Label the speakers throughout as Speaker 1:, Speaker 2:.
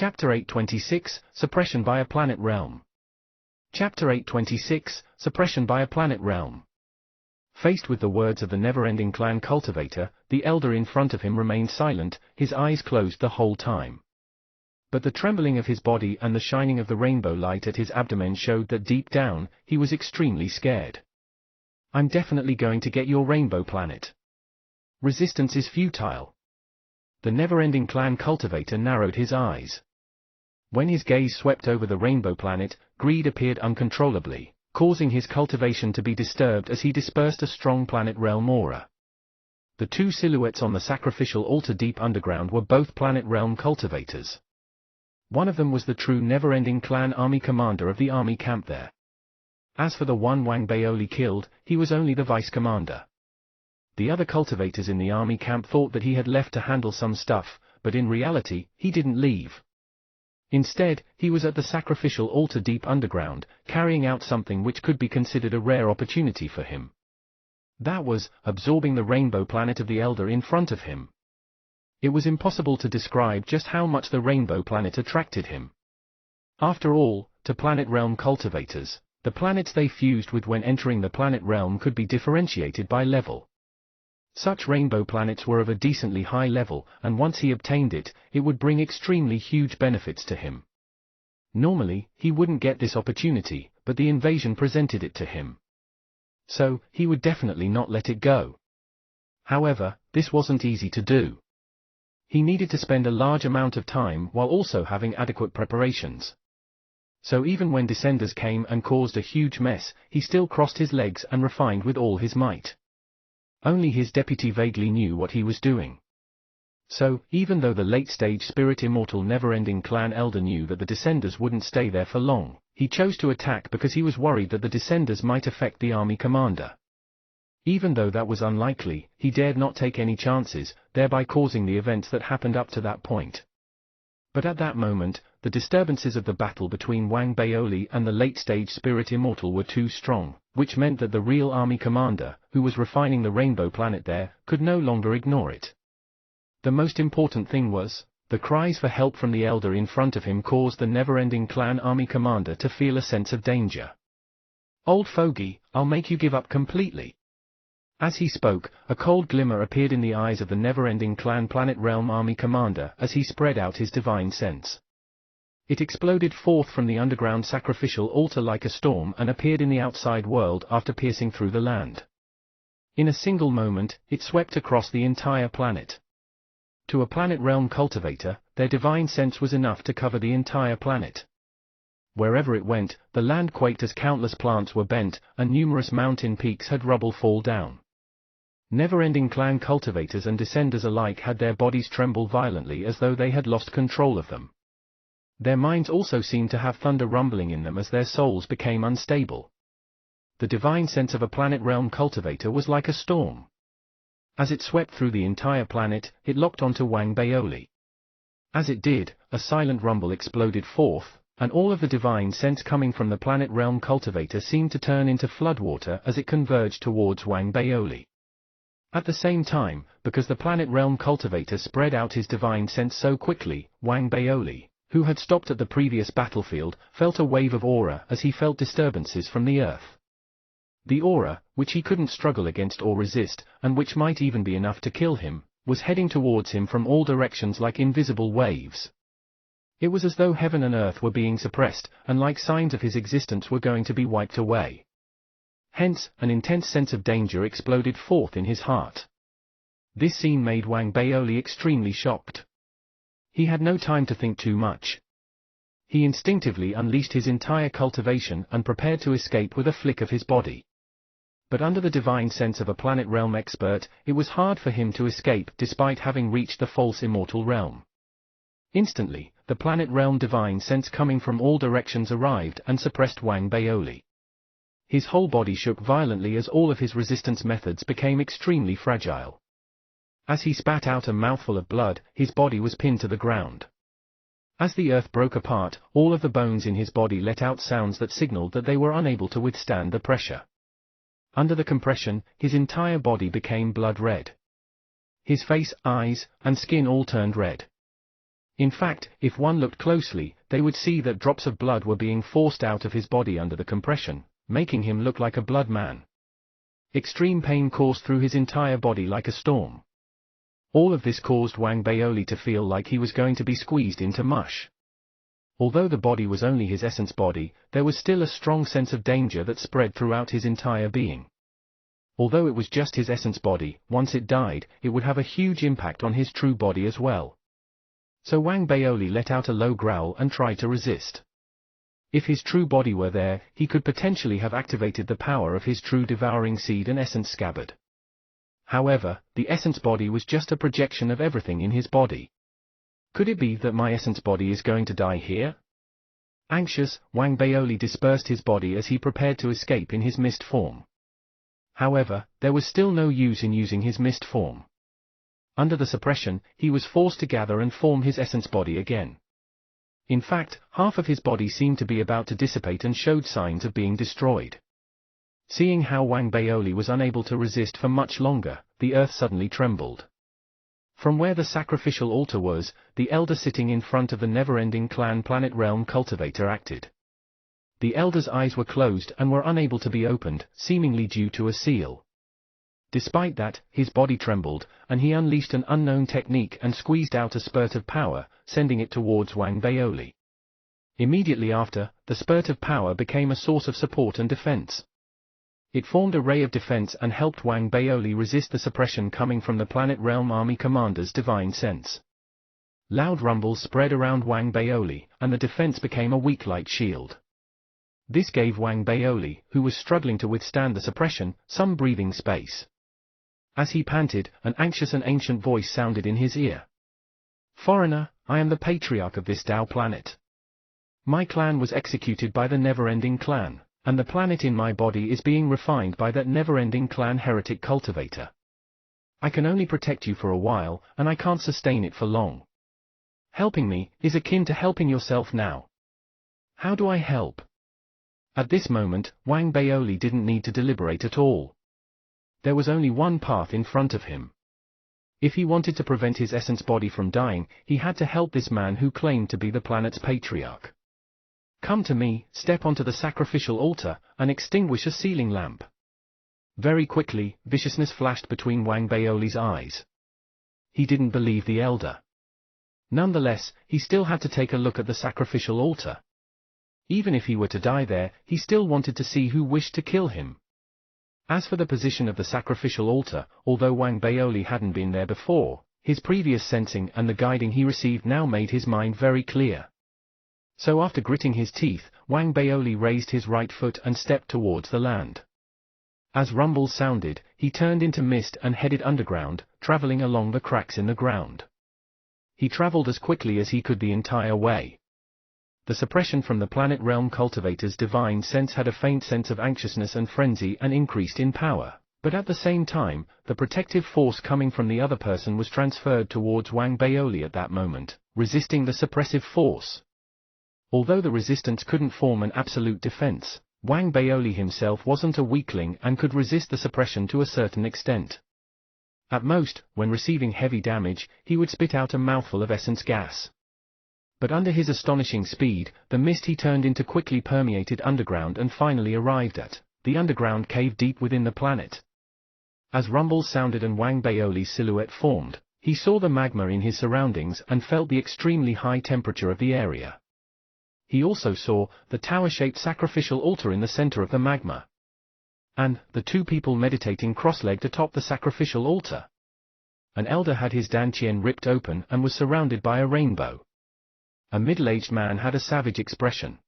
Speaker 1: Chapter 826, Suppression by a Planet Realm. Chapter 826, Suppression by a Planet Realm. Faced with the words of the never-ending clan cultivator, the elder in front of him remained silent, his eyes closed the whole time. But the trembling of his body and the shining of the rainbow light at his abdomen showed that deep down, he was extremely scared. "I'm definitely going to get your rainbow planet. Resistance is futile." The never-ending clan cultivator narrowed his eyes. When his gaze swept over the rainbow planet, greed appeared uncontrollably, causing his cultivation to be disturbed as he dispersed a strong planet realm aura. The two silhouettes on the sacrificial altar deep underground were both planet realm cultivators. One of them was the true never-ending clan army commander of the army camp there. As for the one Wang Baoli killed, he was only the vice commander. The other cultivators in the army camp thought that he had left to handle some stuff, but in reality, he didn't leave. Instead, he was at the sacrificial altar deep underground, carrying out something which could be considered a rare opportunity for him. That was, absorbing the rainbow planet of the elder in front of him. It was impossible to describe just how much the rainbow planet attracted him. After all, to planet realm cultivators, the planets they fused with when entering the planet realm could be differentiated by level. Such rainbow planets were of a decently high level, and once he obtained it, it would bring extremely huge benefits to him. Normally, he wouldn't get this opportunity, but the invasion presented it to him. So, he would definitely not let it go. However, this wasn't easy to do. He needed to spend a large amount of time while also having adequate preparations. So even when descenders came and caused a huge mess, he still crossed his legs and refined with all his might. Only his deputy vaguely knew what he was doing. So, even though the late-stage spirit immortal never-ending clan elder knew that the descenders wouldn't stay there for long, he chose to attack because he was worried that the descenders might affect the army commander. Even though that was unlikely, he dared not take any chances, thereby causing the events that happened up to that point. But at that moment, the disturbances of the battle between Wang Baoli and the late-stage spirit immortal were too strong, which meant that the real army commander, who was refining the rainbow planet there, could no longer ignore it. The most important thing was, the cries for help from the elder in front of him caused the never-ending clan army commander to feel a sense of danger. "Old fogey, I'll make you give up completely." As he spoke, a cold glimmer appeared in the eyes of the never-ending clan planet realm army commander as he spread out his divine sense. It exploded forth from the underground sacrificial altar like a storm and appeared in the outside world after piercing through the land. In a single moment, it swept across the entire planet. To a planet realm cultivator, their divine sense was enough to cover the entire planet. Wherever it went, the land quaked as countless plants were bent, and numerous mountain peaks had rubble fall down. Never-ending clan cultivators and descenders alike had their bodies tremble violently as though they had lost control of them. Their minds also seemed to have thunder rumbling in them as their souls became unstable. The divine sense of a planet realm cultivator was like a storm. As it swept through the entire planet, it locked onto Wang Baoli. As it did, a silent rumble exploded forth, and all of the divine sense coming from the planet realm cultivator seemed to turn into floodwater as it converged towards Wang Baoli. At the same time, because the planet realm cultivator spread out his divine sense so quickly, Wang Baoli, who had stopped at the previous battlefield, felt a wave of aura as he felt disturbances from the earth. The aura, which he couldn't struggle against or resist, and which might even be enough to kill him, was heading towards him from all directions like invisible waves. It was as though heaven and earth were being suppressed, and like signs of his existence were going to be wiped away. Hence, an intense sense of danger exploded forth in his heart. This scene made Wang Baoli extremely shocked. He had no time to think too much. He instinctively unleashed his entire cultivation and prepared to escape with a flick of his body. But under the divine sense of a planet realm expert, it was hard for him to escape despite having reached the false immortal realm. Instantly, the planet realm divine sense coming from all directions arrived and suppressed Wang Baoli. His whole body shook violently as all of his resistance methods became extremely fragile. As he spat out a mouthful of blood, his body was pinned to the ground. As the earth broke apart, all of the bones in his body let out sounds that signaled that they were unable to withstand the pressure. Under the compression, his entire body became blood red. His face, eyes, and skin all turned red. In fact, if one looked closely, they would see that drops of blood were being forced out of his body under the compression, making him look like a blood man. Extreme pain coursed through his entire body like a storm. All of this caused Wang Baoli to feel like he was going to be squeezed into mush. Although the body was only his essence body, there was still a strong sense of danger that spread throughout his entire being. Although it was just his essence body, once it died, it would have a huge impact on his true body as well. So Wang Baoli let out a low growl and tried to resist. If his true body were there, he could potentially have activated the power of his true devouring seed and essence scabbard. However, the essence body was just a projection of everything in his body. Could it be that my essence body is going to die here? Anxious, Wang Baoli dispersed his body as he prepared to escape in his mist form. However, there was still no use in using his mist form. Under the suppression, he was forced to gather and form his essence body again. In fact, half of his body seemed to be about to dissipate and showed signs of being destroyed. Seeing how Wang Baoli was unable to resist for much longer, the earth suddenly trembled. From where the sacrificial altar was, the elder sitting in front of the never-ending clan planet realm cultivator acted. The elder's eyes were closed and were unable to be opened, seemingly due to a seal. Despite that, his body trembled, and he unleashed an unknown technique and squeezed out a spurt of power, sending it towards Wang Baoli. Immediately after, the spurt of power became a source of support and defense. It formed a ray of defense and helped Wang Baoli resist the suppression coming from the Planet Realm Army Commander's divine sense. Loud rumbles spread around Wang Baoli, and the defense became a weak light shield. This gave Wang Baoli, who was struggling to withstand the suppression, some breathing space. As he panted, an anxious and ancient voice sounded in his ear. "Foreigner, I am the patriarch of this Tao planet. My clan was executed by the never-ending clan, and the planet in my body is being refined by that never-ending clan heretic cultivator. I can only protect you for a while, and I can't sustain it for long. Helping me is akin to helping yourself now. How do I help?" At this moment, Wang Baoli didn't need to deliberate at all. There was only one path in front of him. If he wanted to prevent his essence body from dying, he had to help this man who claimed to be the planet's patriarch. "Come to me, step onto the sacrificial altar, and extinguish a ceiling lamp." Very quickly, viciousness flashed between Wang Baoli's eyes. He didn't believe the elder. Nonetheless, he still had to take a look at the sacrificial altar. Even if he were to die there, he still wanted to see who wished to kill him. As for the position of the sacrificial altar, although Wang Baoli hadn't been there before, his previous sensing and the guiding he received now made his mind very clear. So after gritting his teeth, Wang Baoli raised his right foot and stepped towards the land. As rumbles sounded, he turned into mist and headed underground, traveling along the cracks in the ground. He traveled as quickly as he could the entire way. The suppression from the planet realm cultivator's divine sense had a faint sense of anxiousness and frenzy and increased in power, but at the same time, the protective force coming from the other person was transferred towards Wang Baoli at that moment, resisting the suppressive force. Although the resistance couldn't form an absolute defense, Wang Baoli himself wasn't a weakling and could resist the suppression to a certain extent. At most, when receiving heavy damage, he would spit out a mouthful of essence gas. But under his astonishing speed, the mist he turned into quickly permeated underground and finally arrived at the underground cave deep within the planet. As rumbles sounded and Wang Baoli's silhouette formed, he saw the magma in his surroundings and felt the extremely high temperature of the area. He also saw the tower-shaped sacrificial altar in the center of the magma. And the two people meditating cross-legged atop the sacrificial altar. An elder had his dantian ripped open and was surrounded by a rainbow. A middle-aged man had a savage expression.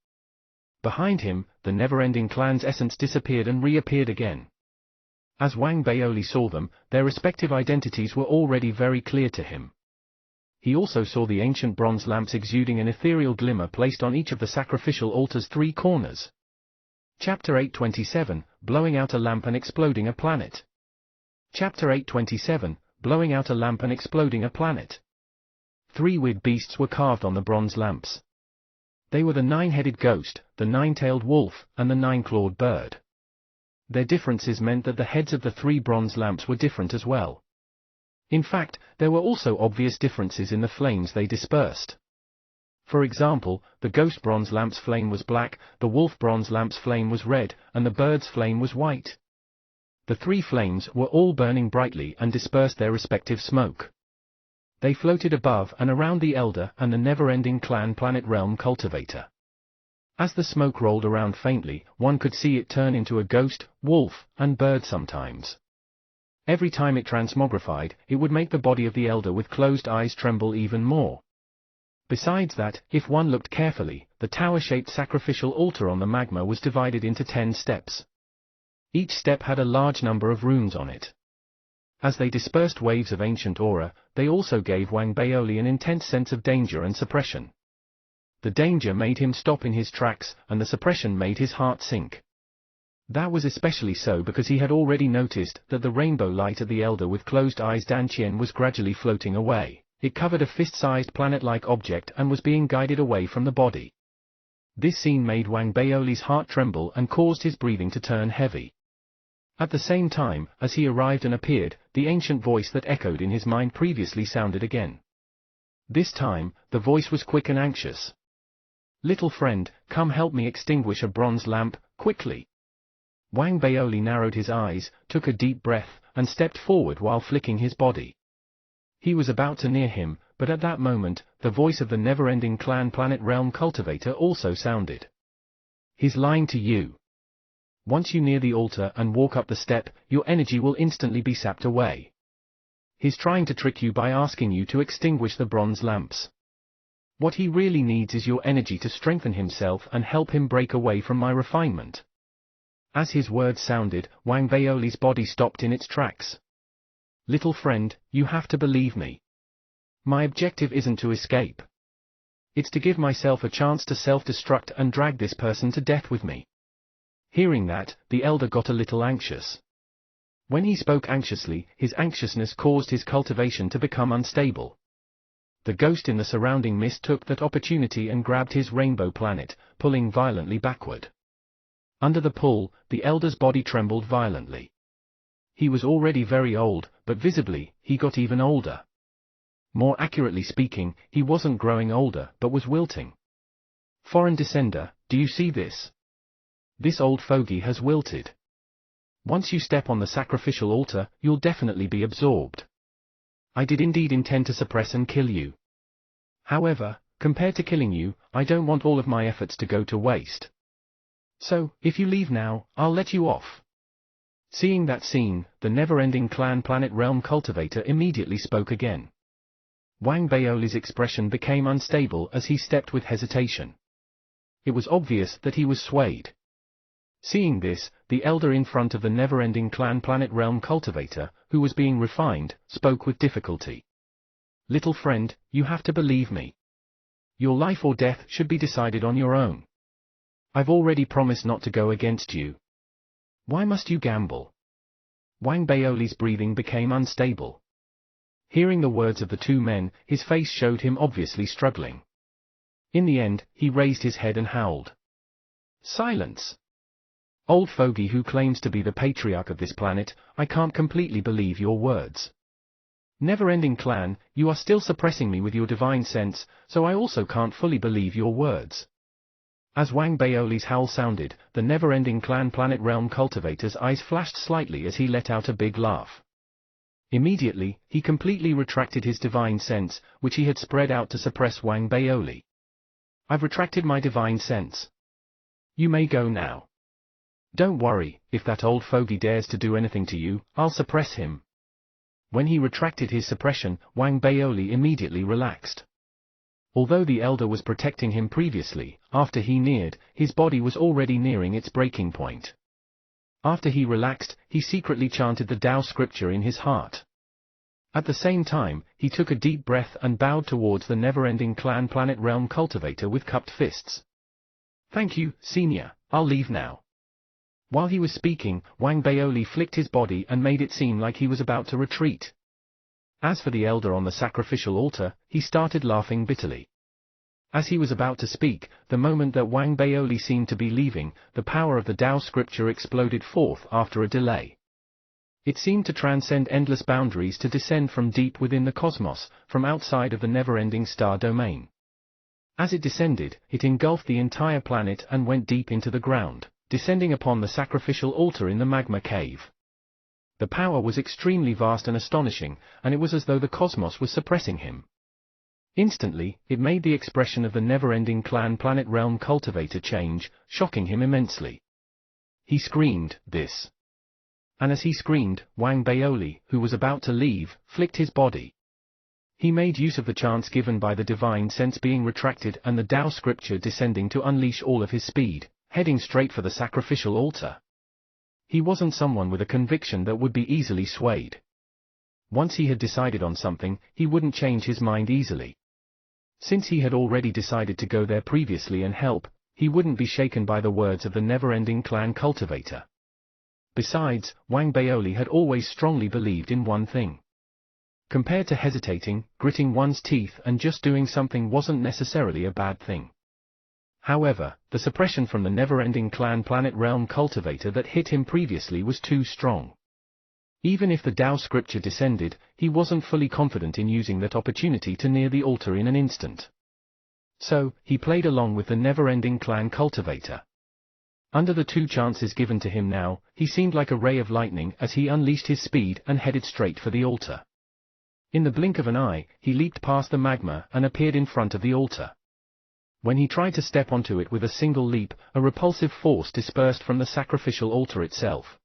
Speaker 1: Behind him, the never-ending clan's essence disappeared and reappeared again. As Wang Baoli saw them, their respective identities were already very clear to him. He also saw the ancient bronze lamps exuding an ethereal glimmer placed on each of the sacrificial altar's three corners. Chapter 827, Blowing Out a Lamp and Exploding a Planet. Chapter 827, Blowing Out a Lamp and Exploding a Planet. 3 weird beasts were carved on the bronze lamps. They were the 9-headed ghost, the 9-tailed wolf, and the 9-clawed bird. Their differences meant that the heads of the 3 bronze lamps were different as well. In fact, there were also obvious differences in the flames they dispersed. For example, the ghost bronze lamp's flame was black, the wolf bronze lamp's flame was red, and the bird's flame was white. The three flames were all burning brightly and dispersed their respective smoke. They floated above and around the Elder and the never-ending clan planet realm cultivator. As the smoke rolled around faintly, one could see it turn into a ghost, wolf, and bird sometimes. Every time it transmogrified, it would make the body of the Elder with closed eyes tremble even more. Besides that, if one looked carefully, the tower-shaped sacrificial altar on the magma was divided into 10 steps. Each step had a large number of runes on it. As they dispersed waves of ancient aura, they also gave Wang Baoli an intense sense of danger and suppression. The danger made him stop in his tracks, and the suppression made his heart sink. That was especially so because he had already noticed that the rainbow light at the Elder with closed eyes Danqian was gradually floating away. It covered a fist-sized planet-like object and was being guided away from the body. This scene made Wang Baoli's heart tremble and caused his breathing to turn heavy. At the same time, as he arrived and appeared, the ancient voice that echoed in his mind previously sounded again. This time, the voice was quick and anxious. "Little friend, come help me extinguish a bronze lamp, quickly." Wang Baoli narrowed his eyes, took a deep breath, and stepped forward while flicking his body. He was about to near him, but at that moment, the voice of the never-ending clan planet realm cultivator also sounded. "He's lying to you. Once you near the altar and walk up the step, your energy will instantly be sapped away. He's trying to trick you by asking you to extinguish the bronze lamps. What he really needs is your energy to strengthen himself and help him break away from my refinement." As his words sounded, Wang Baoli's body stopped in its tracks. "Little friend, you have to believe me. My objective isn't to escape. It's to give myself a chance to self-destruct and drag this person to death with me." Hearing that, the Elder got a little anxious. When he spoke anxiously, his anxiousness caused his cultivation to become unstable. The ghost in the surrounding mist took that opportunity and grabbed his rainbow planet, pulling violently backward. Under the pull, the Elder's body trembled violently. He was already very old, but visibly, he got even older. More accurately speaking, he wasn't growing older but was wilting. "Foreign descender, do you see this? This old fogey has wilted. Once you step on the sacrificial altar, you'll definitely be absorbed. I did indeed intend to suppress and kill you. However, compared to killing you, I don't want all of my efforts to go to waste. So, if you leave now, I'll let you off." Seeing that scene, the never-ending clan planet realm cultivator immediately spoke again. Wang Baoli's expression became unstable as he stepped with hesitation. It was obvious that he was swayed. Seeing this, the Elder in front of the never-ending clan planet realm cultivator, who was being refined, spoke with difficulty. "Little friend, you have to believe me. Your life or death should be decided on your own. I've already promised not to go against you. Why must you gamble?" Wang Baoli's breathing became unstable. Hearing the words of the two men, his face showed him obviously struggling. In the end, he raised his head and howled. "Silence! Old fogey who claims to be the patriarch of this planet, I can't completely believe your words. Never-ending clan, you are still suppressing me with your divine sense, so I also can't fully believe your words." As Wang Baoli's howl sounded, the never-ending clan planet realm cultivator's eyes flashed slightly as he let out a big laugh. Immediately, he completely retracted his divine sense, which he had spread out to suppress Wang Baoli. "I've retracted my divine sense. You may go now. Don't worry, if that old fogey dares to do anything to you, I'll suppress him." When he retracted his suppression, Wang Baoli immediately relaxed. Although the Elder was protecting him previously, after he neared, his body was already nearing its breaking point. After he relaxed, he secretly chanted the Tao scripture in his heart. At the same time, he took a deep breath and bowed towards the never-ending clan planet realm cultivator with cupped fists. "Thank you, Senior, I'll leave now." While he was speaking, Wang Baoli flicked his body and made it seem like he was about to retreat. As for the Elder on the sacrificial altar, he started laughing bitterly. As he was about to speak, the moment that Wang Baoli seemed to be leaving, the power of the Tao scripture exploded forth after a delay. It seemed to transcend endless boundaries to descend from deep within the cosmos, from outside of the never-ending star domain. As it descended, it engulfed the entire planet and went deep into the ground, descending upon the sacrificial altar in the magma cave. The power was extremely vast and astonishing, and it was as though the cosmos was suppressing him. Instantly, it made the expression of the never-ending clan planet realm cultivator change, shocking him immensely. He screamed, "This!" And as he screamed, Wang Baoli, who was about to leave, flicked his body. He made use of the chance given by the divine sense being retracted and the Tao scripture descending to unleash all of his speed, heading straight for the sacrificial altar. He wasn't someone with a conviction that would be easily swayed. Once he had decided on something, he wouldn't change his mind easily. Since he had already decided to go there previously and help, he wouldn't be shaken by the words of the never-ending clan cultivator. Besides, Wang Baoli had always strongly believed in one thing. Compared to hesitating, gritting one's teeth and just doing something wasn't necessarily a bad thing. However, the suppression from the never-ending clan planet realm cultivator that hit him previously was too strong. Even if the Tao scripture descended, he wasn't fully confident in using that opportunity to near the altar in an instant. So, he played along with the never-ending clan cultivator. Under the two chances given to him now, he seemed like a ray of lightning as he unleashed his speed and headed straight for the altar. In the blink of an eye, he leaped past the magma and appeared in front of the altar. When he tried to step onto it with a single leap, a repulsive force dispersed from the sacrificial altar itself.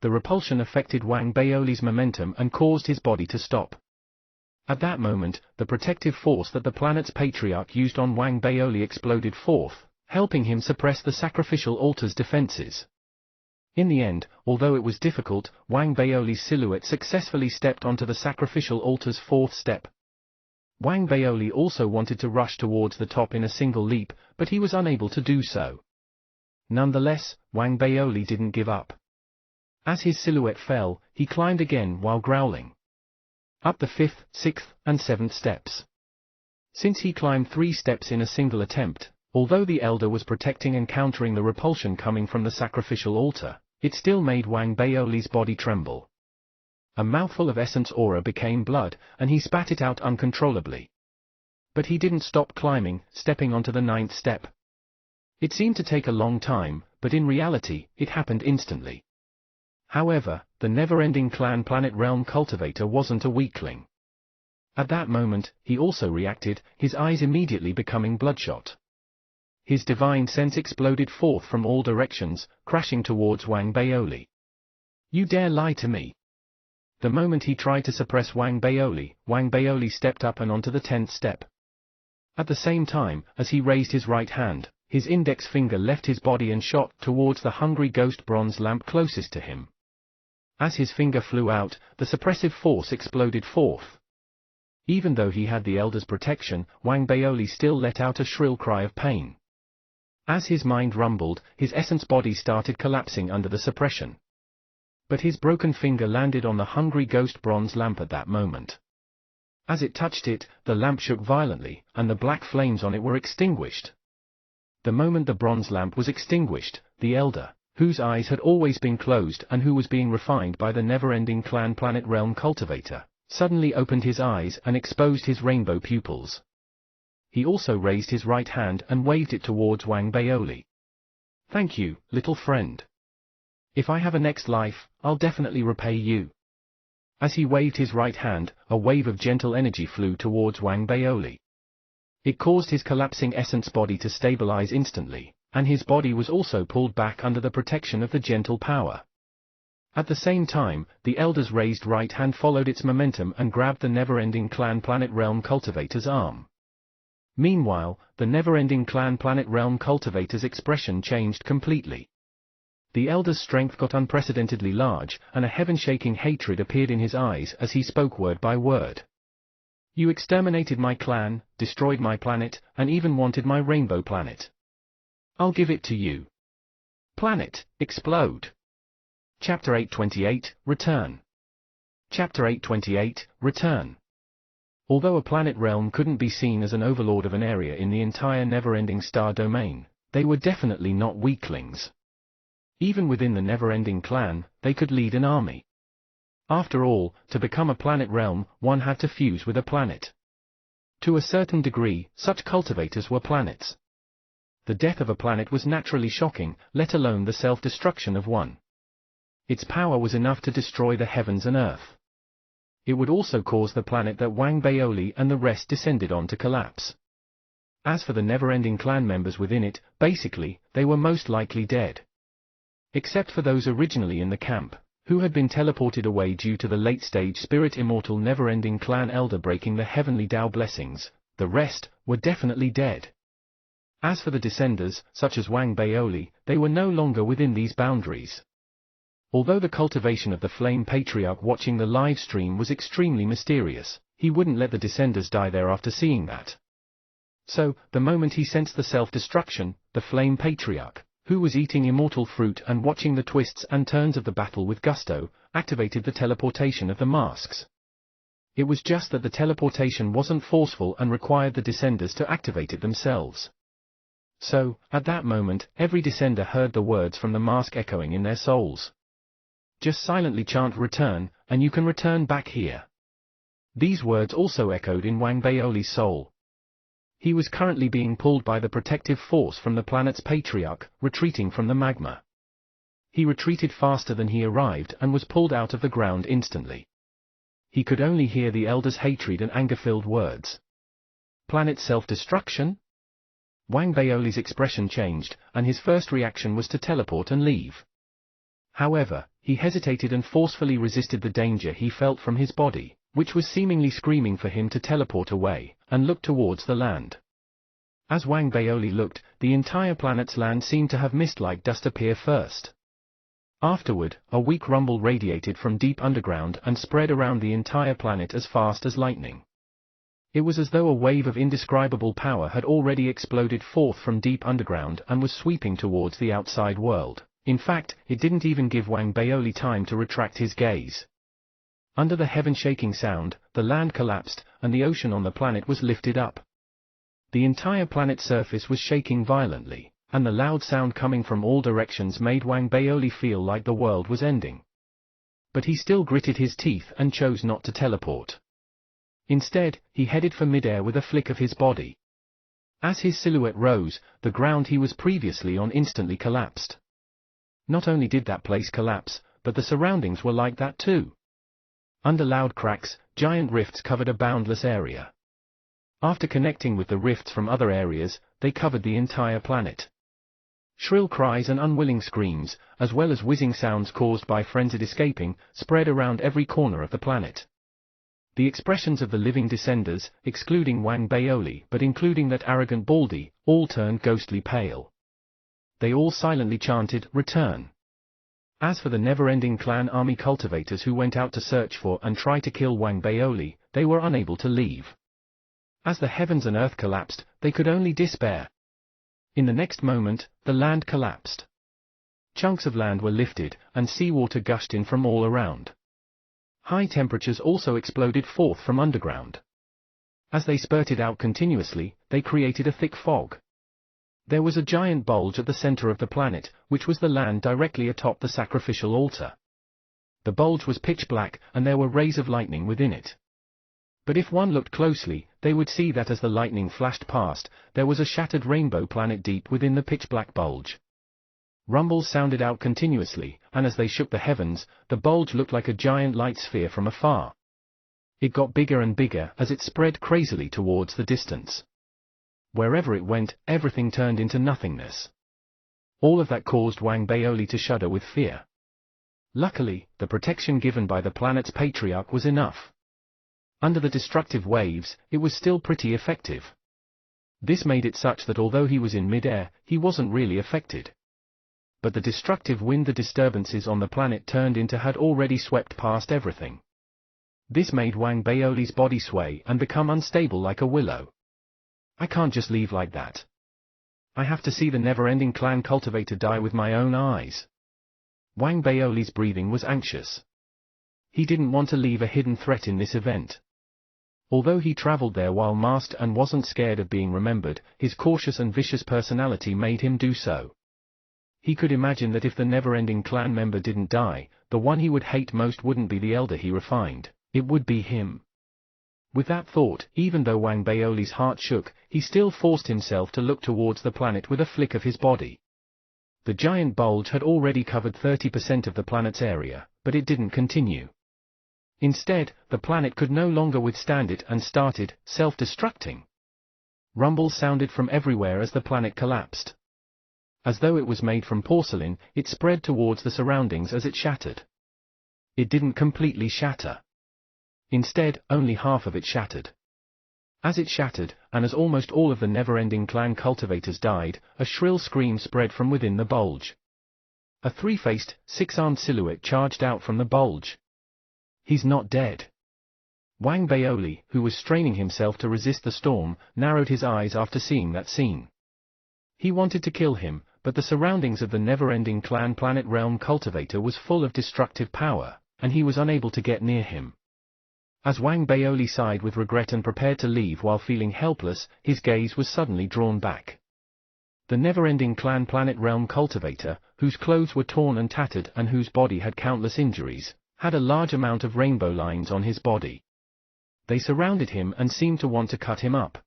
Speaker 1: The repulsion affected Wang Baoli's momentum and caused his body to stop. At that moment, the protective force that the planet's patriarch used on Wang Baoli exploded forth, helping him suppress the sacrificial altar's defenses. In the end, although it was difficult, Wang Baoli's silhouette successfully stepped onto the sacrificial altar's fourth step. Wang Baoli also wanted to rush towards the top in a single leap, but he was unable to do so. Nonetheless, Wang Baoli didn't give up. As his silhouette fell, he climbed again while growling. Up the fifth, sixth, and seventh steps. Since he climbed 3 steps in a single attempt, although the elder was protecting and countering the repulsion coming from the sacrificial altar, it still made Wang Baoli's body tremble. A mouthful of essence aura became blood, and he spat it out uncontrollably. But he didn't stop climbing, stepping onto the 9th step. It seemed to take a long time, but in reality, it happened instantly. However, the never-ending clan planet realm cultivator wasn't a weakling. At that moment, he also reacted, his eyes immediately becoming bloodshot. His divine sense exploded forth from all directions, crashing towards Wang Baoli. "You dare lie to me!" The moment he tried to suppress Wang Baoli stepped up and onto the 10th step. At the same time, as he raised his right hand, his index finger left his body and shot towards the hungry ghost bronze lamp closest to him. As his finger flew out, the suppressive force exploded forth. Even though he had the elder's protection, Wang Baoli still let out a shrill cry of pain. As his mind rumbled, his essence body started collapsing under the suppression. But his broken finger landed on the hungry ghost bronze lamp at that moment. As it touched it, the lamp shook violently, and the black flames on it were extinguished. The moment the bronze lamp was extinguished, the elder, whose eyes had always been closed and who was being refined by the never-ending clan planet realm cultivator, suddenly opened his eyes and exposed his rainbow pupils. He also raised his right hand and waved it towards Wang Baoli. "Thank you, little friend. If I have a next life, I'll definitely repay you." As he waved his right hand, a wave of gentle energy flew towards Wang Baoli. It caused his collapsing essence body to stabilize instantly, and his body was also pulled back under the protection of the gentle power. At the same time, the elder's raised right hand followed its momentum and grabbed the never-ending clan planet realm cultivator's arm. Meanwhile, the never-ending clan planet realm cultivator's expression changed completely. The elder's strength got unprecedentedly large, and a heaven-shaking hatred appeared in his eyes as he spoke word by word. "You exterminated my clan, destroyed my planet, and even wanted my rainbow planet. I'll give it to you. Planet, explode." Chapter 828, Return. Chapter 828, Return. Although a planet realm couldn't be seen as an overlord of an area in the entire never-ending star domain, they were definitely not weaklings. Even within the never-ending clan, they could lead an army. After all, to become a planet realm, one had to fuse with a planet. To a certain degree, such cultivators were planets. The death of a planet was naturally shocking, let alone the self-destruction of one. Its power was enough to destroy the heavens and earth. It would also cause the planet that Wang Baoli and the rest descended on to collapse. As for the never-ending clan members within it, basically, they were most likely dead. Except for those originally in the camp, who had been teleported away due to the late-stage spirit immortal never-ending clan elder breaking the heavenly Tao blessings, the rest were definitely dead. As for the descenders, such as Wang Baoli, they were no longer within these boundaries. Although the cultivation of the Flame Patriarch watching the live stream was extremely mysterious, he wouldn't let the descenders die there after seeing that. So, the moment he sensed the self-destruction, the Flame Patriarch, who was eating immortal fruit and watching the twists and turns of the battle with gusto, activated the teleportation of the masks. It was just that the teleportation wasn't forceful and required the descenders to activate it themselves. So, at that moment, every descender heard the words from the mask echoing in their souls. Just silently chant return, and you can return back here. These words also echoed in Wang Baoli's soul. He was currently being pulled by the protective force from the planet's patriarch, retreating from the magma. He retreated faster than he arrived and was pulled out of the ground instantly. He could only hear the elder's hatred and anger-filled words. Planet self-destruction? Wang Baoli's expression changed, and his first reaction was to teleport and leave. However, he hesitated and forcefully resisted the danger he felt from his body, which was seemingly screaming for him to teleport away, and looked towards the land. As Wang Baoli looked, the entire planet's land seemed to have mist-like dust appear first. Afterward, a weak rumble radiated from deep underground and spread around the entire planet as fast as lightning. It was as though a wave of indescribable power had already exploded forth from deep underground and was sweeping towards the outside world. In fact, it didn't even give Wang Baoli time to retract his gaze. Under the heaven-shaking sound, the land collapsed, and the ocean on the planet was lifted up. The entire planet's surface was shaking violently, and the loud sound coming from all directions made Wang Baoli feel like the world was ending. But he still gritted his teeth and chose not to teleport. Instead, he headed for midair with a flick of his body. As his silhouette rose, the ground he was previously on instantly collapsed. Not only did that place collapse, but the surroundings were like that too. Under loud cracks, giant rifts covered a boundless area. After connecting with the rifts from other areas, they covered the entire planet. Shrill cries and unwilling screams, as well as whizzing sounds caused by frenzied escaping, spread around every corner of the planet. The expressions of the living descenders, excluding Wang Baoli but including that arrogant Baldy, all turned ghostly pale. They all silently chanted, "Return." As for the never-ending clan army cultivators who went out to search for and try to kill Wang Baoli, they were unable to leave. As the heavens and earth collapsed, they could only despair. In the next moment, the land collapsed. Chunks of land were lifted, and seawater gushed in from all around. High temperatures also exploded forth from underground. As they spurted out continuously, they created a thick fog. There was a giant bulge at the center of the planet, which was the land directly atop the sacrificial altar. The bulge was pitch black, and there were rays of lightning within it. But if one looked closely, they would see that as the lightning flashed past, there was a shattered rainbow planet deep within the pitch-black bulge. Rumbles sounded out continuously, and as they shook the heavens, the bulge looked like a giant light sphere from afar. It got bigger and bigger as it spread crazily towards the distance. Wherever it went, everything turned into nothingness. All of that caused Wang Baoli to shudder with fear. Luckily, the protection given by the planet's patriarch was enough. Under the destructive waves, it was still pretty effective. This made it such that although he was in mid-air, he wasn't really affected. But the destructive wind the disturbances on the planet turned into had already swept past everything. This made Wang Baoli's body sway and become unstable like a willow. I can't just leave like that. I have to see the never-ending clan cultivator die with my own eyes. Wang Baoli's breathing was anxious. He didn't want to leave a hidden threat in this event. Although he traveled there while masked and wasn't scared of being remembered, his cautious and vicious personality made him do so. He could imagine that if the never-ending clan member didn't die, the one he would hate most wouldn't be the elder he refined, it would be him. With that thought, even though Wang Baoli's heart shook, he still forced himself to look towards the planet with a flick of his body. The giant bulge had already covered 30% of the planet's area, but it didn't continue. Instead, the planet could no longer withstand it and started self-destructing. Rumbles sounded from everywhere as the planet collapsed. As though it was made from porcelain, it spread towards the surroundings as it shattered. It didn't completely shatter. Instead, only half of it shattered. As it shattered, and as almost all of the never-ending clan cultivators died, a shrill scream spread from within the bulge. A three-faced, six-armed silhouette charged out from the bulge. He's not dead. Wang Baoli, who was straining himself to resist the storm, narrowed his eyes after seeing that scene. He wanted to kill him, but the surroundings of the never-ending clan planet realm cultivator was full of destructive power, and he was unable to get near him. As Wang Baoli sighed with regret and prepared to leave while feeling helpless, his gaze was suddenly drawn back. The never-ending clan planet realm cultivator, whose clothes were torn and tattered and whose body had countless injuries, had a large amount of rainbow lines on his body. They surrounded him and seemed to want to cut him up.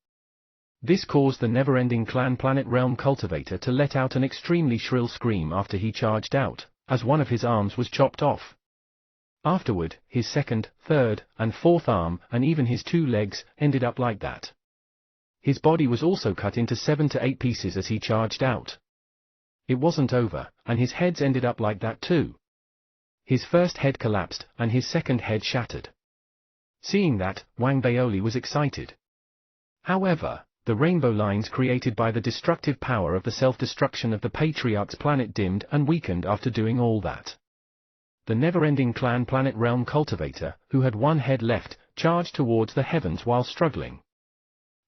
Speaker 1: This caused the never-ending clan planet realm cultivator to let out an extremely shrill scream after he charged out, as one of his arms was chopped off. Afterward, his second, third, and fourth arm, and even his two legs, ended up like that. His body was also cut into 7 to 8 pieces as he charged out. It wasn't over, and his heads ended up like that too. His first head collapsed, and his second head shattered. Seeing that, Wang Baoli was excited. However, the rainbow lines created by the destructive power of the self-destruction of the Patriarch's planet dimmed and weakened after doing all that. The never-ending clan planet realm cultivator, who had one head left, charged towards the heavens while struggling.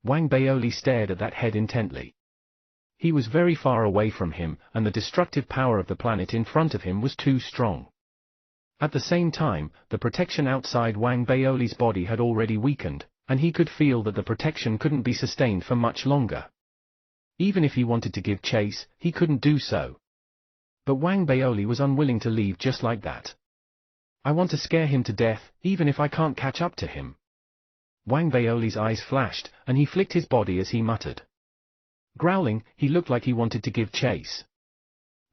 Speaker 1: Wang Baoli stared at that head intently. He was very far away from him, and the destructive power of the planet in front of him was too strong. At the same time, the protection outside Wang Baoli's body had already weakened, and he could feel that the protection couldn't be sustained for much longer. Even if he wanted to give chase, he couldn't do so. But Wang Baoli was unwilling to leave just like that. I want to scare him to death, even if I can't catch up to him. Wang Baoli's eyes flashed, and he flicked his body as he muttered. Growling, he looked like he wanted to give chase.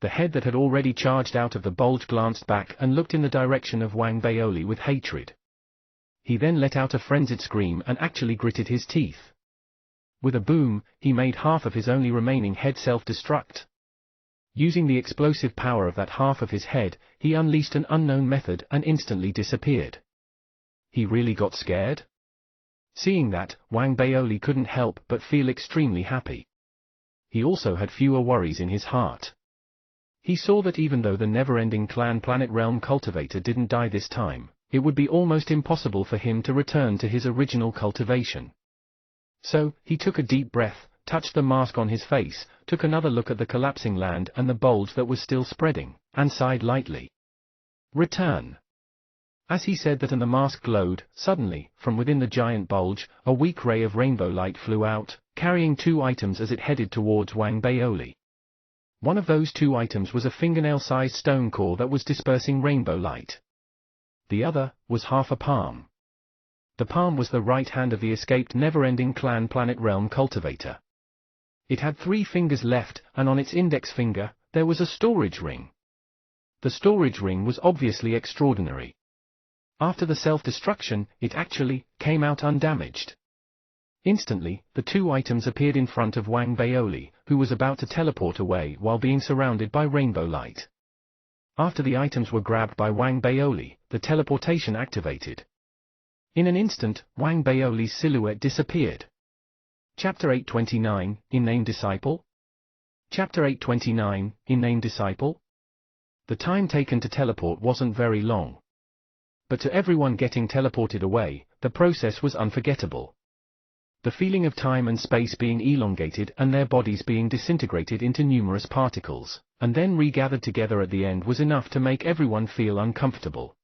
Speaker 1: The head that had already charged out of the bulge glanced back and looked in the direction of Wang Baoli with hatred. He then let out a frenzied scream and actually gritted his teeth. With a boom, he made half of his only remaining head self-destruct. Using the explosive power of that half of his head, he unleashed an unknown method and instantly disappeared. He really got scared? Seeing that, Wang Baoli couldn't help but feel extremely happy. He also had fewer worries in his heart. He saw that even though the never-ending clan planet realm cultivator didn't die this time, it would be almost impossible for him to return to his original cultivation. So, he took a deep breath, touched the mask on his face, took another look at the collapsing land and the bulge that was still spreading, and sighed lightly. Return. As he said that and the mask glowed, suddenly, from within the giant bulge, a weak ray of rainbow light flew out, carrying 2 items as it headed towards Wang Baoli. One of those 2 items was a fingernail-sized stone core that was dispersing rainbow light. The other was half a palm. The palm was the right hand of the escaped never-ending clan planet realm cultivator. It had 3 fingers left, and on its index finger, there was a storage ring. The storage ring was obviously extraordinary. After the self-destruction, it actually came out undamaged. Instantly, the 2 items appeared in front of Wang Baoli, who was about to teleport away while being surrounded by rainbow light. After the items were grabbed by Wang Baoli, the teleportation activated. In an instant, Wang Baoli's silhouette disappeared. Chapter 829, In-Name Disciple? Chapter 829, In-Name Disciple? The time taken to teleport wasn't very long. But to everyone getting teleported away, the process was unforgettable. The feeling of time and space being elongated and their bodies being disintegrated into numerous particles, and then regathered together at the end was enough to make everyone feel uncomfortable.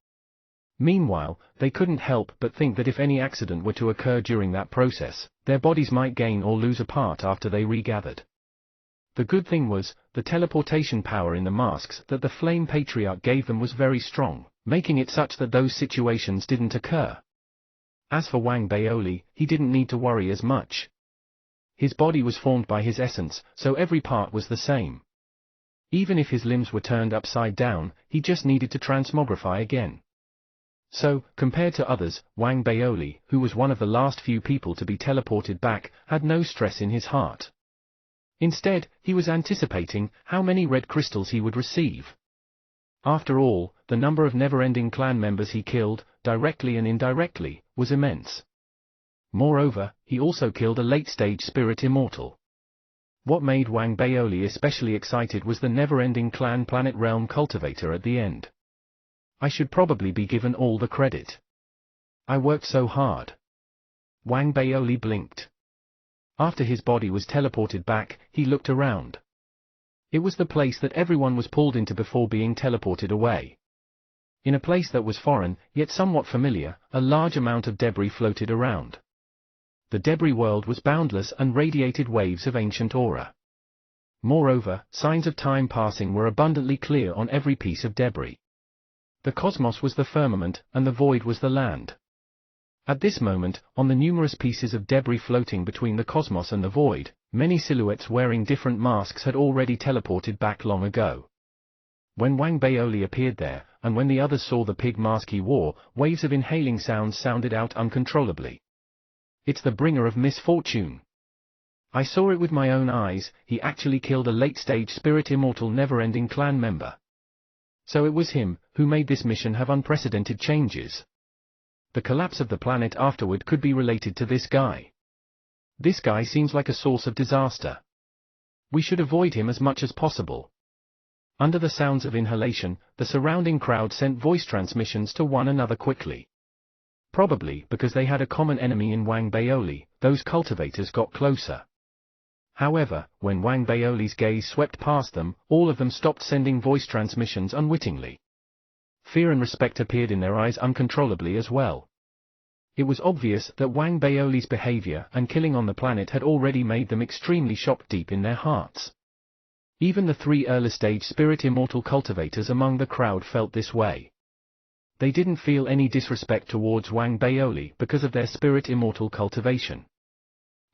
Speaker 1: Meanwhile, they couldn't help but think that if any accident were to occur during that process, their bodies might gain or lose a part after they regathered. The good thing was, the teleportation power in the masks that the Flame Patriarch gave them was very strong, making it such that those situations didn't occur. As for Wang Baoli, he didn't need to worry as much. His body was formed by his essence, so every part was the same. Even if his limbs were turned upside down, he just needed to transmogrify again. So, compared to others, Wang Baoli, who was one of the last few people to be teleported back, had no stress in his heart. Instead, he was anticipating how many red crystals he would receive. After all, the number of never-ending clan members he killed, directly and indirectly, was immense. Moreover, he also killed a late-stage spirit immortal. What made Wang Baoli especially excited was the never-ending clan planet realm cultivator at the end. I should probably be given all the credit. I worked so hard. Wang Baoli blinked. After his body was teleported back, he looked around. It was the place that everyone was pulled into before being teleported away. In a place that was foreign, yet somewhat familiar, a large amount of debris floated around. The debris world was boundless and radiated waves of ancient aura. Moreover, signs of time passing were abundantly clear on every piece of debris. The cosmos was the firmament, and the void was the land. At this moment, on the numerous pieces of debris floating between the cosmos and the void, many silhouettes wearing different masks had already teleported back long ago. When Wang Baoli appeared there, and when the others saw the pig mask he wore, waves of inhaling sounds sounded out uncontrollably. It's the bringer of misfortune. I saw it with my own eyes, he actually killed a late-stage spirit immortal never-ending clan member. So it was him who made this mission have unprecedented changes. The collapse of the planet afterward could be related to this guy. This guy seems like a source of disaster. We should avoid him as much as possible. Under the sounds of inhalation, the surrounding crowd sent voice transmissions to one another quickly. Probably because they had a common enemy in Wang Baoli, those cultivators got closer. However, when Wang Baoli's gaze swept past them, all of them stopped sending voice transmissions unwittingly. Fear and respect appeared in their eyes uncontrollably as well. It was obvious that Wang Baoli's behavior and killing on the planet had already made them extremely shocked deep in their hearts. Even the 3 early-stage spirit immortal cultivators among the crowd felt this way. They didn't feel any disrespect towards Wang Baoli because of their spirit immortal cultivation.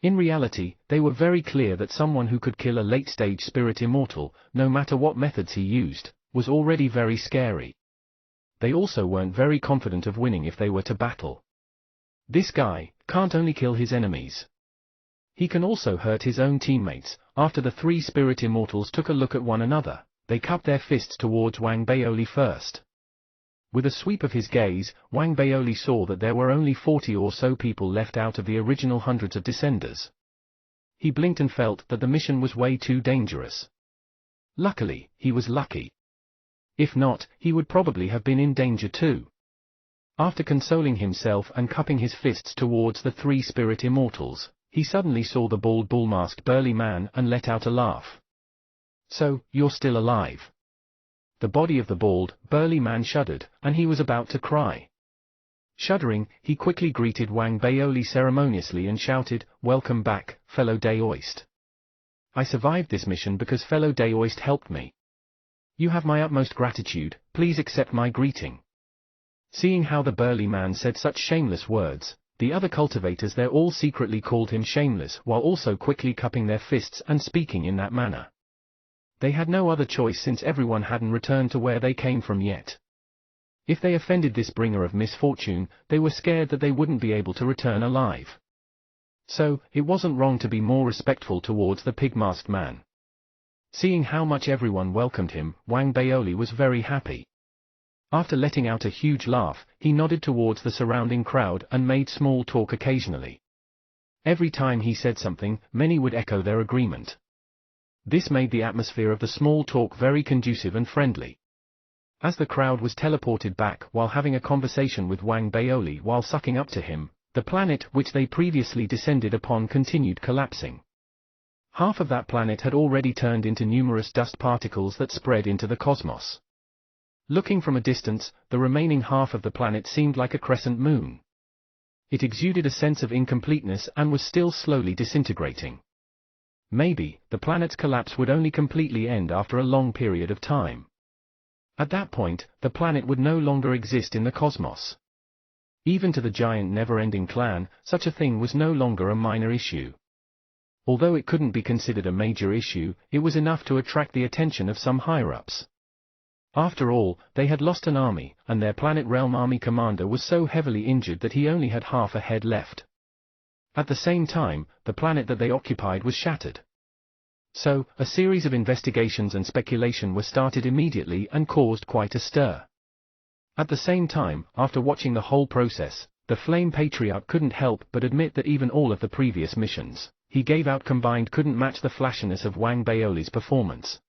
Speaker 1: In reality, they were very clear that someone who could kill a late-stage spirit immortal, no matter what methods he used, was already very scary. They also weren't very confident of winning if they were to battle. This guy can't only kill his enemies. He can also hurt his own teammates. After the 3 spirit immortals took a look at one another, they cupped their fists towards Wang Baoli first. With a sweep of his gaze, Wang Baoli saw that there were only 40 or so people left out of the original hundreds of descenders. He blinked and felt that the mission was way too dangerous. Luckily, he was lucky. If not, he would probably have been in danger too. After consoling himself and cupping his fists towards the 3 spirit immortals, he suddenly saw the bald bull-masked burly man and let out a laugh. So, you're still alive. The body of the bald, burly man shuddered, and he was about to cry. Shuddering, he quickly greeted Wang Baoli ceremoniously and shouted, "Welcome back, fellow Daoist. I survived this mission because fellow Daoist helped me. You have my utmost gratitude, please accept my greeting." Seeing how the burly man said such shameless words, the other cultivators there all secretly called him shameless while also quickly cupping their fists and speaking in that manner. They had no other choice since everyone hadn't returned to where they came from yet. If they offended this bringer of misfortune, they were scared that they wouldn't be able to return alive. So, it wasn't wrong to be more respectful towards the pig-masked man. Seeing how much everyone welcomed him, Wang Baoli was very happy. After letting out a huge laugh, he nodded towards the surrounding crowd and made small talk occasionally. Every time he said something, many would echo their agreement. This made the atmosphere of the small talk very conducive and friendly. As the crowd was teleported back while having a conversation with Wang Baoli while sucking up to him, the planet which they previously descended upon continued collapsing. Half of that planet had already turned into numerous dust particles that spread into the cosmos. Looking from a distance, the remaining half of the planet seemed like a crescent moon. It exuded a sense of incompleteness and was still slowly disintegrating. Maybe, the planet's collapse would only completely end after a long period of time. At that point, the planet would no longer exist in the cosmos. Even to the giant never-ending clan, such a thing was no longer a minor issue. Although it couldn't be considered a major issue, it was enough to attract the attention of some higher-ups. After all, they had lost an army, and their Planet Realm army commander was so heavily injured that he only had half a head left. At the same time, the planet that they occupied was shattered. So, a series of investigations and speculation were started immediately and caused quite a stir. At the same time, after watching the whole process, the Flame Patriarch couldn't help but admit that even all of the previous missions he gave out combined couldn't match the flashiness of Wang Baoli's performance.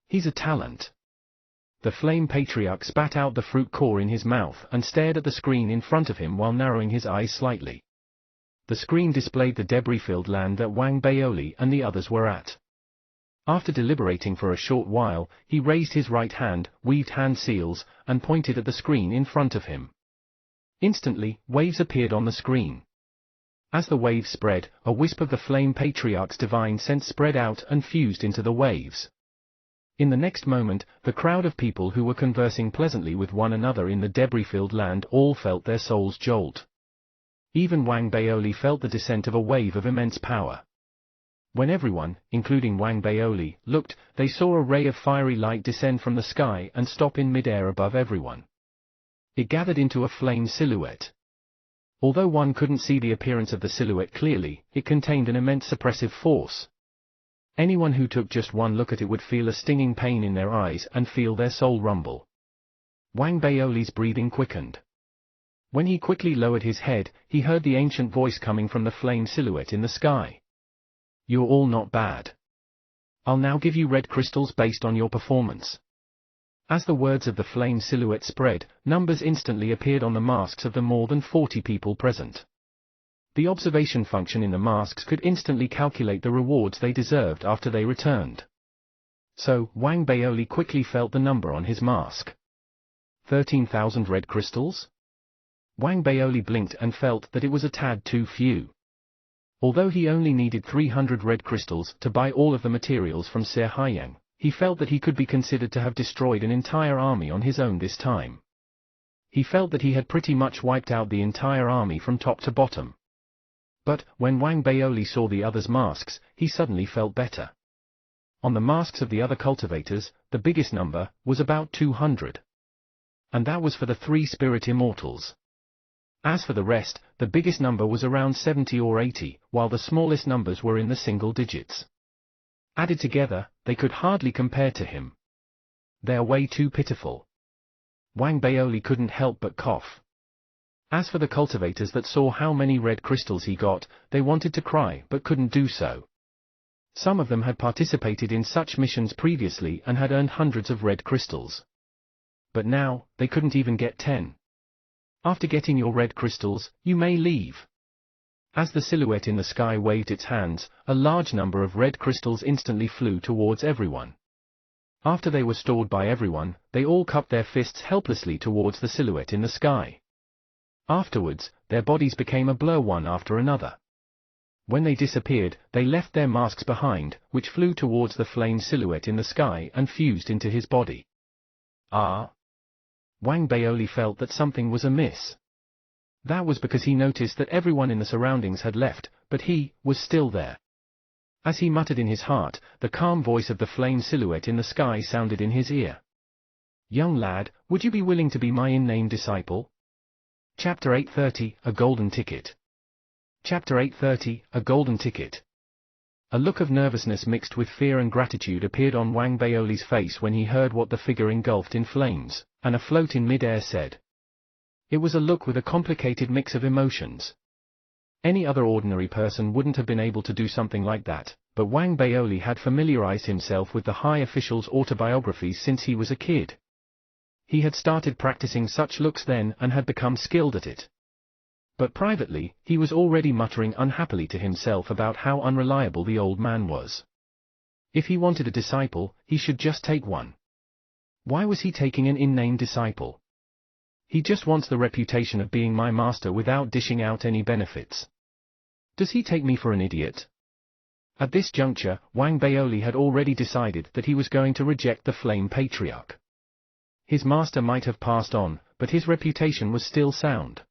Speaker 1: He's a talent. The Flame Patriarch spat out the fruit core in his mouth and stared at the screen in front of him while narrowing his eyes slightly. The screen displayed the debris-filled land that Wang Baoli and the others were at. After deliberating for a short while, he raised his right hand, weaved hand seals, and pointed at the screen in front of him. Instantly, waves appeared on the screen. As the waves spread, a wisp of the Flame Patriarch's divine sense spread out and fused into the waves. In the next moment, the crowd of people who were conversing pleasantly with one another in the debris-filled land all felt their souls jolt. Even Wang Baoli felt the descent of a wave of immense power. When everyone, including Wang Baoli, looked, they saw a ray of fiery light descend from the sky and stop in mid-air above everyone. It gathered into a flame silhouette. Although one couldn't see the appearance of the silhouette clearly, it contained an immense suppressive force. Anyone who took just one look at it would feel a stinging pain in their eyes and feel their soul rumble. Wang Baoli's breathing quickened. When he quickly lowered his head, he heard the ancient voice coming from the flame silhouette in the sky. "You're all not bad. I'll now give you red crystals based on your performance." As the words of the flame silhouette spread, numbers instantly appeared on the masks of the more than 40 people present. The observation function in the masks could instantly calculate the rewards they deserved after they returned. So, Wang Baoli quickly felt the number on his mask. 13,000 red crystals? Wang Baoli blinked and felt that it was a tad too few. Although he only needed 300 red crystals to buy all of the materials from Sir Haiyang, he felt that he could be considered to have destroyed an entire army on his own this time. He felt that he had pretty much wiped out the entire army from top to bottom. But, when Wang Baoli saw the others' masks, he suddenly felt better. On the masks of the other cultivators, the biggest number was about 200. And that was for the 3 spirit immortals. As for the rest, the biggest number was around 70 or 80, while the smallest numbers were in the single digits. Added together, they could hardly compare to him. They're way too pitiful. Wang Baoli couldn't help but cough. As for the cultivators that saw how many red crystals he got, they wanted to cry but couldn't do so. Some of them had participated in such missions previously and had earned hundreds of red crystals. But now, they couldn't even get 10. After getting your red crystals, you may leave. As the silhouette in the sky waved its hands, a large number of red crystals instantly flew towards everyone. After they were stored by everyone, they all cupped their fists helplessly towards the silhouette in the sky. Afterwards, their bodies became a blur one after another. When they disappeared, they left their masks behind, which flew towards the flame silhouette in the sky and fused into his body. Ah! Wang Baoli felt that something was amiss. That was because he noticed that everyone in the surroundings had left, but he was still there. As he muttered in his heart, the calm voice of the flame silhouette in the sky sounded in his ear. "Young lad, would you be willing to be my in-name disciple?" Chapter 830, A Golden Ticket. Chapter 830, A Golden Ticket. A look of nervousness mixed with fear and gratitude appeared on Wang Baoli's face when he heard what the figure engulfed in flames, and afloat in mid-air said. It was a look with a complicated mix of emotions. Any other ordinary person wouldn't have been able to do something like that, but Wang Baoli had familiarized himself with the high officials' autobiographies since he was a kid. He had started practicing such looks then and had become skilled at it. But privately, he was already muttering unhappily to himself about how unreliable the old man was. If he wanted a disciple, he should just take one. Why was he taking an in-name disciple? He just wants the reputation of being my master without dishing out any benefits. Does he take me for an idiot? At this juncture, Wang Baoli had already decided that he was going to reject the Flame Patriarch. His master might have passed on, but his reputation was still sound.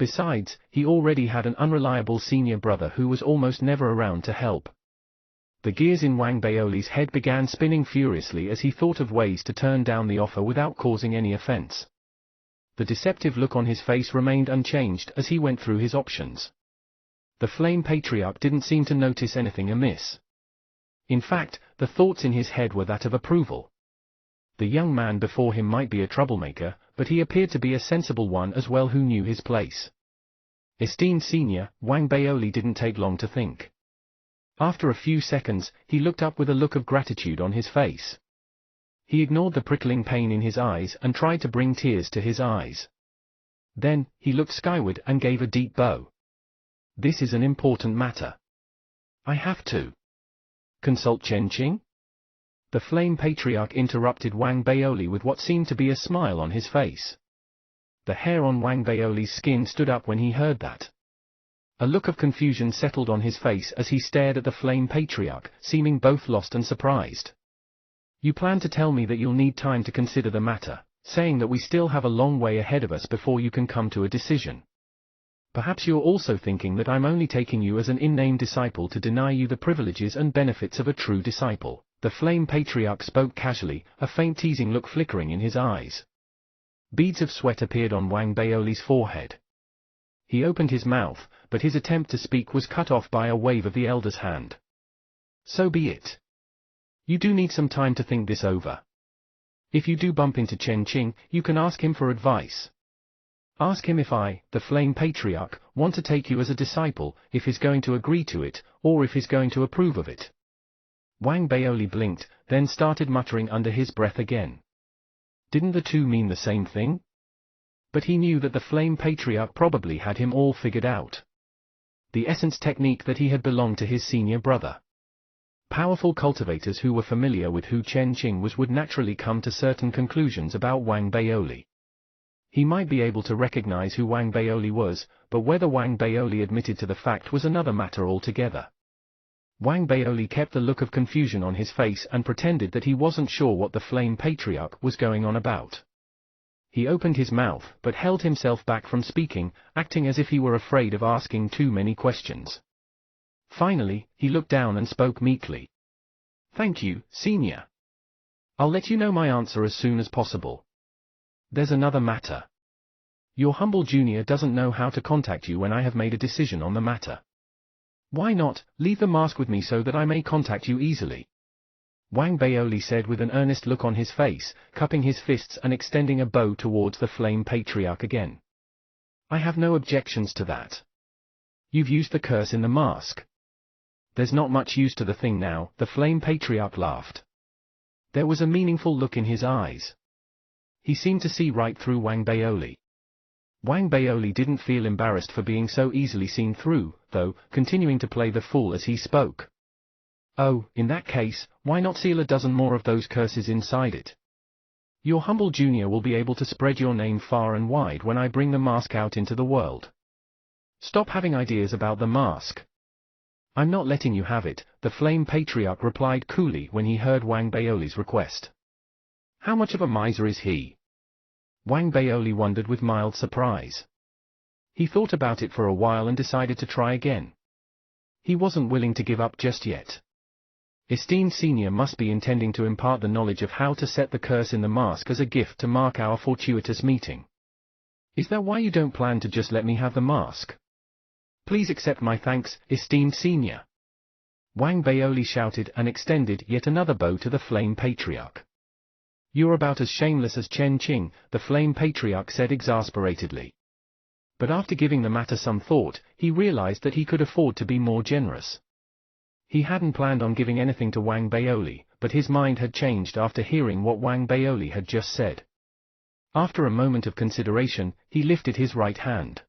Speaker 1: Besides, he already had an unreliable senior brother who was almost never around to help. The gears in Wang Baoli's head began spinning furiously as he thought of ways to turn down the offer without causing any offense. The deceptive look on his face remained unchanged as he went through his options. The Flame Patriarch didn't seem to notice anything amiss. In fact, the thoughts in his head were that of approval. The young man before him might be a troublemaker, but he appeared to be a sensible one as well who knew his place. Esteemed senior, Wang Baoli didn't take long to think. After a few seconds, he looked up with a look of gratitude on his face. He ignored the prickling pain in his eyes and tried to bring tears to his eyes. Then, he looked skyward and gave a deep bow. This is an important matter. I have to consult Chen Qing? The Flame Patriarch interrupted Wang Baoli with what seemed to be a smile on his face. The hair on Wang Baoli's skin stood up when he heard that. A look of confusion settled on his face as he stared at the Flame Patriarch, seeming both lost and surprised. You plan to tell me that you'll need time to consider the matter, saying that we still have a long way ahead of us before you can come to a decision. Perhaps you're also thinking that I'm only taking you as an in-name disciple to deny you the privileges and benefits of a true disciple. The Flame Patriarch spoke casually, a faint teasing look flickering in his eyes. Beads of sweat appeared on Wang Baoli's forehead. He opened his mouth, but his attempt to speak was cut off by a wave of the elder's hand. So be it. You do need some time to think this over. If you do bump into Chen Qing, you can ask him for advice. Ask him if I, the Flame Patriarch, want to take you as a disciple, if he's going to agree to it, or if he's going to approve of it. Wang Baoli blinked, then started muttering under his breath again. Didn't the two mean the same thing? But he knew that the Flame Patriarch probably had him all figured out. The essence technique that he had belonged to his senior brother. Powerful cultivators who were familiar with who Chen Qing was would naturally come to certain conclusions about Wang Baoli. He might be able to recognize who Wang Baoli was, but whether Wang Baoli admitted to the fact was another matter altogether. Wang Baoli kept the look of confusion on his face and pretended that he wasn't sure what the Flame Patriarch was going on about. He opened his mouth but held himself back from speaking, acting as if he were afraid of asking too many questions. Finally, he looked down and spoke meekly. Thank you, Senior. I'll let you know my answer as soon as possible. There's another matter. Your humble junior doesn't know how to contact you when I have made a decision on the matter. Why not, leave the mask with me so that I may contact you easily? Wang Baoli said with an earnest look on his face, cupping his fists and extending a bow towards the Flame Patriarch again. I have no objections to that. You've used the curse in the mask. There's not much use to the thing now, the Flame Patriarch laughed. There was a meaningful look in his eyes. He seemed to see right through Wang Baoli. Wang Baoli didn't feel embarrassed for being so easily seen through, though, continuing to play the fool as he spoke. Oh, in that case, why not seal a dozen more of those curses inside it? Your humble junior will be able to spread your name far and wide when I bring the mask out into the world. Stop having ideas about the mask. I'm not letting you have it, the Flame Patriarch replied coolly when he heard Wang Baoli's request. How much of a miser is he? Wang Baoli wondered with mild surprise. He thought about it for a while and decided to try again. He wasn't willing to give up just yet. Esteemed Senior must be intending to impart the knowledge of how to set the curse in the mask as a gift to mark our fortuitous meeting. Is that why you don't plan to just let me have the mask? Please accept my thanks, esteemed Senior. Wang Baoli shouted and extended yet another bow to the Flame Patriarch. You're about as shameless as Chen Qing, the Flame Patriarch said exasperatedly. But after giving the matter some thought, he realized that he could afford to be more generous. He hadn't planned on giving anything to Wang Baoli, but his mind had changed after hearing what Wang Baoli had just said. After a moment of consideration, he lifted his right hand.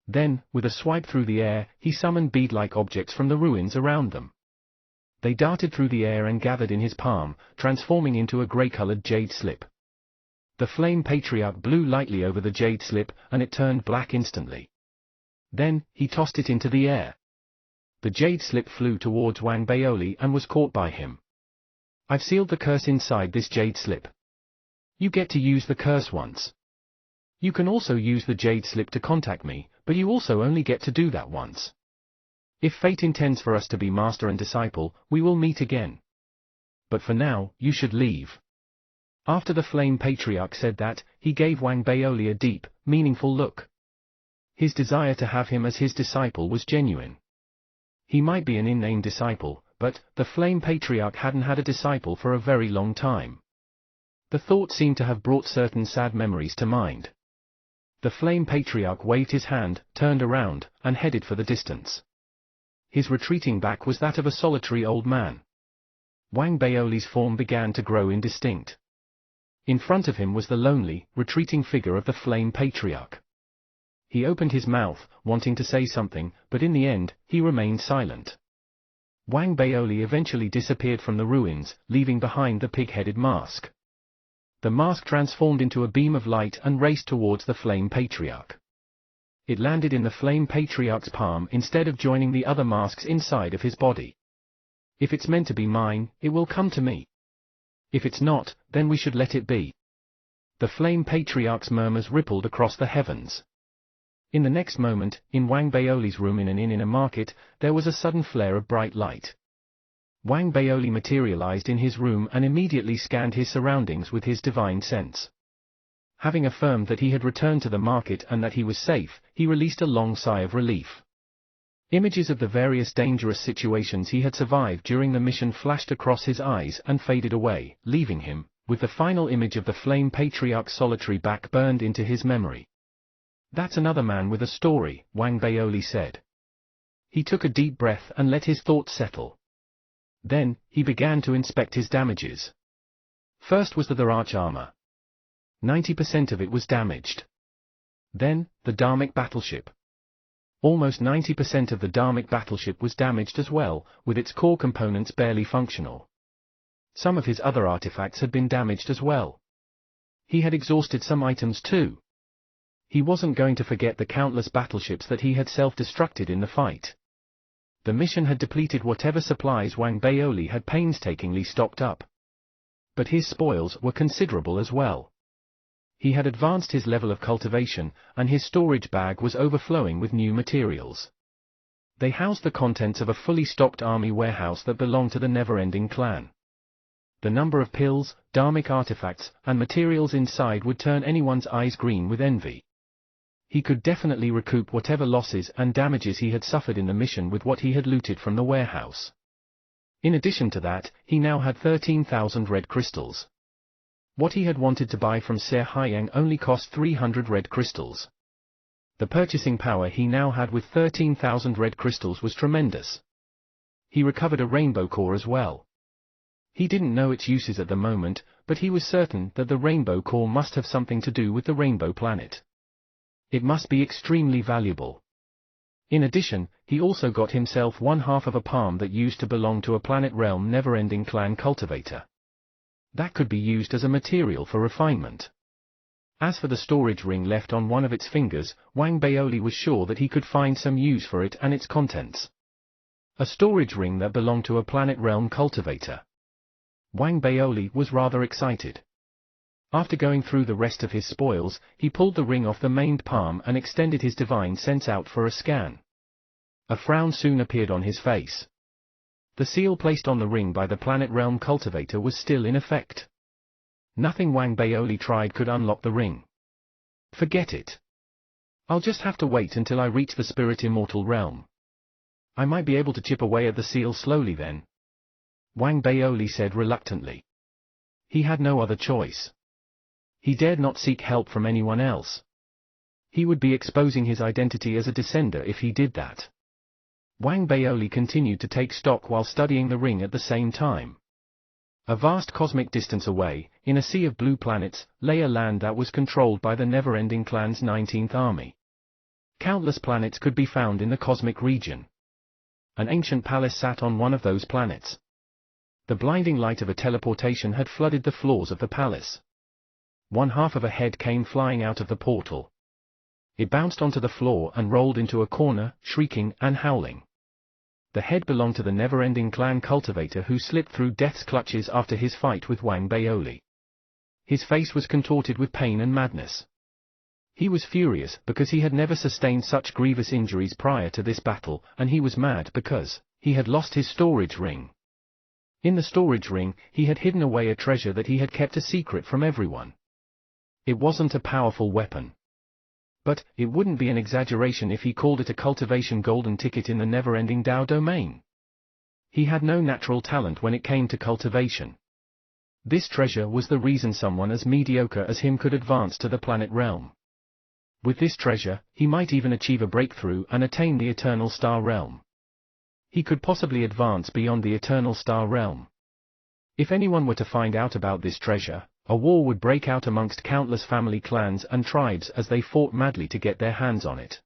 Speaker 1: Then, with a swipe through the air, he summoned bead-like objects from the ruins around them. They darted through the air and gathered in his palm, transforming into a grey-colored jade slip. The Flame Patriarch blew lightly over the jade slip, and it turned black instantly. Then, he tossed it into the air. The jade slip flew towards Wang Baoli and was caught by him. I've sealed the curse inside this jade slip. You get to use the curse once. You can also use the Jade Slip to contact me, but you also only get to do that once. If fate intends for us to be master and disciple, we will meet again. But for now, you should leave. After the Flame Patriarch said that, he gave Wang Baoli a deep, meaningful look. His desire to have him as his disciple was genuine. He might be an in-name disciple, but the Flame Patriarch hadn't had a disciple for a very long time. The thought seemed to have brought certain sad memories to mind. The Flame Patriarch waved his hand, turned around, and headed for the distance. His retreating back was that of a solitary old man. Wang Baoli's form began to grow indistinct. In front of him was the lonely, retreating figure of the Flame Patriarch. He opened his mouth, wanting to say something, but in the end, he remained silent. Wang Baoli eventually disappeared from the ruins, leaving behind the pig-headed mask. The mask transformed into a beam of light and raced towards the Flame Patriarch. It landed in the Flame Patriarch's palm instead of joining the other masks inside of his body. If it's meant to be mine, it will come to me. If it's not, then we should let it be. The Flame Patriarch's murmurs rippled across the heavens. In the next moment, in Wang Baoli's room in an inn in a market, there was a sudden flare of bright light. Wang Baoli materialized in his room and immediately scanned his surroundings with his divine sense. Having affirmed that he had returned to the market and that he was safe, he released a long sigh of relief. Images of the various dangerous situations he had survived during the mission flashed across his eyes and faded away, leaving him, with the final image of the Flame Patriarch's solitary back burned into his memory. That's another man with a story, Wang Baoli said. He took a deep breath and let his thoughts settle. Then, he began to inspect his damages. First was the Dharach armor. 90% of it was damaged. Then, the Dharmic battleship. Almost 90% of the Dharmic battleship was damaged as well, with its core components barely functional. Some of his other artifacts had been damaged as well. He had exhausted some items too. He wasn't going to forget the countless battleships that he had self-destructed in the fight. The mission had depleted whatever supplies Wang Baoli had painstakingly stocked up. But his spoils were considerable as well. He had advanced his level of cultivation, and his storage bag was overflowing with new materials. They housed the contents of a fully stocked army warehouse that belonged to the Never-Ending Clan. The number of pills, Dharmic artifacts, and materials inside would turn anyone's eyes green with envy. He could definitely recoup whatever losses and damages he had suffered in the mission with what he had looted from the warehouse. In addition to that, he now had 13,000 red crystals. What he had wanted to buy from Ser Haiyang only cost 300 red crystals. The purchasing power he now had with 13,000 red crystals was tremendous. He recovered a rainbow core as well. He didn't know its uses at the moment, but he was certain that the rainbow core must have something to do with the rainbow planet. It must be extremely valuable. In addition, he also got himself one half of a palm that used to belong to a Planet Realm Never-Ending Clan cultivator. That could be used as a material for refinement. As for the storage ring left on one of its fingers, Wang Baoli was sure that he could find some use for it and its contents. A storage ring that belonged to a Planet Realm cultivator. Wang Baoli was rather excited. After going through the rest of his spoils, he pulled the ring off the maimed palm and extended his divine sense out for a scan. A frown soon appeared on his face. The seal placed on the ring by the Planet Realm cultivator was still in effect. Nothing Wang Baoli tried could unlock the ring. Forget it. I'll just have to wait until I reach the Spirit Immortal Realm. I might be able to chip away at the seal slowly then. Wang Baoli said reluctantly. He had no other choice. He dared not seek help from anyone else. He would be exposing his identity as a descender if he did that. Wang Baoli continued to take stock while studying the ring at the same time. A vast cosmic distance away, in a sea of blue planets, lay a land that was controlled by the Never-Ending Clan's 19th Army. Countless planets could be found in the cosmic region. An ancient palace sat on one of those planets. The blinding light of a teleportation had flooded the floors of the palace. One half of a head came flying out of the portal. It bounced onto the floor and rolled into a corner, shrieking and howling. The head belonged to the Never-Ending Clan cultivator who slipped through death's clutches after his fight with Wang Baoli. His face was contorted with pain and madness. He was furious because he had never sustained such grievous injuries prior to this battle, and he was mad because he had lost his storage ring. In the storage ring, he had hidden away a treasure that he had kept a secret from everyone. It wasn't a powerful weapon. But it wouldn't be an exaggeration if he called it a cultivation golden ticket in the never-ending Tao domain. He had no natural talent when it came to cultivation. This treasure was the reason someone as mediocre as him could advance to the planet realm. With this treasure, he might even achieve a breakthrough and attain the Eternal Star Realm. He could possibly advance beyond the Eternal Star Realm. If anyone were to find out about this treasure, a war would break out amongst countless family clans and tribes as they fought madly to get their hands on it.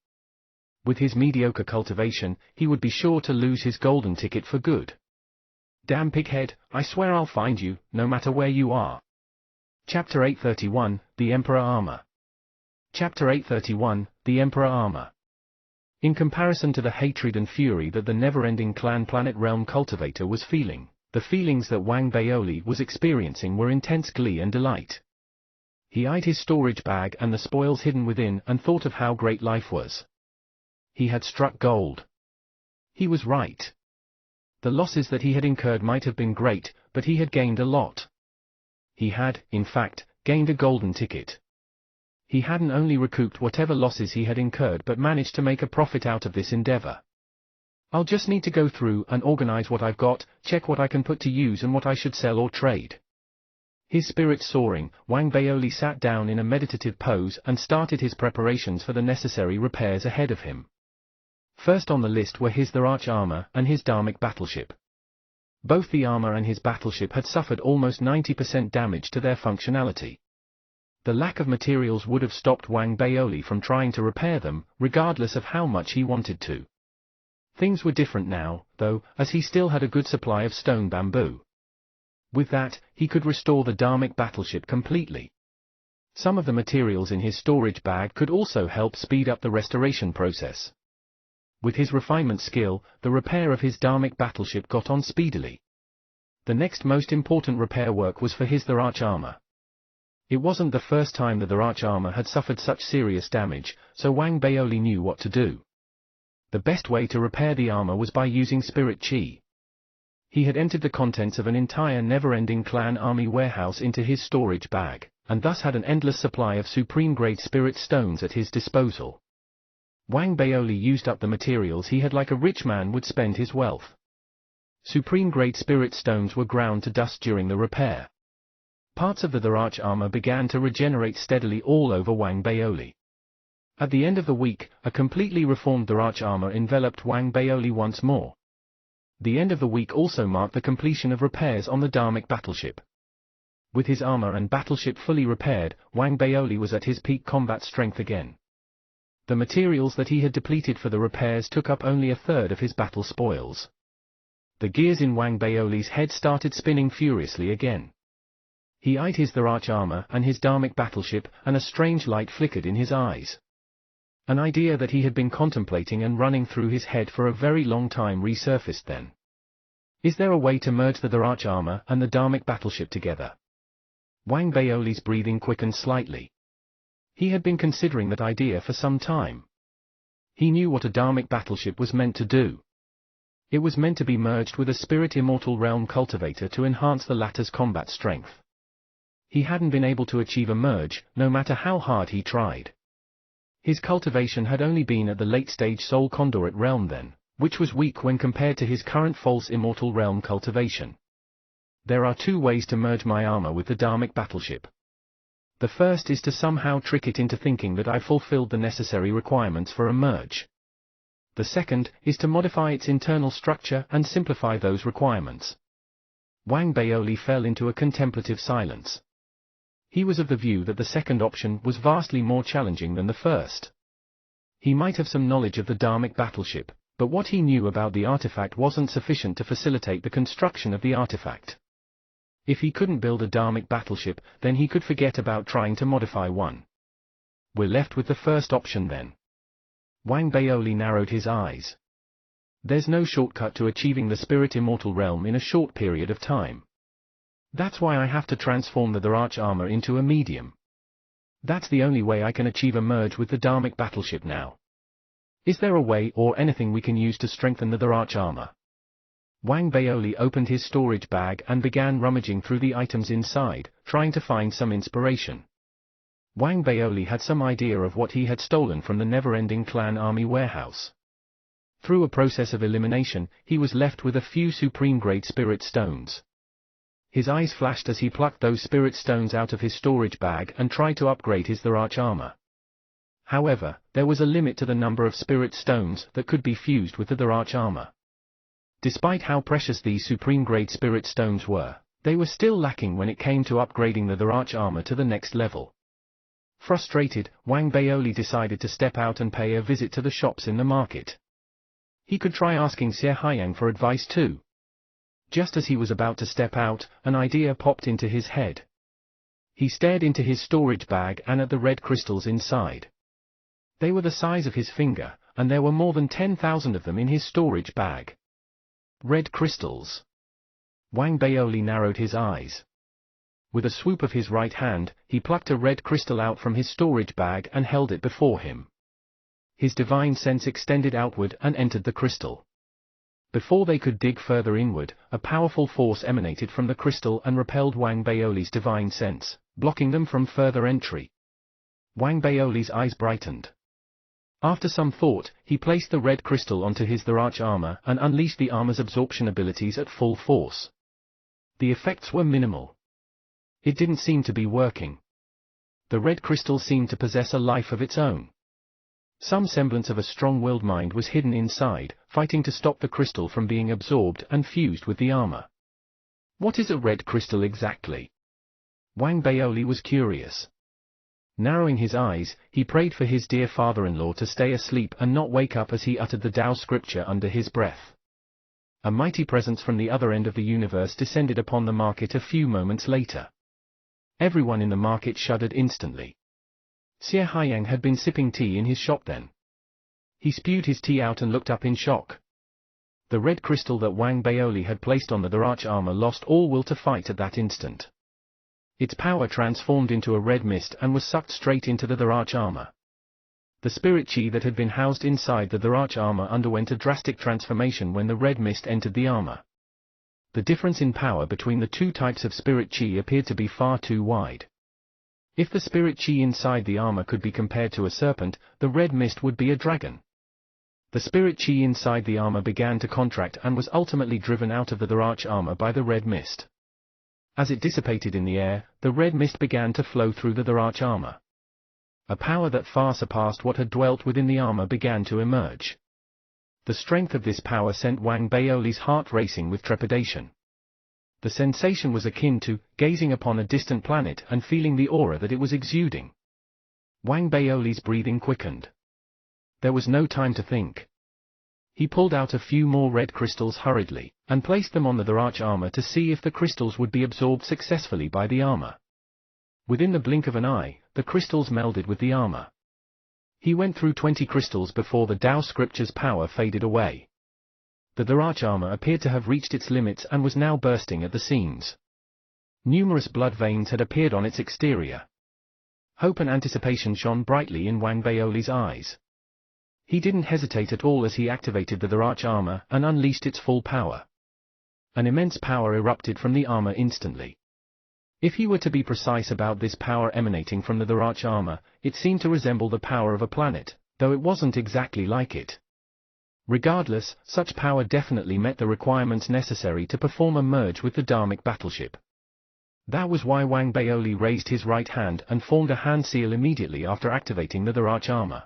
Speaker 1: With his mediocre cultivation, he would be sure to lose his golden ticket for good. Damn pighead, I swear I'll find you, no matter where you are. Chapter 831, The Emperor Armor. Chapter 831, The Emperor Armor. In comparison to the hatred and fury that the never-ending clan planet realm cultivator was feeling, the feelings that Wang Baoli was experiencing were intense glee and delight. He eyed his storage bag and the spoils hidden within and thought of how great life was. He had struck gold. He was right. The losses that he had incurred might have been great, but he had gained a lot. He had, in fact, gained a golden ticket. He hadn't only recouped whatever losses he had incurred but managed to make a profit out of this endeavor. I'll just need to go through and organize what I've got, check what I can put to use and what I should sell or trade. His spirits soaring, Wang Baoli sat down in a meditative pose and started his preparations for the necessary repairs ahead of him. First on the list were his Arch armor and his Dharmic battleship. Both the armor and his battleship had suffered almost 90% damage to their functionality. The lack of materials would have stopped Wang Baoli from trying to repair them, regardless of how much he wanted to. Things were different now, though, as he still had a good supply of stone bamboo. With that, he could restore the Dharmic battleship completely. Some of the materials in his storage bag could also help speed up the restoration process. With his refinement skill, the repair of his Dharmic battleship got on speedily. The next most important repair work was for his Arch armor. It wasn't the first time that the Arch armor had suffered such serious damage, so Wang Baoli knew what to do. The best way to repair the armor was by using spirit chi. He had emptied the contents of an entire never-ending clan army warehouse into his storage bag, and thus had an endless supply of supreme-grade spirit stones at his disposal. Wang Baoli used up the materials he had like a rich man would spend his wealth. Supreme-grade spirit stones were ground to dust during the repair. Parts of the Arch armor began to regenerate steadily all over Wang Baoli. At the end of the week, a completely reformed Arch armor enveloped Wang Baoli once more. The end of the week also marked the completion of repairs on the Dharmic battleship. With his armor and battleship fully repaired, Wang Baoli was at his peak combat strength again. The materials that he had depleted for the repairs took up only a third of his battle spoils. The gears in Wang Baoli's head started spinning furiously again. He eyed his Arch armor and his Dharmic battleship, and a strange light flickered in his eyes. An idea that he had been contemplating and running through his head for a very long time resurfaced then. Is there a way to merge the Arch armor and the Dharmic battleship together? Wang Baoli's breathing quickened slightly. He had been considering that idea for some time. He knew what a Dharmic battleship was meant to do. It was meant to be merged with a spirit immortal realm cultivator to enhance the latter's combat strength. He hadn't been able to achieve a merge, no matter how hard he tried. His cultivation had only been at the late-stage Soul Conduit realm then, which was weak when compared to his current false immortal realm cultivation. There are two ways to merge my armor with the Dharmic battleship. The first is to somehow trick it into thinking that I fulfilled the necessary requirements for a merge. The second is to modify its internal structure and simplify those requirements. Wang Baoli fell into a contemplative silence. He was of the view that the second option was vastly more challenging than the first. He might have some knowledge of the Dharmic battleship, but what he knew about the artifact wasn't sufficient to facilitate the construction of the artifact. If he couldn't build a Dharmic battleship, then he could forget about trying to modify one. We're left with the first option then. Wang Baoli narrowed his eyes. There's no shortcut to achieving the spirit immortal realm in a short period of time. That's why I have to transform the Arch armor into a medium. That's the only way I can achieve a merge with the Dharmic battleship now. Is there a way or anything we can use to strengthen the Dharach armor? Wang Baoli opened his storage bag and began rummaging through the items inside, trying to find some inspiration. Wang Baoli had some idea of what he had stolen from the never-ending clan army warehouse. Through a process of elimination, he was left with a few supreme-grade spirit stones. His eyes flashed as he plucked those spirit stones out of his storage bag and tried to upgrade his Dharach armor. However, there was a limit to the number of spirit stones that could be fused with the Dharach armor. Despite how precious these supreme-grade spirit stones were, they were still lacking when it came to upgrading the Dharach armor to the next level. Frustrated, Wang Baoli decided to step out and pay a visit to the shops in the market. He could try asking Xie Haiyang for advice too. Just as he was about to step out, an idea popped into his head. He stared into his storage bag and at the red crystals inside. They were the size of his finger, and there were more than 10,000 of them in his storage bag. Red crystals. Wang Baoli narrowed his eyes. With a swoop of his right hand, he plucked a red crystal out from his storage bag and held it before him. His divine sense extended outward and entered the crystal. Before they could dig further inward, a powerful force emanated from the crystal and repelled Wang Baoli's divine sense, blocking them from further entry. Wang Baoli's eyes brightened. After some thought, he placed the red crystal onto his Dharach armor and unleashed the armor's absorption abilities at full force. The effects were minimal. It didn't seem to be working. The red crystal seemed to possess a life of its own. Some semblance of a strong-willed mind was hidden inside, fighting to stop the crystal from being absorbed and fused with the armor. What is a red crystal exactly? Wang Baoli was curious. Narrowing his eyes, he prayed for his dear father-in-law to stay asleep and not wake up as he uttered the Tao scripture under his breath. A mighty presence from the other end of the universe descended upon the market a few moments later. Everyone in the market shuddered instantly. Xie Haiyang had been sipping tea in his shop then. He spewed his tea out and looked up in shock. The red crystal that Wang Baoli had placed on the Dharach armor lost all will to fight at that instant. Its power transformed into a red mist and was sucked straight into the Dharach armor. The spirit chi that had been housed inside the Dharach armor underwent a drastic transformation when the red mist entered the armor. The difference in power between the two types of spirit chi appeared to be far too wide. If the spirit chi inside the armor could be compared to a serpent, the red mist would be a dragon. The spirit chi inside the armor began to contract and was ultimately driven out of the Dharach armor by the red mist. As it dissipated in the air, the red mist began to flow through the Dharach armor. A power that far surpassed what had dwelt within the armor began to emerge. The strength of this power sent Wang Baoli's heart racing with trepidation. The sensation was akin to gazing upon a distant planet and feeling the aura that it was exuding. Wang Baoli's breathing quickened. There was no time to think. He pulled out a few more red crystals hurriedly, and placed them on the Dharach armor to see if the crystals would be absorbed successfully by the armor. Within the blink of an eye, the crystals melded with the armor. He went through 20 crystals before the Tao scripture's power faded away. The Dharach armor appeared to have reached its limits and was now bursting at the seams. Numerous blood veins had appeared on its exterior. Hope and anticipation shone brightly in Wang Baoli's eyes. He didn't hesitate at all as he activated the Dharach armor and unleashed its full power. An immense power erupted from the armor instantly. If he were to be precise about this power emanating from the Dharach armor, it seemed to resemble the power of a planet, though it wasn't exactly like it. Regardless, such power definitely met the requirements necessary to perform a merge with the Dharmic battleship. That was why Wang Baoli raised his right hand and formed a hand seal immediately after activating the Dharach armor.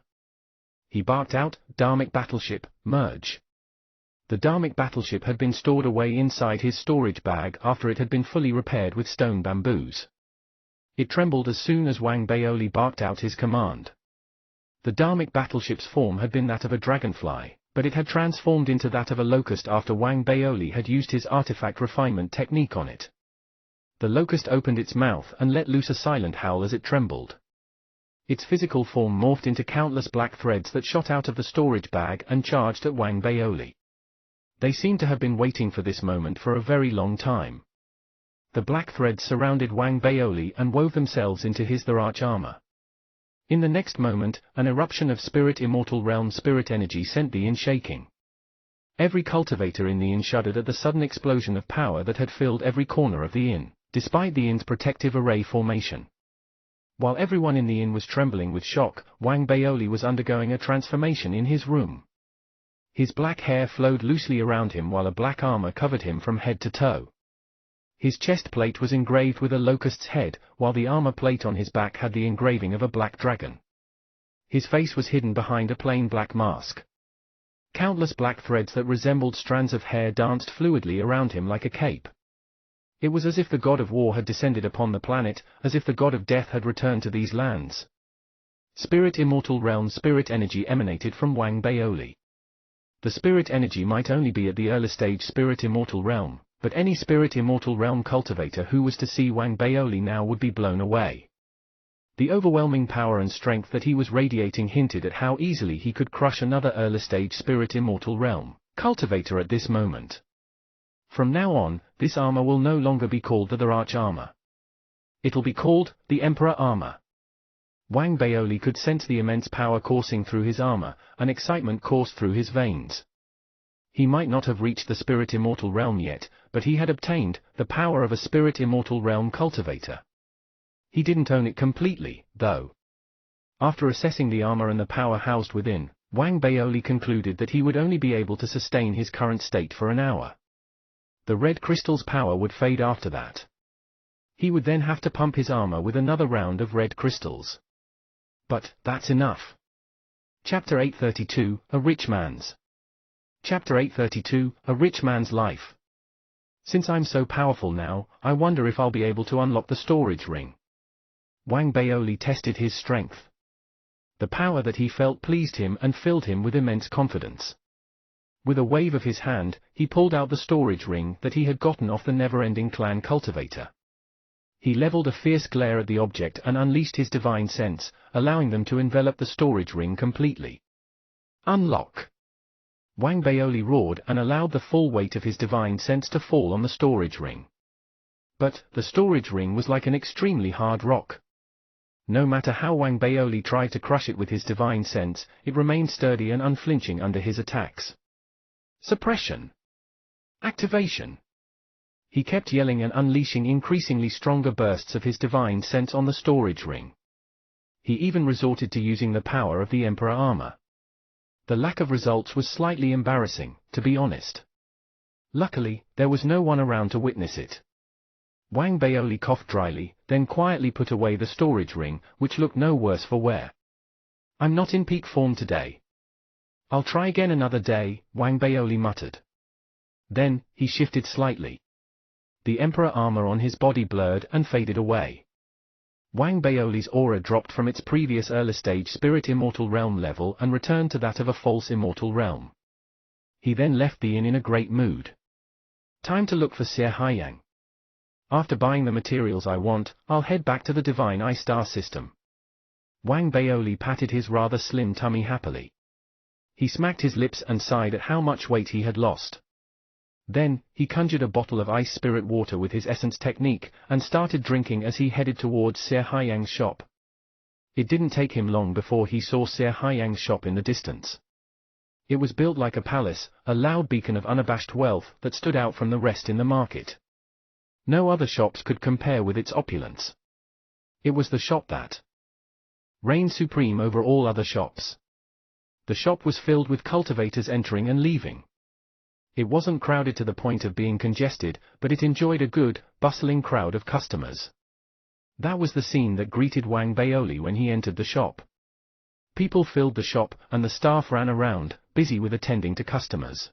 Speaker 1: He barked out, "Dharmic battleship, merge." The Dharmic battleship had been stored away inside his storage bag after it had been fully repaired with stone bamboos. It trembled as soon as Wang Baoli barked out his command. The Dharmic battleship's form had been that of a dragonfly, but it had transformed into that of a locust after Wang Baoli had used his artifact refinement technique on it. The locust opened its mouth and let loose a silent howl as it trembled. Its physical form morphed into countless black threads that shot out of the storage bag and charged at Wang Baoli. They seemed to have been waiting for this moment for a very long time. The black threads surrounded Wang Baoli and wove themselves into his Dharach armor. In the next moment, an eruption of spirit immortal realm spirit energy sent the inn shaking. Every cultivator in the inn shuddered at the sudden explosion of power that had filled every corner of the inn, despite the inn's protective array formation. While everyone in the inn was trembling with shock, Wang Baoli was undergoing a transformation in his room. His black hair flowed loosely around him while a black armor covered him from head to toe. His chest plate was engraved with a locust's head, while the armor plate on his back had the engraving of a black dragon. His face was hidden behind a plain black mask. Countless black threads that resembled strands of hair danced fluidly around him like a cape. It was as if the god of war had descended upon the planet, as if the god of death had returned to these lands. Spirit immortal realm spirit energy emanated from Wang Baoli. The spirit energy might only be at the early stage spirit immortal realm, but any spirit immortal realm cultivator who was to see Wang Baoli now would be blown away. The overwhelming power and strength that he was radiating hinted at how easily he could crush another early stage spirit immortal realm cultivator at this moment. From now on, this armor will no longer be called the Arch Armor. It'll be called the Emperor Armor. Wang Baoli could sense the immense power coursing through his armor, and excitement coursed through his veins. He might not have reached the spirit immortal realm yet, but he had obtained the power of a spirit immortal realm cultivator. He didn't own it completely, though. After assessing the armor and the power housed within, Wang Baoli concluded that he would only be able to sustain his current state for an hour. The red crystal's power would fade after that. He would then have to pump his armor with another round of red crystals. But that's enough. Chapter 832, A Rich Man's. Chapter 832, A Rich Man's Life. Since I'm so powerful now, I wonder if I'll be able to unlock the storage ring. Wang Baoli tested his strength. The power that he felt pleased him and filled him with immense confidence. With a wave of his hand, he pulled out the storage ring that he had gotten off the never-ending clan cultivator. He leveled a fierce glare at the object and unleashed his divine sense, allowing them to envelop the storage ring completely. Unlock! Wang Baoli roared and allowed the full weight of his divine sense to fall on the storage ring. But the storage ring was like an extremely hard rock. No matter how Wang Baoli tried to crush it with his divine sense, it remained sturdy and unflinching under his attacks. Suppression. Activation. He kept yelling and unleashing increasingly stronger bursts of his divine sense on the storage ring. He even resorted to using the power of the Emperor Armor. The lack of results was slightly embarrassing, to be honest. Luckily, there was no one around to witness it. Wang Baoli coughed dryly, then quietly put away the storage ring, which looked no worse for wear. I'm not in peak form today. I'll try again another day, Wang Baoli muttered. Then, he shifted slightly. The Emperor armor on his body blurred and faded away. Wang Baoli's aura dropped from its previous early stage spirit immortal realm level and returned to that of a false immortal realm. He then left the inn in a great mood. Time to look for Xie Haiyang. After buying the materials I want, I'll head back to the Divine Eye Star system. Wang Baoli patted his rather slim tummy happily. He smacked his lips and sighed at how much weight he had lost. Then, he conjured a bottle of ice spirit water with his essence technique, and started drinking as he headed towards Xie Haiyang's shop. It didn't take him long before he saw Xie Haiyang's shop in the distance. It was built like a palace, a loud beacon of unabashed wealth that stood out from the rest in the market. No other shops could compare with its opulence. It was the shop that reigned supreme over all other shops. The shop was filled with cultivators entering and leaving. It wasn't crowded to the point of being congested, but it enjoyed a good, bustling crowd of customers. That was the scene that greeted Wang Baoli when he entered the shop. People filled the shop, and the staff ran around, busy with attending to customers.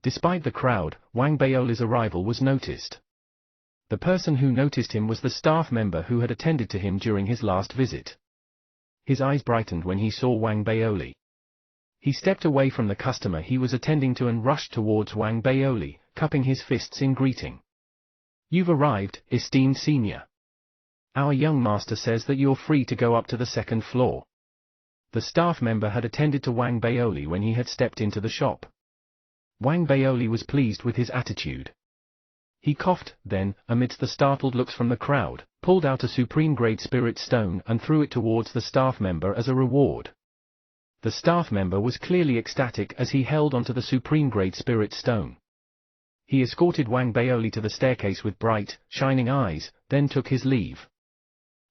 Speaker 1: Despite the crowd, Wang Baoli's arrival was noticed. The person who noticed him was the staff member who had attended to him during his last visit. His eyes brightened when he saw Wang Baoli. He stepped away from the customer he was attending to and rushed towards Wang Baoli, cupping his fists in greeting. You've arrived, esteemed senior. Our young master says that you're free to go up to the second floor. The staff member had attended to Wang Baoli when he had stepped into the shop. Wang Baoli was pleased with his attitude. He coughed, then, amidst the startled looks from the crowd, pulled out a supreme-grade spirit stone and threw it towards the staff member as a reward. The staff member was clearly ecstatic as he held onto the supreme-grade spirit stone. He escorted Wang Baoli to the staircase with bright, shining eyes, then took his leave.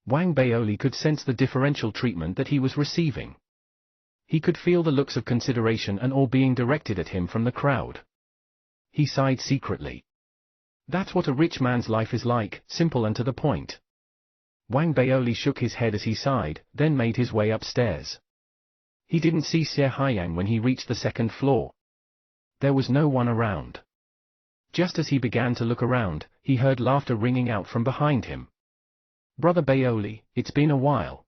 Speaker 1: Wang Baoli could sense the differential treatment that he was receiving. He could feel the looks of consideration and awe being directed at him from the crowd. He sighed secretly. That's what a rich man's life is like, simple and to the point. Wang Baoli shook his head as he sighed, then made his way upstairs. He didn't see Xie Haiyang when he reached the second floor. There was no one around. Just as he began to look around, he heard laughter ringing out from behind him. "Brother Baoli, it's been a while.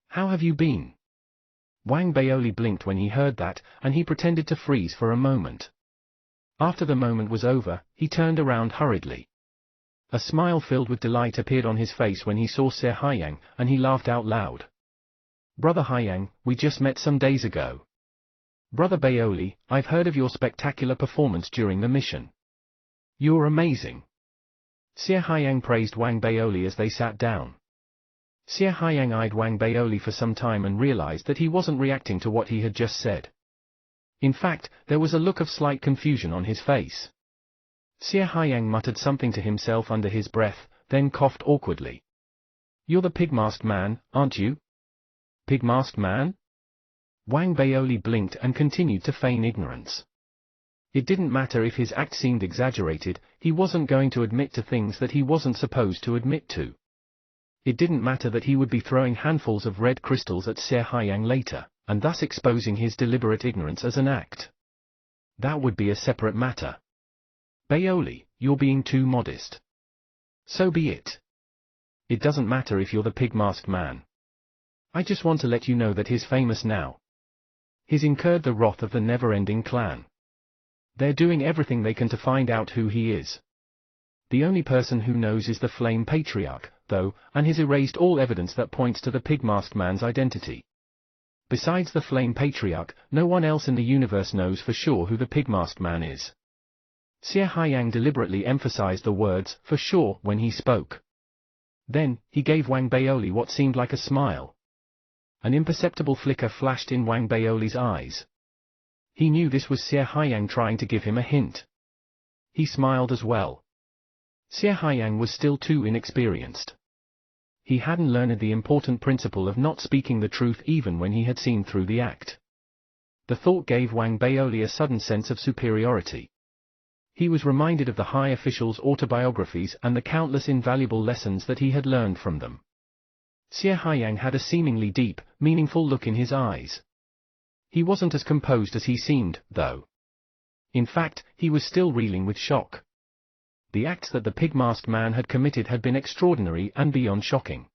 Speaker 1: How have you been?" Wang Baoli blinked when he heard that, and he pretended to freeze for a moment. After the moment was over, he turned around hurriedly. A smile filled with delight appeared on his face when he saw Xie Haiyang, and he laughed out loud. "Brother Haiyang, we just met some days ago. Brother Baoli, I've heard of your spectacular performance during the mission. You're amazing." Xie Haiyang praised Wang Baoli as they sat down. Xie Haiyang eyed Wang Baoli for some time and realized that he wasn't reacting to what he had just said. In fact, there was a look of slight confusion on his face. Xie Haiyang muttered something to himself under his breath, then coughed awkwardly. "You're the pig-masked man, aren't you?" "Pig-masked man?" Wang Baoli blinked and continued to feign ignorance. It didn't matter if his act seemed exaggerated, he wasn't going to admit to things that he wasn't supposed to admit to. It didn't matter that he would be throwing handfuls of red crystals at Xie Haiyang later, and thus exposing his deliberate ignorance as an act. That would be a separate matter. "Baoli, you're being too modest." "So be it. It doesn't matter if you're the pig-masked man. I just want to let you know that he's famous now. He's incurred the wrath of the never-ending clan. They're doing everything they can to find out who he is. The only person who knows is the Flame Patriarch, though, and he's erased all evidence that points to the pig-masked man's identity. Besides the Flame Patriarch, no one else in the universe knows for sure who the pig-masked man is." Xie Haiyang deliberately emphasized the words, "for sure," when he spoke. Then, he gave Wang Baoli what seemed like a smile. An imperceptible flicker flashed in Wang Baoli's eyes. He knew this was Xie Haiyang trying to give him a hint. He smiled as well. Xie Haiyang was still too inexperienced. He hadn't learned the important principle of not speaking the truth even when he had seen through the act. The thought gave Wang Baoli a sudden sense of superiority. He was reminded of the high officials' autobiographies and the countless invaluable lessons that he had learned from them. Xie Haiyang had a seemingly deep, meaningful look in his eyes. He wasn't as composed as he seemed, though. In fact, he was still reeling with shock. The acts that the pig-masked man had committed had been extraordinary and beyond shocking.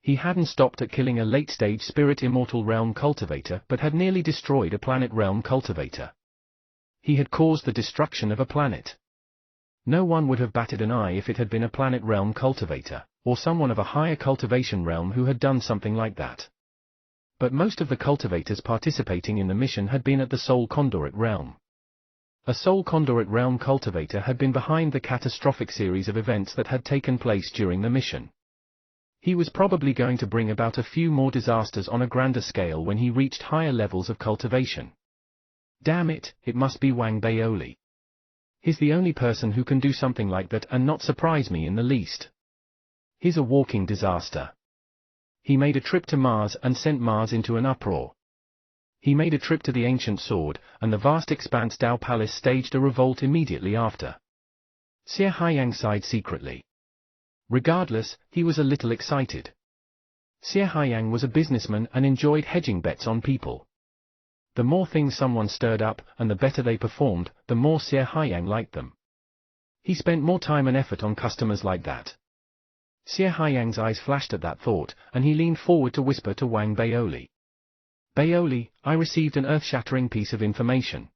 Speaker 1: He hadn't stopped at killing a late-stage spirit immortal realm cultivator but had nearly destroyed a planet realm cultivator. He had caused the destruction of a planet. No one would have batted an eye if it had been a planet realm cultivator, or someone of a higher cultivation realm who had done something like that. But most of the cultivators participating in the mission had been at the Soul Conduit realm. A Soul Conduit realm cultivator had been behind the catastrophic series of events that had taken place during the mission. He was probably going to bring about a few more disasters on a grander scale when he reached higher levels of cultivation. Damn it, it must be Wang Baoli. He's the only person who can do something like that and not surprise me in the least. He's a walking disaster. He made a trip to Mars and sent Mars into an uproar. He made a trip to the Ancient Sword, and the vast expanse Dao Palace staged a revolt immediately after. Xie Haiyang sighed secretly. Regardless, he was a little excited. Xie Haiyang was a businessman and enjoyed hedging bets on people. The more things someone stirred up, and the better they performed, the more Xie Haiyang liked them. He spent more time and effort on customers like that. Xie Haiyang's eyes flashed at that thought, and he leaned forward to whisper to Wang Baoli. "Baoli, I received an earth-shattering piece of information.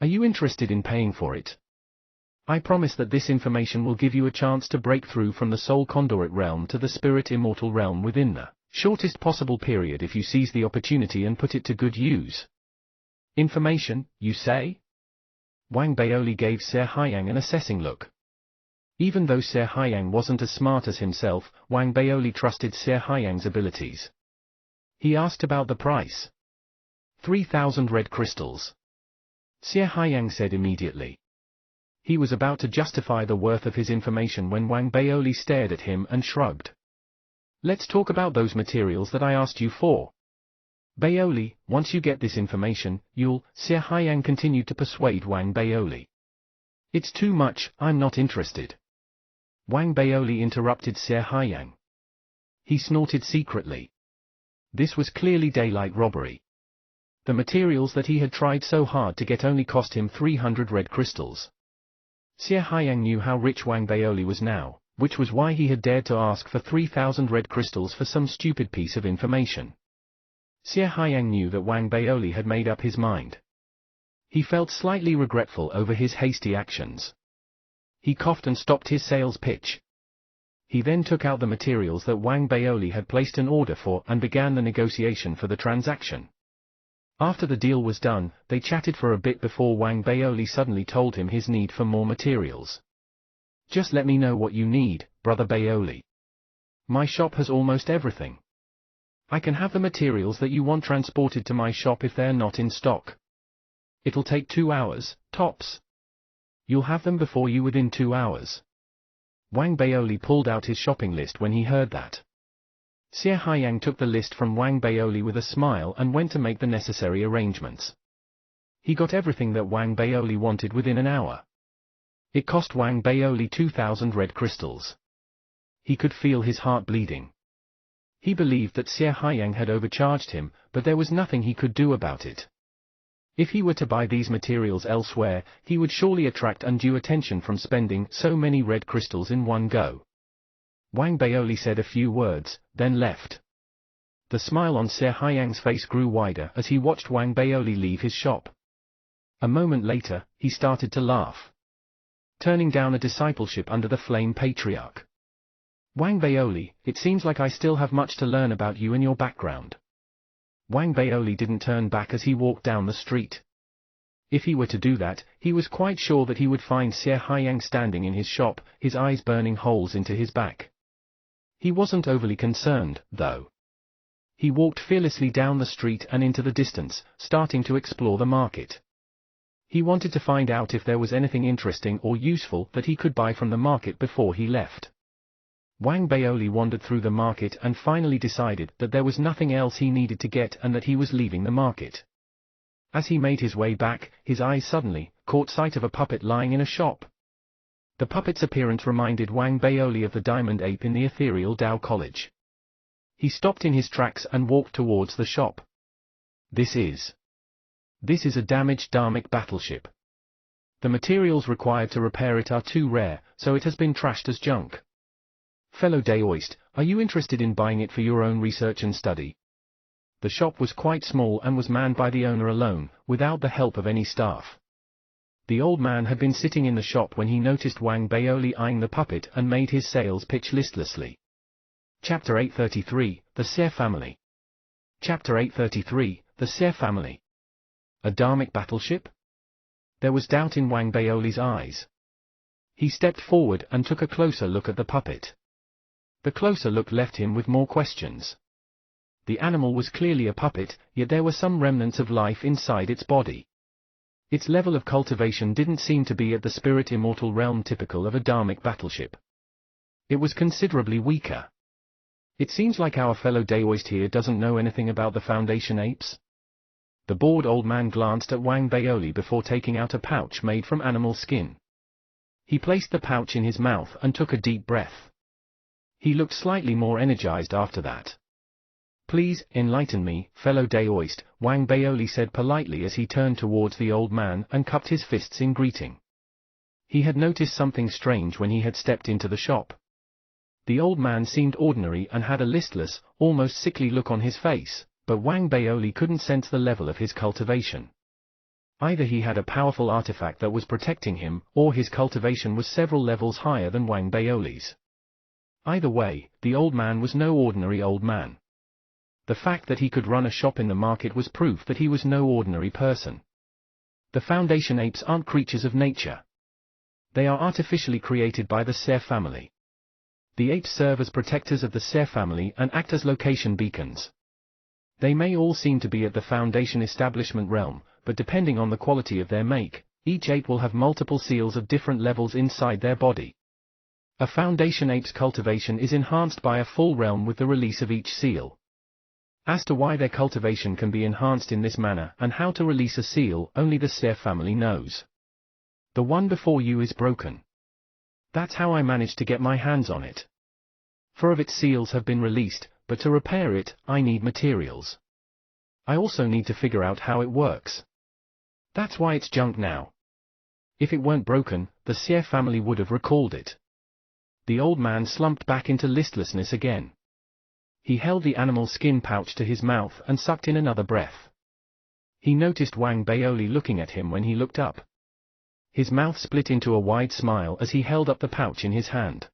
Speaker 1: Are you interested in paying for it? I promise that this information will give you a chance to break through from the Soul Conduit realm to the Spirit Immortal realm within the shortest possible period if you seize the opportunity and put it to good use." "Information, you say?" Wang Baoli gave Xie Haiyang an assessing look. Even though Sir Haiyang wasn't as smart as himself, Wang Baoli trusted Sir Haiyang's abilities. He asked about the price. 3,000 red crystals. Sir Haiyang said immediately. He was about to justify the worth of his information when Wang Baoli stared at him and shrugged. Let's talk about those materials that I asked you for. Baoli, once you get this information, you'll... Sir Haiyang continued to persuade Wang Baoli. It's too much, I'm not interested. Wang Baoli interrupted Sir Haiyang. He snorted secretly. This was clearly daylight robbery. The materials that he had tried so hard to get only cost him 300 red crystals. Sir Haiyang knew how rich Wang Baoli was now, which was why he had dared to ask for 3,000 red crystals for some stupid piece of information. Sir Haiyang knew that Wang Baoli had made up his mind. He felt slightly regretful over his hasty actions. He coughed and stopped his sales pitch. He then took out the materials that Wang Baoli had placed an order for and began the negotiation for the transaction. After the deal was done, they chatted for a bit before Wang Baoli suddenly told him his need for more materials. Just let me know what you need, Brother Baoli. My shop has almost everything. I can have the materials that you want transported to my shop if they're not in stock. It'll take 2 hours, tops. You'll have them before you within 2 hours. Wang Baoli pulled out his shopping list when he heard that. Sir Haiyang took the list from Wang Baoli with a smile and went to make the necessary arrangements. He got everything that Wang Baoli wanted within an hour. It cost Wang Baoli 2,000 red crystals. He could feel his heart bleeding. He believed that Sir Haiyang had overcharged him, but there was nothing he could do about it. If he were to buy these materials elsewhere, he would surely attract undue attention from spending so many red crystals in one go. Wang Baoli said a few words, then left. The smile on Sir Haiyang's face grew wider as he watched Wang Baoli leave his shop. A moment later, he started to laugh. Turning down a discipleship under the Flame Patriarch. Wang Baoli, it seems like I still have much to learn about you and your background. Wang Baoli didn't turn back as he walked down the street. If he were to do that, he was quite sure that he would find Sir Haiyang standing in his shop, his eyes burning holes into his back. He wasn't overly concerned, though. He walked fearlessly down the street and into the distance, starting to explore the market. He wanted to find out if there was anything interesting or useful that he could buy from the market before he left. Wang Baoli wandered through the market and finally decided that there was nothing else he needed to get and that he was leaving the market. As he made his way back, his eyes suddenly caught sight of a puppet lying in a shop. The puppet's appearance reminded Wang Baoli of the diamond ape in the ethereal Tao College. He stopped in his tracks and walked towards the shop. This is a damaged dharmic battleship. The materials required to repair it are too rare, so it has been trashed as junk. Fellow Daoist, are you interested in buying it for your own research and study? The shop was quite small and was manned by the owner alone, without the help of any staff. The old man had been sitting in the shop when he noticed Wang Baoli eyeing the puppet and made his sales pitch listlessly. Chapter 833, The Sir Family. Chapter 833, The Sir Family. A dharmic battleship? There was doubt in Wang Baoli's eyes. He stepped forward and took a closer look at the puppet. The closer look left him with more questions. The animal was clearly a puppet, yet there were some remnants of life inside its body. Its level of cultivation didn't seem to be at the spirit immortal realm typical of a dharmic battleship. It was considerably weaker. It seems like our fellow Daoist here doesn't know anything about the Foundation apes. The bored old man glanced at Wang Baoli before taking out a pouch made from animal skin. He placed the pouch in his mouth and took a deep breath. He looked slightly more energized after that. Please, enlighten me, fellow Daoist, Wang Baoli said politely as he turned towards the old man and cupped his fists in greeting. He had noticed something strange when he had stepped into the shop. The old man seemed ordinary and had a listless, almost sickly look on his face, but Wang Baoli couldn't sense the level of his cultivation. Either he had a powerful artifact that was protecting him, or his cultivation was several levels higher than Wang Baoli's. Either way, the old man was no ordinary old man. The fact that he could run a shop in the market was proof that he was no ordinary person. The Foundation apes aren't creatures of nature. They are artificially created by the Seer family. The apes serve as protectors of the Seer family and act as location beacons. They may all seem to be at the Foundation establishment realm, but depending on the quality of their make, each ape will have multiple seals of different levels inside their body. A Foundation ape's cultivation is enhanced by a full realm with the release of each seal. As to why their cultivation can be enhanced in this manner and how to release a seal, only the Seer family knows. The one before you is broken. That's how I managed to get my hands on it. 4 of its seals have been released, but to repair it, I need materials. I also need to figure out how it works. That's why it's junk now. If it weren't broken, the Seer family would have recalled it. The old man slumped back into listlessness again. He held the animal skin pouch to his mouth and sucked in another breath. He noticed Wang Baoli looking at him when he looked up. His mouth split into a wide smile as he held up the pouch in his hand.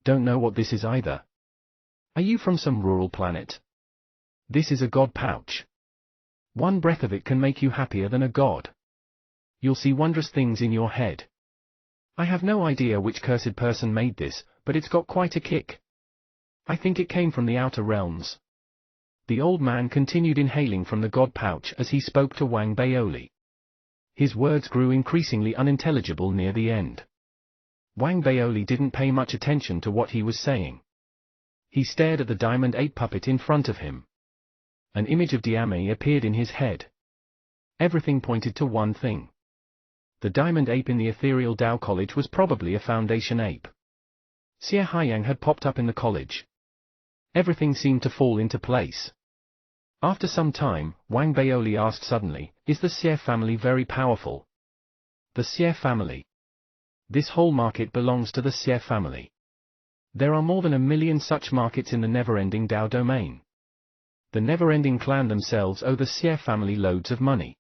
Speaker 1: Don't know what this is either. Are you from some rural planet? This is a god pouch. One breath of it can make you happier than a god. You'll see wondrous things in your head. I have no idea which cursed person made this, but it's got quite a kick. I think it came from the outer realms. The old man continued inhaling from the god pouch as he spoke to Wang Baoli. His words grew increasingly unintelligible near the end. Wang Baoli didn't pay much attention to what he was saying. He stared at the diamond ape puppet in front of him. An image of Diame appeared in his head. Everything pointed to one thing. The diamond ape in the ethereal Tao college was probably a Foundation ape. Xie Haiyang had popped up in the college. Everything seemed to fall into place. After some time, Wang Baoli asked suddenly, is the Xie family very powerful? The Xie family. This whole market belongs to the Xie family. There are more than 1 million such markets in the never-ending Tao domain. The never-ending clan themselves owe the Xie family loads of money.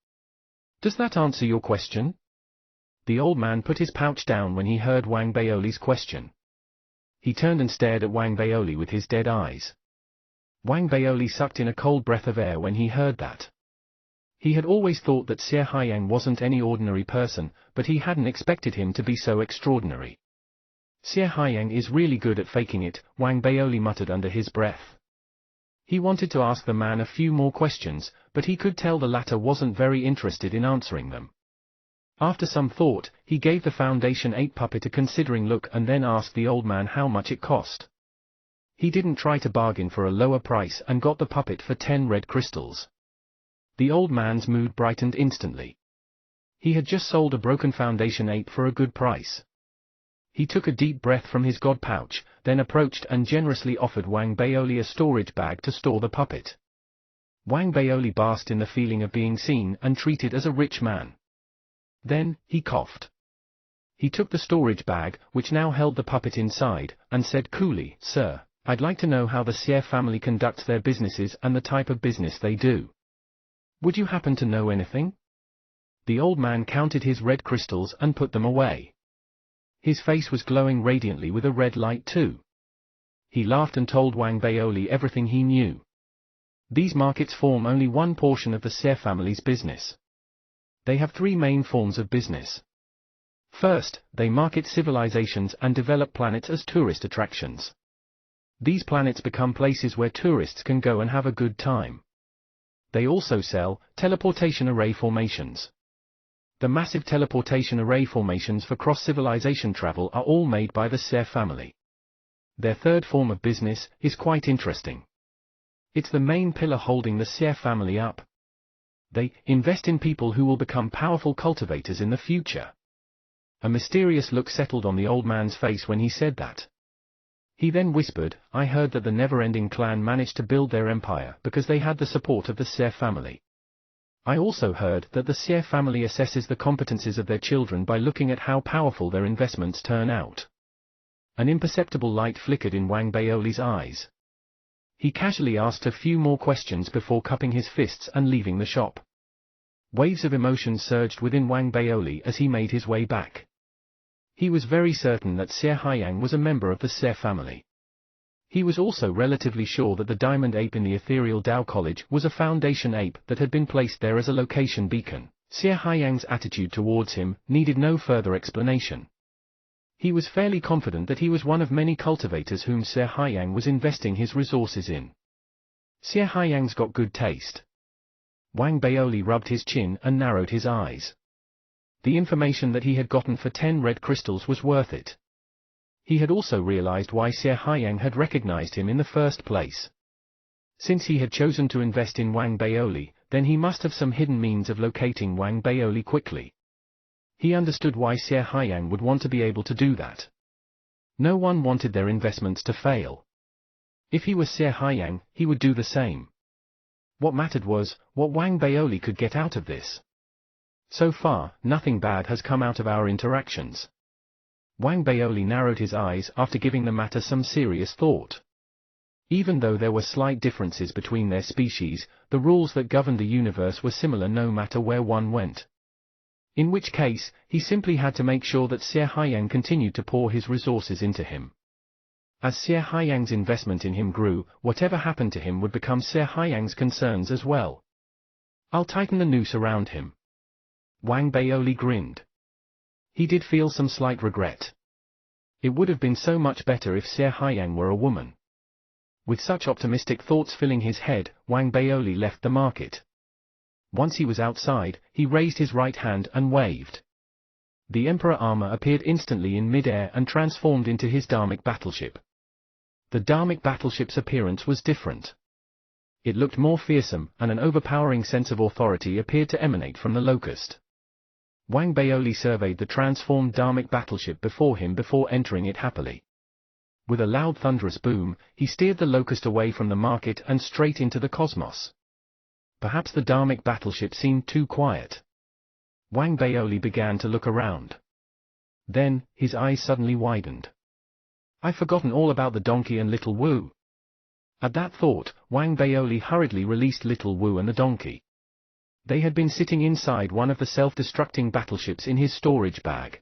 Speaker 1: Does that answer your question? The old man put his pouch down when he heard Wang Baoli's question. He turned and stared at Wang Baoli with his dead eyes. Wang Baoli sucked in a cold breath of air when he heard that. He had always thought that Xie Haiyang wasn't any ordinary person, but he hadn't expected him to be so extraordinary. Xie Haiyang is really good at faking it, Wang Baoli muttered under his breath. He wanted to ask the man a few more questions, but he could tell the latter wasn't very interested in answering them. After some thought, he gave the Foundation ape puppet a considering look and then asked the old man how much it cost. He didn't try to bargain for a lower price and got the puppet for 10 red crystals. The old man's mood brightened instantly. He had just sold a broken Foundation ape for a good price. He took a deep breath from his god pouch, then approached and generously offered Wang Baoli a storage bag to store the puppet. Wang Baoli basked in the feeling of being seen and treated as a rich man. Then, he coughed. He took the storage bag, which now held the puppet inside, and said coolly, Sir, I'd like to know how the Xie family conducts their businesses and the type of business they do. Would you happen to know anything? The old man counted his red crystals and put them away. His face was glowing radiantly with a red light too. He laughed and told Wang Baoli everything he knew. These markets form only one portion of the Xie family's business. They have 3 main forms of business. First, they market civilizations and develop planets as tourist attractions. These planets become places where tourists can go and have a good time. They also sell teleportation array formations. The massive teleportation array formations for cross-civilization travel are all made by the Xie family. Their third form of business is quite interesting. It's the main pillar holding the Xie family up. They invest in people who will become powerful cultivators in the future. A mysterious look settled on the old man's face when he said that. He then whispered, I heard that the never-ending clan managed to build their empire because they had the support of the Xie family. I also heard that the Xie family assesses the competencies of their children by looking at how powerful their investments turn out. An imperceptible light flickered in Wang Baoli's eyes. He casually asked a few more questions before cupping his fists and leaving the shop. Waves of emotion surged within Wang Baoli as he made his way back. He was very certain that Xie Haiyang was a member of the Xie family. He was also relatively sure that the diamond ape in the ethereal Tao college was a Foundation ape that had been placed there as a location beacon. Xie Haiyang's attitude towards him needed no further explanation. He was fairly confident that he was one of many cultivators whom Sir Haiyang was investing his resources in. Sir Haiyang's got good taste. Wang Baoli rubbed his chin and narrowed his eyes. The information that he had gotten for 10 red crystals was worth it. He had also realized why Sir Haiyang had recognized him in the first place. Since he had chosen to invest in Wang Baoli, then he must have some hidden means of locating Wang Baoli quickly. He understood why Sir Haiyang would want to be able to do that. No one wanted their investments to fail. If he was Sir Haiyang, he would do the same. What mattered was, what Wang Baoli could get out of this. So far, nothing bad has come out of our interactions. Wang Baoli narrowed his eyes after giving the matter some serious thought. Even though there were slight differences between their species, the rules that governed the universe were similar no matter where one went. In which case, he simply had to make sure that Sir Haiyang continued to pour his resources into him. As Sir Haiyang's investment in him grew, whatever happened to him would become Sir Haiyang's concerns as well. I'll tighten the noose around him. Wang Baoli grinned. He did feel some slight regret. It would have been so much better if Sir Haiyang were a woman. With such optimistic thoughts filling his head, Wang Baoli left the market. Once he was outside, he raised his right hand and waved. The Emperor armor appeared instantly in mid-air and transformed into his Dharmic battleship. The Dharmic battleship's appearance was different. It looked more fearsome, and an overpowering sense of authority appeared to emanate from the Locust. Wang Baoli surveyed the transformed Dharmic battleship before him before entering it happily. With a loud thunderous boom, he steered the Locust away from the market and straight into the cosmos. Perhaps the Dharmic battleship seemed too quiet. Wang Baoli began to look around. Then, his eyes suddenly widened. I've forgotten all about the donkey and Little Wu. At that thought, Wang Baoli hurriedly released Little Wu and the donkey. They had been sitting inside one of the self-destructing battleships in his storage bag.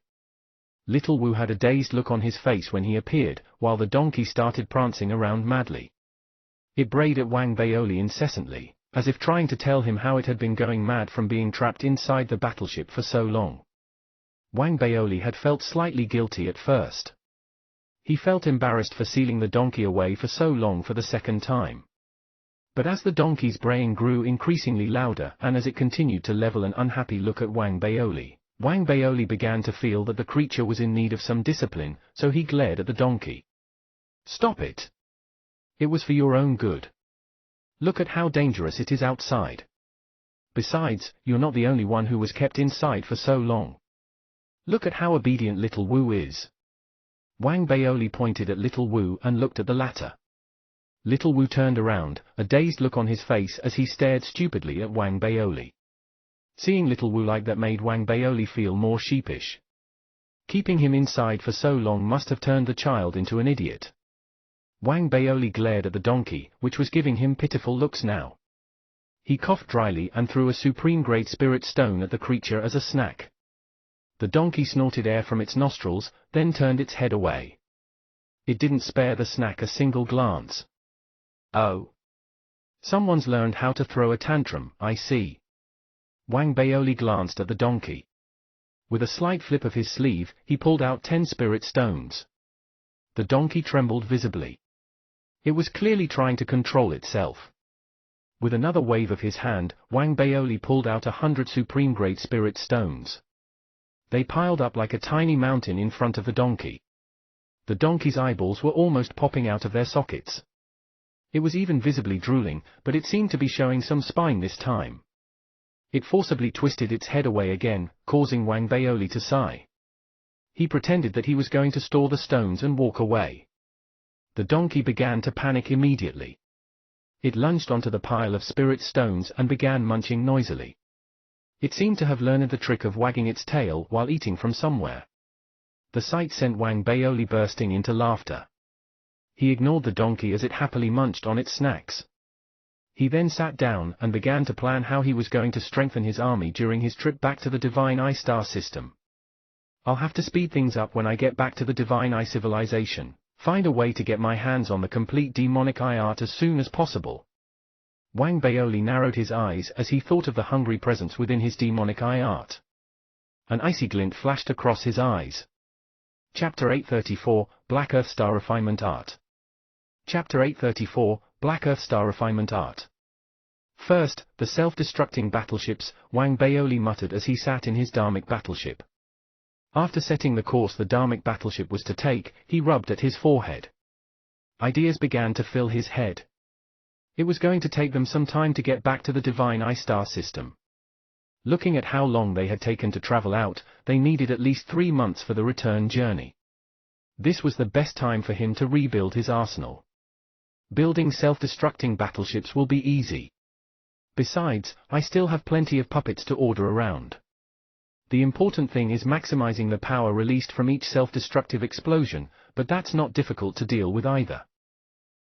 Speaker 1: Little Wu had a dazed look on his face when he appeared, while the donkey started prancing around madly. It brayed at Wang Baoli incessantly, as if trying to tell him how it had been going mad from being trapped inside the battleship for so long. Wang Baoli had felt slightly guilty at first. He felt embarrassed for sealing the donkey away for so long for the second time. But as the donkey's braying grew increasingly louder and as it continued to level an unhappy look at Wang Baoli began to feel that the creature was in need of some discipline, so he glared at the donkey. Stop it! It was for your own good. Look at how dangerous it is outside. Besides, you're not the only one who was kept inside for so long. Look at how obedient Little Wu is. Wang Baoli pointed at Little Wu and looked at the latter. Little Wu turned around, a dazed look on his face as he stared stupidly at Wang Baoli. Seeing Little Wu like that made Wang Baoli feel more sheepish. Keeping him inside for so long must have turned the child into an idiot. Wang Baoli glared at the donkey, which was giving him pitiful looks now. He coughed dryly and threw a supreme great spirit stone at the creature as a snack. The donkey snorted air from its nostrils, then turned its head away. It didn't spare the snack a single glance. Oh. Someone's learned how to throw a tantrum, I see. Wang Baoli glanced at the donkey. With a slight flip of his sleeve, he pulled out 10 spirit stones. The donkey trembled visibly. It was clearly trying to control itself. With another wave of his hand, Wang Baoli pulled out 100 supreme great spirit stones. They piled up like a tiny mountain in front of the donkey. The donkey's eyeballs were almost popping out of their sockets. It was even visibly drooling, but it seemed to be showing some spine this time. It forcibly twisted its head away again, causing Wang Baoli to sigh. He pretended that he was going to store the stones and walk away. The donkey began to panic immediately. It lunged onto the pile of spirit stones and began munching noisily. It seemed to have learned the trick of wagging its tail while eating from somewhere. The sight sent Wang Baoli bursting into laughter. He ignored the donkey as it happily munched on its snacks. He then sat down and began to plan how he was going to strengthen his army during his trip back to the Divine Eye star system. I'll have to speed things up when I get back to the Divine Eye civilization, find a way to get my hands on the complete demonic eye art as soon as possible. Wang Baoli narrowed his eyes as he thought of the hungry presence within his demonic eye art. An icy glint flashed across his eyes. Chapter 834, Black Earth Star Refinement Art. Chapter 834, Black Earth Star Refinement Art. First, the self-destructing battleships, Wang Baoli muttered as he sat in his dharmic battleship. After setting the course the dharmic battleship was to take, he rubbed at his forehead. Ideas began to fill his head. It was going to take them some time to get back to the divine I-star system. Looking at how long they had taken to travel out, they needed at least 3 months for the return journey. This was the best time for him to rebuild his arsenal. Building self-destructing battleships will be easy. Besides, I still have plenty of puppets to order around. The important thing is maximizing the power released from each self-destructive explosion, but that's not difficult to deal with either.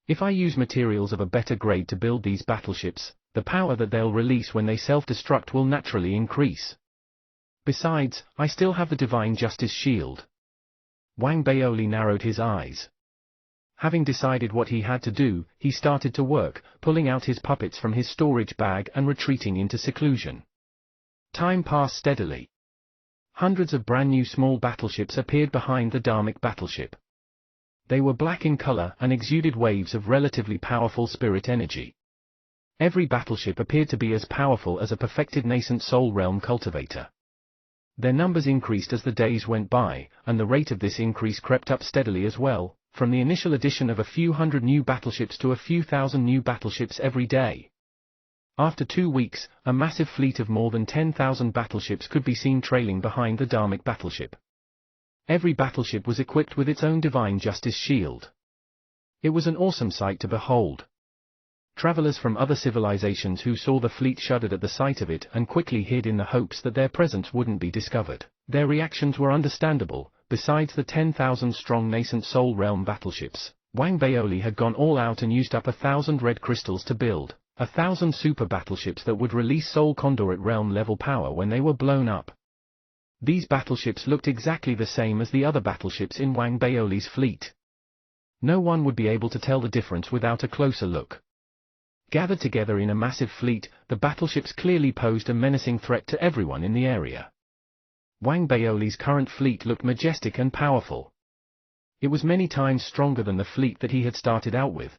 Speaker 1: If I use materials of a better grade to build these battleships, the power that they'll release when they self-destruct will naturally increase. Besides, I still have the Divine Justice Shield. Wang Baoli narrowed his eyes. Having decided what he had to do, he started to work, pulling out his puppets from his storage bag and retreating into seclusion. Time passed steadily. Hundreds of brand new small battleships appeared behind the dharmic battleship. They were black in color and exuded waves of relatively powerful spirit energy. Every battleship appeared to be as powerful as a perfected nascent soul realm cultivator. Their numbers increased as the days went by, and the rate of this increase crept up steadily as well, from the initial addition of a few hundred new battleships to a few thousand new battleships every day. After 2 weeks, a massive fleet of more than 10,000 battleships could be seen trailing behind the dharmic battleship. Every battleship was equipped with its own Divine Justice Shield. It was an awesome sight to behold. Travelers from other civilizations who saw the fleet shuddered at the sight of it and quickly hid in the hopes that their presence wouldn't be discovered. Their reactions were understandable. Besides the 10,000-strong nascent soul realm battleships, Wang Baoli had gone all out and used up 1,000 red crystals to build 1,000 super battleships that would release soul conduit realm level power when they were blown up. These battleships looked exactly the same as the other battleships in Wang Baoli's fleet. No one would be able to tell the difference without a closer look. Gathered together in a massive fleet, the battleships clearly posed a menacing threat to everyone in the area. Wang Baoli's current fleet looked majestic and powerful. It was many times stronger than the fleet that he had started out with.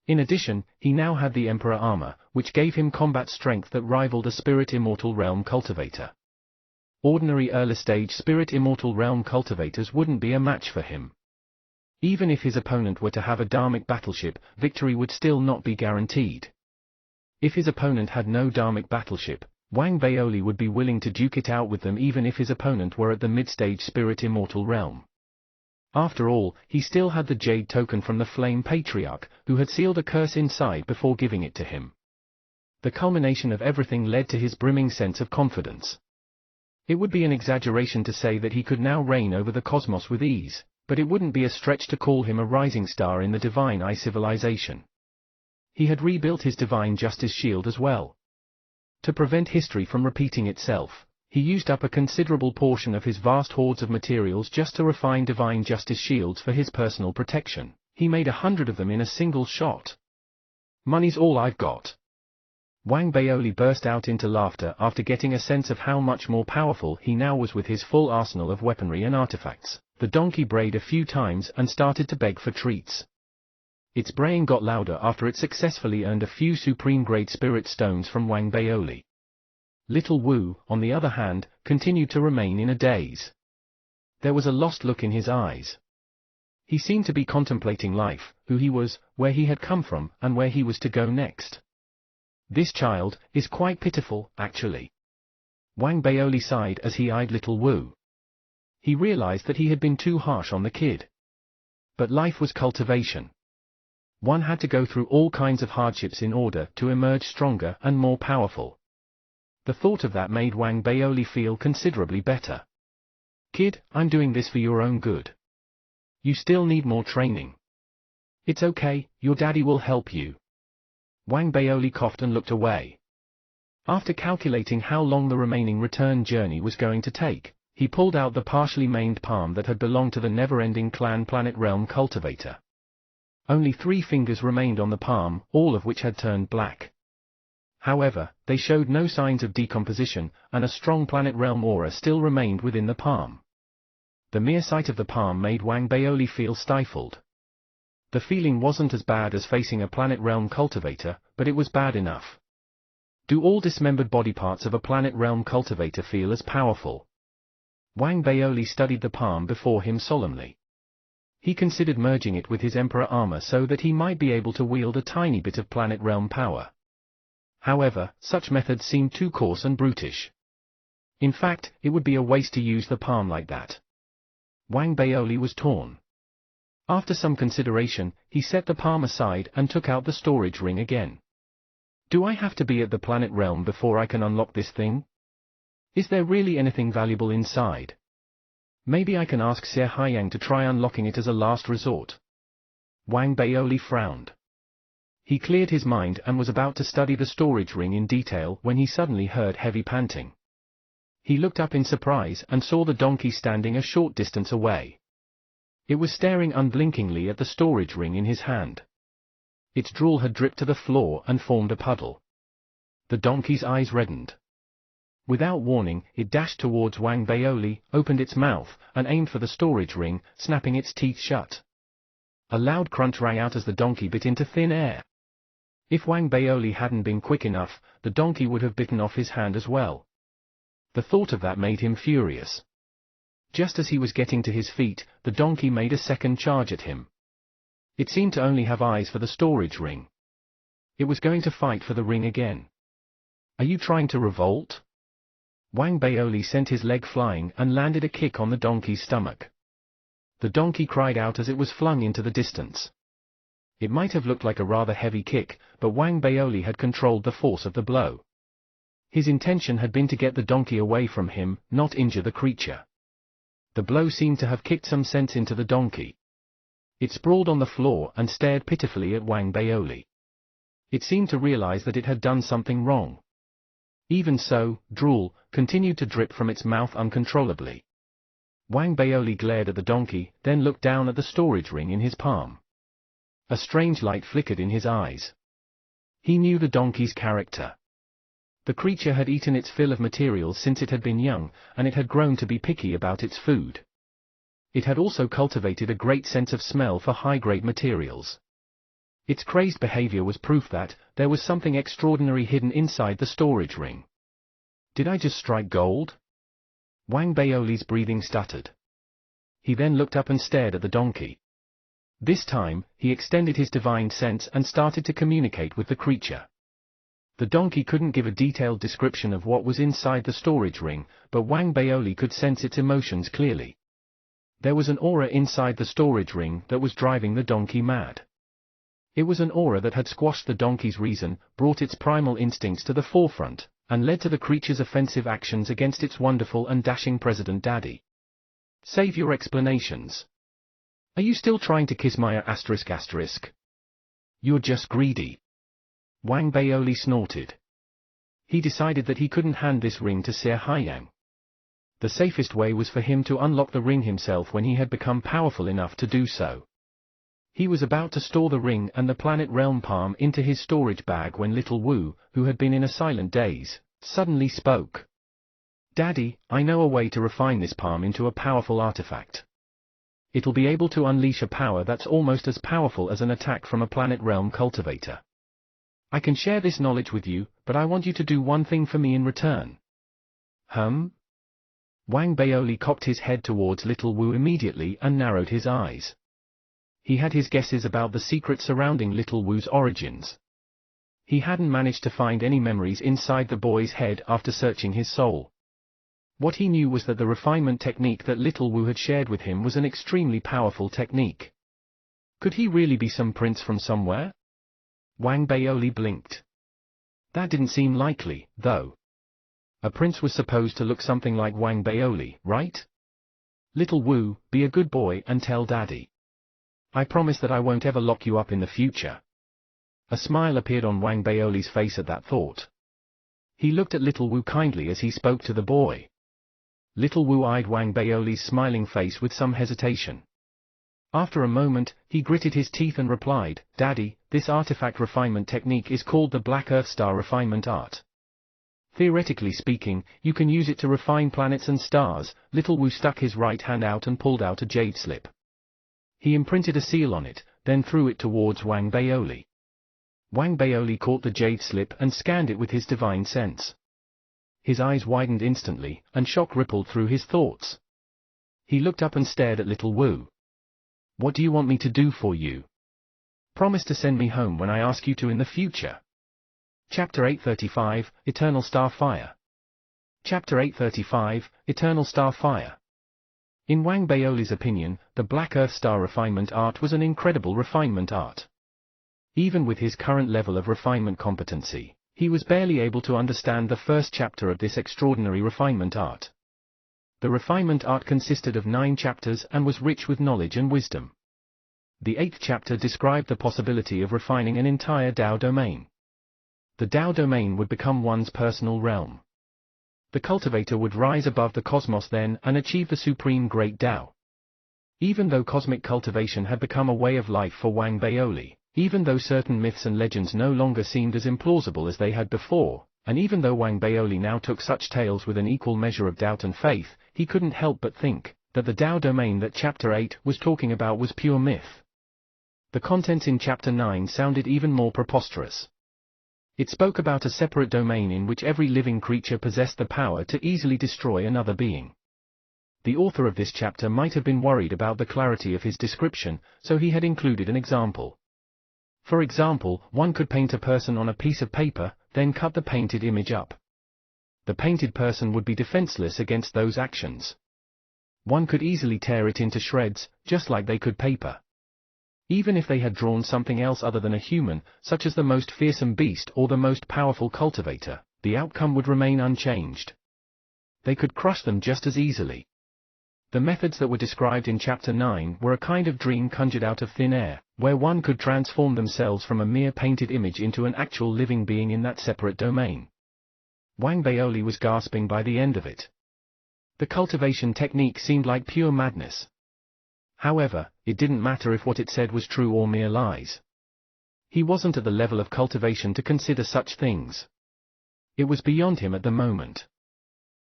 Speaker 1: In addition, he now had the Emperor armor, which gave him combat strength that rivaled a Spirit Immortal Realm cultivator. Ordinary early-stage Spirit Immortal Realm cultivators wouldn't be a match for him. Even if his opponent were to have a dharmic battleship, victory would still not be guaranteed. If his opponent had no dharmic battleship, Wang Baoli would be willing to duke it out with them even if his opponent were at the mid-stage Spirit Immortal Realm. After all, he still had the Jade token from the Flame Patriarch, who had sealed a curse inside before giving it to him. The culmination of everything led to his brimming sense of confidence. It would be an exaggeration to say that he could now reign over the cosmos with ease, but it wouldn't be a stretch to call him a rising star in the Divine I civilization. He had rebuilt his Divine Justice Shield as well. To prevent history from repeating itself, he used up a considerable portion of his vast hoards of materials just to refine Divine Justice Shields for his personal protection. He made 100 of them in a single shot. Money's all I've got. Wang Baoli burst out into laughter after getting a sense of how much more powerful he now was with his full arsenal of weaponry and artifacts. The donkey brayed a few times and started to beg for treats. Its braying got louder after it successfully earned a few supreme-grade spirit stones from Wang Baoli. Little Wu, on the other hand, continued to remain in a daze. There was a lost look in his eyes. He seemed to be contemplating life, who he was, where he had come from, and where he was to go next. This child is quite pitiful, actually. Wang Baoli sighed as he eyed little Wu. He realized that he had been too harsh on the kid. But life was cultivation. One had to go through all kinds of hardships in order to emerge stronger and more powerful. The thought of that made Wang Baoli feel considerably better. Kid, I'm doing this for your own good. You still need more training. It's okay, your daddy will help you. Wang Baoli coughed and looked away. After calculating how long the remaining return journey was going to take, he pulled out the partially maimed palm that had belonged to the never-ending clan Planet Realm cultivator. Only 3 fingers remained on the palm, all of which had turned black. However, they showed no signs of decomposition, and a strong Planet Realm aura still remained within the palm. The mere sight of the palm made Wang Baoli feel stifled. The feeling wasn't as bad as facing a planet realm cultivator, but it was bad enough. Do all dismembered body parts of a planet realm cultivator feel as powerful? Wang Baoli studied the palm before him solemnly. He considered merging it with his Emperor armor so that he might be able to wield a tiny bit of planet realm power. However, such methods seemed too coarse and brutish. In fact, it would be a waste to use the palm like that. Wang Baoli was torn. After some consideration, he set the palm aside and took out the storage ring again. Do I have to be at the planet realm before I can unlock this thing? Is there really anything valuable inside? Maybe I can ask Xie Haiyang to try unlocking it as a last resort. Wang Baoli frowned. He cleared his mind and was about to study the storage ring in detail when he suddenly heard heavy panting. He looked up in surprise and saw the donkey standing a short distance away. It was staring unblinkingly at the storage ring in his hand. Its drool had dripped to the floor and formed a puddle. The donkey's eyes reddened. Without warning, it dashed towards Wang Baoli, opened its mouth, and aimed for the storage ring, snapping its teeth shut. A loud crunch rang out as the donkey bit into thin air. If Wang Baoli hadn't been quick enough, the donkey would have bitten off his hand as well. The thought of that made him furious. Just as he was getting to his feet, the donkey made a second charge at him. It seemed to only have eyes for the storage ring. It was going to fight for the ring again. Are you trying to revolt? Wang Baoli sent his leg flying and landed a kick on the donkey's stomach. The donkey cried out as it was flung into the distance. It might have looked like a rather heavy kick, but Wang Baoli had controlled the force of the blow. His intention had been to get the donkey away from him, not injure the creature. The blow seemed to have kicked some sense into the donkey. It sprawled on the floor and stared pitifully at Wang Baoli. It seemed to realize that it had done something wrong. Even so, drool continued to drip from its mouth uncontrollably. Wang Baoli glared at the donkey, then looked down at the storage ring in his palm. A strange light flickered in his eyes. He knew the donkey's character. The creature had eaten its fill of materials since it had been young, and it had grown to be picky about its food. It had also cultivated a great sense of smell for high-grade materials. Its crazed behavior was proof that there was something extraordinary hidden inside the storage ring. Did I just strike gold? Wang Baoli's breathing stuttered. He then looked up and stared at the donkey. This time, he extended his divine sense and started to communicate with the creature. The donkey couldn't give a detailed description of what was inside the storage ring, but Wang Baoli could sense its emotions clearly. There was an aura inside the storage ring that was driving the donkey mad. It was an aura that had squashed the donkey's reason, brought its primal instincts to the forefront, and led to the creature's offensive actions against its wonderful and dashing President Daddy. Save your explanations. Are you still trying to kiss my asterisk? You're just greedy. Wang Baoli snorted. He decided that he couldn't hand this ring to Xie Haiyang. The safest way was for him to unlock the ring himself when he had become powerful enough to do so. He was about to store the ring and the planet realm palm into his storage bag when little Wu, who had been in a silent daze, suddenly spoke. Daddy, I know a way to refine this palm into a powerful artifact. It'll be able to unleash a power that's almost as powerful as an attack from a planet realm cultivator. I can share this knowledge with you, but I want you to do one thing for me in return. Wang Baoli cocked his head towards little Wu immediately and narrowed his eyes. He had his guesses about the secret surrounding little Wu's origins. He hadn't managed to find any memories inside the boy's head after searching his soul. What he knew was that the refinement technique that little Wu had shared with him was an extremely powerful technique. Could he really be some prince from somewhere? Wang Baoli blinked. That didn't seem likely, though. A prince was supposed to look something like Wang Baoli, right? Little Wu, be a good boy and tell Daddy. I promise that I won't ever lock you up in the future. A smile appeared on Wang Baoli's face at that thought. He looked at little Wu kindly as he spoke to the boy. Little Wu eyed Wang Baoli's smiling face with some hesitation. After a moment, he gritted his teeth and replied, Daddy, this artifact refinement technique is called the Black Earth Star Refinement Art. Theoretically speaking, you can use it to refine planets and stars. Little Wu stuck his right hand out and pulled out a jade slip. He imprinted a seal on it, then threw it towards Wang Baoli. Wang Baoli caught the jade slip and scanned it with his divine sense. His eyes widened instantly, and shock rippled through his thoughts. He looked up and stared at Little Wu. "What do you want me to do for you? Promise to send me home when I ask you to in the future." Chapter 835, Eternal Star Fire. Chapter 835, Eternal Star Fire. In Wang Baoli's opinion, the Black Earth Star refinement art was an incredible refinement art. Even with his current level of refinement competency, he was barely able to understand the first chapter of this extraordinary refinement art. The refinement art consisted of 9 chapters and was rich with knowledge and wisdom. The 8th chapter described the possibility of refining an entire Tao domain. The Tao domain would become one's personal realm. The cultivator would rise above the cosmos then and achieve the supreme great Tao. Even though cosmic cultivation had become a way of life for Wang Baoli, even though certain myths and legends no longer seemed as implausible as they had before, and even though Wang Baoli now took such tales with an equal measure of doubt and faith, he couldn't help but think that the Tao domain that Chapter 8 was talking about was pure myth. The contents in Chapter 9 sounded even more preposterous. It spoke about a separate domain in which every living creature possessed the power to easily destroy another being. The author of this chapter might have been worried about the clarity of his description, so he had included an example. For example, one could paint a person on a piece of paper, then cut the painted image up. The painted person would be defenseless against those actions. One could easily tear it into shreds, just like they could paper. Even if they had drawn something else other than a human, such as the most fearsome beast or the most powerful cultivator, the outcome would remain unchanged. They could crush them just as easily. The methods that were described in Chapter 9 were a kind of dream conjured out of thin air, where one could transform themselves from a mere painted image into an actual living being in that separate domain. Wang Baoli was gasping by the end of it. The cultivation technique seemed like pure madness. However, it didn't matter if what it said was true or mere lies. He wasn't at the level of cultivation to consider such things. It was beyond him at the moment.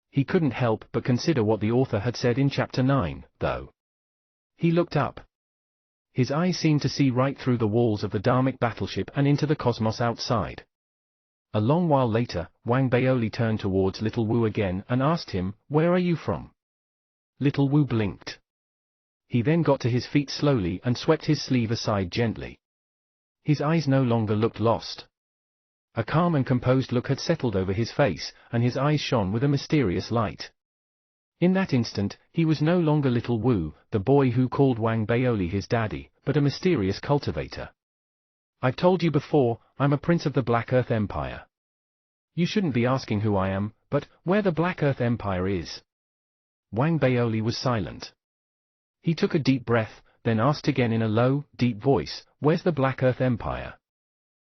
Speaker 1: He couldn't help but consider what the author had said in Chapter 9, though. He looked up. His eyes seemed to see right through the walls of the Dharmic battleship and into the cosmos outside. A long while later, Wang Baoli turned towards Little Wu again and asked him, "Where are you from?" Little Wu blinked. He then got to his feet slowly and swept his sleeve aside gently. His eyes no longer looked lost. A calm and composed look had settled over his face, and his eyes shone with a mysterious light. In that instant, he was no longer Little Wu, the boy who called Wang Baoli his daddy, but a mysterious cultivator. "I've told you before, I'm a prince of the Black Earth Empire. You shouldn't be asking who I am, but where the Black Earth Empire is." Wang Baoli was silent. He took a deep breath, then asked again in a low, deep voice, "Where's the Black Earth Empire?"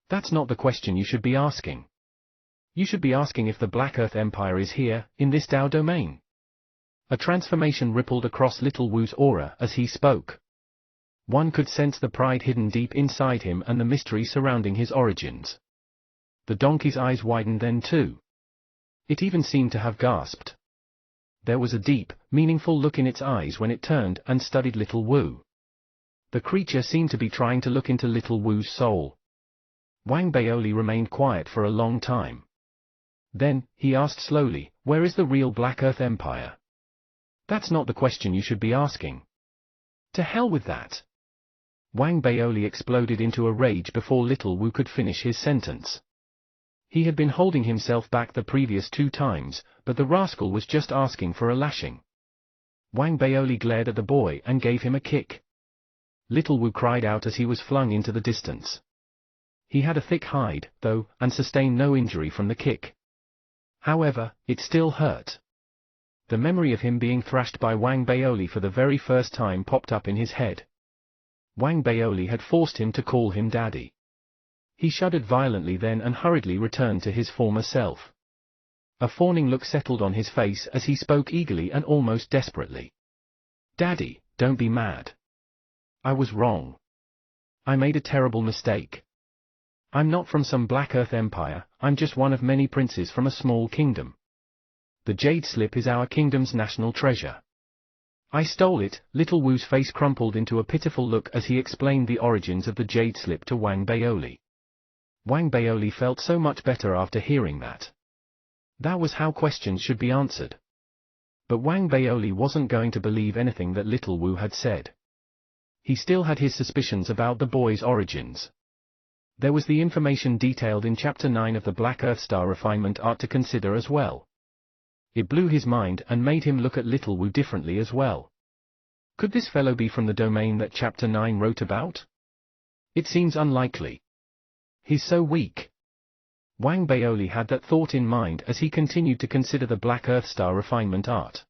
Speaker 1: "That's not the question you should be asking. You should be asking if the Black Earth Empire is here, in this Tao domain." A transformation rippled across Little Wu's aura as he spoke. One could sense the pride hidden deep inside him and the mystery surrounding his origins. The donkey's eyes widened then too. It even seemed to have gasped. There was a deep, meaningful look in its eyes when it turned and studied Little Wu. The creature seemed to be trying to look into Little Wu's soul. Wang Baoli remained quiet for a long time. Then, he asked slowly, "Where is the real Black Earth Empire?" "That's not the question you should be asking." "To hell with that." Wang Baoli exploded into a rage before Little Wu could finish his sentence. He had been holding himself back the previous 2 times, but the rascal was just asking for a lashing. Wang Baoli glared at the boy and gave him a kick. Little Wu cried out as he was flung into the distance. He had a thick hide, though, and sustained no injury from the kick. However, it still hurt. The memory of him being thrashed by Wang Baoli for the very first time popped up in his head. Wang Baoli had forced him to call him daddy. He shuddered violently then and hurriedly returned to his former self. A fawning look settled on his face as he spoke eagerly and almost desperately. "Daddy, don't be mad. I was wrong. I made a terrible mistake. I'm not from some Black Earth empire, I'm just one of many princes from a small kingdom. The jade slip is our kingdom's national treasure. I stole it." Little Wu's face crumpled into a pitiful look as he explained the origins of the jade slip to Wang Baoli. Wang Baoli felt so much better after hearing that. That was how questions should be answered. But Wang Baoli wasn't going to believe anything that Little Wu had said. He still had his suspicions about the boy's origins. There was the information detailed in Chapter 9 of the Black Earth Star Refinement Art to consider as well. It blew his mind and made him look at Little Wu differently as well. Could this fellow be from the domain that Chapter 9 wrote about? It seems unlikely. He's so weak. Wang Baoli had that thought in mind as he continued to consider the Black Earth Star Refinement Art.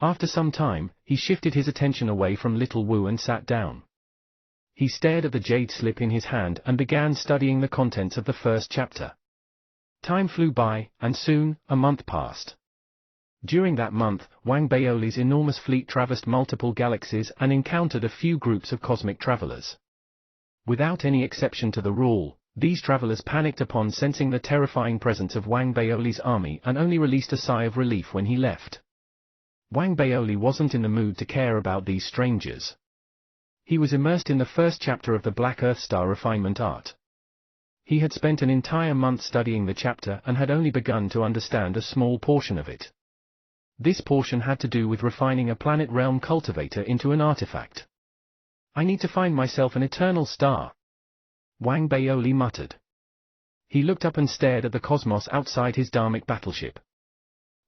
Speaker 1: After some time, he shifted his attention away from Little Wu and sat down. He stared at the jade slip in his hand and began studying the contents of the first chapter. Time flew by, and soon, a month passed. During that month, Wang Baoli's enormous fleet traversed multiple galaxies and encountered a few groups of cosmic travelers. Without any exception to the rule, these travelers panicked upon sensing the terrifying presence of Wang Baoli's army and only released a sigh of relief when he left. Wang Baoli wasn't in the mood to care about these strangers. He was immersed in the first chapter of the Black Earth Star Refinement Art. He had spent an entire month studying the chapter and had only begun to understand a small portion of it. This portion had to do with refining a planet realm cultivator into an artifact. "I need to find myself an eternal star," Wang Baoli muttered. He looked up and stared at the cosmos outside his dharmic battleship.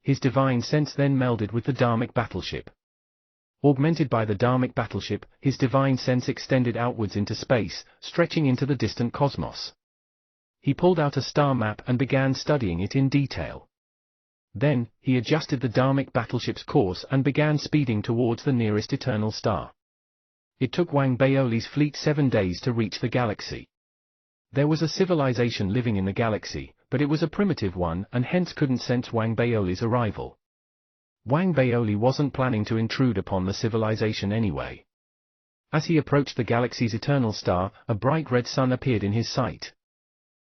Speaker 1: His divine sense then melded with the dharmic battleship. Augmented by the dharmic battleship, his divine sense extended outwards into space, stretching into the distant cosmos. He pulled out a star map and began studying it in detail. Then, he adjusted the dharmic battleship's course and began speeding towards the nearest eternal star. It took Wang Baoli's fleet 7 days to reach the galaxy. There was a civilization living in the galaxy, but it was a primitive one and hence couldn't sense Wang Baoli's arrival. Wang Baoli wasn't planning to intrude upon the civilization anyway. As he approached the galaxy's eternal star, a bright red sun appeared in his sight.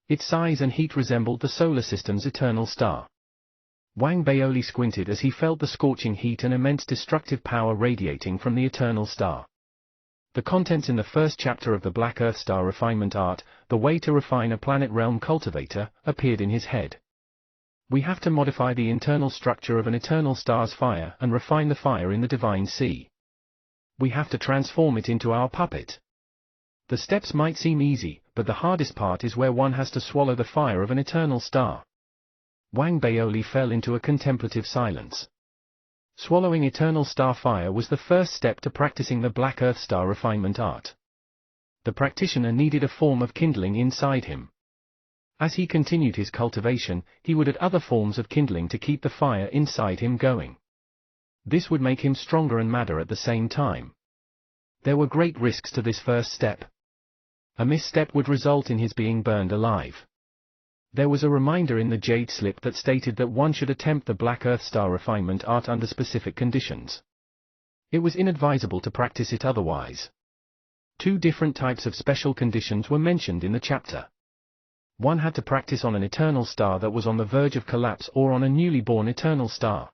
Speaker 1: Its size and heat resembled the solar system's eternal star. Wang Baoli squinted as he felt the scorching heat and immense destructive power radiating from the eternal star. The contents in the first chapter of the Black Earth Star Refinement Art, The Way to Refine a Planet Realm Cultivator, appeared in his head. We have to modify the internal structure of an eternal star's fire and refine the fire in the divine sea. We have to transform it into our puppet. The steps might seem easy, but the hardest part is where one has to swallow the fire of an eternal star. Wang Baoli fell into a contemplative silence. Swallowing eternal star fire was the first step to practicing the Black Earth Star Refinement Art. The practitioner needed a form of kindling inside him. As he continued his cultivation, he would add other forms of kindling to keep the fire inside him going. This would make him stronger and madder at the same time. There were great risks to this first step. A misstep would result in his being burned alive. There was a reminder in the jade slip that stated that one should attempt the Black Earth Star Refinement Art under specific conditions. It was inadvisable to practice it otherwise. 2 different types of special conditions were mentioned in the chapter. One had to practice on an eternal star that was on the verge of collapse or on a newly born eternal star.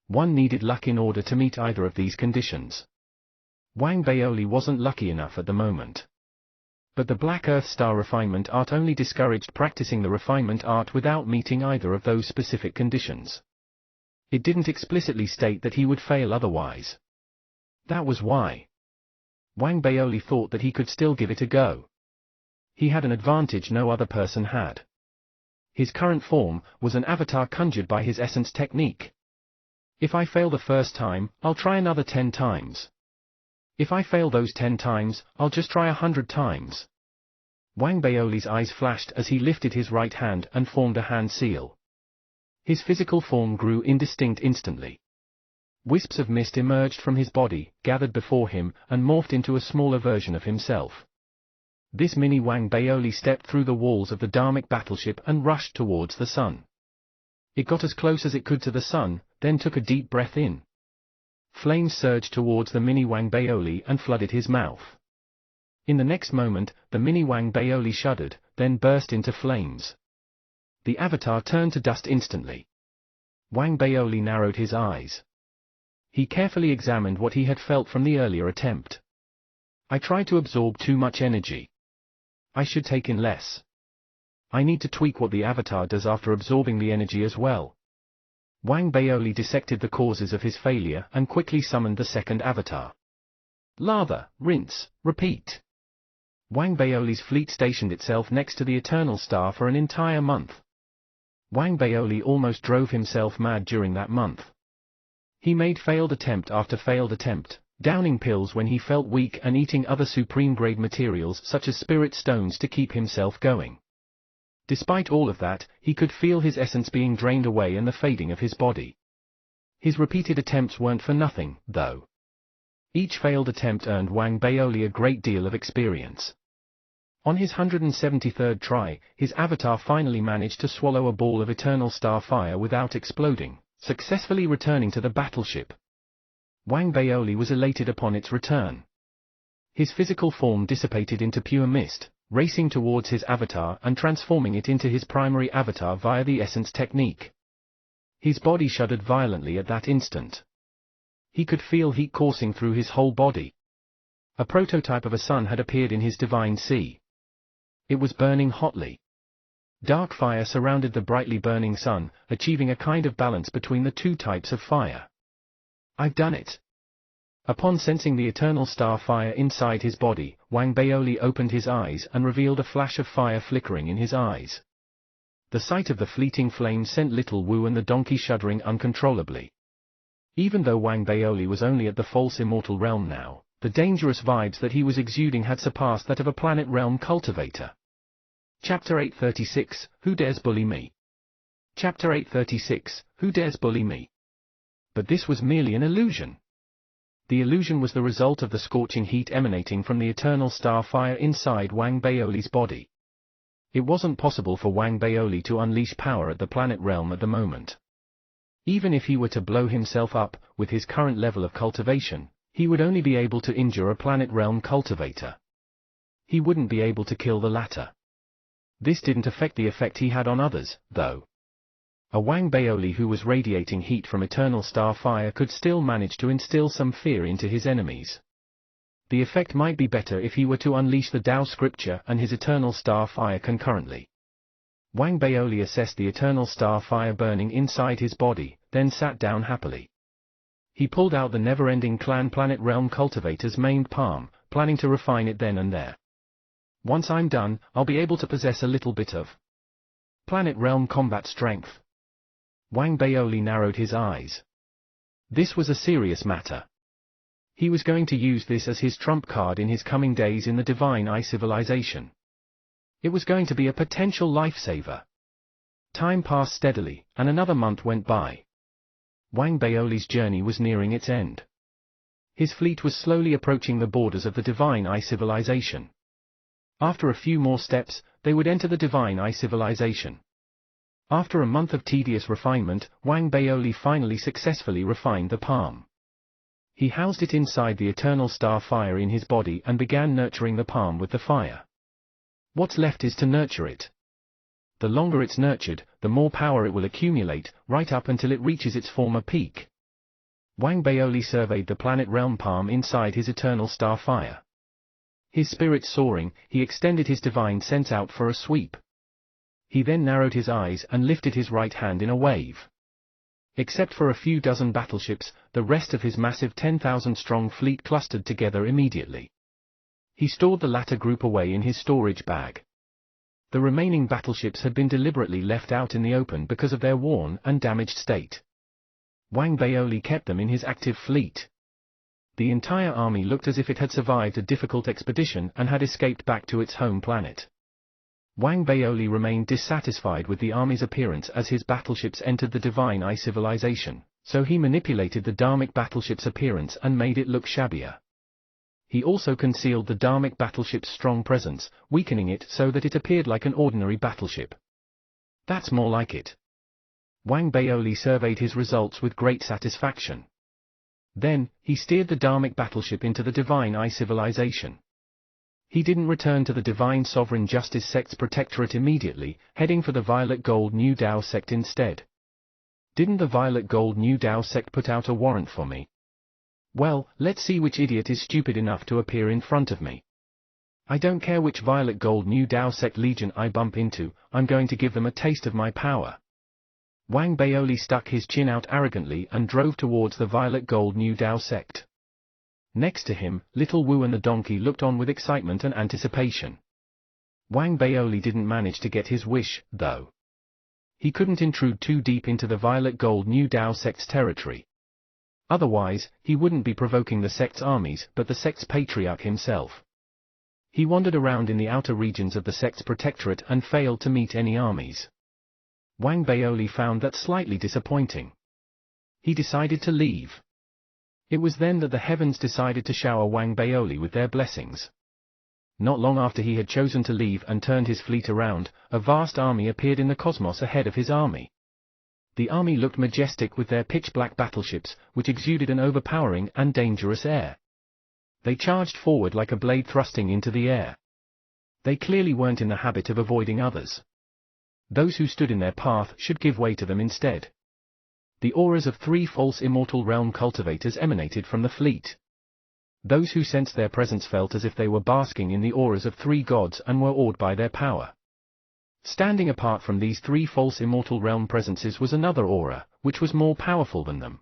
Speaker 1: One needed luck in order to meet either of these conditions. Wang Baoli wasn't lucky enough at the moment. But the Black Earth Star Refinement Art only discouraged practicing the refinement art without meeting either of those specific conditions. It didn't explicitly state that he would fail otherwise. That was why Wang Baoli thought that he could still give it a go. He had an advantage no other person had. His current form was an avatar conjured by his essence technique. If I fail the first time, I'll try another 10 times. If I fail those 10 times, I'll just try 100 times. Wang Baoli's eyes flashed as he lifted his right hand and formed a hand seal. His physical form grew indistinct instantly. Wisps of mist emerged from his body, gathered before him, and morphed into a smaller version of himself. This mini Wang Baoli stepped through the walls of the dharmic battleship and rushed towards the sun. It got as close as it could to the sun, then took a deep breath in. Flames surged towards the mini Wang Baoli and flooded his mouth. In the next moment, the mini Wang Baoli shuddered, then burst into flames. The avatar turned to dust instantly. Wang Baoli narrowed his eyes. He carefully examined what he had felt from the earlier attempt. I tried to absorb too much energy. I should take in less. I need to tweak what the avatar does after absorbing the energy as well. Wang Baoli dissected the causes of his failure and quickly summoned the second avatar. Lather, rinse, repeat. Wang Baoli's fleet stationed itself next to the Eternal Star for an entire month. Wang Baoli almost drove himself mad during that month. He made failed attempt after failed attempt, downing pills when he felt weak and eating other supreme-grade materials such as spirit stones to keep himself going. Despite all of that, he could feel his essence being drained away and the fading of his body. His repeated attempts weren't for nothing, though. Each failed attempt earned Wang Baoli a great deal of experience. On his 173rd try, his avatar finally managed to swallow a ball of Eternal Star fire without exploding, successfully returning to the battleship. Wang Baoli was elated upon its return. His physical form dissipated into pure mist, racing towards his avatar and transforming it into his primary avatar via the essence technique. His body shuddered violently at that instant. He could feel heat coursing through his whole body. A prototype of a sun had appeared in his divine sea. It was burning hotly. Dark fire surrounded the brightly burning sun, achieving a kind of balance between the two types of fire. I've done it. Upon sensing the Eternal Star fire inside his body, Wang Baoli opened his eyes and revealed a flash of fire flickering in his eyes. The sight of the fleeting flame sent little Wu and the donkey shuddering uncontrollably. Even though Wang Baoli was only at the false immortal realm now, the dangerous vibes that he was exuding had surpassed that of a planet realm cultivator. Chapter 836, Who Dares Bully Me? Chapter 836, Who Dares Bully Me? But this was merely an illusion. The illusion was the result of the scorching heat emanating from the Eternal Star fire inside Wang Baoli's body. It wasn't possible for Wang Baoli to unleash power at the planet realm at the moment. Even if he were to blow himself up, with his current level of cultivation, he would only be able to injure a planet realm cultivator. He wouldn't be able to kill the latter. This didn't affect the effect he had on others, though. A Wang Baoli who was radiating heat from Eternal Star fire could still manage to instill some fear into his enemies. The effect might be better if he were to unleash the Tao scripture and his Eternal Star fire concurrently. Wang Baoli assessed the Eternal Star fire burning inside his body, then sat down happily. He pulled out the never-ending clan planet realm cultivator's maimed palm, planning to refine it then and there. Once I'm done, I'll be able to possess a little bit of planet realm combat strength. Wang Baoli narrowed his eyes. This was a serious matter. He was going to use this as his trump card in his coming days in the Divine Eye civilization. It was going to be a potential lifesaver. Time passed steadily, and another month went by. Wang Baoli's journey was nearing its end. His fleet was slowly approaching the borders of the Divine Eye civilization. After a few more steps, they would enter the Divine Eye civilization. After a month of tedious refinement, Wang Baoli finally successfully refined the palm. He housed it inside the Eternal Star fire in his body and began nurturing the palm with the fire. What's left is to nurture it. The longer it's nurtured, the more power it will accumulate, right up until it reaches its former peak. Wang Baoli surveyed the planet realm palm inside his Eternal Star fire. His spirit soaring, he extended his divine sense out for a sweep. He then narrowed his eyes and lifted his right hand in a wave. Except for a few dozen battleships, the rest of his massive 10,000-strong fleet clustered together immediately. He stored the latter group away in his storage bag. The remaining battleships had been deliberately left out in the open because of their worn and damaged state. Wang Baoli kept them in his active fleet. The entire army looked as if it had survived a difficult expedition and had escaped back to its home planet. Wang Baoli remained dissatisfied with the army's appearance as his battleships entered the Divine Eye civilization, so he manipulated the Dharmic battleship's appearance and made it look shabbier. He also concealed the Dharmic battleship's strong presence, weakening it so that it appeared like an ordinary battleship. That's more like it. Wang Baoli surveyed his results with great satisfaction. Then, he steered the Dharmic battleship into the Divine Eye civilization. He didn't return to the Divine Sovereign Justice sect's protectorate immediately, heading for the Violet Gold New Dao sect instead. Didn't the Violet Gold New Dao sect put out a warrant for me? Well, let's see which idiot is stupid enough to appear in front of me. I don't care which Violet Gold New Dao sect legion I bump into, I'm going to give them a taste of my power. Wang Baoli stuck his chin out arrogantly and drove towards the Violet Gold New Dao sect. Next to him, Little Wu and the donkey looked on with excitement and anticipation. Wang Baoli didn't manage to get his wish, though. He couldn't intrude too deep into the Violet Gold New Dao sect's territory. Otherwise, he wouldn't be provoking the sect's armies but the sect's patriarch himself. He wandered around in the outer regions of the sect's protectorate and failed to meet any armies. Wang Baoli found that slightly disappointing. He decided to leave. It was then that the heavens decided to shower Wang Baoli with their blessings. Not long after he had chosen to leave and turned his fleet around, a vast army appeared in the cosmos ahead of his army. The army looked majestic with their pitch-black battleships, which exuded an overpowering and dangerous air. They charged forward like a blade thrusting into the air. They clearly weren't in the habit of avoiding others. Those who stood in their path should give way to them instead. The auras of 3 false immortal realm cultivators emanated from the fleet. Those who sensed their presence felt as if they were basking in the auras of 3 gods and were awed by their power. Standing apart from these 3 false immortal realm presences was another aura, which was more powerful than them.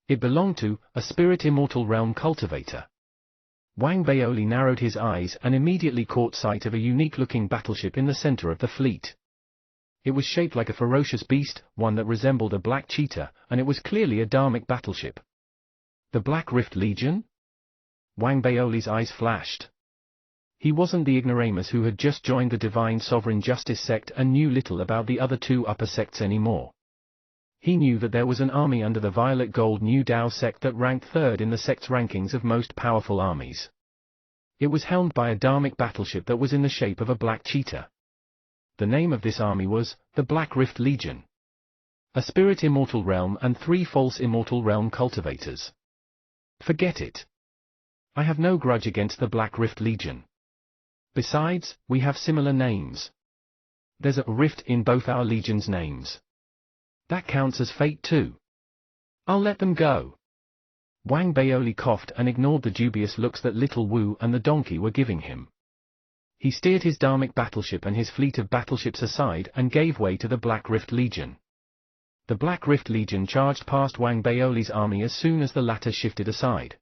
Speaker 1: It belonged to a spirit immortal realm cultivator. Wang Baoli narrowed his eyes and immediately caught sight of a unique-looking battleship in the center of the fleet. It was shaped like a ferocious beast, one that resembled a black cheetah, and it was clearly a Dharmic battleship. The Black Rift Legion? Wang Baoli's eyes flashed. He wasn't the ignoramus who had just joined the Divine Sovereign Justice sect and knew little about the other 2 upper sects anymore. He knew that there was an army under the Violet Gold New Dao sect that ranked 3rd in the sect's rankings of most powerful armies. It was helmed by a Dharmic battleship that was in the shape of a black cheetah. The name of this army was the Black Rift Legion. A spirit immortal realm and 3 false immortal realm cultivators. Forget it. I have no grudge against the Black Rift Legion. Besides, we have similar names. There's a rift in both our legions' names. That counts as fate too. I'll let them go. Wang Baoli coughed and ignored the dubious looks that Little Wu and the donkey were giving him. He steered his Dharmic battleship and his fleet of battleships aside and gave way to the Black Rift Legion. The Black Rift Legion charged past Wang Baoli's army as soon as the latter shifted aside.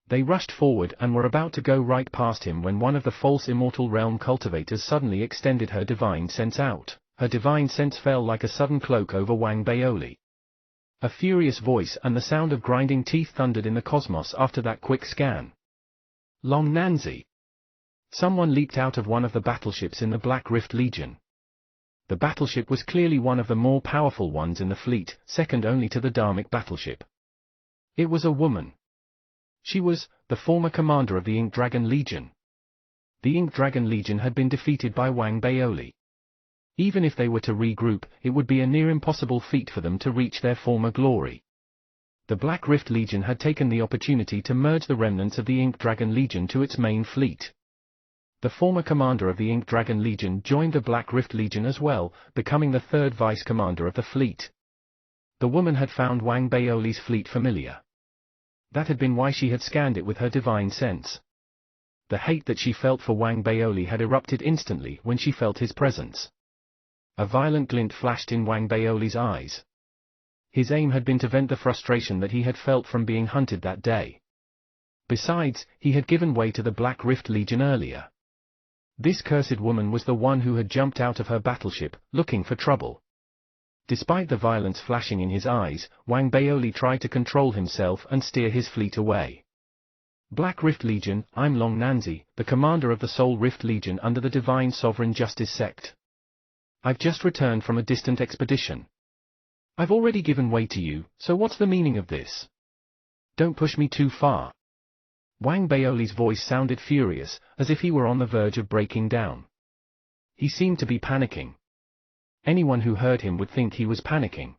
Speaker 1: They rushed forward and were about to go right past him when one of the false immortal realm cultivators suddenly extended her divine sense out. Her divine sense fell like a sudden cloak over Wang Baoli. A furious voice and the sound of grinding teeth thundered in the cosmos after that quick scan. Long Nanzi! Someone leaped out of one of the battleships in the Black Rift Legion. The battleship was clearly one of the more powerful ones in the fleet, second only to the Dharmic battleship. It was a woman. She was the former commander of the Ink Dragon Legion. The Ink Dragon Legion had been defeated by Wang Baoli. Even if they were to regroup, it would be a near impossible feat for them to reach their former glory. The Black Rift Legion had taken the opportunity to merge the remnants of the Ink Dragon Legion to its main fleet. The former commander of the Ink Dragon Legion joined the Black Rift Legion as well, becoming the 3rd vice-commander of the fleet. The woman had found Wang Baoli's fleet familiar. That had been why she had scanned it with her divine sense. The hate that she felt for Wang Baoli had erupted instantly when she felt his presence. A violent glint flashed in Wang Baoli's eyes. His aim had been to vent the frustration that he had felt from being hunted that day. Besides, he had given way to the Black Rift Legion earlier. This cursed woman was the one who had jumped out of her battleship, looking for trouble. Despite the violence flashing in his eyes, Wang Baoli tried to control himself and steer his fleet away. Black Rift Legion, I'm Long Nanzi, the commander of the Soul Rift Legion under the Divine Sovereign Justice sect. I've just returned from a distant expedition. I've already given way to you, so what's the meaning of this? Don't push me too far. Wang Baoli's voice sounded furious, as if he were on the verge of breaking down. He seemed to be panicking. Anyone who heard him would think he was panicking.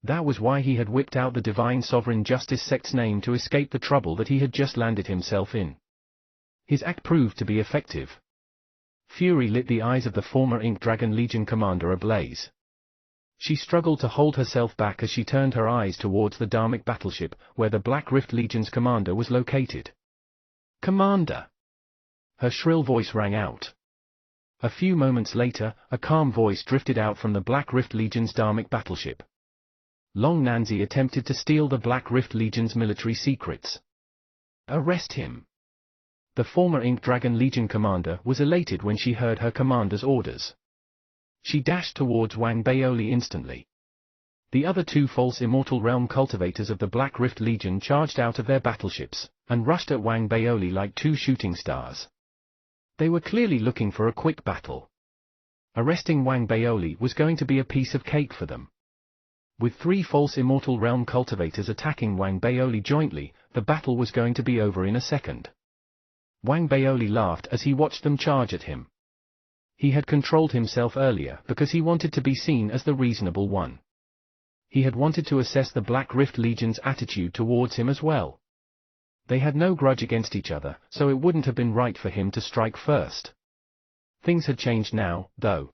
Speaker 1: That was why he had whipped out the Divine Sovereign Justice sect's name to escape the trouble that he had just landed himself in. His act proved to be effective. Fury lit the eyes of the former Ink Dragon Legion commander ablaze. She struggled to hold herself back as she turned her eyes towards the Dharmic battleship, where the Black Rift Legion's commander was located. "Commander!" Her shrill voice rang out. A few moments later, a calm voice drifted out from the Black Rift Legion's Dharmic battleship. Long Nanzi attempted to steal the Black Rift Legion's military secrets. Arrest him. The former Ink Dragon Legion commander was elated when she heard her commander's orders. She dashed towards Wang Baoli instantly. The other two false immortal realm cultivators of the Black Rift Legion charged out of their battleships, and rushed at Wang Baoli like two shooting stars. They were clearly looking for a quick battle. Arresting Wang Baoli was going to be a piece of cake for them. With three false immortal realm cultivators attacking Wang Baoli jointly, the battle was going to be over in a second. Wang Baoli laughed as he watched them charge at him. He had controlled himself earlier because he wanted to be seen as the reasonable one. He had wanted to assess the Black Rift Legion's attitude towards him as well. They had no grudge against each other, so it wouldn't have been right for him to strike first. Things had changed now, though.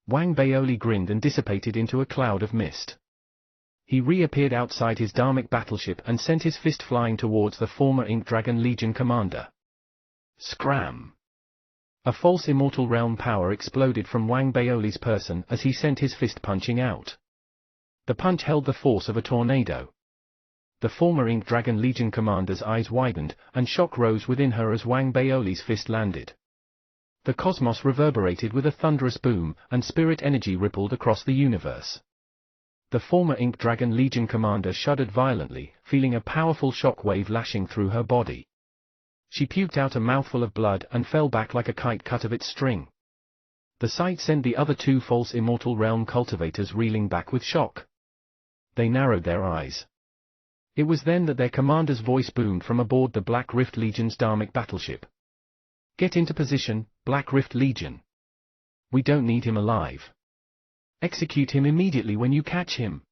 Speaker 1: Wang Baoli grinned and dissipated into a cloud of mist. He reappeared outside his Dharmic battleship and sent his fist flying towards the former Ink Dragon Legion commander. Scram! A false immortal realm power exploded from Wang Baoli's person as he sent his fist punching out. The punch held the force of a tornado. The former Ink Dragon Legion commander's eyes widened, and shock rose within her as Wang Baoli's fist landed. The cosmos reverberated with a thunderous boom, and spirit energy rippled across the universe. The former Ink Dragon Legion commander shuddered violently, feeling a powerful shock wave lashing through her body. She puked out a mouthful of blood and fell back like a kite cut of its string. The sight sent the other two false immortal realm cultivators reeling back with shock. They narrowed their eyes. It was then that their commander's voice boomed from aboard the Black Rift Legion's Dharmic battleship. "Get into position, Black Rift Legion. We don't need him alive. Execute him immediately when you catch him."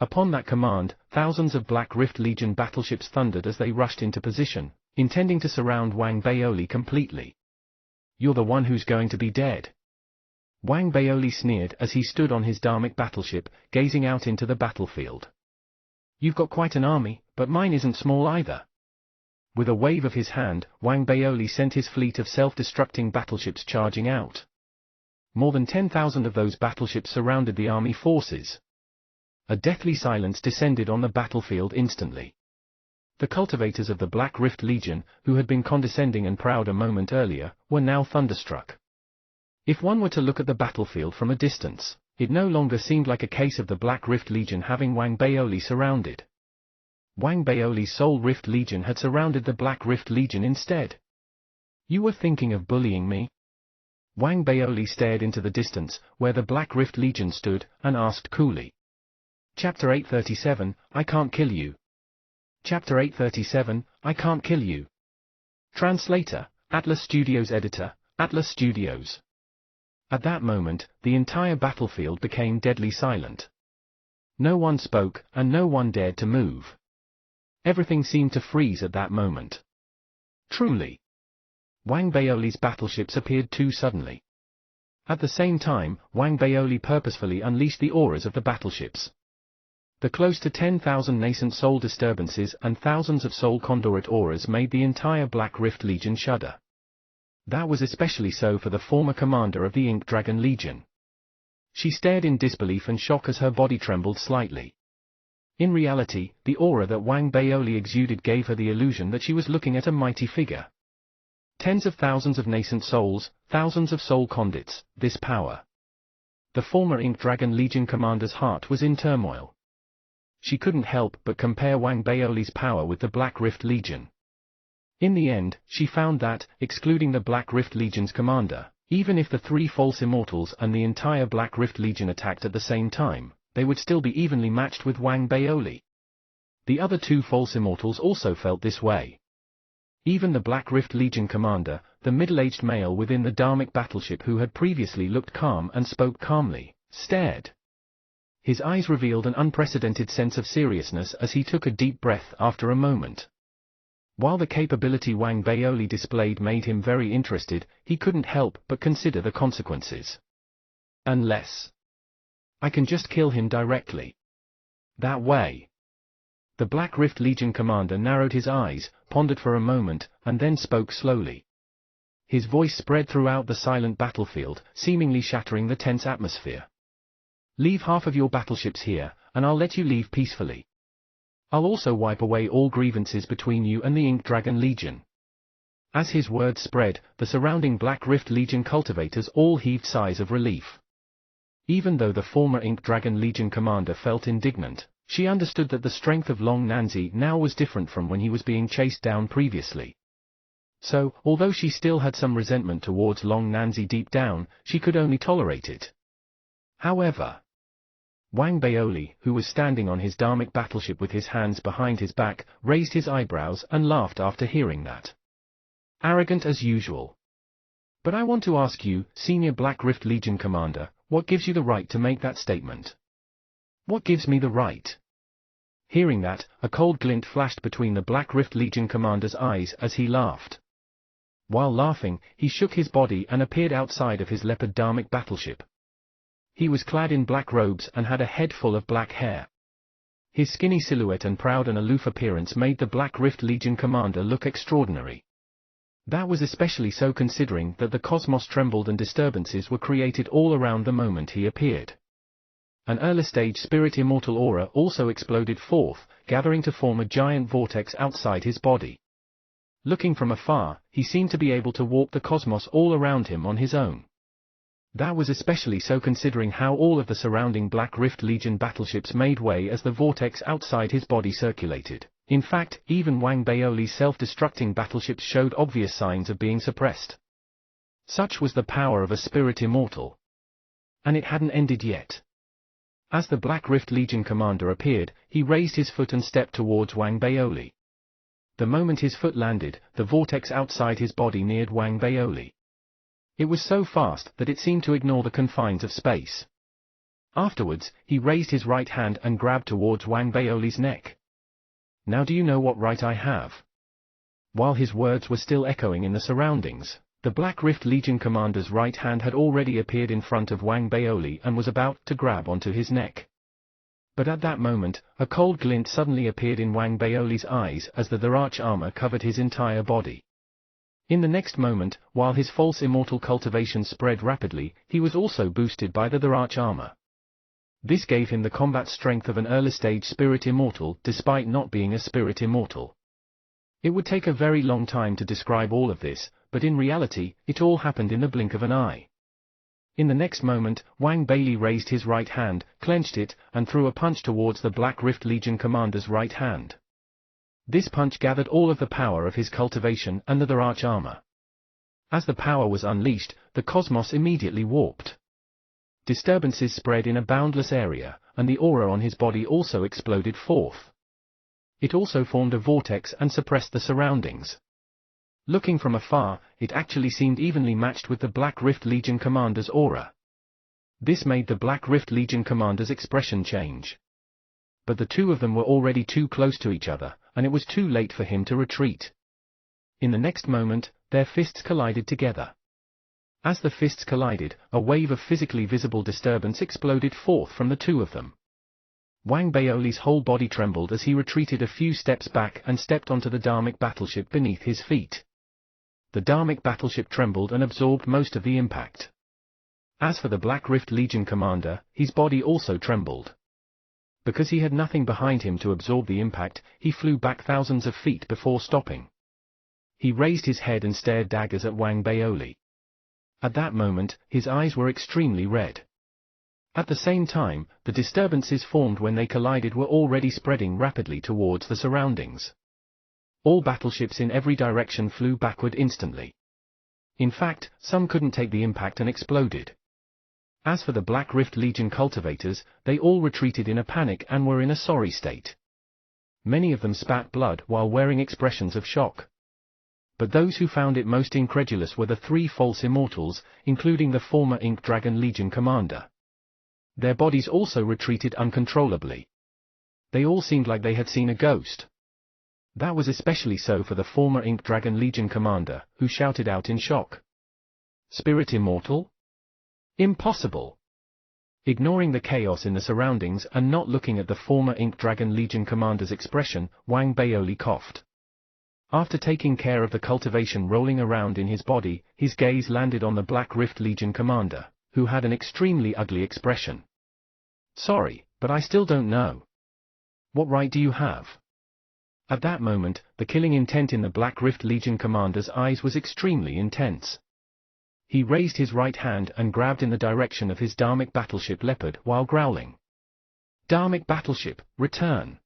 Speaker 1: Upon that command, thousands of Black Rift Legion battleships thundered as they rushed into position, intending to surround Wang Baoli completely. "You're the one who's going to be dead." Wang Baoli sneered as he stood on his Dharmic battleship, gazing out into the battlefield. "You've got quite an army, but mine isn't small either." With a wave of his hand, Wang Baoli sent his fleet of self-destructing battleships charging out. More than 10,000 of those battleships surrounded the army forces. A deathly silence descended on the battlefield instantly. The cultivators of the Black Rift Legion, who had been condescending and proud a moment earlier, were now thunderstruck. If one were to look at the battlefield from a distance, it no longer seemed like a case of the Black Rift Legion having Wang Baoli surrounded. Wang Baoli's Soul Rift Legion had surrounded the Black Rift Legion instead. "You were thinking of bullying me?" Wang Baoli stared into the distance, where the Black Rift Legion stood, and asked coolly. Chapter 837, I Can't Kill You. Chapter 837, I Can't Kill You. Translator, Atlas Studios. Editor, Atlas Studios. At that moment, the entire battlefield became deadly silent. No one spoke, and no one dared to move. Everything seemed to freeze at that moment. Truly. Wang Baoli's battleships appeared too suddenly. At the same time, Wang Baoli purposefully unleashed the auras of the battleships. The close to 10,000 nascent soul disturbances and thousands of soul conduit auras made the entire Black Rift Legion shudder. That was especially so for the former commander of the Ink Dragon Legion. She stared in disbelief and shock as her body trembled slightly. In reality, the aura that Wang Baoli exuded gave her the illusion that she was looking at a mighty figure. Tens of thousands of nascent souls, thousands of soul conduits, this power. The former Ink Dragon Legion commander's heart was in turmoil. She couldn't help but compare Wang Baoli's power with the Black Rift Legion. In the end, she found that, excluding the Black Rift Legion's commander, even if the three false immortals and the entire Black Rift Legion attacked at the same time, they would still be evenly matched with Wang Baoli. The other two false immortals also felt this way. Even the Black Rift Legion commander, the middle-aged male within the Dharmic battleship who had previously looked calm and spoke calmly, stared. His eyes revealed an unprecedented sense of seriousness as he took a deep breath after a moment. While the capability Wang Baoli displayed made him very interested, he couldn't help but consider the consequences. Unless I can just kill him directly. That way. The Black Rift Legion commander narrowed his eyes, pondered for a moment, and then spoke slowly. His voice spread throughout the silent battlefield, seemingly shattering the tense atmosphere. Leave half of your battleships here, and I'll let you leave peacefully. I'll also wipe away all grievances between you and the Ink Dragon Legion. As his words spread, the surrounding Black Rift Legion cultivators all heaved sighs of relief. Even though the former Ink Dragon Legion commander felt indignant, she understood that the strength of Long Nanzi now was different from when he was being chased down previously. So, although she still had some resentment towards Long Nanzi deep down, she could only tolerate it. However, Wang Baoli, who was standing on his Dharmic battleship with his hands behind his back, raised his eyebrows and laughed after hearing that. Arrogant as usual. But I want to ask you, Senior Black Rift Legion Commander, what gives you the right to make that statement? What gives me the right? Hearing that, a cold glint flashed between the Black Rift Legion Commander's eyes as he laughed. While laughing, he shook his body and appeared outside of his leopard Dharmic battleship. He was clad in black robes and had a head full of black hair. His skinny silhouette and proud and aloof appearance made the Black Rift Legion commander look extraordinary. That was especially so considering that the cosmos trembled and disturbances were created all around the moment he appeared. An early-stage spirit immortal aura also exploded forth, gathering to form a giant vortex outside his body. Looking from afar, he seemed to be able to warp the cosmos all around him on his own. That was especially so considering how all of the surrounding Black Rift Legion battleships made way as the vortex outside his body circulated. In fact, even Wang Baoli's self-destructing battleships showed obvious signs of being suppressed. Such was the power of a spirit immortal. And it hadn't ended yet. As the Black Rift Legion commander appeared, he raised his foot and stepped towards Wang Baoli. The moment his foot landed, the vortex outside his body neared Wang Baoli. It was so fast that it seemed to ignore the confines of space. Afterwards, he raised his right hand and grabbed towards Wang Baoli's neck. Now do you know what right I have? While his words were still echoing in the surroundings, the Black Rift Legion commander's right hand had already appeared in front of Wang Baoli and was about to grab onto his neck. But at that moment, a cold glint suddenly appeared in Wang Baoli's eyes as the Dharach armor covered his entire body. In the next moment, while his false immortal cultivation spread rapidly, he was also boosted by the Dharach armor. This gave him the combat strength of an early-stage spirit immortal despite not being a spirit immortal. It would take a very long time to describe all of this, but in reality, it all happened in the blink of an eye. In the next moment, Wang Baoli raised his right hand, clenched it, and threw a punch towards the Black Rift Legion commander's right hand. This punch gathered all of the power of his cultivation and the Dharach armor. As the power was unleashed, the cosmos immediately warped. Disturbances spread in a boundless area, and the aura on his body also exploded forth. It also formed a vortex and suppressed the surroundings. Looking from afar, it actually seemed evenly matched with the Black Rift Legion commander's aura. This made the Black Rift Legion commander's expression change. But the two of them were already too close to each other, and it was too late for him to retreat. In the next moment, their fists collided together. As the fists collided, a wave of physically visible disturbance exploded forth from the two of them. Wang Baoli's whole body trembled as he retreated a few steps back and stepped onto the Dharmic battleship beneath his feet. The Dharmic battleship trembled and absorbed most of the impact. As for the Black Rift Legion commander, his body also trembled. Because he had nothing behind him to absorb the impact, he flew back thousands of feet before stopping. He raised his head and stared daggers at Wang Baoli. At that moment, his eyes were extremely red. At the same time, the disturbances formed when they collided were already spreading rapidly towards the surroundings. All battleships in every direction flew backward instantly. In fact, some couldn't take the impact and exploded. As for the Black Rift Legion cultivators, they all retreated in a panic and were in a sorry state. Many of them spat blood while wearing expressions of shock. But those who found it most incredulous were the three false immortals, including the former Ink Dragon Legion commander. Their bodies also retreated uncontrollably. They all seemed like they had seen a ghost. That was especially so for the former Ink Dragon Legion commander, who shouted out in shock. Spirit immortal? Impossible! Ignoring the chaos in the surroundings and not looking at the former Ink Dragon Legion commander's expression, Wang Baoli coughed. After taking care of the cultivation rolling around in his body, his gaze landed on the Black Rift Legion commander, who had an extremely ugly expression. Sorry, but I still don't know. What right do you have? At that moment, the killing intent in the Black Rift Legion commander's eyes was extremely intense. He raised his right hand and grabbed in the direction of his Dharmic battleship Leopard while growling. Dharmic battleship, return!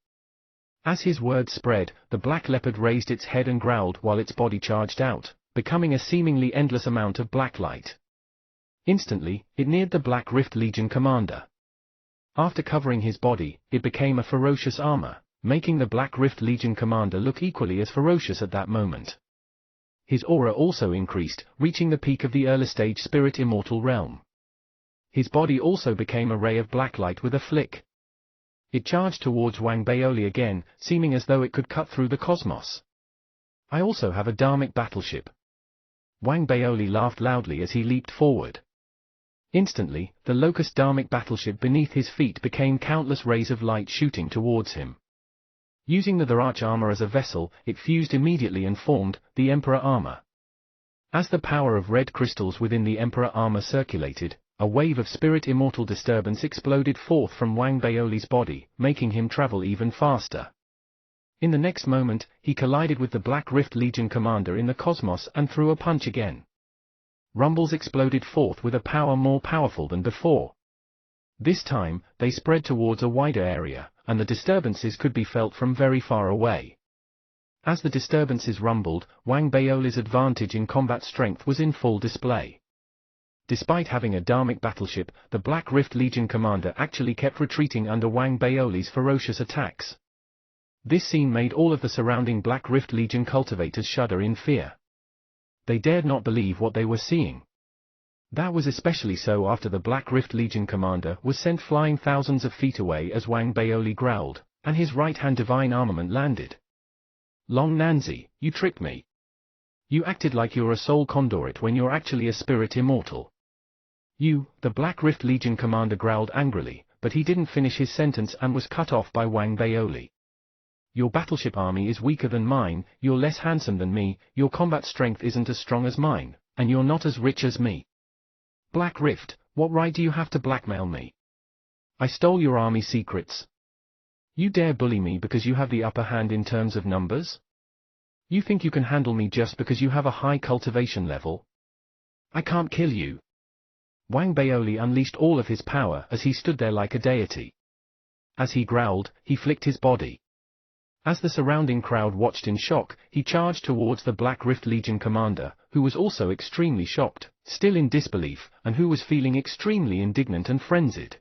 Speaker 1: As his words spread, the Black Leopard raised its head and growled while its body charged out, becoming a seemingly endless amount of black light. Instantly, it neared the Black Rift Legion commander. After covering his body, it became a ferocious armor, making the Black Rift Legion commander look equally as ferocious at that moment. His aura also increased, reaching the peak of the early stage Spirit Immortal realm. His body also became a ray of black light with a flick. It charged towards Wang Baoli again, seeming as though it could cut through the cosmos. I also have a Dharmic battleship. Wang Baoli laughed loudly as he leaped forward. Instantly, the Locust Dharmic battleship beneath his feet became countless rays of light shooting towards him. Using the Dharach armor as a vessel, it fused immediately and formed the Emperor armor. As the power of red crystals within the Emperor armor circulated, a wave of Spirit Immortal disturbance exploded forth from Wang Baoli's body, making him travel even faster. In the next moment, he collided with the Black Rift Legion commander in the cosmos and threw a punch again. Rumbles exploded forth with a power more powerful than before. This time, they spread towards a wider area, and the disturbances could be felt from very far away. As the disturbances rumbled, Wang Baoli's advantage in combat strength was in full display. Despite having a Dharmic battleship, the Black Rift Legion commander actually kept retreating under Wang Baoli's ferocious attacks. This scene made all of the surrounding Black Rift Legion cultivators shudder in fear. They dared not believe what they were seeing. That was especially so after the Black Rift Legion commander was sent flying thousands of feet away as Wang Baoli growled, and his right-hand divine armament landed. Long Nanzi, you tricked me. You acted like you're a soul conduit when you're actually a spirit immortal. You, the Black Rift Legion commander growled angrily, but he didn't finish his sentence and was cut off by Wang Baoli. Your battleship army is weaker than mine, you're less handsome than me, your combat strength isn't as strong as mine, and you're not as rich as me. Black Rift, what right do you have to blackmail me? I stole your army secrets. You dare bully me because you have the upper hand in terms of numbers? You think you can handle me just because you have a high cultivation level? I can't kill you. Wang Baoli unleashed all of his power as he stood there like a deity. As he growled, he flicked his body. As the surrounding crowd watched in shock, he charged towards the Black Rift Legion commander, who was also extremely shocked, still in disbelief, and who was feeling extremely indignant and frenzied.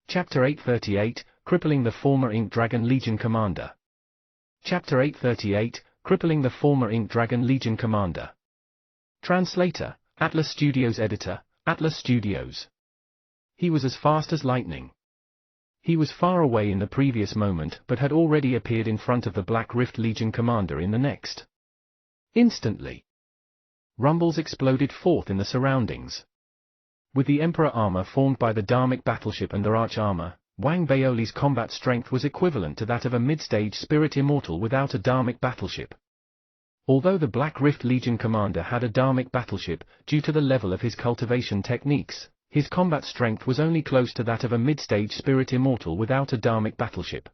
Speaker 1: Chapter 838, Crippling the former Ink Dragon Legion commander. Chapter 838, Crippling the former Ink Dragon Legion commander. Translator, Atlas Studios Editor, Atlas Studios. He was as fast as lightning. He was far away in the previous moment but had already appeared in front of the Black Rift Legion commander in the next. Instantly. Rumbles exploded forth in the surroundings. With the Emperor armor formed by the Dharmic battleship and Dharach armor, Wang Baoli's combat strength was equivalent to that of a mid-stage Spirit Immortal without a Dharmic battleship. Although the Black Rift Legion commander had a Dharmic battleship, due to the level of his cultivation techniques, his combat strength was only close to that of a mid-stage Spirit Immortal without a Dharmic battleship.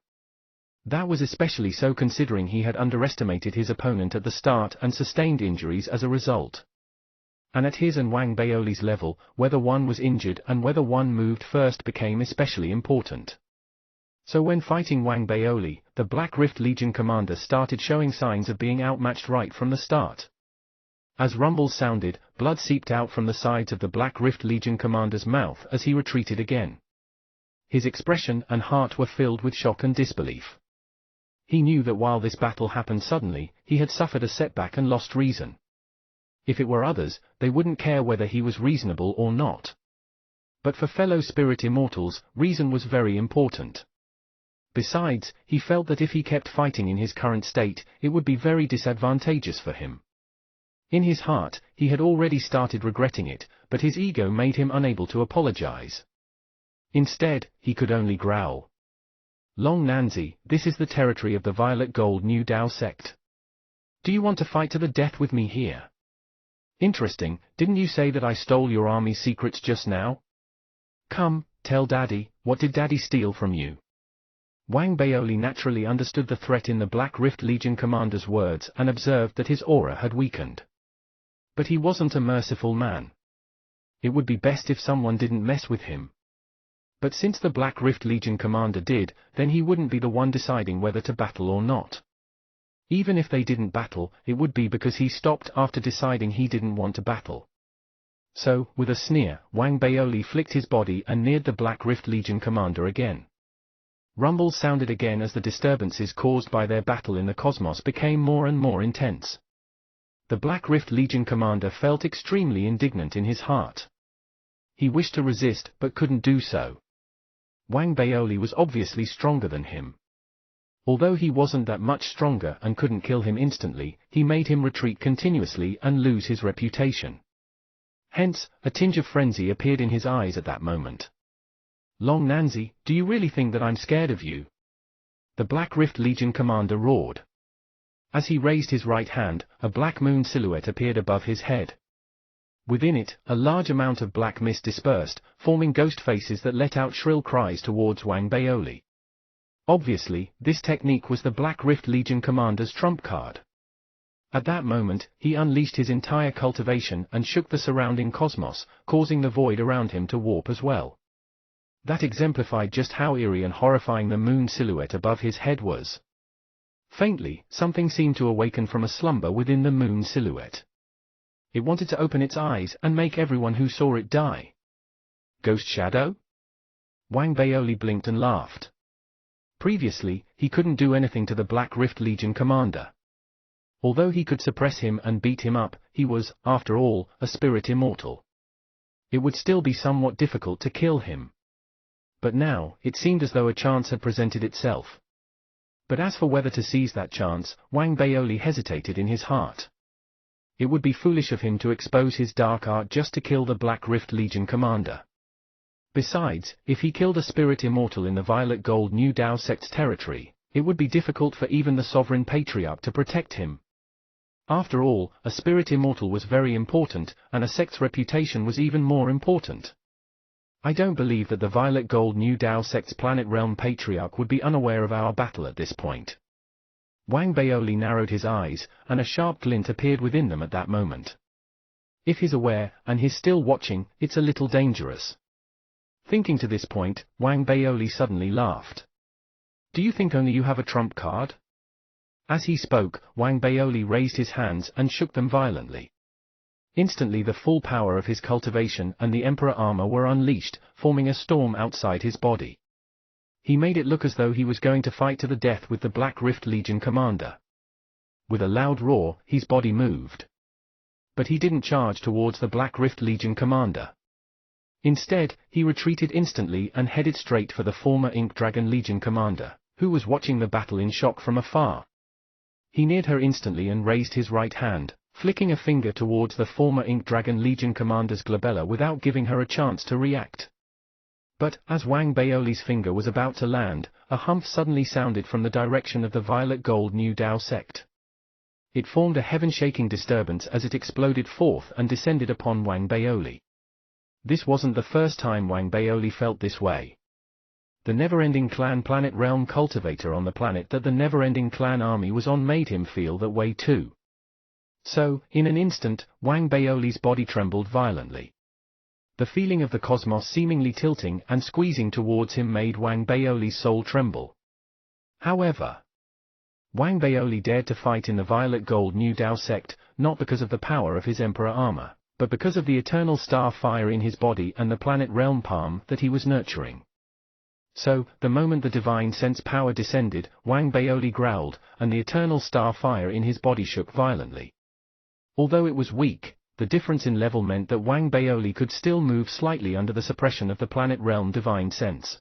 Speaker 1: That was especially so considering he had underestimated his opponent at the start and sustained injuries as a result. And at his and Wang Baoli's level, whether one was injured and whether one moved first became especially important. So when fighting Wang Baoli, the Black Rift Legion commander started showing signs of being outmatched right from the start. As rumbles sounded, blood seeped out from the sides of the Black Rift Legion commander's mouth as he retreated again. His expression and heart were filled with shock and disbelief. He knew that while this battle happened suddenly, he had suffered a setback and lost reason. If it were others, they wouldn't care whether he was reasonable or not. But for fellow Spirit Immortals, reason was very important. Besides, he felt that if he kept fighting in his current state, it would be very disadvantageous for him. In his heart, he had already started regretting it, but his ego made him unable to apologize. Instead, he could only growl. Long Nanzi, this is the territory of the Violet Gold New Dao sect. Do you want to fight to the death with me here? Interesting, didn't you say that I stole your army's secrets just now? Come, tell Daddy, what did Daddy steal from you? Wang Baoli naturally understood the threat in the Black Rift Legion commander's words and observed that his aura had weakened. But he wasn't a merciful man. It would be best if someone didn't mess with him. But since the Black Rift Legion commander did, then he wouldn't be the one deciding whether to battle or not. Even if they didn't battle, it would be because he stopped after deciding he didn't want to battle. So, with a sneer, Wang Baoli flicked his body and neared the Black Rift Legion commander again. Rumbles sounded again as the disturbances caused by their battle in the cosmos became more and more intense. The Black Rift Legion commander felt extremely indignant in his heart. He wished to resist, but couldn't do so. Wang Baoli was obviously stronger than him. Although he wasn't that much stronger and couldn't kill him instantly, he made him retreat continuously and lose his reputation. Hence, a tinge of frenzy appeared in his eyes at that moment. Long Nanzi, do you really think that I'm scared of you? The Black Rift Legion commander roared. As he raised his right hand, a black moon silhouette appeared above his head. Within it, a large amount of black mist dispersed, forming ghost faces that let out shrill cries towards Wang Baoli. Obviously, this technique was the Black Rift Legion commander's trump card. At that moment, he unleashed his entire cultivation and shook the surrounding cosmos, causing the void around him to warp as well. That exemplified just how eerie and horrifying the moon silhouette above his head was. Faintly, something seemed to awaken from a slumber within the moon silhouette. It wanted to open its eyes and make everyone who saw it die. Ghost shadow? Wang Baoli blinked and laughed. Previously, he couldn't do anything to the Black Rift Legion commander. Although he could suppress him and beat him up, he was, after all, a spirit immortal. It would still be somewhat difficult to kill him. But now, it seemed as though a chance had presented itself. But as for whether to seize that chance, Wang Baoli hesitated in his heart. It would be foolish of him to expose his dark art just to kill the Black Rift Legion commander. Besides, if he killed a spirit immortal in the Violet Gold New Dao sect's territory, it would be difficult for even the sovereign patriarch to protect him. After all, a spirit immortal was very important, and a sect's reputation was even more important. I don't believe that the Violet Gold New Dao sect's Planet Realm Patriarch would be unaware of our battle at this point. Wang Baoli narrowed his eyes, and a sharp glint appeared within them at that moment. If he's aware, and he's still watching, it's a little dangerous. Thinking to this point, Wang Baoli suddenly laughed. Do you think only you have a trump card? As he spoke, Wang Baoli raised his hands and shook them violently. Instantly the full power of his cultivation and the Emperor armor were unleashed, forming a storm outside his body. He made it look as though he was going to fight to the death with the Black Rift Legion commander. With a loud roar, his body moved. But he didn't charge towards the Black Rift Legion commander. Instead, he retreated instantly and headed straight for the former Ink Dragon Legion commander, who was watching the battle in shock from afar. He neared her instantly and raised his right hand, flicking a finger towards the former Ink Dragon Legion commander's glabella without giving her a chance to react. But, as Wang Baoli's finger was about to land, a humph suddenly sounded from the direction of the Violet Gold New Dao sect. It formed a heaven-shaking disturbance as it exploded forth and descended upon Wang Baoli. This wasn't the first time Wang Baoli felt this way. The Never-Ending Clan Planet Realm cultivator on the planet that the Never-Ending Clan army was on made him feel that way too. So, in an instant, Wang Baoli's body trembled violently. The feeling of the cosmos seemingly tilting and squeezing towards him made Wang Baoli's soul tremble. However, Wang Baoli dared to fight in the Violet Gold New Dao sect, not because of the power of his Emperor armor, but because of the eternal star fire in his body and the Planet Realm palm that he was nurturing. So, the moment the divine sense power descended, Wang Baoli growled, and the eternal star fire in his body shook violently. Although it was weak, the difference in level meant that Wang Baoli could still move slightly under the suppression of the Planet Realm divine sense.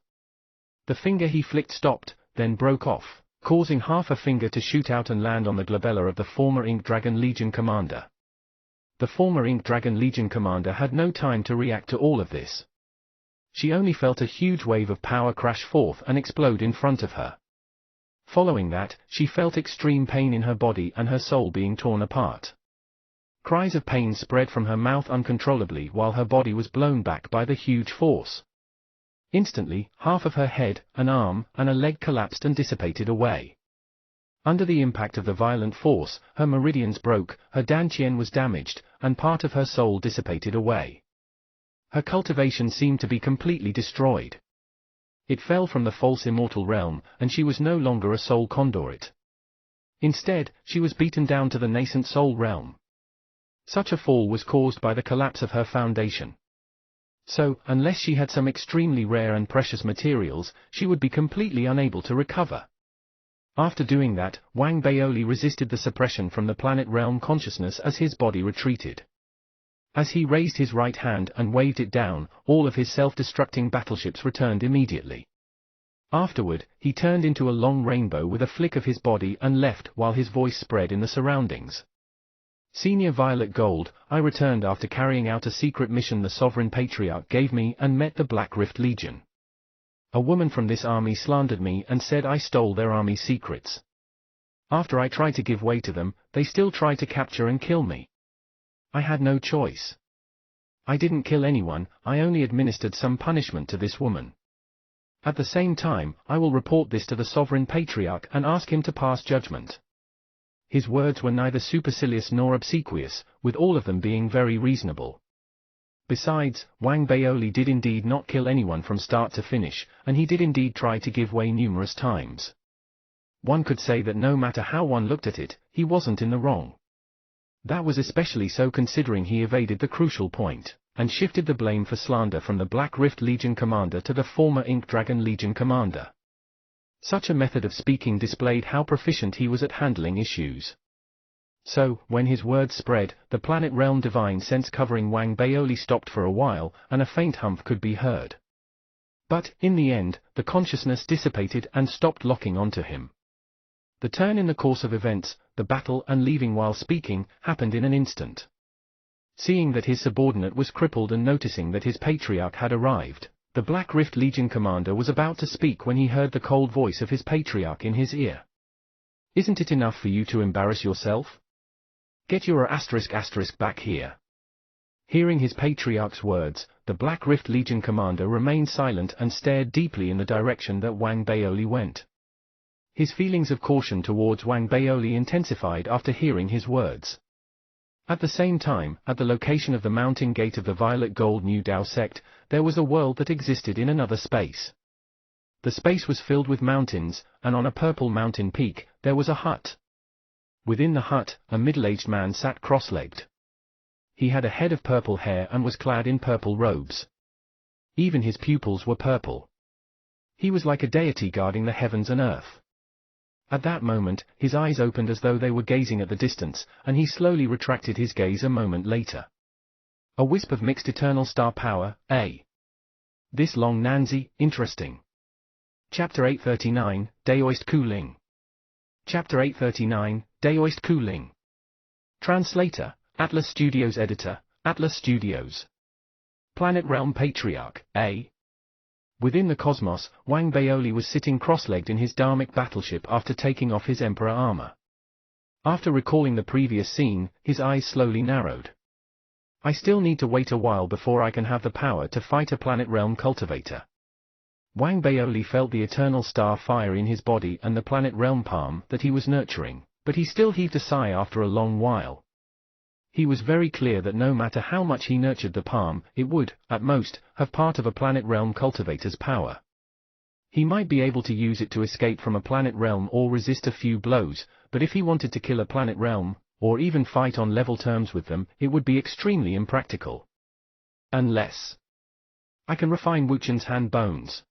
Speaker 1: The finger he flicked stopped, then broke off, causing half a finger to shoot out and land on the glabella of the former Ink Dragon Legion commander. The former Ink Dragon Legion commander had no time to react to all of this. She only felt a huge wave of power crash forth and explode in front of her. Following that, she felt extreme pain in her body and her soul being torn apart. Cries of pain spread from her mouth uncontrollably while her body was blown back by the huge force. Instantly, half of her head, an arm, and a leg collapsed and dissipated away. Under the impact of the violent force, her meridians broke, her dantian was damaged, and part of her soul dissipated away. Her cultivation seemed to be completely destroyed. It fell from the false immortal realm, and she was no longer a soul conduit. Instead, she was beaten down to the nascent soul realm. Such a fall was caused by the collapse of her foundation. So, unless she had some extremely rare and precious materials, she would be completely unable to recover. After doing that, Wang Baoli resisted the suppression from the planet realm consciousness as his body retreated. As he raised his right hand and waved it down, all of his self-destructing battleships returned immediately. Afterward, he turned into a long rainbow with a flick of his body and left while his voice spread in the surroundings. Senior Violet Gold, I returned after carrying out a secret mission the Sovereign Patriarch gave me and met the Black Rift Legion. A woman from this army slandered me and said I stole their army's secrets. After I tried to give way to them, they still tried to capture and kill me. I had no choice. I didn't kill anyone, I only administered some punishment to this woman. At the same time, I will report this to the Sovereign Patriarch and ask him to pass judgment. His words were neither supercilious nor obsequious, with all of them being very reasonable. Besides, Wang Baoli did indeed not kill anyone from start to finish, and he did indeed try to give way numerous times. One could say that no matter how one looked at it, he wasn't in the wrong. That was especially so considering he evaded the crucial point, and shifted the blame for slander from the Black Rift Legion commander to the former Ink Dragon Legion commander. Such a method of speaking displayed how proficient he was at handling issues. So, when his words spread, the planet realm divine sense covering Wang Baoli stopped for a while, and a faint humph could be heard. But, in the end, the consciousness dissipated and stopped locking onto him. The turn in the course of events, the battle and leaving while speaking, happened in an instant. Seeing that his subordinate was crippled and noticing that his patriarch had arrived, the Black Rift Legion commander was about to speak when he heard the cold voice of his patriarch in his ear. Isn't it enough for you to embarrass yourself? Get your *** back here. Hearing his patriarch's words, the Black Rift Legion commander remained silent and stared deeply in the direction that Wang Baoli went. His feelings of caution towards Wang Baoli intensified after hearing his words. At the same time, at the location of the mounting gate of the Violet Gold New Dao sect, there was a world that existed in another space. The space was filled with mountains, and on a purple mountain peak, there was a hut. Within the hut, a middle-aged man sat cross-legged. He had a head of purple hair and was clad in purple robes. Even his pupils were purple. He was like a deity guarding the heavens and earth. At that moment, his eyes opened as though they were gazing at the distance, and he slowly retracted his gaze a moment later. A wisp of mixed eternal star power, This long Nanzi, interesting. Chapter 839, Daoist Kuling. Chapter 839, Daoist Kuling. Translator, Atlas Studios Editor, Atlas Studios. Planet Realm Patriarch, Within the cosmos, Wang Baoli was sitting cross-legged in his dharmic battleship after taking off his Emperor armor. After recalling the previous scene, his eyes slowly narrowed. I still need to wait a while before I can have the power to fight a planet realm cultivator. Wang Baoli felt the eternal star fire in his body and the planet realm palm that he was nurturing, but he still heaved a sigh after a long while. He was very clear that no matter how much he nurtured the palm, it would, at most, have part of a planet realm cultivator's power. He might be able to use it to escape from a planet realm or resist a few blows, but if he wanted to kill a planet realm, or even fight on level terms with them, it would be extremely impractical. Unless I can refine Wuchen's hand bones.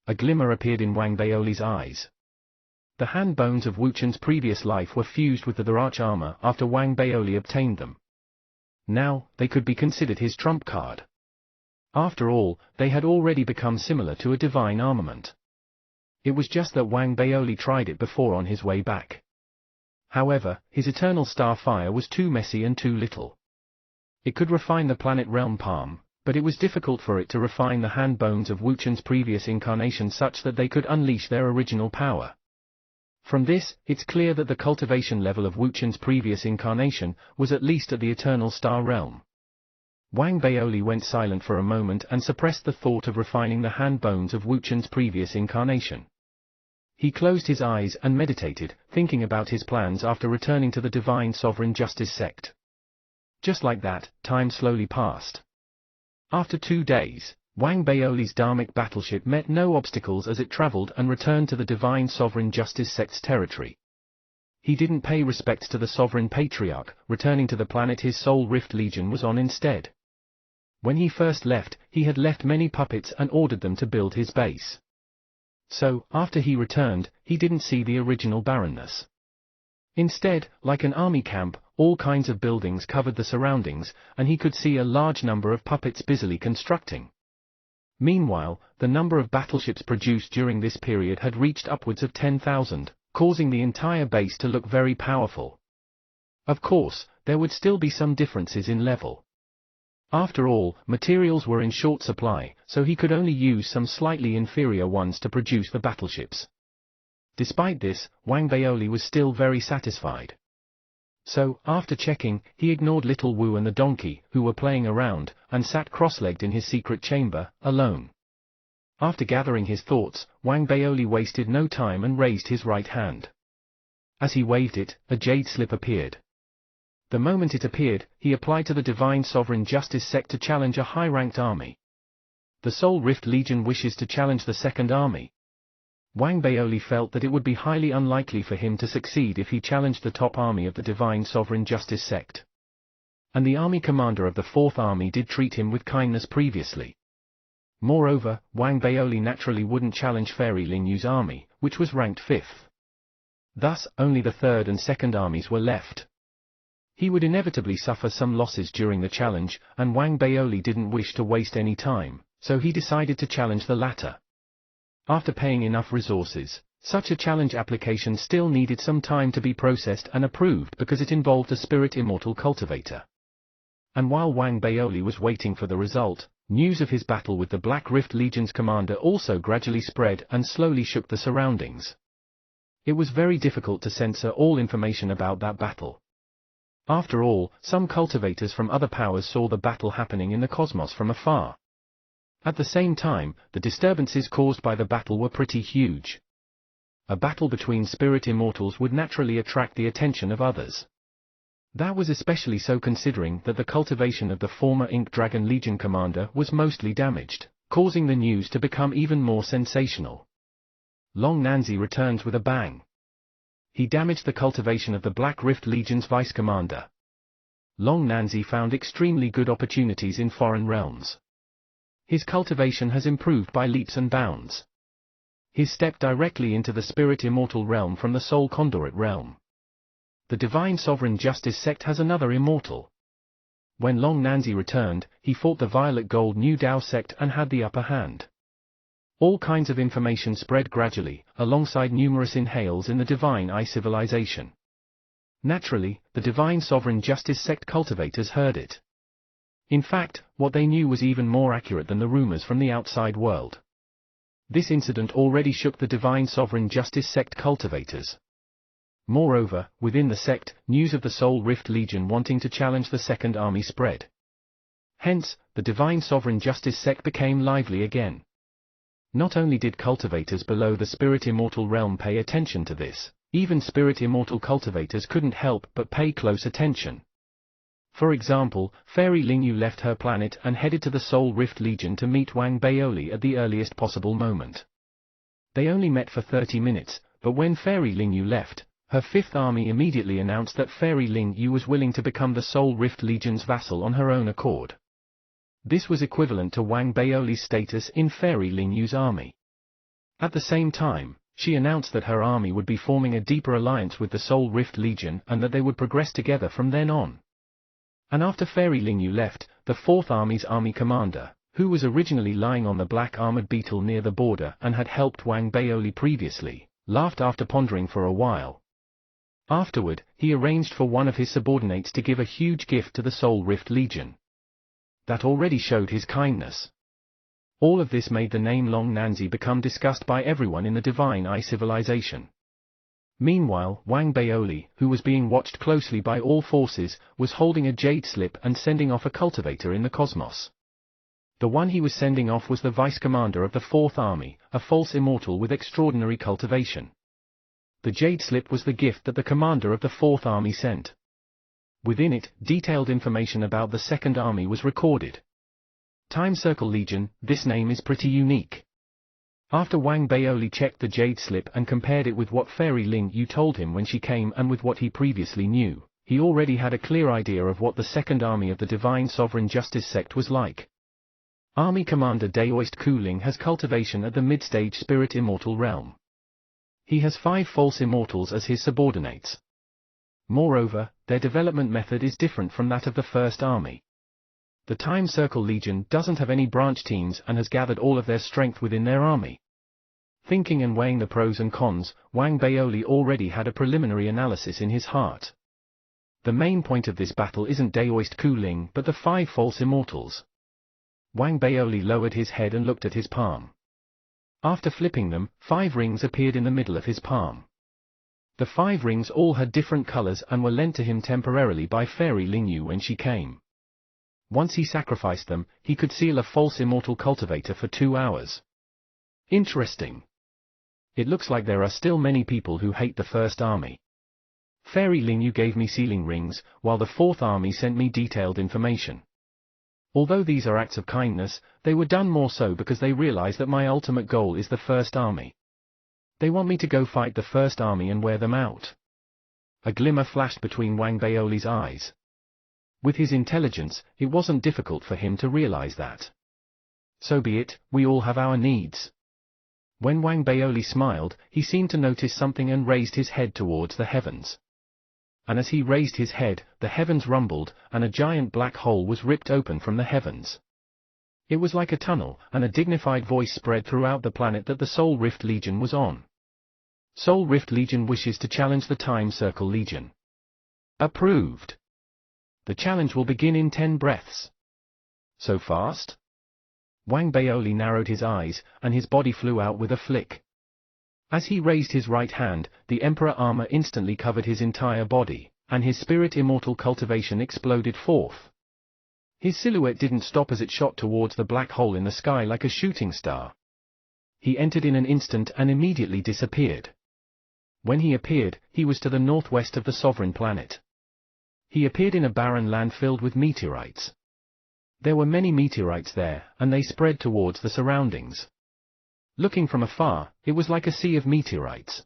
Speaker 1: A glimmer appeared in Wang Baoli's eyes. The hand bones of Wuchen's previous life were fused with the Darach armor after Wang Baoli obtained them. Now, they could be considered his trump card. After all, they had already become similar to a divine armament. It was just that Wang Baoli tried it before on his way back. However, his eternal star fire was too messy and too little. It could refine the planet realm palm, but it was difficult for it to refine the hand bones of Wuchen's previous incarnation such that they could unleash their original power. From this, it's clear that the cultivation level of Wuchen's previous incarnation was at least at the eternal star realm. Wang Baoli went silent for a moment and suppressed the thought of refining the hand bones of Wuchen's previous incarnation. He closed his eyes and meditated, thinking about his plans after returning to the Divine Sovereign Justice sect. Just like that, time slowly passed. After 2 days, Wang Baoli's Dharmic battleship met no obstacles as it traveled and returned to the Divine Sovereign Justice sect's territory. He didn't pay respects to the Sovereign Patriarch, returning to the planet his Soul Rift Legion was on instead. When he first left, he had left many puppets and ordered them to build his base. So, after he returned, he didn't see the original barrenness. Instead, like an army camp, all kinds of buildings covered the surroundings, and he could see a large number of puppets busily constructing. Meanwhile, the number of battleships produced during this period had reached upwards of 10,000, causing the entire base to look very powerful. Of course, there would still be some differences in level. After all, materials were in short supply, so he could only use some slightly inferior ones to produce the battleships. Despite this, Wang Baoli was still very satisfied. So, after checking, he ignored Little Wu and the donkey, who were playing around, and sat cross-legged in his secret chamber, alone. After gathering his thoughts, Wang Baoli wasted no time and raised his right hand. As he waved it, a jade slip appeared. The moment it appeared, he applied to the Divine Sovereign Justice sect to challenge a high-ranked army. The Soul Rift Legion wishes to challenge the second army. Wang Baoli felt that it would be highly unlikely for him to succeed if he challenged the top army of the Divine Sovereign Justice sect. And the army commander of the fourth army did treat him with kindness previously. Moreover, Wang Baoli naturally wouldn't challenge Fairy Ling Yu's army, which was ranked 5th. Thus, only the third and second armies were left. He would inevitably suffer some losses during the challenge, and Wang Baoli didn't wish to waste any time, so he decided to challenge the latter. After paying enough resources, such a challenge application still needed some time to be processed and approved because it involved a spirit immortal cultivator. And while Wang Baoli was waiting for the result, news of his battle with the Black Rift Legion's commander also gradually spread and slowly shook the surroundings. It was very difficult to censor all information about that battle. After all, some cultivators from other powers saw the battle happening in the cosmos from afar. At the same time, the disturbances caused by the battle were pretty huge. A battle between spirit immortals would naturally attract the attention of others. That was especially so considering that the cultivation of the former Ink Dragon Legion commander was mostly damaged, causing the news to become even more sensational. Long Nanzi returns with a bang. He damaged the cultivation of the Black Rift Legion's vice-commander. Long Nanzi found extremely good opportunities in foreign realms. His cultivation has improved by leaps and bounds. He's stepped directly into the spirit immortal realm from the Soul Conduit realm. The Divine Sovereign Justice sect has another immortal. When Long Nanzi returned, he fought the Violet Gold New Dao sect and had the upper hand. All kinds of information spread gradually, alongside numerous inhales in the Divine Eye civilization. Naturally, the Divine Sovereign Justice sect cultivators heard it. In fact, what they knew was even more accurate than the rumors from the outside world. This incident already shook the Divine Sovereign Justice sect cultivators. Moreover, within the sect, news of the Soul Rift Legion wanting to challenge the Second Army spread. Hence, the Divine Sovereign Justice sect became lively again. Not only did cultivators below the Spirit Immortal realm pay attention to this, even Spirit Immortal cultivators couldn't help but pay close attention. For example, Fairy Ling Yu left her planet and headed to the Soul Rift Legion to meet Wang Baoli at the earliest possible moment. They only met for 30 minutes, but when Fairy Ling Yu left, her fifth army immediately announced that Fairy Ling Yu was willing to become the Soul Rift Legion's vassal on her own accord. This was equivalent to Wang Baoli's status in Fairy Ling Yu's army. At the same time, she announced that her army would be forming a deeper alliance with the Soul Rift Legion and that they would progress together from then on. And after Fairy Ling Yu left, the Fourth Army's army commander, who was originally lying on the black armored beetle near the border and had helped Wang Baoli previously, laughed after pondering for a while. Afterward, he arranged for one of his subordinates to give a huge gift to the Soul Rift Legion. That already showed his kindness. All of this made the name Long Nanzi become discussed by everyone in the Divine Eye civilization. Meanwhile, Wang Baoli, who was being watched closely by all forces, was holding a jade slip and sending off a cultivator in the cosmos. The one he was sending off was the vice commander of the Fourth Army, a false immortal with extraordinary cultivation. The jade slip was the gift that the commander of the Fourth Army sent. Within it, detailed information about the Second Army was recorded. Time Circle Legion, this name is pretty unique. After Wang Baoli checked the jade slip and compared it with what Fairy Ling Yu told him when she came and with what he previously knew, he already had a clear idea of what the Second Army of the Divine Sovereign Justice sect was like. Army Commander Daoist Kuling has cultivation at the mid-stage Spirit Immortal realm. He has 5 false immortals as his subordinates. Moreover, their development method is different from that of the First Army. The Time Circle Legion doesn't have any branch teams and has gathered all of their strength within their army. Thinking and weighing the pros and cons, Wang Baoli already had a preliminary analysis in his heart. The main point of this battle isn't Daoist Kuling but the 5 false immortals. Wang Baoli lowered his head and looked at his palm. After flipping them, 5 rings appeared in the middle of his palm. The 5 rings all had different colors and were lent to him temporarily by Fairy Ling Yu when she came. Once he sacrificed them, he could seal a false immortal cultivator for 2 hours. Interesting. It looks like there are still many people who hate the First Army. Fairy Ling Yu gave me sealing rings, while the Fourth Army sent me detailed information. Although these are acts of kindness, they were done more so because they realize that my ultimate goal is the First Army. They want me to go fight the First Army and wear them out. A glimmer flashed between Wang Baoli's eyes. With his intelligence, it wasn't difficult for him to realize that. So be it, we all have our needs. When Wang Baoli smiled, he seemed to notice something and raised his head towards the heavens. And as he raised his head, the heavens rumbled, and a giant black hole was ripped open from the heavens. It was like a tunnel, and a dignified voice spread throughout the planet that the Soul Rift Legion was on. Soul Rift Legion wishes to challenge the Time Circle Legion. Approved. The challenge will begin in 10 breaths. So fast? Wang Baoli narrowed his eyes, and his body flew out with a flick. As he raised his right hand, the Emperor armor instantly covered his entire body, and his Spirit Immortal cultivation exploded forth. His silhouette didn't stop as it shot towards the black hole in the sky like a shooting star. He entered in an instant and immediately disappeared. When he appeared, he was to the northwest of the sovereign planet. He appeared in a barren land filled with meteorites. There were many meteorites there, and they spread towards the surroundings. Looking from afar, it was like a sea of meteorites.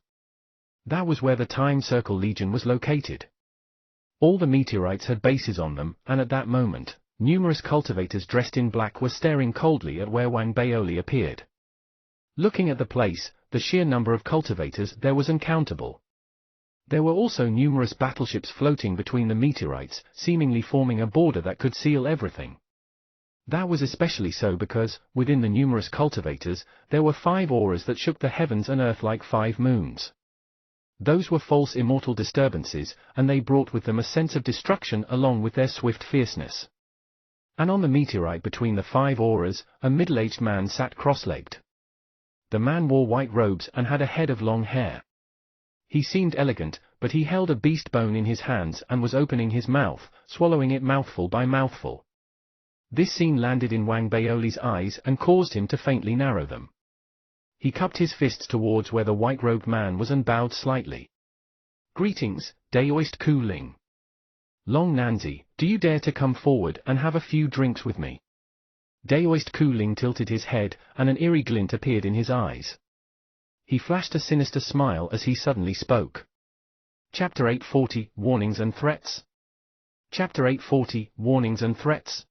Speaker 1: That was where the Time Circle Legion was located. All the meteorites had bases on them, and at that moment, numerous cultivators dressed in black were staring coldly at where Wang Baoli appeared. Looking at the place, the sheer number of cultivators there was uncountable. There were also numerous battleships floating between the meteorites, seemingly forming a border that could seal everything. That was especially so because, within the numerous cultivators, there were 5 auras that shook the heavens and earth like 5 moons. Those were false immortal disturbances, and they brought with them a sense of destruction along with their swift fierceness. And on the meteorite between the 5 auras, a middle-aged man sat cross-legged. The man wore white robes and had a head of long hair. He seemed elegant, but he held a beast bone in his hands and was opening his mouth, swallowing it mouthful by mouthful. This scene landed in Wang Baoli's eyes and caused him to faintly narrow them. He cupped his fists towards where the white-robed man was and bowed slightly. Greetings, Daoist Kuling. Long Nanzi, do you dare to come forward and have a few drinks with me? Daoist Kuling tilted his head, and an eerie glint appeared in his eyes. He flashed a sinister smile as he suddenly spoke. Chapter 840, Warnings and Threats. Chapter 840, Warnings and Threats.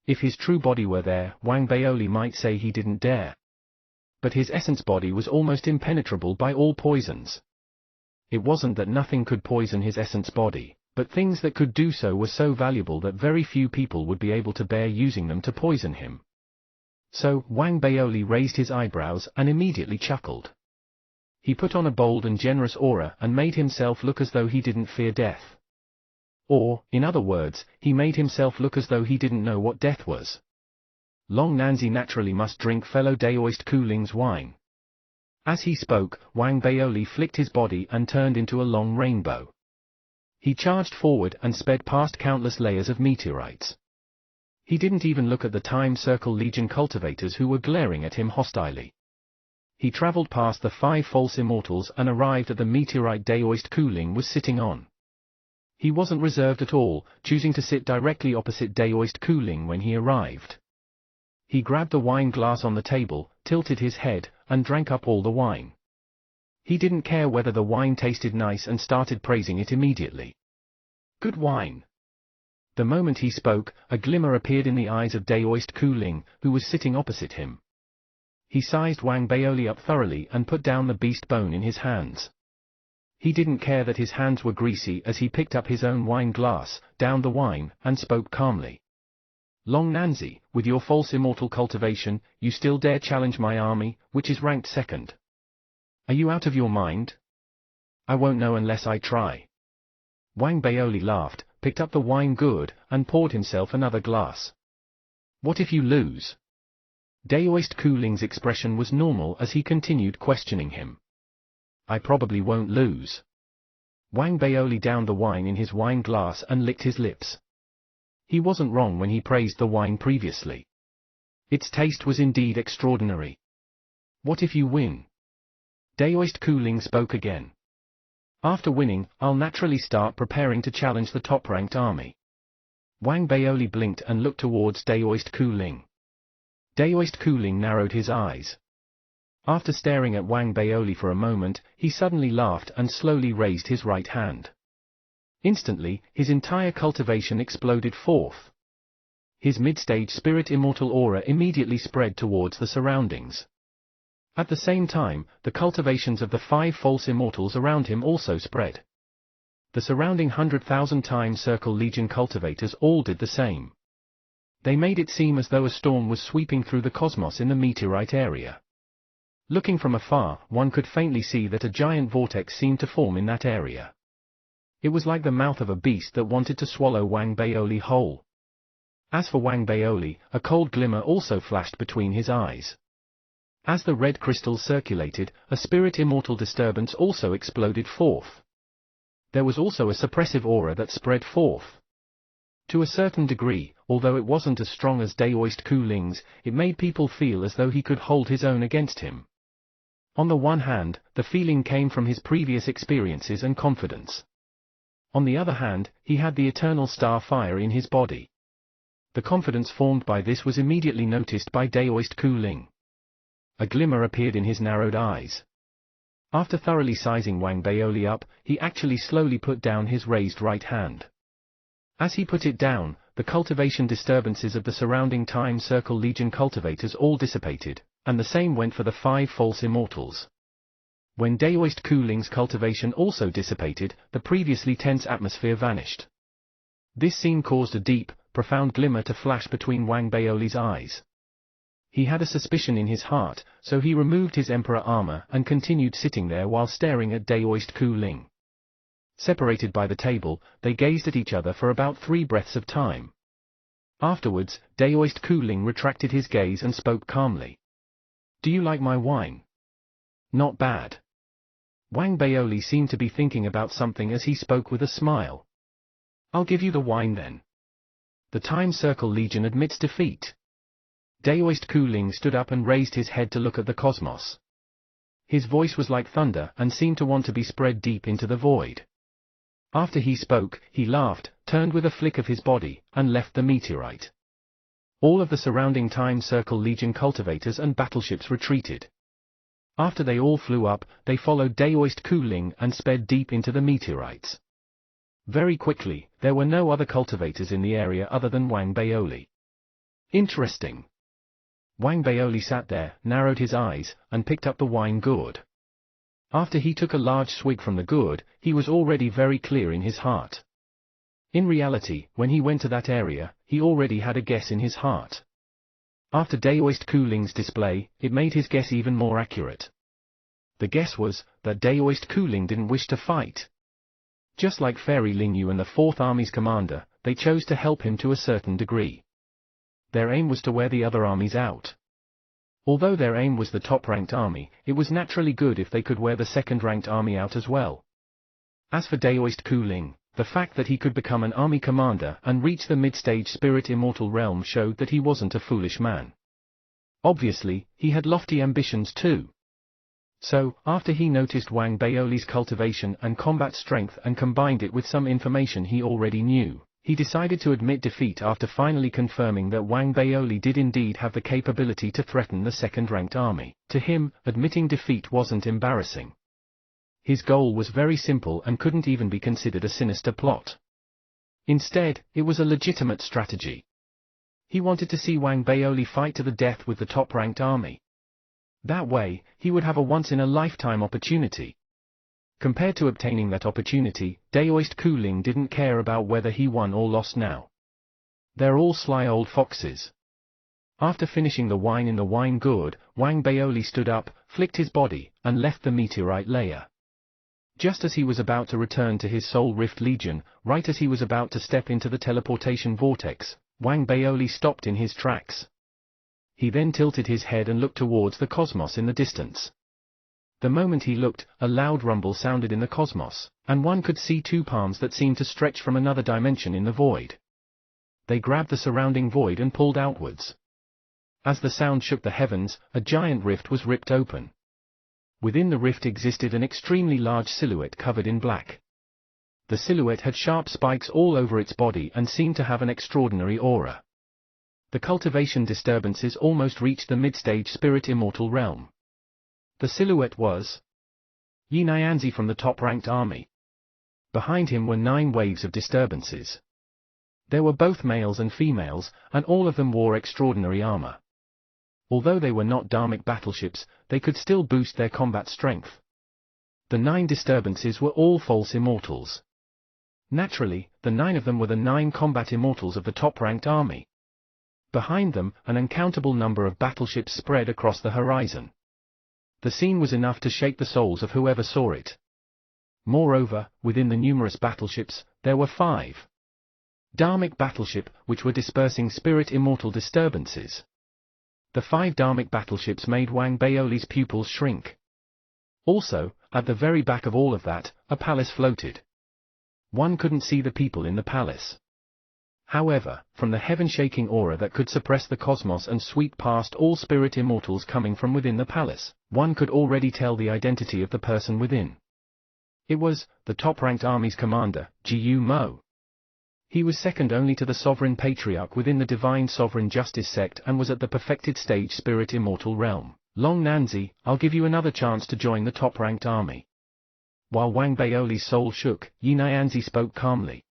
Speaker 1: If his true body were there, Wang Baoli might say he didn't dare. But his essence body was almost impenetrable by all poisons. It wasn't that nothing could poison his essence body, but things that could do so were so valuable that very few people would be able to bear using them to poison him. So, Wang Baoli raised his eyebrows and immediately chuckled. He put on a bold and generous aura and made himself look as though he didn't fear death. Or, in other words, he made himself look as though he didn't know what death was. Long Nanzi naturally must drink fellow Daoist Kuling's wine. As he spoke, Wang Baoli flicked his body and turned into a long rainbow. He charged forward and sped past countless layers of meteorites. He didn't even look at the Time Circle Legion cultivators who were glaring at him hostilely. He traveled past the 5 false immortals and arrived at the meteorite Daoist Kuling was sitting on. He wasn't reserved at all, choosing to sit directly opposite Daoist Kuling when he arrived. He grabbed the wine glass on the table, tilted his head, and drank up all the wine. He didn't care whether the wine tasted nice and started praising it immediately. Good wine. The moment he spoke, a glimmer appeared in the eyes of Daoist Kuling, who was sitting opposite him. He sized Wang Baoli up thoroughly and put down the beast bone in his hands. He didn't care that his hands were greasy as he picked up his own wine glass, downed the wine, and spoke calmly. Long Nanzi, with your false immortal cultivation, you still dare challenge my army, which is ranked second. Are you out of your mind? I won't know unless I try. Wang Baoli laughed, picked up the wine gourd, and poured himself another glass. What if you lose? Daoist Kuling's expression was normal as he continued questioning him. I probably won't lose. Wang Baoli downed the wine in his wine glass and licked his lips. He wasn't wrong when he praised the wine previously. Its taste was indeed extraordinary. What if you win? Daoist Kuling spoke again. After winning, I'll naturally start preparing to challenge the top-ranked army. Wang Baoli blinked and looked towards Daoist Kuling. Daoist Kuling narrowed his eyes. After staring at Wang Baoli for a moment, he suddenly laughed and slowly raised his right hand. Instantly, his entire cultivation exploded forth. His mid-stage spirit immortal aura immediately spread towards the surroundings. At the same time, the cultivations of the 5 false immortals around him also spread. The surrounding 100,000 Time Circle Legion cultivators all did the same. They made it seem as though a storm was sweeping through the cosmos in the meteorite area. Looking from afar, one could faintly see that a giant vortex seemed to form in that area. It was like the mouth of a beast that wanted to swallow Wang Baoli whole. As for Wang Baoli, a cold glimmer also flashed between his eyes. As the red crystals circulated, a spirit immortal disturbance also exploded forth. There was also a suppressive aura that spread forth. To a certain degree, although it wasn't as strong as Daoist Kuling's, it made people feel as though he could hold his own against him. On the one hand, the feeling came from his previous experiences and confidence. On the other hand, he had the eternal star fire in his body. The confidence formed by this was immediately noticed by Daoist Kuling. A glimmer appeared in his narrowed eyes. After thoroughly sizing Wang Baoli up, he actually slowly put down his raised right hand. As he put it down, the cultivation disturbances of the surrounding Time Circle Legion cultivators all dissipated, and the same went for the 5 false immortals. When Daoist Kuling's cultivation also dissipated, the previously tense atmosphere vanished. This scene caused a deep, profound glimmer to flash between Wang Baoli's eyes. He had a suspicion in his heart, so he removed his emperor armor and continued sitting there while staring at Daoist Kuling. Separated by the table, they gazed at each other for about 3 breaths of time. Afterwards, Daoist Kuling retracted his gaze and spoke calmly. Do you like my wine? Not bad. Wang Baoli seemed to be thinking about something as he spoke with a smile. I'll give you the wine then. The Time Circle Legion admits defeat. Daoist Kuling stood up and raised his head to look at the cosmos. His voice was like thunder and seemed to want to be spread deep into the void. After he spoke, he laughed, turned with a flick of his body, and left the meteorite. All of the surrounding Time Circle Legion cultivators and battleships retreated. After they all flew up, they followed Daoist Kuling and sped deep into the meteorites. Very quickly, there were no other cultivators in the area other than Wang Baoli. Interesting. Wang Baoli sat there, narrowed his eyes, and picked up the wine gourd. After he took a large swig from the gourd, he was already very clear in his heart. In reality, when he went to that area, he already had a guess in his heart. After Daoist Kuling's display, it made his guess even more accurate. The guess was that Daoist Kuling didn't wish to fight. Just like Fairy Lingyu and the Fourth Army's commander, they chose to help him to a certain degree. Their aim was to wear the other armies out. Although their aim was the top-ranked army, it was naturally good if they could wear the second-ranked army out as well. As for Daoist Kuling, the fact that he could become an army commander and reach the mid-stage spirit immortal realm showed that he wasn't a foolish man. Obviously, he had lofty ambitions too. So, after he noticed Wang Baoli's cultivation and combat strength and combined it with some information he already knew, he decided to admit defeat after finally confirming that Wang Baoli did indeed have the capability to threaten the second-ranked army. To him, admitting defeat wasn't embarrassing. His goal was very simple and couldn't even be considered a sinister plot. Instead, it was a legitimate strategy. He wanted to see Wang Baoli fight to the death with the top-ranked army. That way, he would have a once-in-a-lifetime opportunity. Compared to obtaining that opportunity, Daoist Kuling didn't care about whether he won or lost now. They're all sly old foxes. After finishing the wine in the wine gourd, Wang Baoli stood up, flicked his body, and left the meteorite layer. Just as he was about to return to his Soul Rift Legion, right as he was about to step into the teleportation vortex, Wang Baoli stopped in his tracks. He then tilted his head and looked towards the cosmos in the distance. The moment he looked, a loud rumble sounded in the cosmos, and one could see two palms that seemed to stretch from another dimension in the void. They grabbed the surrounding void and pulled outwards. As the sound shook the heavens, a giant rift was ripped open. Within the rift existed an extremely large silhouette covered in black. The silhouette had sharp spikes all over its body and seemed to have an extraordinary aura. The cultivation disturbances almost reached the mid-stage spirit immortal realm. The silhouette was Yi Nyanzi from the top-ranked army. Behind him were 9 waves of disturbances. There were both males and females, and all of them wore extraordinary armor. Although they were not dharmic battleships, they could still boost their combat strength. The 9 disturbances were all false immortals. Naturally, the 9 of them were the 9 combat immortals of the top-ranked army. Behind them, an uncountable number of battleships spread across the horizon. The scene was enough to shake the souls of whoever saw it. Moreover, within the numerous battleships, there were 5 dharmic battleship which were dispersing spirit immortal disturbances. The 5 dharmic battleships made Wang Baoli's pupils shrink. Also, at the very back of all of that, a palace floated. One couldn't see the people in the palace. However, from the heaven-shaking aura that could suppress the cosmos and sweep past all spirit immortals coming from within the palace, one could already tell the identity of the person within. It was the top-ranked army's commander, Jiyu Mo. He was second only to the sovereign patriarch within the divine sovereign justice sect and was at the perfected stage spirit immortal realm. Long Nanzi, I'll give you another chance to join the top-ranked army. While Wang Baoli's soul shook, Yi Nyanzi spoke calmly.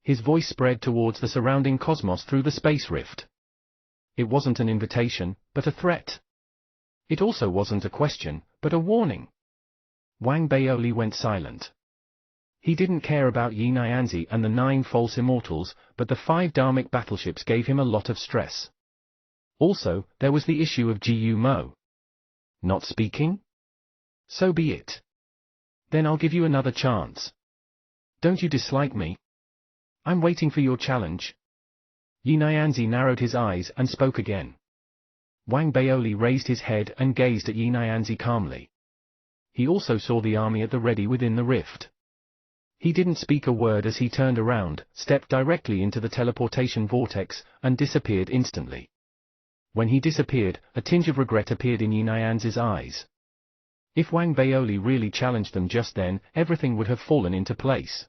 Speaker 1: His voice spread towards the surrounding cosmos through the space rift. It wasn't an invitation, but a threat. It also wasn't a question, but a warning. Wang Baoli went silent. He didn't care about Yi Nyanzi and the 9 false immortals, but the 5 dharmic battleships gave him a lot of stress. Also, there was the issue of Jiyu Mo. Not speaking? So be it. Then I'll give you another chance. Don't you dislike me? I'm waiting for your challenge. Yi Nyanzi narrowed his eyes and spoke again. Wang Baoli raised his head and gazed at Yi Nyanzi calmly. He also saw the army at the ready within the rift. He didn't speak a word as he turned around, stepped directly into the teleportation vortex, and disappeared instantly. When he disappeared, a tinge of regret appeared in Yi Nyanzi's eyes. If Wang Baoli really challenged them just then, everything would have fallen into place.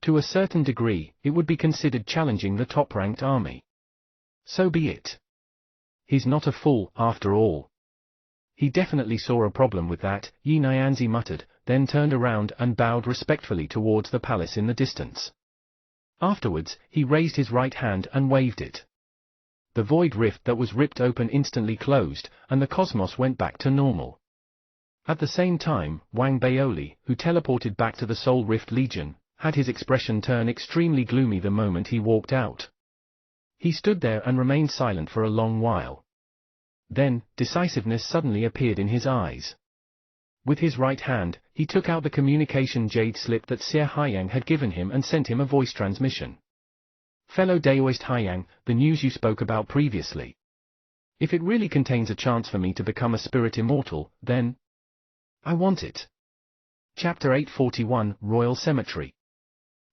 Speaker 1: To a certain degree, it would be considered challenging the top-ranked army. So be it. He's not a fool, after all. He definitely saw a problem with that, Yi Nyanzi muttered, then turned around and bowed respectfully towards the palace in the distance. Afterwards, he raised his right hand and waved it. The void rift that was ripped open instantly closed, and the cosmos went back to normal. At the same time, Wang Baoli, who teleported back to the Soul Rift Legion, had his expression turn extremely gloomy the moment he walked out. He stood there and remained silent for a long while. Then, decisiveness suddenly appeared in his eyes. With his right hand, he took out the communication jade slip that Xie Haiyang had given him and sent him a voice transmission. Fellow Daoist Haiyang, the news you spoke about previously. If it really contains a chance for me to become a spirit immortal, then I want it. Chapter 841, Royal Cemetery.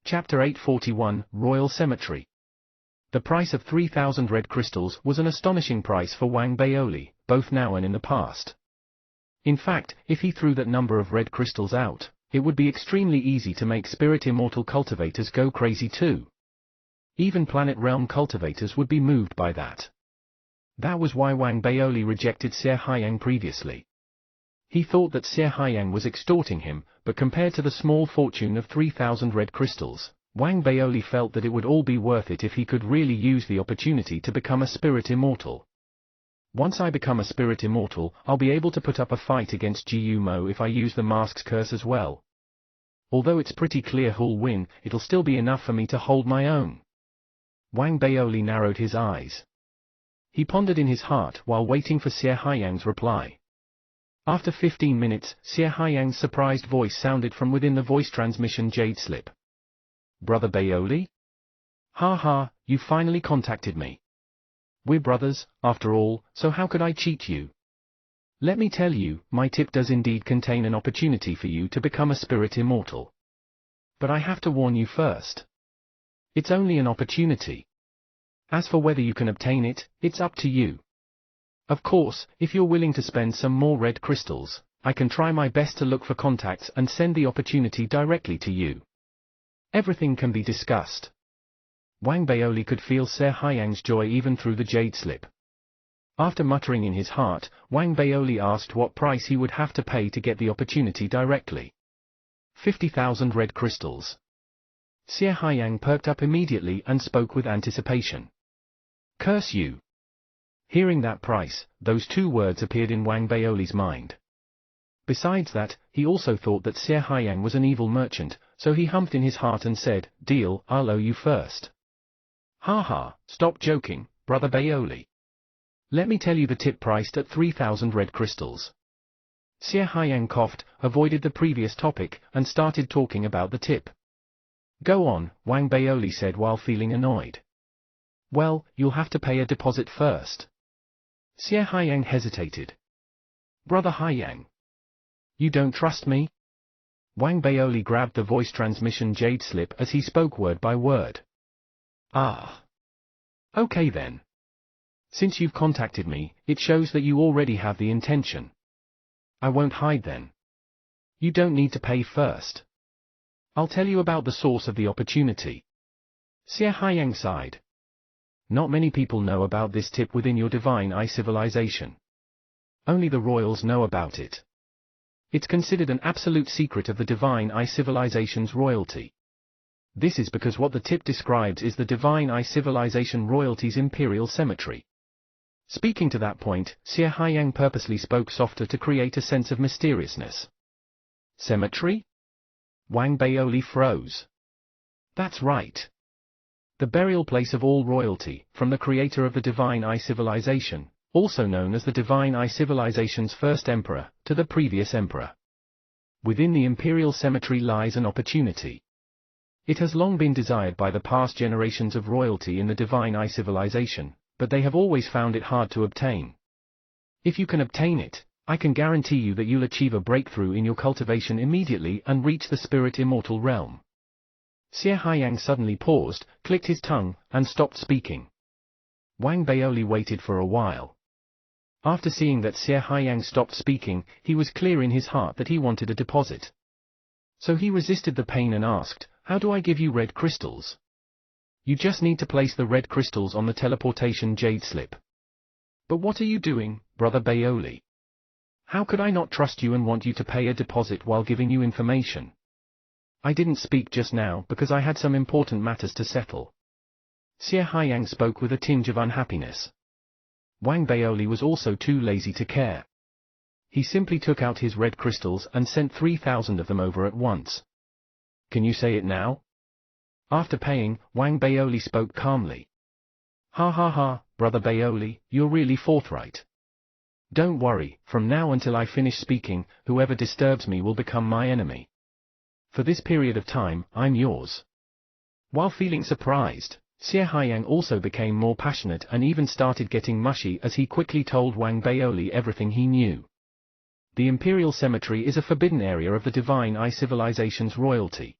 Speaker 1: Chapter 841, Royal Cemetery. The price of 3,000 red crystals was an astonishing price for Wang Baoli, both now and in the past. In fact, if he threw that number of red crystals out, it would be extremely easy to make spirit immortal cultivators go crazy too. Even planet realm cultivators would be moved by that. That was why Wang Baoli rejected Xie Haiyang previously. He thought that Xie Haiyang was extorting him, but compared to the small fortune of 3,000 red crystals, Wang Baoli felt that it would all be worth it if he could really use the opportunity to become a spirit immortal. Once I become a spirit immortal, I'll be able to put up a fight against Jiu Mo if I use the mask's curse as well. Although it's pretty clear who'll win, it'll still be enough for me to hold my own. Wang Baoli narrowed his eyes. He pondered in his heart while waiting for Xie Haiyang's reply. After 15 minutes, Xie Haiyang's surprised voice sounded from within the voice transmission jade slip. Brother Baoli? Ha ha, you finally contacted me. We're brothers, after all, so how could I cheat you? Let me tell you, my tip does indeed contain an opportunity for you to become a spirit immortal. But I have to warn you first. It's only an opportunity. As for whether you can obtain it, it's up to you. Of course, if you're willing to spend some more red crystals, I can try my best to look for contacts and send the opportunity directly to you. Everything can be discussed. Wang Baoli could feel Xie Haiyang's joy even through the jade slip. After muttering in his heart, Wang Baoli asked what price he would have to pay to get the opportunity directly. 50,000 red crystals. Xie Haiyang perked up immediately and spoke with anticipation. Curse you! Hearing that price, those two words appeared in Wang Baoli's mind. Besides that, he also thought that Xie Haiyang was an evil merchant, so he humphed in his heart and said, "Deal, I'll owe you first." Ha ha, stop joking, Brother Baoli. Let me tell you the tip priced at 3,000 red crystals. Xie Haiyang coughed, avoided the previous topic, and started talking about the tip. Go on, Wang Baoli said while feeling annoyed. Well, you'll have to pay a deposit first. Xie Haiyang hesitated. Brother Haiyang. You don't trust me? Wang Baoli grabbed the voice transmission jade slip as he spoke word by word. Ah. Okay then. Since you've contacted me, it shows that you already have the intention. I won't hide then. You don't need to pay first. I'll tell you about the source of the opportunity. Xie Haiyang sighed. Not many people know about this tip within your Divine Eye civilization. Only the royals know about it. It's considered an absolute secret of the Divine Eye civilization's royalty. This is because what the tip describes is the Divine Eye civilization royalty's imperial cemetery. Speaking to that point, Xie Haiyang purposely spoke softer to create a sense of mysteriousness. Cemetery? Wang Baoli froze. That's right. The burial place of all royalty, from the creator of the Divine Eye civilization, also known as the Divine Eye civilization's first emperor, to the previous emperor. Within the imperial cemetery lies an opportunity. It has long been desired by the past generations of royalty in the Divine Eye civilization, but they have always found it hard to obtain. If you can obtain it, I can guarantee you that you'll achieve a breakthrough in your cultivation immediately and reach the spirit immortal realm. Xie Haiyang suddenly paused, clicked his tongue, and stopped speaking. Wang Baoli waited for a while. After seeing that Xie Haiyang stopped speaking, he was clear in his heart that he wanted a deposit. So he resisted the pain and asked, "How do I give you red crystals?" "You just need to place the red crystals on the teleportation jade slip." "But what are you doing, Brother Baoli? How could I not trust you and want you to pay a deposit while giving you information?" "I didn't speak just now because I had some important matters to settle." Xie Haiyang spoke with a tinge of unhappiness. Wang Baoli was also too lazy to care. He simply took out his red crystals and sent 3,000 of them over at once. "Can you say it now?" After paying, Wang Baoli spoke calmly. Ha ha ha, Brother Baoli, you're really forthright. Don't worry, from now until I finish speaking, whoever disturbs me will become my enemy. For this period of time, I'm yours. While feeling surprised, Xie Haiyang also became more passionate and even started getting mushy as he quickly told Wang Baoli everything he knew. The Imperial Cemetery is a forbidden area of the Divine Eye Civilization's royalty.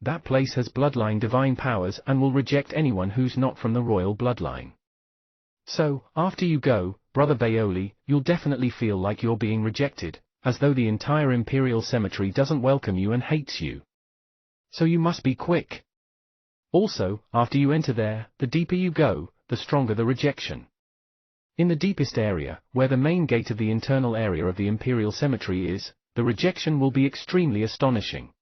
Speaker 1: That place has bloodline divine powers and will reject anyone who's not from the royal bloodline. So, after you go, Brother Baoli, you'll definitely feel like you're being rejected, as though the entire Imperial Cemetery doesn't welcome you and hates you. So you must be quick. Also, after you enter there, the deeper you go, the stronger the rejection. In the deepest area, where the main gate of the internal area of the Imperial Cemetery is, the rejection will be extremely astonishing.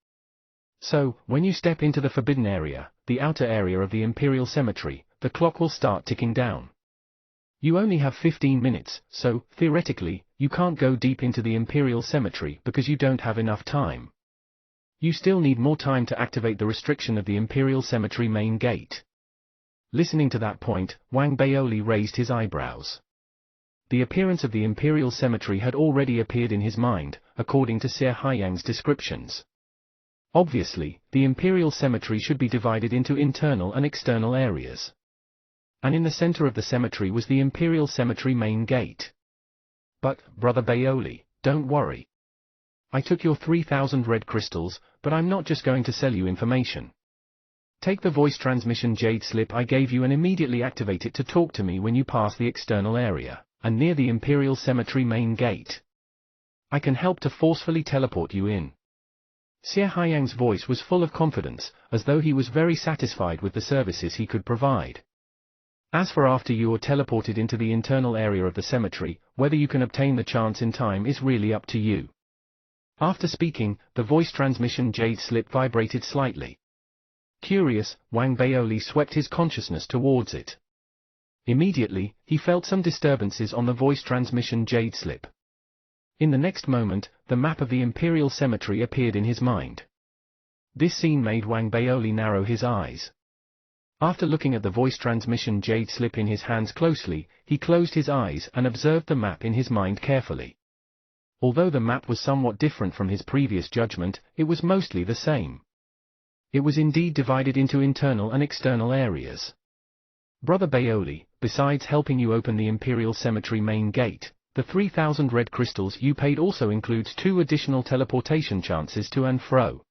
Speaker 1: So, when you step into the forbidden area, the outer area of the Imperial Cemetery, the clock will start ticking down. You only have 15 minutes, so, theoretically, you can't go deep into the Imperial Cemetery because you don't have enough time. You still need more time to activate the restriction of the Imperial Cemetery main gate. Listening to that point, Wang Baoli raised his eyebrows. The appearance of the Imperial Cemetery had already appeared in his mind, according to Xie Haiyang's descriptions. Obviously, the Imperial Cemetery should be divided into internal and external areas. And in the center of the cemetery was the Imperial Cemetery main gate. But, Brother Baoli, don't worry. I took your 3,000 red crystals, but I'm not just going to sell you information. Take the voice transmission jade slip I gave you and immediately activate it to talk to me when you pass the external area, and near the Imperial Cemetery main gate. I can help to forcefully teleport you in. Xie Haiyang's voice was full of confidence, as though he was very satisfied with the services he could provide. As for after you are teleported into the internal area of the cemetery, whether you can obtain the chance in time is really up to you. After speaking, the voice transmission jade slip vibrated slightly. Curious, Wang Baoli swept his consciousness towards it. Immediately, he felt some disturbances on the voice transmission jade slip. In the next moment, the map of the Imperial Cemetery appeared in his mind. This scene made Wang Baoli narrow his eyes. After looking at the voice transmission jade slip in his hands closely, he closed his eyes and observed the map in his mind carefully. Although the map was somewhat different from his previous judgment, it was mostly the same. It was indeed divided into internal and external areas. Brother Baoli, besides helping you open the Imperial Cemetery main gate, the 3,000 red crystals you paid also includes 2 additional teleportation chances to and fro.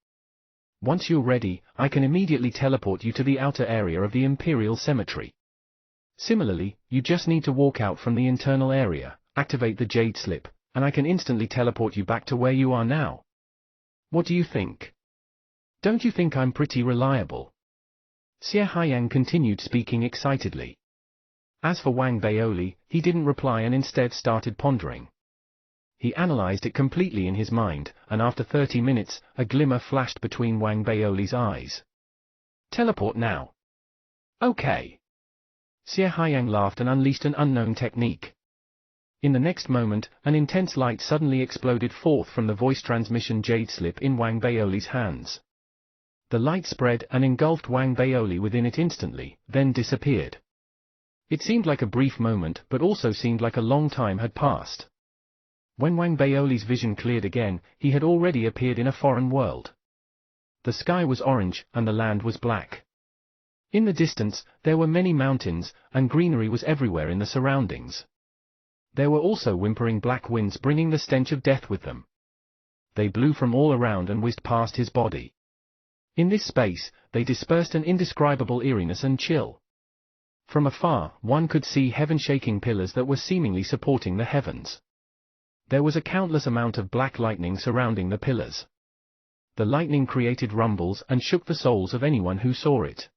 Speaker 1: Once you're ready, I can immediately teleport you to the outer area of the Imperial Cemetery. Similarly, you just need to walk out from the internal area, activate the jade slip, and I can instantly teleport you back to where you are now. What do you think? Don't you think I'm pretty reliable? Xie Haiyang continued speaking excitedly. As for Wang Baoli, he didn't reply and instead started pondering. He analyzed it completely in his mind, and after 30 minutes, a glimmer flashed between Wang Baoli's eyes. Teleport now. Okay. Xie Haiyang laughed and unleashed an unknown technique. In the next moment, an intense light suddenly exploded forth from the voice transmission jade slip in Wang Baoli's hands. The light spread and engulfed Wang Baoli within it instantly, then disappeared. It seemed like a brief moment but also seemed like a long time had passed. When Wang Baoli's vision cleared again, he had already appeared in a foreign world. The sky was orange, and the land was black. In the distance, there were many mountains, and greenery was everywhere in the surroundings. There were also whimpering black winds bringing the stench of death with them. They blew from all around and whizzed past his body. In this space, they dispersed an indescribable eeriness and chill. From afar, one could see heaven-shaking pillars that were seemingly supporting the heavens. There was a countless amount of black lightning surrounding the pillars. The lightning created rumbles and shook the souls of anyone who saw it.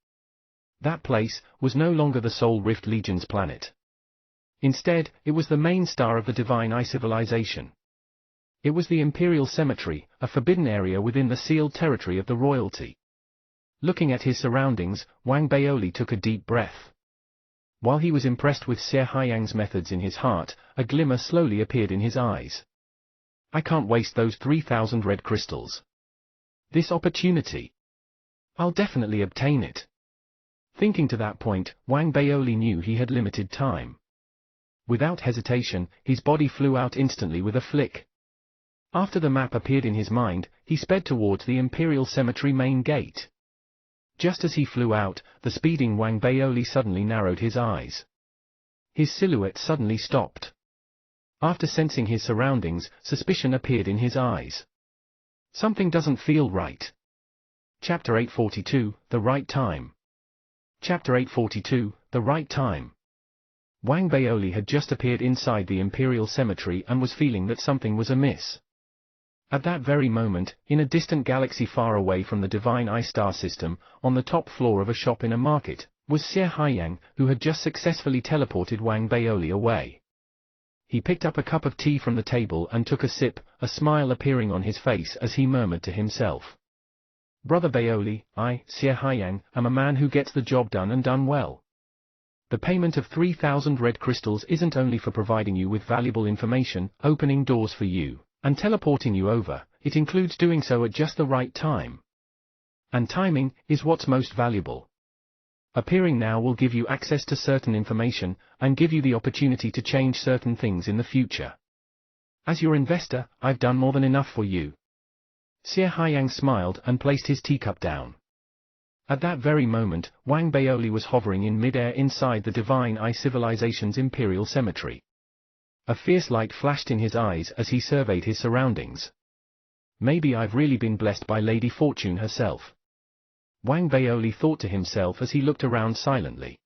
Speaker 1: That place was no longer the Soul Rift Legion's planet. Instead, it was the main star of the Divine Eye civilization. It was the Imperial Cemetery, a forbidden area within the sealed territory of the royalty. Looking at his surroundings, Wang Baoli took a deep breath. While he was impressed with Xie Haiyang's methods in his heart, a glimmer slowly appeared in his eyes. I can't waste those 3,000 red crystals. This opportunity. I'll definitely obtain it. Thinking to that point, Wang Baoli knew he had limited time. Without hesitation, his body flew out instantly with a flick. After the map appeared in his mind, he sped towards the Imperial Cemetery main gate. Just as he flew out, the speeding Wang Baoli suddenly narrowed his eyes. His silhouette suddenly stopped. After sensing his surroundings, suspicion appeared in his eyes. Something doesn't feel right. Chapter 842, The Right Time. Chapter 842, The Right Time. Wang Baoli had just appeared inside the Imperial Cemetery and was feeling that something was amiss. At that very moment, in a distant galaxy far away from the Divine Eye star system, on the top floor of a shop in a market, was Xie Haiyang, who had just successfully teleported Wang Baoli away. He picked up a cup of tea from the table and took a sip, a smile appearing on his face as he murmured to himself. Brother Baoli, I, Xie Haiyang, am a man who gets the job done and done well. The payment of 3,000 red crystals isn't only for providing you with valuable information, opening doors for you, and teleporting you over, it includes doing so at just the right time. And timing is what's most valuable. Appearing now will give you access to certain information, and give you the opportunity to change certain things in the future. As your investor, I've done more than enough for you. Xie Haiyang smiled and placed his teacup down. At that very moment, Wang Baoli was hovering in mid-air inside the Divine Eye Civilization's Imperial Cemetery. A fierce light flashed in his eyes as he surveyed his surroundings. Maybe I've really been blessed by Lady Fortune herself. Wang Baoli thought to himself as he looked around silently.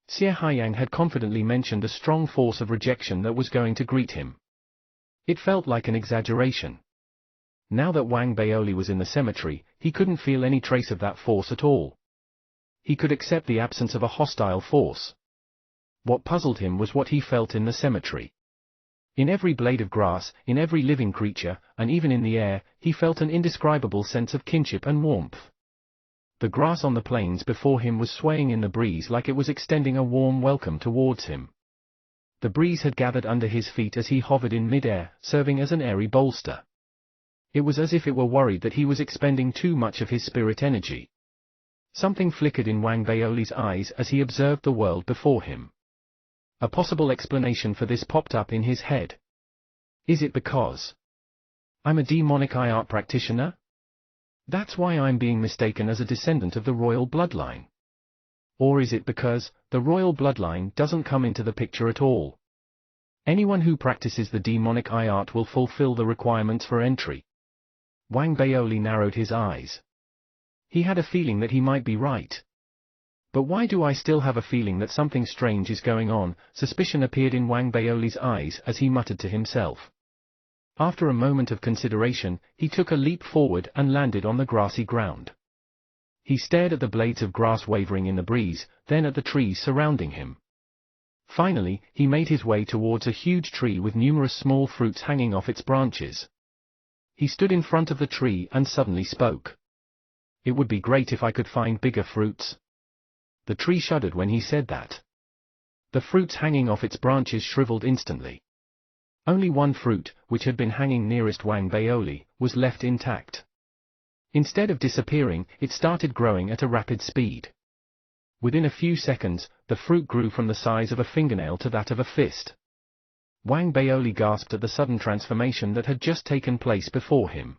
Speaker 1: Xie Haiyang had confidently mentioned a strong force of rejection that was going to greet him. It felt like an exaggeration. Now that Wang Baoli was in the cemetery, he couldn't feel any trace of that force at all. He could accept the absence of a hostile force. What puzzled him was what he felt in the cemetery. In every blade of grass, in every living creature, and even in the air, he felt an indescribable sense of kinship and warmth. The grass on the plains before him was swaying in the breeze like it was extending a warm welcome towards him. The breeze had gathered under his feet as he hovered in mid-air, serving as an airy bolster. It was as if it were worried that he was expending too much of his spirit energy. Something flickered in Wang Baoli's eyes as he observed the world before him. A possible explanation for this popped up in his head. Is it because I'm a demonic eye art practitioner? That's why I'm being mistaken as a descendant of the royal bloodline. Or is it because the royal bloodline doesn't come into the picture at all? Anyone who practices the demonic eye art will fulfill the requirements for entry. Wang Baoli narrowed his eyes. He had a feeling that he might be right. But why do I still have a feeling that something strange is going on? Suspicion appeared in Wang Baoli's eyes as he muttered to himself. After a moment of consideration, he took a leap forward and landed on the grassy ground. He stared at the blades of grass wavering in the breeze, then at the trees surrounding him. Finally, he made his way towards a huge tree with numerous small fruits hanging off its branches. He stood in front of the tree and suddenly spoke. It would be great if I could find bigger fruits. The tree shuddered when he said that. The fruits hanging off its branches shriveled instantly. Only one fruit, which had been hanging nearest Wang Baoli, was left intact. Instead of disappearing, it started growing at a rapid speed. Within a few seconds, the fruit grew from the size of a fingernail to that of a fist. Wang Baoli gasped at the sudden transformation that had just taken place before him.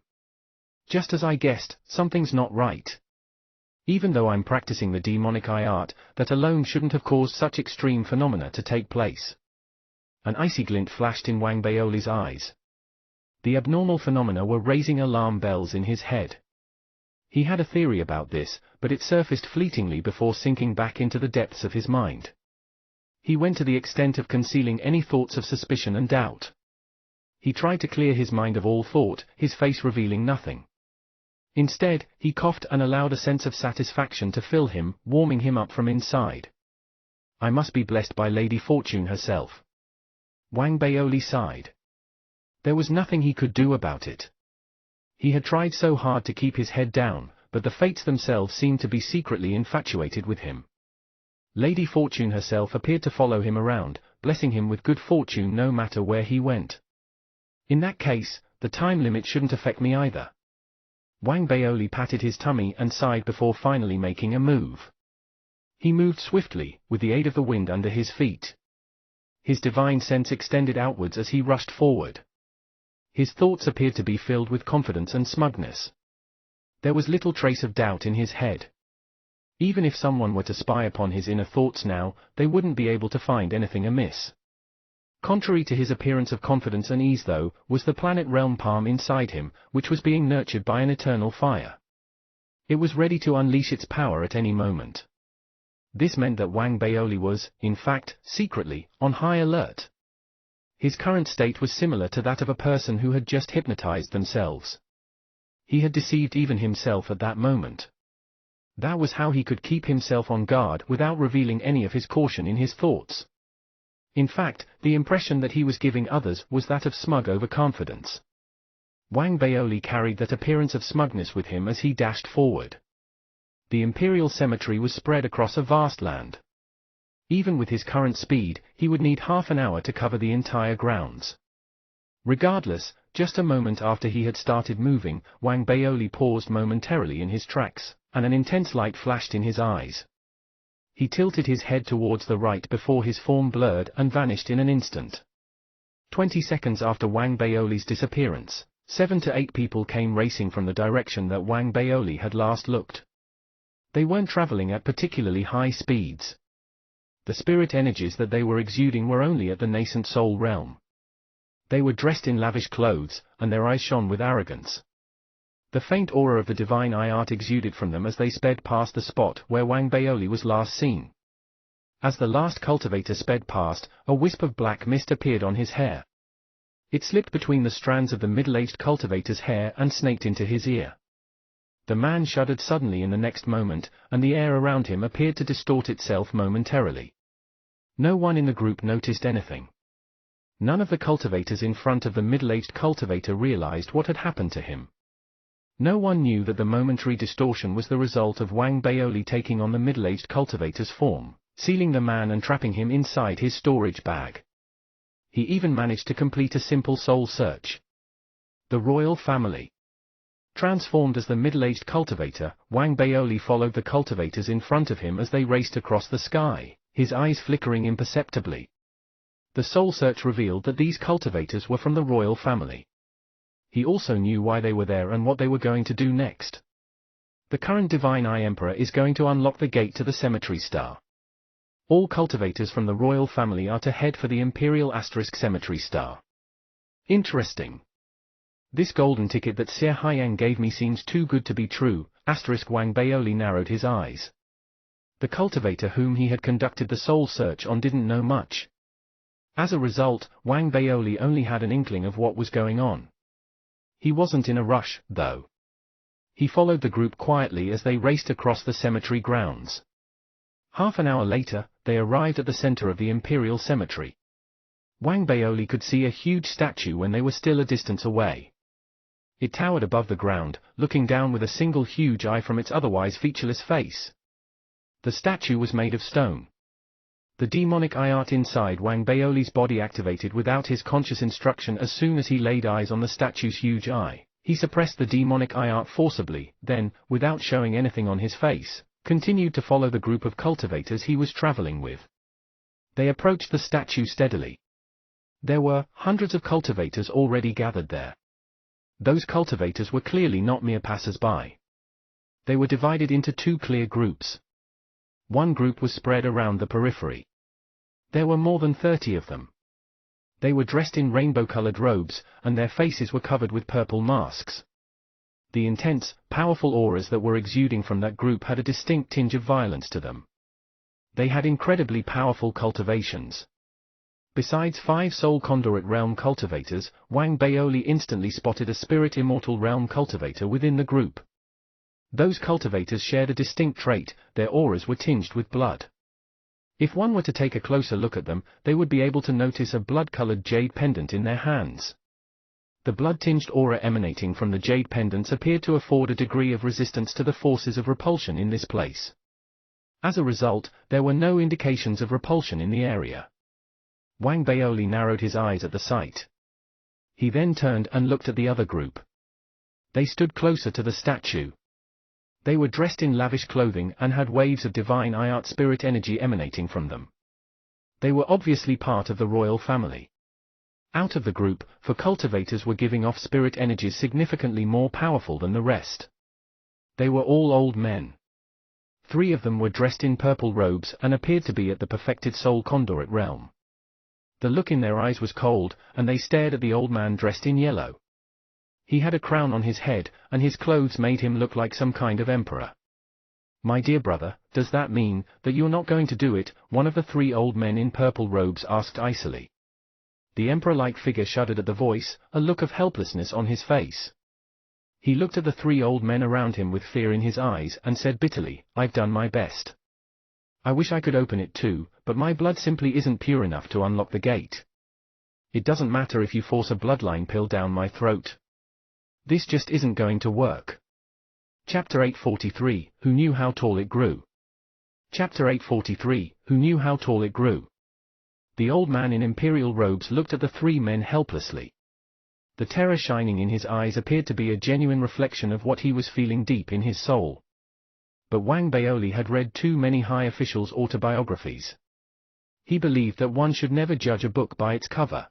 Speaker 1: Just as I guessed, something's not right. Even though I'm practicing the demonic eye art, that alone shouldn't have caused such extreme phenomena to take place. An icy glint flashed in Wang Baoli's eyes. The abnormal phenomena were raising alarm bells in his head. He had a theory about this, but it surfaced fleetingly before sinking back into the depths of his mind. He went to the extent of concealing any thoughts of suspicion and doubt. He tried to clear his mind of all thought, his face revealing nothing. Instead, he coughed and allowed a sense of satisfaction to fill him, warming him up from inside. I must be blessed by Lady Fortune herself. Wang Baoli sighed. There was nothing he could do about it. He had tried so hard to keep his head down, but the fates themselves seemed to be secretly infatuated with him. Lady Fortune herself appeared to follow him around, blessing him with good fortune no matter where he went. In that case, the time limit shouldn't affect me either. Wang Baoli patted his tummy and sighed before finally making a move. He moved swiftly, with the aid of the wind under his feet. His divine sense extended outwards as he rushed forward. His thoughts appeared to be filled with confidence and smugness. There was little trace of doubt in his head. Even if someone were to spy upon his inner thoughts now, they wouldn't be able to find anything amiss. Contrary to his appearance of confidence and ease though, was the planet realm palm inside him, which was being nurtured by an eternal fire. It was ready to unleash its power at any moment. This meant that Wang Baoli was, in fact, secretly, on high alert. His current state was similar to that of a person who had just hypnotized themselves. He had deceived even himself at that moment. That was how he could keep himself on guard without revealing any of his caution in his thoughts. In fact, the impression that he was giving others was that of smug overconfidence. Wang Baoli carried that appearance of smugness with him as he dashed forward. The imperial cemetery was spread across a vast land. Even with his current speed, he would need half an hour to cover the entire grounds. Regardless, just a moment after he had started moving, Wang Baoli paused momentarily in his tracks, and an intense light flashed in his eyes. He tilted his head towards the right before his form blurred and vanished in an instant. 20 seconds after Wang Baoli's disappearance, 7 to 8 people came racing from the direction that Wang Baoli had last looked. They weren't traveling at particularly high speeds. The spirit energies that they were exuding were only at the nascent soul realm. They were dressed in lavish clothes, and their eyes shone with arrogance. The faint aura of the divine eye art exuded from them as they sped past the spot where Wang Baoli was last seen. As the last cultivator sped past, a wisp of black mist appeared on his hair. It slipped between the strands of the middle-aged cultivator's hair and snaked into his ear. The man shuddered suddenly in the next moment, and the air around him appeared to distort itself momentarily. No one in the group noticed anything. None of the cultivators in front of the middle-aged cultivator realized what had happened to him. No one knew that the momentary distortion was the result of Wang Baoli taking on the middle-aged cultivator's form, sealing the man and trapping him inside his storage bag. He even managed to complete a simple soul search. The royal family. Transformed as the middle-aged cultivator, Wang Baoli followed the cultivators in front of him as they raced across the sky, his eyes flickering imperceptibly. The soul search revealed that these cultivators were from the royal family. He also knew why they were there and what they were going to do next. The current Divine Eye Emperor is going to unlock the gate to the Cemetery Star. All cultivators from the royal family are to head for the Imperial * Cemetery Star. Interesting. This golden ticket that Xie Haiyang gave me seems too good to be true. Wang Baoli narrowed his eyes. The cultivator whom he had conducted the soul search on didn't know much. As a result, Wang Baoli only had an inkling of what was going on. He wasn't in a rush, though. He followed the group quietly as they raced across the cemetery grounds. Half an hour later, they arrived at the center of the Imperial Cemetery. Wang Baoli could see a huge statue when they were still a distance away. It towered above the ground, looking down with a single huge eye from its otherwise featureless face. The statue was made of stone. The demonic eye art inside Wang Baoli's body activated without his conscious instruction as soon as he laid eyes on the statue's huge eye. He suppressed the demonic eye art forcibly, then, without showing anything on his face, continued to follow the group of cultivators he was traveling with. They approached the statue steadily. There were hundreds of cultivators already gathered there. Those cultivators were clearly not mere passers-by. They were divided into two clear groups. One group was spread around the periphery. There were more than 30 of them. They were dressed in rainbow-colored robes, and their faces were covered with purple masks. The intense, powerful auras that were exuding from that group had a distinct tinge of violence to them. They had incredibly powerful cultivations. Besides 5 Soul Conduit Realm cultivators, Wang Baoli instantly spotted a Spirit Immortal Realm cultivator within the group. Those cultivators shared a distinct trait: their auras were tinged with blood. If one were to take a closer look at them, they would be able to notice a blood-colored jade pendant in their hands. The blood-tinged aura emanating from the jade pendants appeared to afford a degree of resistance to the forces of repulsion in this place. As a result, there were no indications of repulsion in the area. Wang Baoli narrowed his eyes at the sight. He then turned and looked at the other group. They stood closer to the statue. They were dressed in lavish clothing and had waves of divine art spirit energy emanating from them. They were obviously part of the royal family. Out of the group, for cultivators were giving off spirit energies significantly more powerful than the rest. They were all old men. 3 of them were dressed in purple robes and appeared to be at the perfected soul conduit realm. The look in their eyes was cold, and they stared at the old man dressed in yellow. He had a crown on his head, and his clothes made him look like some kind of emperor. "My dear brother, does that mean that you're not going to do it?" one of the 3 old men in purple robes asked icily. The emperor-like figure shuddered at the voice, a look of helplessness on his face. He looked at the 3 old men around him with fear in his eyes and said bitterly, "I've done my best. I wish I could open it too, but my blood simply isn't pure enough to unlock the gate. It doesn't matter if you force a bloodline pill down my throat. This just isn't going to work." Chapter 843, Who Knew How Tall It Grew? Chapter 843, Who Knew How Tall It Grew? The old man in imperial robes looked at the 3 men helplessly. The terror shining in his eyes appeared to be a genuine reflection of what he was feeling deep in his soul. But Wang Baoli had read too many high officials' autobiographies. He believed that one should never judge a book by its cover.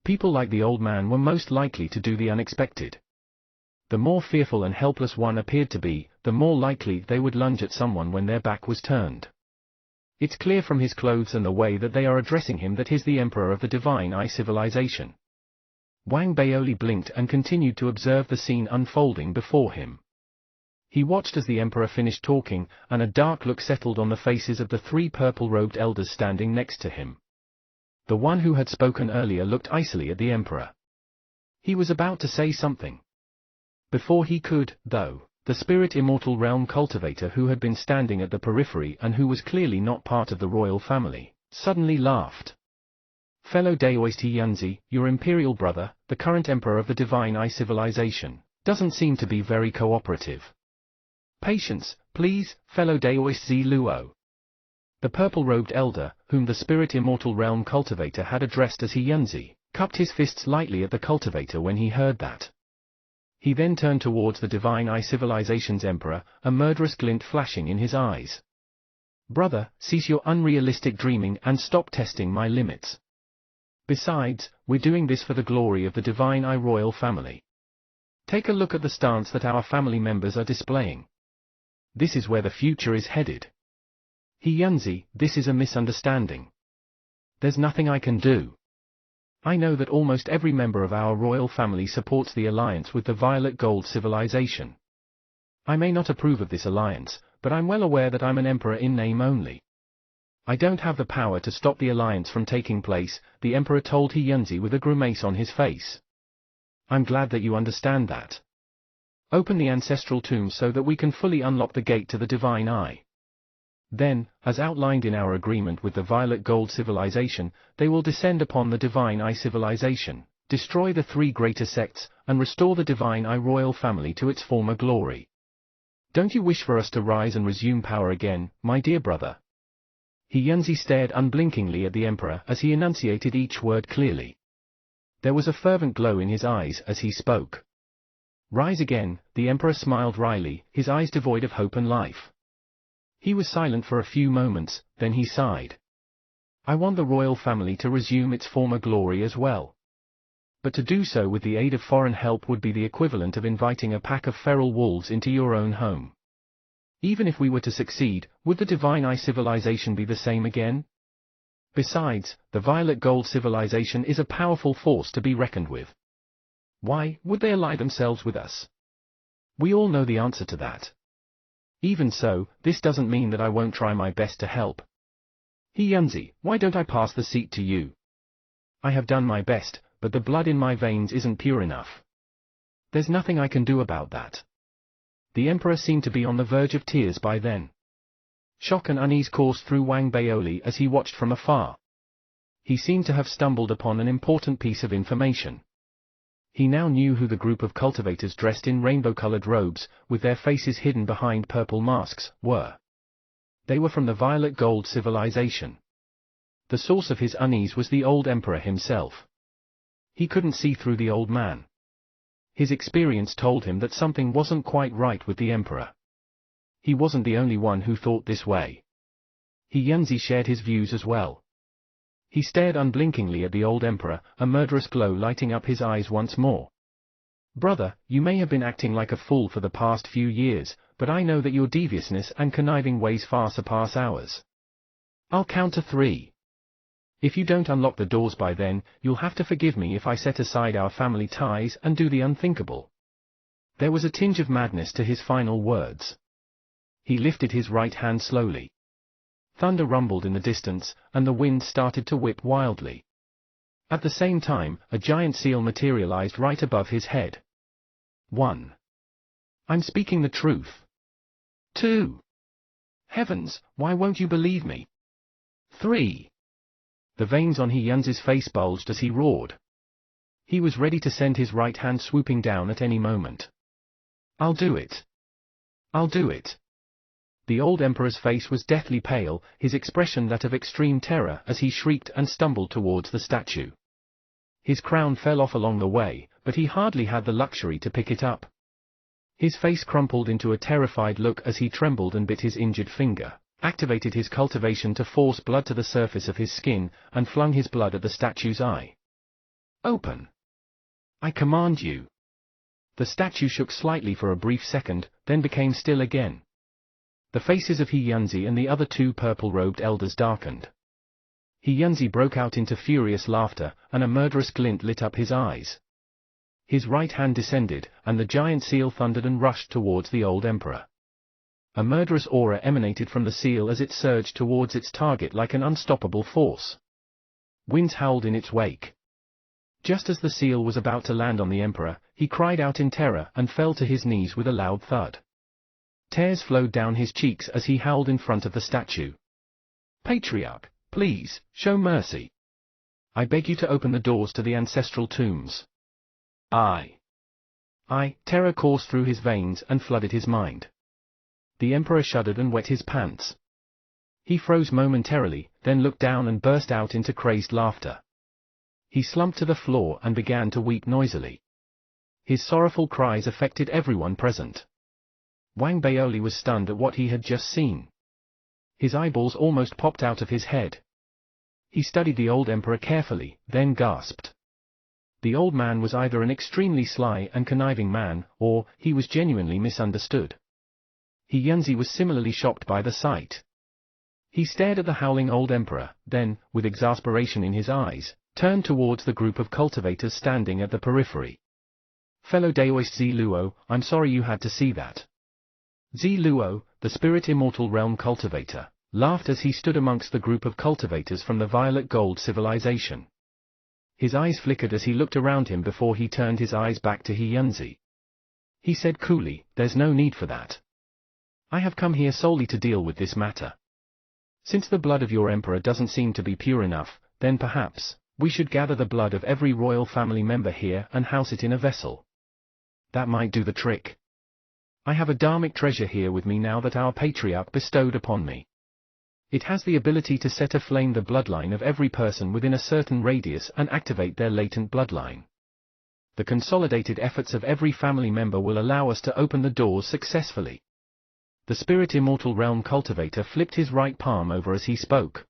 Speaker 1: People like the old man were most likely to do the unexpected. The more fearful and helpless one appeared to be, the more likely they would lunge at someone when their back was turned. It's clear from his clothes and the way that they are addressing him that he's the emperor of the Divine Eye civilization. Wang Baoli blinked and continued to observe the scene unfolding before him. He watched as the emperor finished talking, and a dark look settled on the faces of the 3 purple-robed elders standing next to him. The one who had spoken earlier looked icily at the emperor. He was about to say something. Before he could, though, the spirit immortal realm cultivator who had been standing at the periphery and who was clearly not part of the royal family, suddenly laughed. "Fellow Daoist Yunzi, your imperial brother, the current emperor of the Divine Eye civilization, doesn't seem to be very cooperative. Patience, please, fellow Daoist Z Luo." The purple-robed elder, whom the spirit immortal realm cultivator had addressed as Yunzi, cupped his fists lightly at the cultivator when he heard that. He then turned towards the Divine Eye civilization's emperor, a murderous glint flashing in his eyes. "Brother, cease your unrealistic dreaming and stop testing my limits. Besides, we're doing this for the glory of the Divine Eye royal family. Take a look at the stance that our family members are displaying. This is where the future is headed. Yunzi, this is a misunderstanding. There's nothing I can do. I know that almost every member of our royal family supports the alliance with the Violet Gold civilization. I may not approve of this alliance, but I'm well aware that I'm an emperor in name only. I don't have the power to stop the alliance from taking place," the emperor told Yunzi with a grimace on his face. "I'm glad that you understand that. Open the ancestral tomb so that we can fully unlock the gate to the Divine Eye. Then, as outlined in our agreement with the Violet Gold civilization, they will descend upon the Divine Eye civilization, destroy the 3 greater sects, and restore the Divine Eye royal family to its former glory. Don't you wish for us to rise and resume power again, my dear brother?" Yunzi stared unblinkingly at the emperor as he enunciated each word clearly. There was a fervent glow in his eyes as he spoke. "Rise again," the emperor smiled wryly, his eyes devoid of hope and life. He was silent for a few moments, then he sighed. "I want the royal family to resume its former glory as well. But to do so with the aid of foreign help would be the equivalent of inviting a pack of feral wolves into your own home. Even if we were to succeed, would the Divine Eye civilization be the same again? Besides, the Violet Gold civilization is a powerful force to be reckoned with. Why would they ally themselves with us? We all know the answer to that. Even so, this doesn't mean that I won't try my best to help. Yunzi, why don't I pass the seat to you? I have done my best, but the blood in my veins isn't pure enough. There's nothing I can do about that." The emperor seemed to be on the verge of tears by then. Shock and unease coursed through Wang Baoli as he watched from afar. He seemed to have stumbled upon an important piece of information. He now knew who the group of cultivators dressed in rainbow-colored robes, with their faces hidden behind purple masks, were. They were from the Violet Gold civilization. The source of his unease was the old emperor himself. He couldn't see through the old man. His experience told him that something wasn't quite right with the emperor. He wasn't the only one who thought this way. Yanzi shared his views as well. He stared unblinkingly at the old emperor, a murderous glow lighting up his eyes once more. Brother, you may have been acting like a fool for the past few years, but I know that your deviousness and conniving ways far surpass ours. I'll count to 3. If you don't unlock the doors by then, you'll have to forgive me if I set aside our family ties and do the unthinkable. There was a tinge of madness to his final words. He lifted his right hand slowly. Thunder rumbled in the distance, and the wind started to whip wildly. At the same time, a giant seal materialized right above his head. 1. I'm speaking the truth. 2. Heavens, why won't you believe me? 3. The veins on Yanzi's face bulged as he roared. He was ready to send his right hand swooping down at any moment. I'll do it. I'll do it. The old emperor's face was deathly pale, his expression that of extreme terror as he shrieked and stumbled towards the statue. His crown fell off along the way, but he hardly had the luxury to pick it up. His face crumpled into a terrified look as he trembled and bit his injured finger, activated his cultivation to force blood to the surface of his skin, and flung his blood at the statue's eye. Open! I command you! The statue shook slightly for a brief second, then became still again. The faces of Yanzi and the other 2 purple-robed elders darkened. Yanzi broke out into furious laughter, and a murderous glint lit up his eyes. His right hand descended, and the giant seal thundered and rushed towards the old emperor. A murderous aura emanated from the seal as it surged towards its target like an unstoppable force. Winds howled in its wake. Just as the seal was about to land on the emperor, he cried out in terror and fell to his knees with a loud thud. Tears flowed down his cheeks as he howled in front of the statue. Patriarch, please, show mercy. I beg you to open the doors to the ancestral tombs. Terror coursed through his veins and flooded his mind. The emperor shuddered and wet his pants. He froze momentarily, then looked down and burst out into crazed laughter. He slumped to the floor and began to weep noisily. His sorrowful cries affected everyone present. Wang Baoli was stunned at what he had just seen. His eyeballs almost popped out of his head. He studied the old emperor carefully, then gasped. The old man was either an extremely sly and conniving man, or he was genuinely misunderstood. Yanzi was similarly shocked by the sight. He stared at the howling old emperor, then, with exasperation in his eyes, turned towards the group of cultivators standing at the periphery. Fellow Daoist Zi Luo, I'm sorry you had to see that. Zi Luo, the spirit immortal realm cultivator, laughed as he stood amongst the group of cultivators from the Violet Gold civilization. His eyes flickered as he looked around him before he turned his eyes back to Yanzi. He said coolly, there's no need for that. I have come here solely to deal with this matter. Since the blood of your emperor doesn't seem to be pure enough, then perhaps we should gather the blood of every royal family member here and house it in a vessel. That might do the trick. I have a dharmic treasure here with me now that our patriarch bestowed upon me. It has the ability to set aflame the bloodline of every person within a certain radius and activate their latent bloodline. The consolidated efforts of every family member will allow us to open the doors successfully. The spirit immortal realm cultivator flipped his right palm over as he spoke.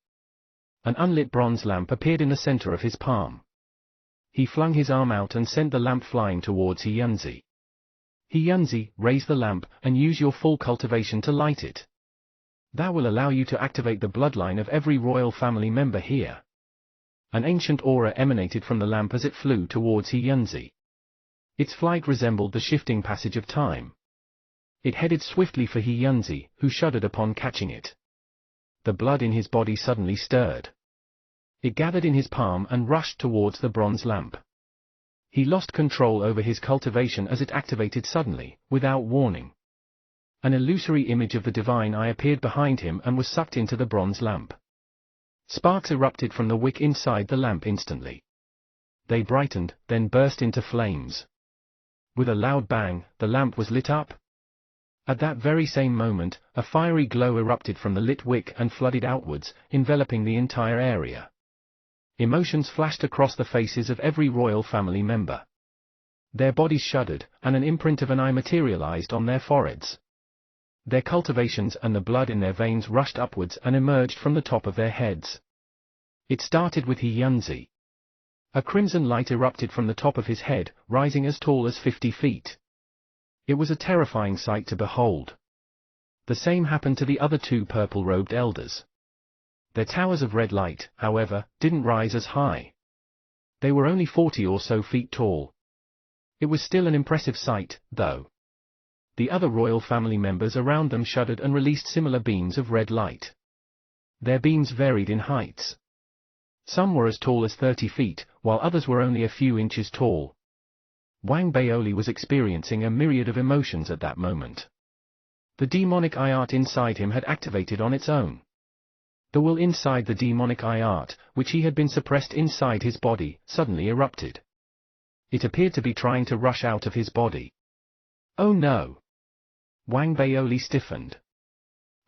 Speaker 1: An unlit bronze lamp appeared in the center of his palm. He flung his arm out and sent the lamp flying towards Yanzi. Yanzi, raise the lamp and use your full cultivation to light it. That will allow you to activate the bloodline of every royal family member here. An ancient aura emanated from the lamp as it flew towards Yanzi. Its flight resembled the shifting passage of time. It headed swiftly for Yanzi, who shuddered upon catching it. The blood in his body suddenly stirred. It gathered in his palm and rushed towards the bronze lamp. He lost control over his cultivation as it activated suddenly, without warning. An illusory image of the divine eye appeared behind him and was sucked into the bronze lamp. Sparks erupted from the wick inside the lamp instantly. They brightened, then burst into flames. With a loud bang, the lamp was lit up. At that very same moment, a fiery glow erupted from the lit wick and flooded outwards, enveloping the entire area. Emotions flashed across the faces of every royal family member. Their bodies shuddered, and an imprint of an eye materialized on their foreheads. Their cultivations and the blood in their veins rushed upwards and emerged from the top of their heads. It started with Hyunzi. A crimson light erupted from the top of his head, rising as tall as 50 feet. It was a terrifying sight to behold. The same happened to the other two purple-robed elders. Their towers of red light, however, didn't rise as high. They were only 40 or so feet tall. It was still an impressive sight, though. The other royal family members around them shuddered and released similar beams of red light. Their beams varied in heights. Some were as tall as 30 feet, while others were only a few inches tall. Wang Baoli was experiencing a myriad of emotions at that moment. The demonic Ayat inside him had activated on its own. The will inside the demonic Ayat, which he had been suppressed inside his body, suddenly erupted. It appeared to be trying to rush out of his body. Oh no! Wang Baoli stiffened.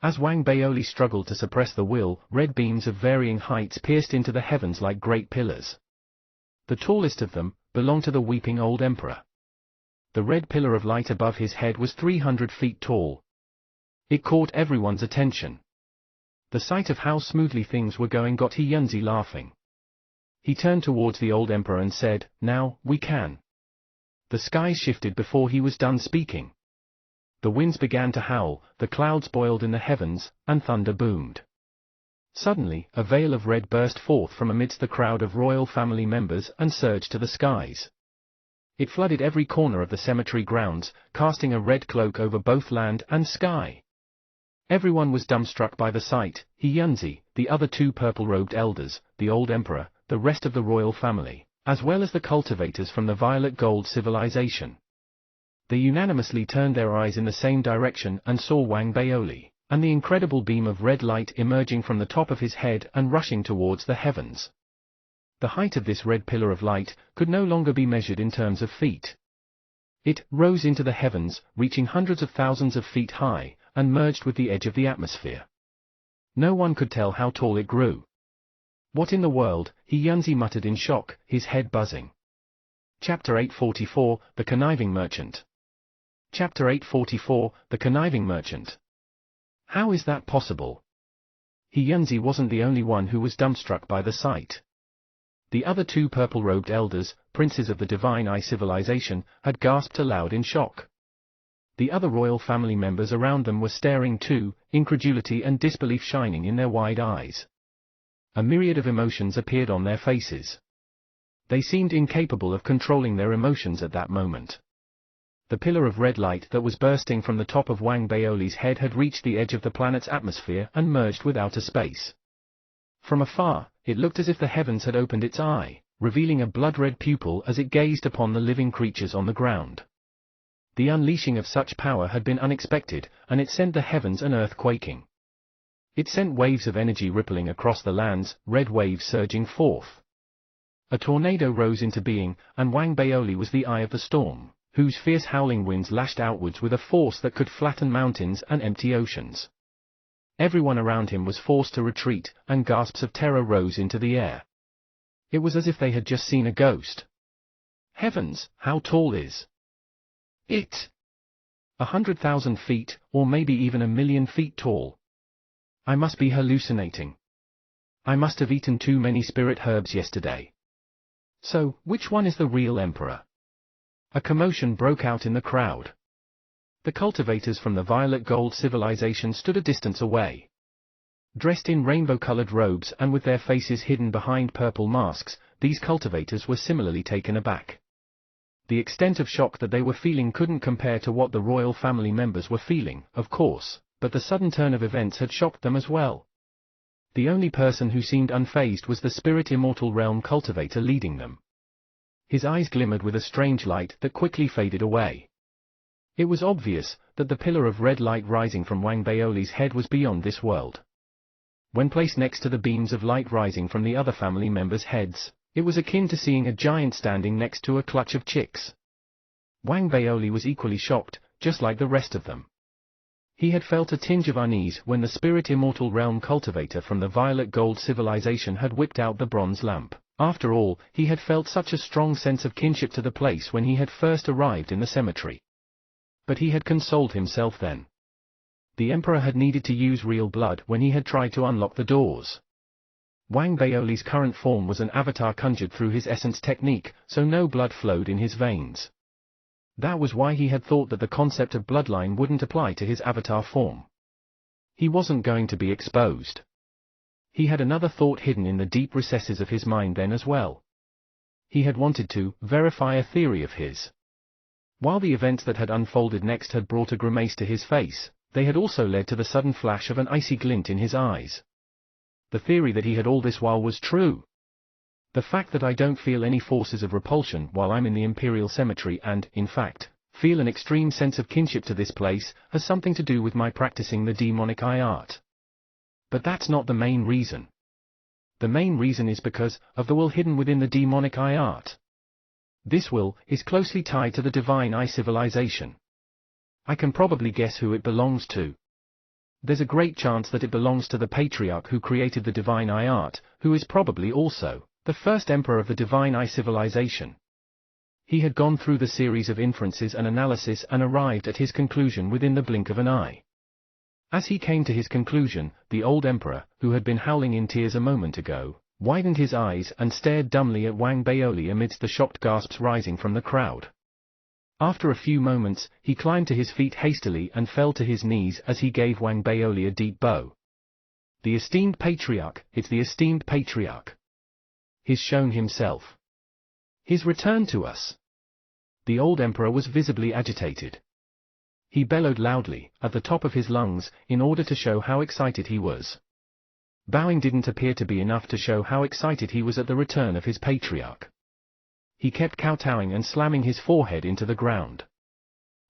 Speaker 1: As Wang Baoli struggled to suppress the will, red beams of varying heights pierced into the heavens like great pillars. The tallest of them belonged to the weeping old emperor. The red pillar of light above his head was 300 feet tall. It caught everyone's attention. The sight of how smoothly things were going got Hyunzi laughing. He turned towards the old emperor and said, "Now, we can." The skies shifted before he was done speaking. The winds began to howl, the clouds boiled in the heavens, and thunder boomed. Suddenly, a veil of red burst forth from amidst the crowd of royal family members and surged to the skies. It flooded every corner of the cemetery grounds, casting a red cloak over both land and sky. Everyone was dumbstruck by the sight, Hyunzi, the other two purple-robed elders, the old emperor, the rest of the royal family, as well as the cultivators from the violet gold civilization. They unanimously turned their eyes in the same direction and saw Wang Baoli, and the incredible beam of red light emerging from the top of his head and rushing towards the heavens. The height of this red pillar of light could no longer be measured in terms of feet. It rose into the heavens, reaching hundreds of thousands of feet high, and merged with the edge of the atmosphere. No one could tell how tall it grew. "What in the world?" Hyunzi muttered in shock, his head buzzing. Chapter 844, The Conniving Merchant. Chapter 844, The Conniving Merchant. How is that possible? Hyunzi wasn't the only one who was dumbstruck by the sight. The other two purple-robed elders, princes of the Divine Eye civilization, had gasped aloud in shock. The other royal family members around them were staring too, incredulity and disbelief shining in their wide eyes. A myriad of emotions appeared on their faces. They seemed incapable of controlling their emotions at that moment. The pillar of red light that was bursting from the top of Wang Baoli's head had reached the edge of the planet's atmosphere and merged with outer space. From afar, it looked as if the heavens had opened its eye, revealing a blood-red pupil as it gazed upon the living creatures on the ground. The unleashing of such power had been unexpected, and it sent the heavens and earth quaking. It sent waves of energy rippling across the lands, red waves surging forth. A tornado rose into being, and Wang Baoli was the eye of the storm, whose fierce howling winds lashed outwards with a force that could flatten mountains and empty oceans. Everyone around him was forced to retreat, and gasps of terror rose into the air. It was as if they had just seen a ghost. Heavens, how tall is it? 100,000 feet, or maybe even 1,000,000 feet tall. I must be hallucinating. I must have eaten too many spirit herbs yesterday. So, which one is the real emperor? A commotion broke out in the crowd. The cultivators from the violet gold civilization stood a distance away. Dressed in rainbow-colored robes and with their faces hidden behind purple masks, these cultivators were similarly taken aback. The extent of shock that they were feeling couldn't compare to what the royal family members were feeling, of course, but the sudden turn of events had shocked them as well. The only person who seemed unfazed was the spirit immortal realm cultivator leading them. His eyes glimmered with a strange light that quickly faded away. It was obvious that the pillar of red light rising from Wang Baoli's head was beyond this world. When placed next to the beams of light rising from the other family members' heads, it was akin to seeing a giant standing next to a clutch of chicks. Wang Baoli was equally shocked, just like the rest of them. He had felt a tinge of unease when the spirit immortal realm cultivator from the violet gold civilization had whipped out the bronze lamp. After all, he had felt such a strong sense of kinship to the place when he had first arrived in the cemetery. But he had consoled himself then. The emperor had needed to use real blood when he had tried to unlock the doors. Wang Baoli's current form was an avatar conjured through his essence technique, so no blood flowed in his veins. That was why he had thought that the concept of bloodline wouldn't apply to his avatar form. He wasn't going to be exposed. He had another thought hidden in the deep recesses of his mind then as well. He had wanted to verify a theory of his. While the events that had unfolded next had brought a grimace to his face, they had also led to the sudden flash of an icy glint in his eyes. The theory that he had all this while was true. The fact that I don't feel any forces of repulsion while I'm in the Imperial Cemetery and, in fact, feel an extreme sense of kinship to this place, has something to do with my practicing the demonic eye art. But that's not the main reason. The main reason is because of the will hidden within the demonic eye art. This will is closely tied to the divine eye civilization. I can probably guess who it belongs to. There's a great chance that it belongs to the patriarch who created the divine eye art, who is probably also the first emperor of the divine eye civilization. He had gone through the series of inferences and analysis and arrived at his conclusion within the blink of an eye. As he came to his conclusion, the old emperor, who had been howling in tears a moment ago, widened his eyes and stared dumbly at Wang Baoli amidst the shocked gasps rising from the crowd. After a few moments, he climbed to his feet hastily and fell to his knees as he gave Wang Baoli a deep bow. The esteemed patriarch, it's the esteemed patriarch. He's shown himself. He's returned to us. The old emperor was visibly agitated. He bellowed loudly, at the top of his lungs, in order to show how excited he was. Bowing didn't appear to be enough to show how excited he was at the return of his patriarch. He kept kowtowing and slamming his forehead into the ground.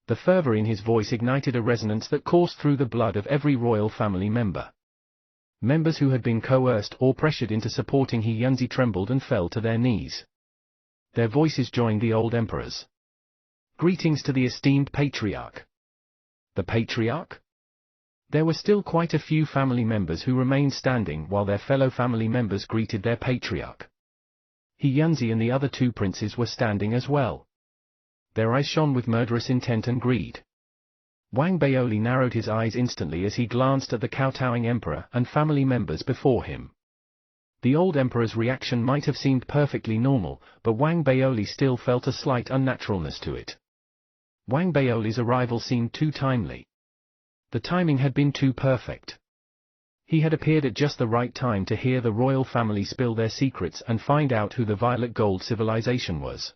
Speaker 1: The fervor in his voice ignited a resonance that coursed through the blood of every royal family member. Members who had been coerced or pressured into supporting He Yunzi trembled and fell to their knees. Their voices joined the old emperor's. Greetings to the esteemed patriarch. The patriarch? There were still quite a few family members who remained standing while their fellow family members greeted their patriarch. He Yunzi and the other two princes were standing as well. Their eyes shone with murderous intent and greed. Wang Baoli narrowed his eyes instantly as he glanced at the kowtowing emperor and family members before him. The old emperor's reaction might have seemed perfectly normal, but Wang Baoli still felt a slight unnaturalness to it. Wang Baoli's arrival seemed too timely. The timing had been too perfect. He had appeared at just the right time to hear the royal family spill their secrets and find out who the Violet Gold civilization was.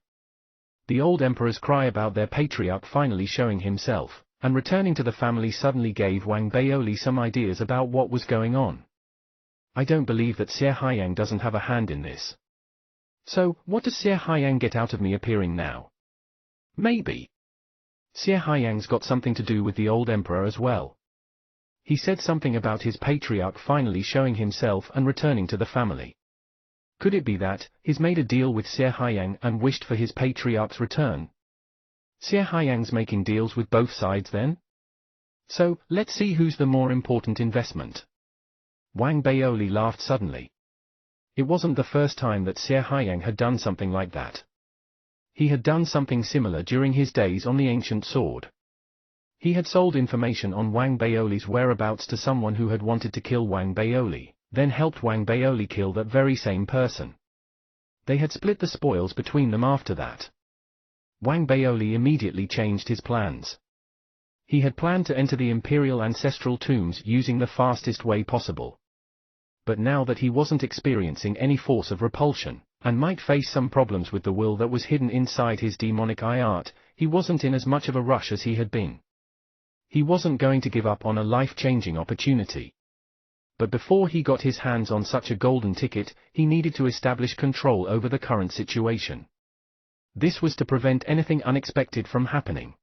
Speaker 1: The old emperor's cry about their patriarch finally showing himself and returning to the family suddenly gave Wang Baoli some ideas about what was going on. I don't believe that Xie Haiyang doesn't have a hand in this. So, what does Xie Haiyang get out of me appearing now? Maybe Xie Haiyang's got something to do with the old emperor as well. He said something about his patriarch finally showing himself and returning to the family. Could it be that he's made a deal with Xie Haiyang and wished for his patriarch's return? Xie Haiyang's making deals with both sides then? So, let's see who's the more important investment. Wang Baoli laughed suddenly. It wasn't the first time that Xie Haiyang had done something like that. He had done something similar during his days on the ancient sword. He had sold information on Wang Baoli's whereabouts to someone who had wanted to kill Wang Baoli, then helped Wang Baoli kill that very same person. They had split the spoils between them after that. Wang Baoli immediately changed his plans. He had planned to enter the imperial ancestral tombs using the fastest way possible. But now that he wasn't experiencing any force of repulsion, and might face some problems with the will that was hidden inside his demonic eye art, he wasn't in as much of a rush as he had been. He wasn't going to give up on a life-changing opportunity. But before he got his hands on such a golden ticket, he needed to establish control over the current situation. This was to prevent anything unexpected from happening.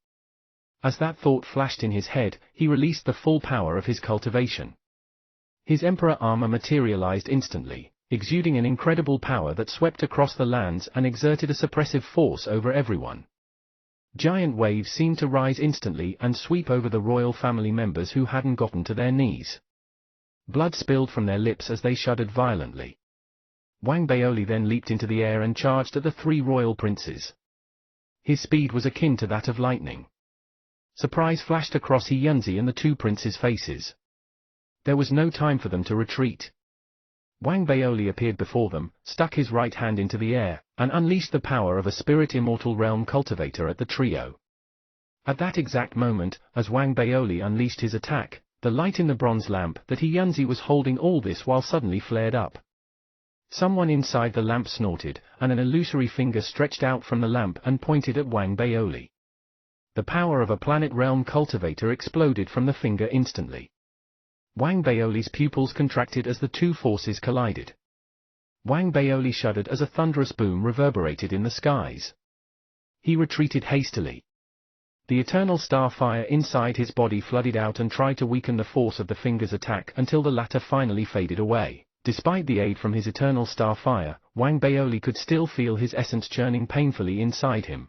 Speaker 1: As that thought flashed in his head, he released the full power of his cultivation. His emperor armor materialized instantly, exuding an incredible power that swept across the lands and exerted a suppressive force over everyone. Giant waves seemed to rise instantly and sweep over the royal family members who hadn't gotten to their knees. Blood spilled from their lips as they shuddered violently. Wang Baoli then leaped into the air and charged at the three royal princes. His speed was akin to that of lightning. Surprise flashed across He Yunzi and the two princes' faces. There was no time for them to retreat. Wang Baoli appeared before them, stuck his right hand into the air, and unleashed the power of a spirit immortal realm cultivator at the trio. At that exact moment, as Wang Baoli unleashed his attack, the light in the bronze lamp that He Yunzi was holding all this while suddenly flared up. Someone inside the lamp snorted, and an illusory finger stretched out from the lamp and pointed at Wang Baoli. The power of a planet realm cultivator exploded from the finger instantly. Wang Baoli's pupils contracted as the two forces collided. Wang Baoli shuddered as a thunderous boom reverberated in the skies. He retreated hastily. The eternal star fire inside his body flooded out and tried to weaken the force of the finger's attack until the latter finally faded away. Despite the aid from his eternal star fire, Wang Baoli could still feel his essence churning painfully inside him.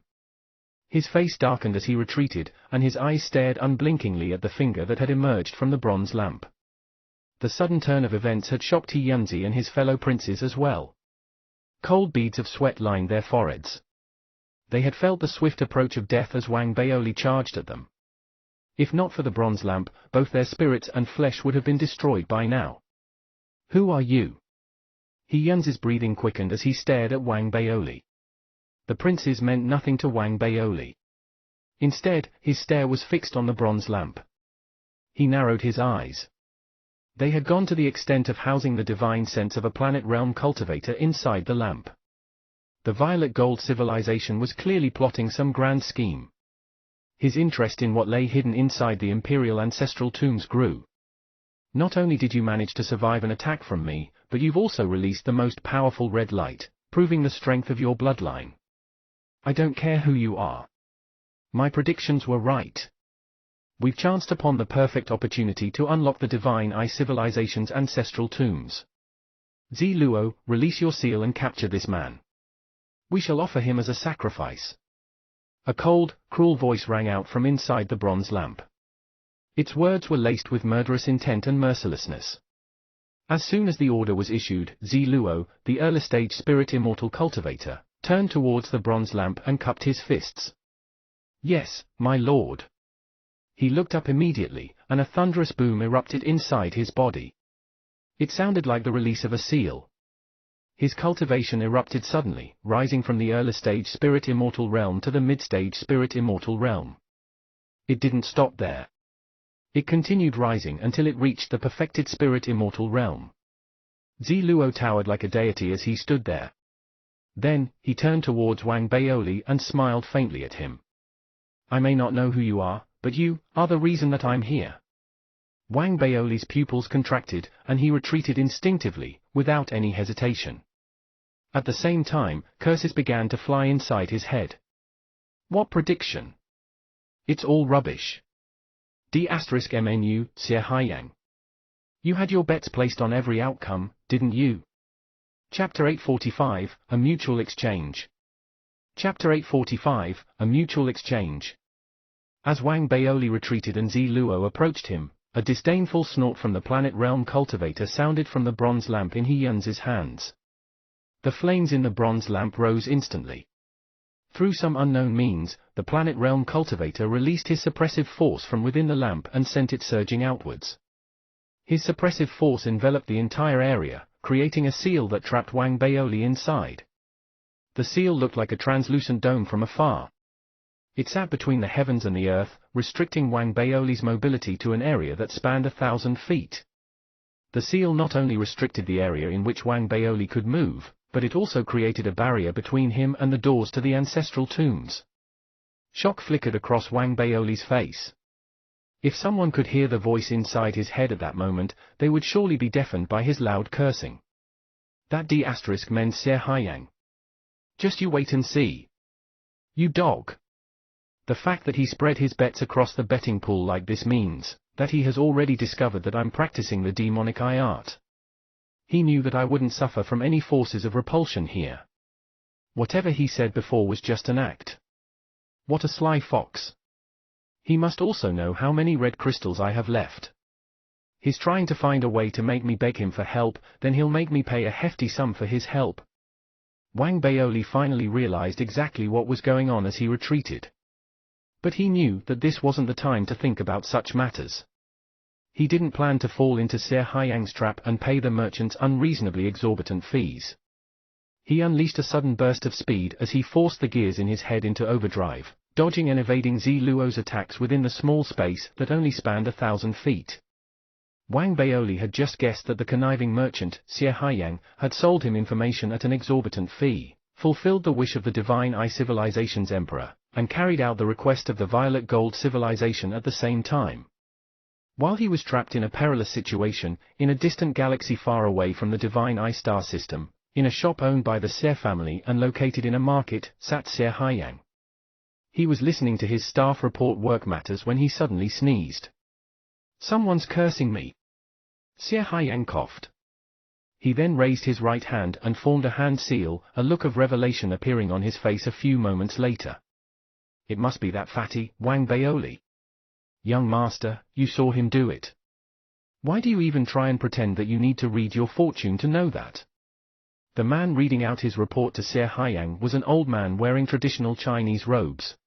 Speaker 1: His face darkened as he retreated, and his eyes stared unblinkingly at the finger that had emerged from the bronze lamp. The sudden turn of events had shocked He Yunzi and his fellow princes as well. Cold beads of sweat lined their foreheads. They had felt the swift approach of death as Wang Baoli charged at them. If not for the bronze lamp, both their spirits and flesh would have been destroyed by now. Who are you? He Yunzi's breathing quickened as he stared at Wang Baoli. The princes meant nothing to Wang Baoli. Instead, his stare was fixed on the bronze lamp. He narrowed his eyes. They had gone to the extent of housing the divine sense of a planet realm cultivator inside the lamp. The violet gold civilization was clearly plotting some grand scheme. His interest in what lay hidden inside the imperial ancestral tombs grew. Not only did you manage to survive an attack from me, but you've also released the most powerful red light, proving the strength of your bloodline. I don't care who you are. My predictions were right. We've chanced upon the perfect opportunity to unlock the divine Eye civilization's ancestral tombs. Zi Luo, release your seal and capture this man. We shall offer him as a sacrifice. A cold, cruel voice rang out from inside the bronze lamp. Its words were laced with murderous intent and mercilessness. As soon as the order was issued, Zi Luo, the early-stage spirit immortal cultivator, turned towards the bronze lamp and cupped his fists. Yes, my lord. He looked up immediately, and a thunderous boom erupted inside his body. It sounded like the release of a seal. His cultivation erupted suddenly, rising from the early-stage spirit immortal realm to the mid-stage spirit immortal realm. It didn't stop there. It continued rising until it reached the perfected spirit immortal realm. Zi Luo towered like a deity as he stood there. Then, he turned towards Wang Baoli and smiled faintly at him. I may not know who you are, but you are the reason that I'm here. Wang Baoli's pupils contracted, and he retreated instinctively, without any hesitation. At the same time, curses began to fly inside his head. What prediction? It's all rubbish. D*MNU, Xie Haiyang. You had your bets placed on every outcome, didn't you? Chapter 845, A Mutual Exchange. Chapter 845, A Mutual Exchange. As Wang Baoli retreated and Zi Luo approached him, a disdainful snort from the planet realm cultivator sounded from the bronze lamp in He Yunzi's hands. The flames in the bronze lamp rose instantly. Through some unknown means, the planet realm cultivator released his suppressive force from within the lamp and sent it surging outwards. His suppressive force enveloped the entire area, creating a seal that trapped Wang Baoli inside. The seal looked like a translucent dome from afar. It sat between the heavens and the earth, restricting Wang Baoli's mobility to an area that spanned 1,000 feet. The seal not only restricted the area in which Wang Baoli could move, but it also created a barrier between him and the doors to the ancestral tombs. Shock flickered across Wang Baoli's face. If someone could hear the voice inside his head at that moment, they would surely be deafened by his loud cursing. That D*men Xie Haiyang. Just you wait and see. You dog. The fact that he spread his bets across the betting pool like this means that he has already discovered that I'm practicing the demonic eye art. He knew that I wouldn't suffer from any forces of repulsion here. Whatever he said before was just an act. What a sly fox. He must also know how many red crystals I have left. He's trying to find a way to make me beg him for help, then he'll make me pay a hefty sum for his help. Wang Baoli finally realized exactly what was going on as he retreated. But he knew that this wasn't the time to think about such matters. He didn't plan to fall into Sir Haiyang's trap and pay the merchants unreasonably exorbitant fees. He unleashed a sudden burst of speed as he forced the gears in his head into overdrive, dodging and evading Zi Luo's attacks within the small space that only spanned 1,000 feet. Wang Baoli had just guessed that the conniving merchant, Sir Haiyang, had sold him information at an exorbitant fee, fulfilled the wish of the Divine Eye Civilization's emperor, and carried out the request of the Violet Gold Civilization at the same time. While he was trapped in a perilous situation, in a distant galaxy far away from the Divine Eye star system, in a shop owned by the Sir family and located in a market, sat Sir Haiyang. He was listening to his staff report work matters when he suddenly sneezed. "Someone's cursing me." Sir Haiyang coughed. He then raised his right hand and formed a hand seal, a look of revelation appearing on his face a few moments later. "It must be that fatty, Wang Baoli. Young master, you saw him do it. Why do you even try and pretend that you need to read your fortune to know that?" The man reading out his report to Sir Haiyang was an old man wearing traditional Chinese robes.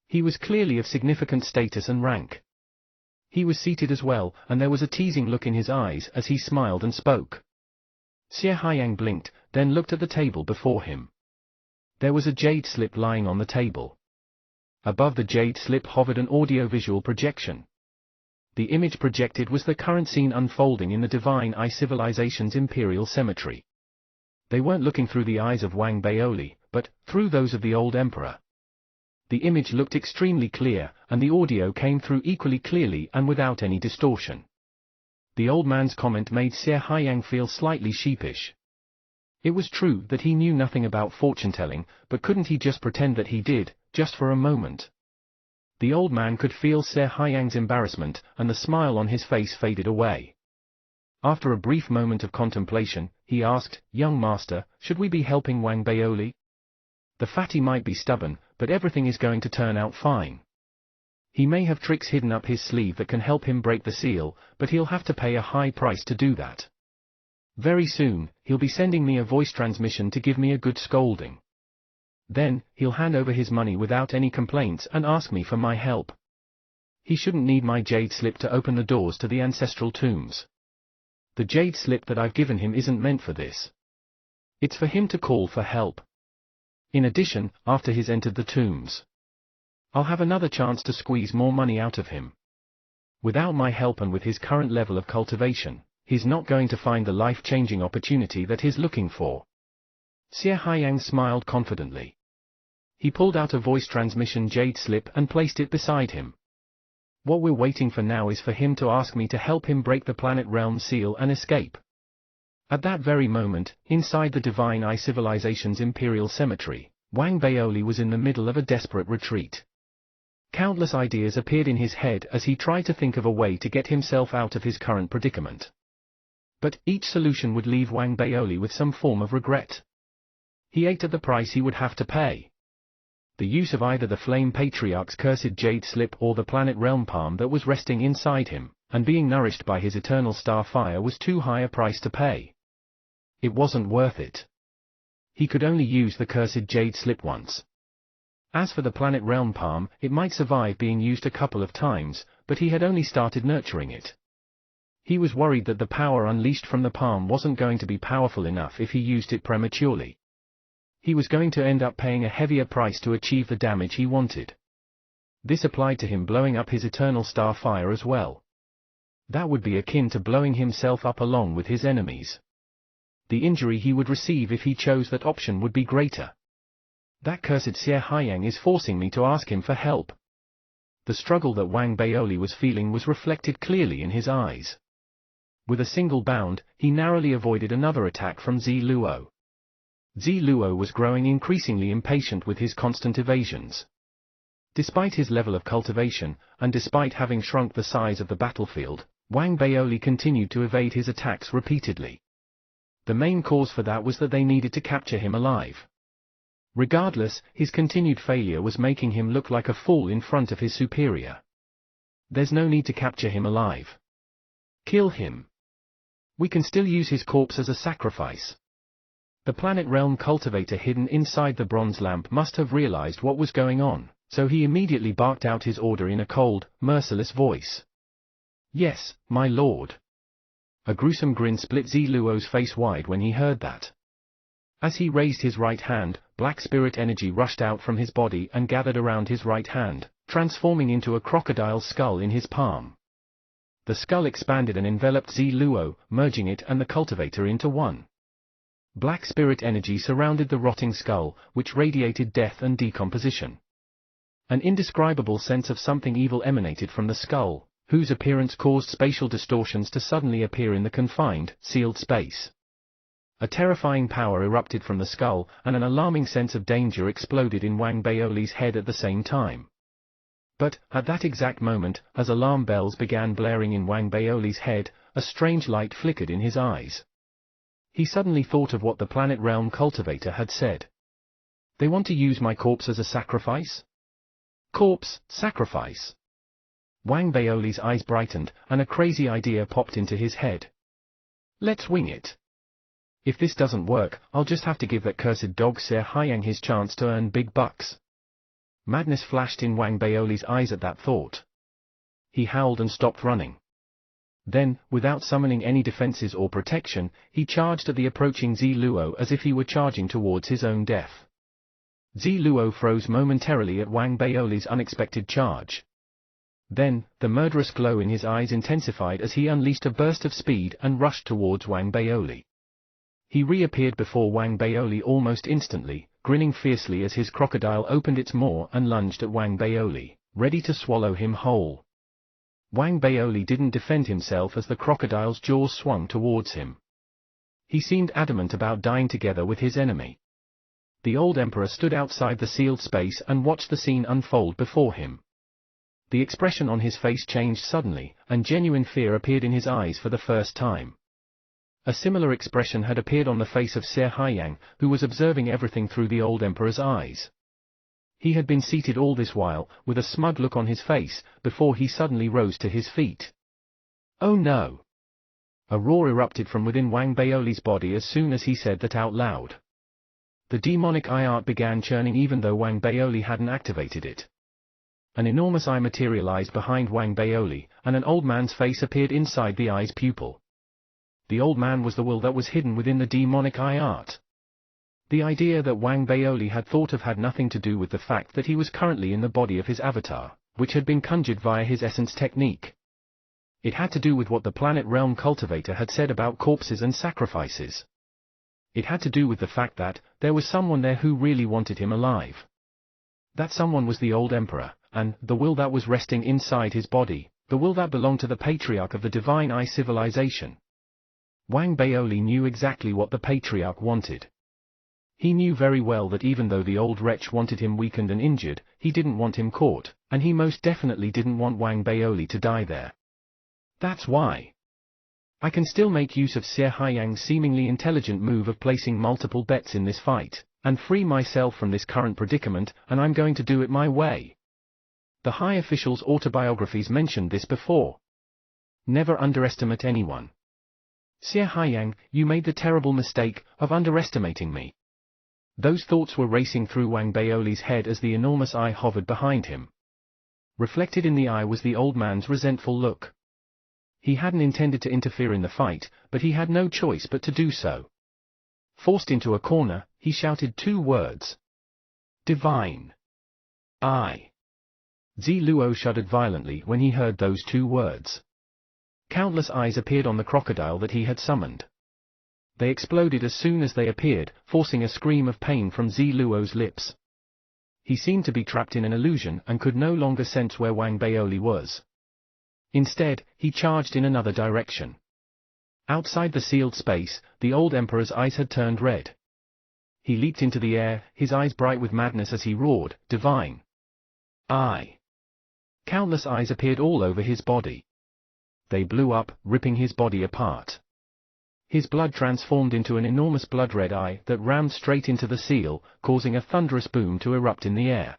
Speaker 1: He was clearly of significant status and rank. He was seated as well, and there was a teasing look in his eyes as he smiled and spoke. Sir Haiyang blinked, then looked at the table before him. There was a jade slip lying on the table. Above the jade slip hovered an audio-visual projection. The image projected was the current scene unfolding in the Divine Eye Civilization's Imperial Cemetery. They weren't looking through the eyes of Wang Baoli, but through those of the old emperor. The image looked extremely clear, and the audio came through equally clearly and without any distortion. The old man's comment made Sir Haiyang feel slightly sheepish. It was true that he knew nothing about fortune-telling, but couldn't he just pretend that he did, just for a moment? The old man could feel Sir Haiyang's embarrassment, and the smile on his face faded away. After a brief moment of contemplation, he asked, "Young master, should we be helping Wang Baoli? The fatty might be stubborn, but everything is going to turn out fine. He may have tricks hidden up his sleeve that can help him break the seal, but he'll have to pay a high price to do that. Very soon, he'll be sending me a voice transmission to give me a good scolding. Then, he'll hand over his money without any complaints and ask me for my help. He shouldn't need my jade slip to open the doors to the ancestral tombs. The jade slip that I've given him isn't meant for this. It's for him to call for help. In addition, after he's entered the tombs, I'll have another chance to squeeze more money out of him. Without my help and with his current level of cultivation, he's not going to find the life-changing opportunity that he's looking for." Sir Haiyang smiled confidently. He pulled out a voice transmission jade slip and placed it beside him. "What we're waiting for now is for him to ask me to help him break the planet realm seal and escape." At that very moment, inside the Divine Eye Civilization's Imperial Cemetery, Wang Baoli was in the middle of a desperate retreat. Countless ideas appeared in his head as he tried to think of a way to get himself out of his current predicament. But each solution would leave Wang Baoli with some form of regret. He ate at the price he would have to pay. The use of either the Flame Patriarch's cursed jade slip or the planet realm palm that was resting inside him, and being nourished by his eternal star fire was too high a price to pay. It wasn't worth it. He could only use the cursed jade slip once. As for the planet realm palm, it might survive being used a couple of times, but he had only started nurturing it. He was worried that the power unleashed from the palm wasn't going to be powerful enough if he used it prematurely. He was going to end up paying a heavier price to achieve the damage he wanted. This applied to him blowing up his eternal star fire as well. That would be akin to blowing himself up along with his enemies. The injury he would receive if he chose that option would be greater. That cursed Sir Haiyang is forcing me to ask him for help. The struggle that Wang Baoli was feeling was reflected clearly in his eyes. With a single bound, he narrowly avoided another attack from Zi Luo. Zi Luo was growing increasingly impatient with his constant evasions. Despite his level of cultivation, and despite having shrunk the size of the battlefield, Wang Baoli continued to evade his attacks repeatedly. The main cause for that was that they needed to capture him alive. Regardless, his continued failure was making him look like a fool in front of his superior. There's no need to capture him alive. Kill him. We can still use his corpse as a sacrifice. The planet realm cultivator hidden inside the bronze lamp must have realized what was going on, So he immediately barked out his order in a cold, merciless voice. "Yes, my lord." A gruesome grin split Ziluo's face wide when he heard that. As he raised his right hand, black spirit energy rushed out from his body and gathered around his right hand, transforming into a crocodile's skull in his palm. The skull expanded and enveloped Ziluo, merging it and the cultivator into one. Black spirit energy surrounded the rotting skull, which radiated death and decomposition. An indescribable sense of something evil emanated from the skull, whose appearance caused spatial distortions to suddenly appear in the confined, sealed space. A terrifying power erupted from the skull, and an alarming sense of danger exploded in Wang Baoli's head at the same time. But, at that exact moment, as alarm bells began blaring in Wang Baoli's head, a strange light flickered in his eyes. He suddenly thought of what the Planet Realm cultivator had said. "They want to use my corpse as a sacrifice?" Corpse, sacrifice. Wang Baoli's eyes brightened, and a crazy idea popped into his head. "Let's wing it. If this doesn't work, I'll just have to give that cursed dog Sir Haiyang his chance to earn big bucks." Madness flashed in Wang Baoli's eyes at that thought. He howled and stopped running. Then, without summoning any defenses or protection, he charged at the approaching Ziluo as if he were charging towards his own death. Ziluo froze momentarily at Wang Baoli's unexpected charge. Then, the murderous glow in his eyes intensified as he unleashed a burst of speed and rushed towards Wang Baoli. He reappeared before Wang Baoli almost instantly, grinning fiercely as his crocodile opened its maw and lunged at Wang Baoli, ready to swallow him whole. Wang Baoli didn't defend himself as the crocodile's jaws swung towards him. He seemed adamant about dying together with his enemy. The old emperor stood outside the sealed space and watched the scene unfold before him. The expression on his face changed suddenly, and genuine fear appeared in his eyes for the first time. A similar expression had appeared on the face of Sir Haiyang, who was observing everything through the old emperor's eyes. He had been seated all this while, with a smug look on his face, before he suddenly rose to his feet. "Oh no!" A roar erupted from within Wang Baoli's body as soon as he said that out loud. The demonic eye art began churning even though Wang Baoli hadn't activated it. An enormous eye materialized behind Wang Baoli, and an old man's face appeared inside the eye's pupil. The old man was the will that was hidden within the demonic eye art. The idea that Wang Baoli had thought of had nothing to do with the fact that he was currently in the body of his avatar, which had been conjured via his essence technique. It had to do with what the Planet Realm cultivator had said about corpses and sacrifices. It had to do with the fact that there was someone there who really wanted him alive. That someone was the old emperor, and the will that was resting inside his body, the will that belonged to the patriarch of the Divine Eye civilization. Wang Baoli knew exactly what the patriarch wanted. He knew very well that even though the old wretch wanted him weakened and injured, he didn't want him caught, and he most definitely didn't want Wang Baoli to die there. That's why. I can still make use of Sir Haiyang's seemingly intelligent move of placing multiple bets in this fight, and free myself from this current predicament, and I'm going to do it my way. The high officials' autobiographies mentioned this before. Never underestimate anyone. Sir Haiyang, you made the terrible mistake of underestimating me. Those thoughts were racing through Wang Baoli's head as the enormous eye hovered behind him. Reflected in the eye was the old man's resentful look. He hadn't intended to interfere in the fight, but he had no choice but to do so. Forced into a corner, he shouted two words. "Divine Eye." Ziluo shuddered violently when he heard those two words. Countless eyes appeared on the crocodile that he had summoned. They exploded as soon as they appeared, forcing a scream of pain from Ziluo's lips. He seemed to be trapped in an illusion and could no longer sense where Wang Baoli was. Instead, he charged in another direction. Outside the sealed space, the old emperor's eyes had turned red. He leaped into the air, his eyes bright with madness as he roared, "Divine Eye!" Countless eyes appeared all over his body. They blew up, ripping his body apart. His blood transformed into an enormous blood-red eye that rammed straight into the seal, causing a thunderous boom to erupt in the air.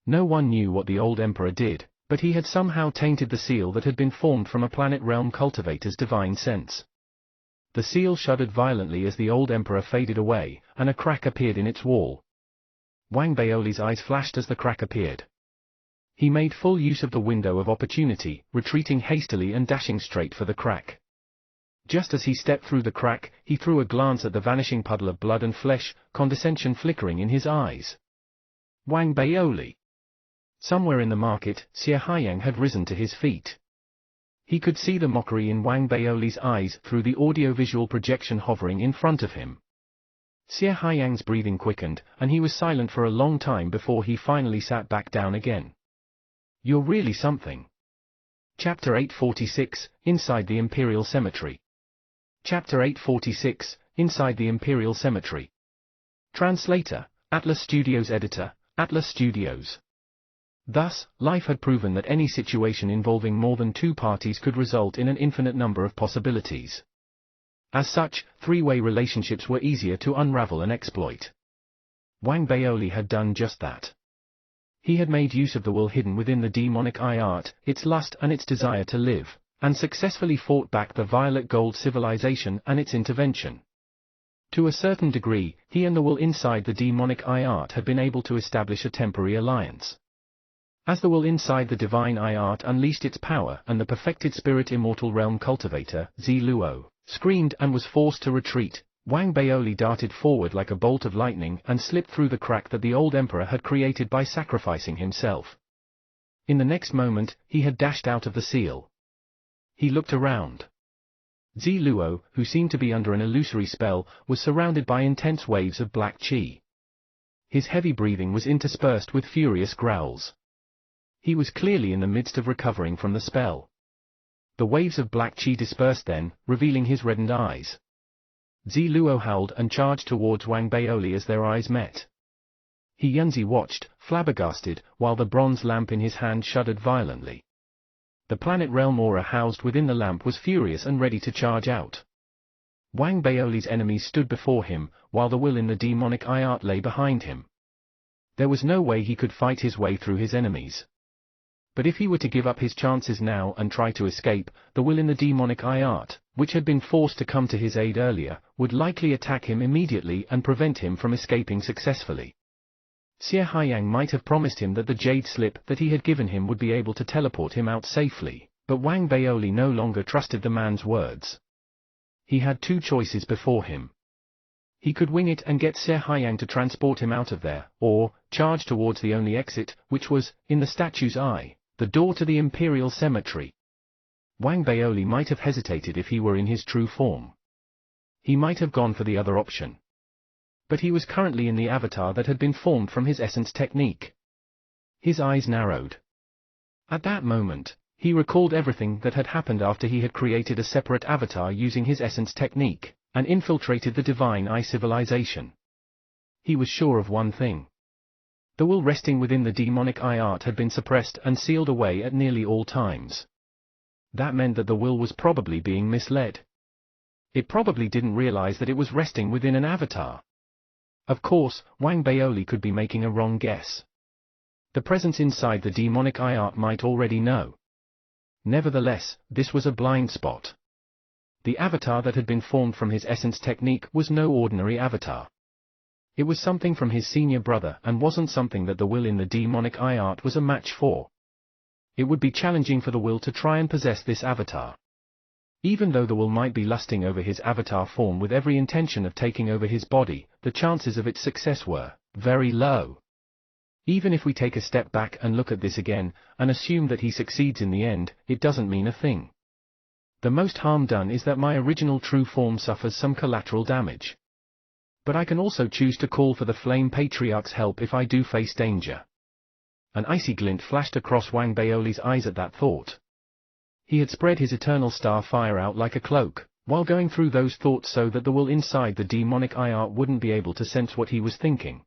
Speaker 1: No one knew what the old emperor did, but he had somehow tainted the seal that had been formed from a Planet Realm cultivator's divine sense. The seal shuddered violently as the old emperor faded away, and a crack appeared in its wall. Wang Baoli's eyes flashed as the crack appeared. He made full use of the window of opportunity, retreating hastily and dashing straight for the crack. Just as he stepped through the crack, he threw a glance at the vanishing puddle of blood and flesh, condescension flickering in his eyes. Wang Baoli. Somewhere in the market, Xie Haiyang had risen to his feet. He could see the mockery in Wang Baoli's eyes through the audiovisual projection hovering in front of him. Xie Haiyang's breathing quickened, and he was silent for a long time before he finally sat back down again. You're really something. Chapter 846, Inside the Imperial Cemetery. Chapter 846, Inside the Imperial Cemetery. Translator, Atlas Studios. Editor, Atlas Studios. Thus, life had proven that any situation involving more than two parties could result in an infinite number of possibilities. As such, three-way relationships were easier to unravel and exploit. Wang Baoli had done just that. He had made use of the will hidden within the demonic eye art, its lust and its desire to live, and successfully fought back the Violet Gold civilization and its intervention. To a certain degree, he and the will inside the demonic eye art had been able to establish a temporary alliance. As the will inside the divine eye art unleashed its power and the perfected spirit immortal realm cultivator, Zi Luo, screamed and was forced to retreat, Wang Baoli darted forward like a bolt of lightning and slipped through the crack that the old emperor had created by sacrificing himself. In the next moment, he had dashed out of the seal. He looked around. Zi Luo, who seemed to be under an illusory spell, was surrounded by intense waves of black qi. His heavy breathing was interspersed with furious growls. He was clearly in the midst of recovering from the spell. The waves of black qi dispersed then, revealing his reddened eyes. Zi Luo howled and charged towards Wang Baoli as their eyes met. He Yunzi watched, flabbergasted, while the bronze lamp in his hand shuddered violently. The planet realm aura housed within the lamp was furious and ready to charge out. Wang Baoli's enemies stood before him, while the will in the demonic eye art lay behind him. There was no way he could fight his way through his enemies. But if he were to give up his chances now and try to escape, the will in the demonic eye art, which had been forced to come to his aid earlier, would likely attack him immediately and prevent him from escaping successfully. Xie Haiyang might have promised him that the jade slip that he had given him would be able to teleport him out safely, but Wang Baoli no longer trusted the man's words. He had two choices before him. He could wing it and get Xie Haiyang to transport him out of there, or charge towards the only exit, which was, in the statue's eye, the door to the Imperial Cemetery. Wang Baoli might have hesitated if he were in his true form. He might have gone for the other option. But he was currently in the avatar that had been formed from his essence technique. His eyes narrowed. At that moment, he recalled everything that had happened after he had created a separate avatar using his essence technique, and infiltrated the Divine Eye civilization. He was sure of one thing. The will resting within the demonic eye art had been suppressed and sealed away at nearly all times. That meant that the will was probably being misled. It probably didn't realize that it was resting within an avatar. Of course, Wang Baoli could be making a wrong guess. The presence inside the demonic eye art might already know. Nevertheless, this was a blind spot. The avatar that had been formed from his essence technique was no ordinary avatar. It was something from his senior brother and wasn't something that the will in the demonic eye art was a match for. It would be challenging for the will to try and possess this avatar. Even though the will might be lusting over his avatar form with every intention of taking over his body, the chances of its success were very low. Even if we take a step back and look at this again, and assume that he succeeds in the end, it doesn't mean a thing. The most harm done is that my original true form suffers some collateral damage. But I can also choose to call for the Flame Patriarch's help if I do face danger. An icy glint flashed across Wang Baoli's eyes at that thought. He had spread his eternal star fire out like a cloak, while going through those thoughts so that the will inside the demonic eye art wouldn't be able to sense what he was thinking.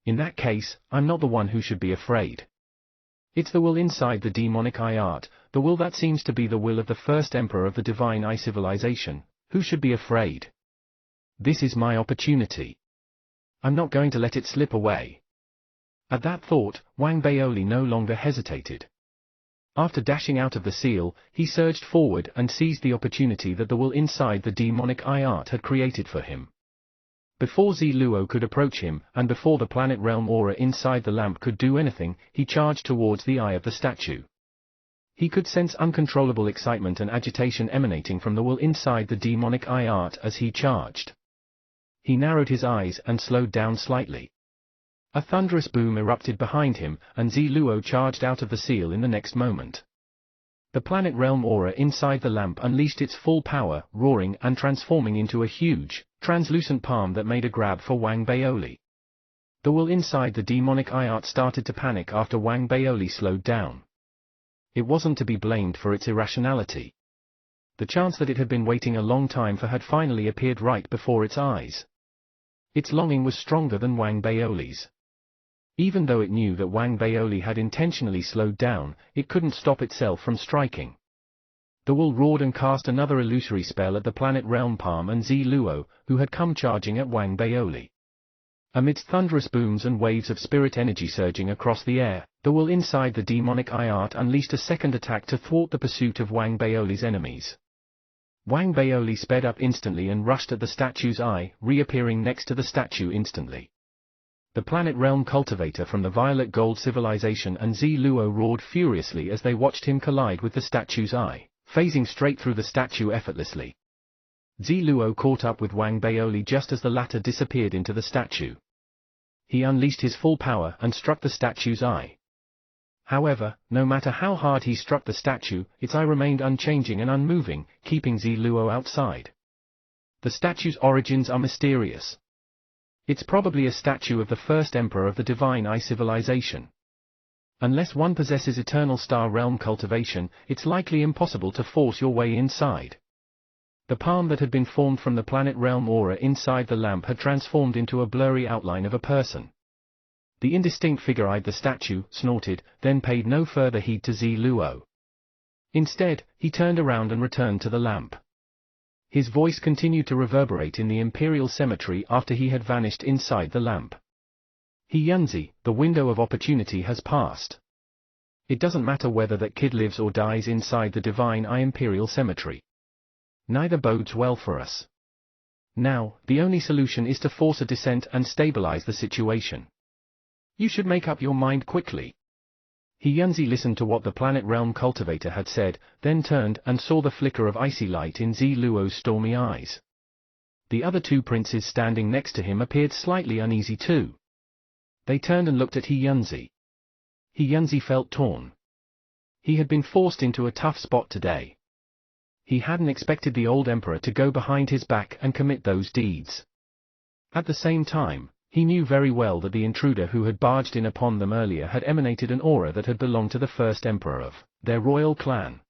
Speaker 1: In that case, I'm not the one who should be afraid. It's the will inside the demonic eye art, the will that seems to be the will of the first emperor of the Divine Eye civilization, who should be afraid. This is my opportunity. I'm not going to let it slip away. At that thought, Wang Baoli no longer hesitated. After dashing out of the seal, he surged forward and seized the opportunity that the will inside the demonic eye art had created for him. Before Ziluo could approach him, and before the planet realm aura inside the lamp could do anything, he charged towards the eye of the statue. He could sense uncontrollable excitement and agitation emanating from the will inside the demonic eye art as he charged. He narrowed his eyes and slowed down slightly. A thunderous boom erupted behind him, and Ziluo charged out of the seal in the next moment. The planet realm aura inside the lamp unleashed its full power, roaring and transforming into a huge, translucent palm that made a grab for Wang Baoli. The will inside the demonic eye art started to panic after Wang Baoli slowed down. It wasn't to be blamed for its irrationality. The chance that it had been waiting a long time for had finally appeared right before its eyes. Its longing was stronger than Wang Baoli's. Even though it knew that Wang Baoli had intentionally slowed down, it couldn't stop itself from striking. The will roared and cast another illusory spell at the planet realm palm and Ziluo, who had come charging at Wang Baoli. Amidst thunderous booms and waves of spirit energy surging across the air, the will inside the demonic eye art unleashed a second attack to thwart the pursuit of Wang Baoli's enemies. Wang Baoli sped up instantly and rushed at the statue's eye, reappearing next to the statue instantly. The planet realm cultivator from the Violet Gold civilization and Ziluo roared furiously as they watched him collide with the statue's eye, phasing straight through the statue effortlessly. Ziluo caught up with Wang Baoli just as the latter disappeared into the statue. He unleashed his full power and struck the statue's eye. However, no matter how hard he struck the statue, its eye remained unchanging and unmoving, keeping Ziluo outside. The statue's origins are mysterious. It's probably a statue of the first emperor of the Divine Eye civilization. Unless one possesses eternal star realm cultivation, it's likely impossible to force your way inside. The palm that had been formed from the planet realm aura inside the lamp had transformed into a blurry outline of a person. The indistinct figure eyed the statue, snorted, then paid no further heed to Ziluo. Instead, he turned around and returned to the lamp. His voice continued to reverberate in the imperial cemetery after he had vanished inside the lamp. He Yunzi, the window of opportunity has passed. It doesn't matter whether that kid lives or dies inside the Divine Eye imperial cemetery. Neither bodes well for us. Now, the only solution is to force a descent and stabilize the situation. You should make up your mind quickly. Yunzi listened to what the planet realm cultivator had said, then turned and saw the flicker of icy light in Ziluo's stormy eyes. The other two princes standing next to him appeared slightly uneasy too. They turned and looked at Yunzi. Yunzi felt torn. He had been forced into a tough spot today. He hadn't expected the old emperor to go behind his back and commit those deeds. At the same time, he knew very well that the intruder who had barged in upon them earlier had emanated an aura that had belonged to the first emperor of their royal clan.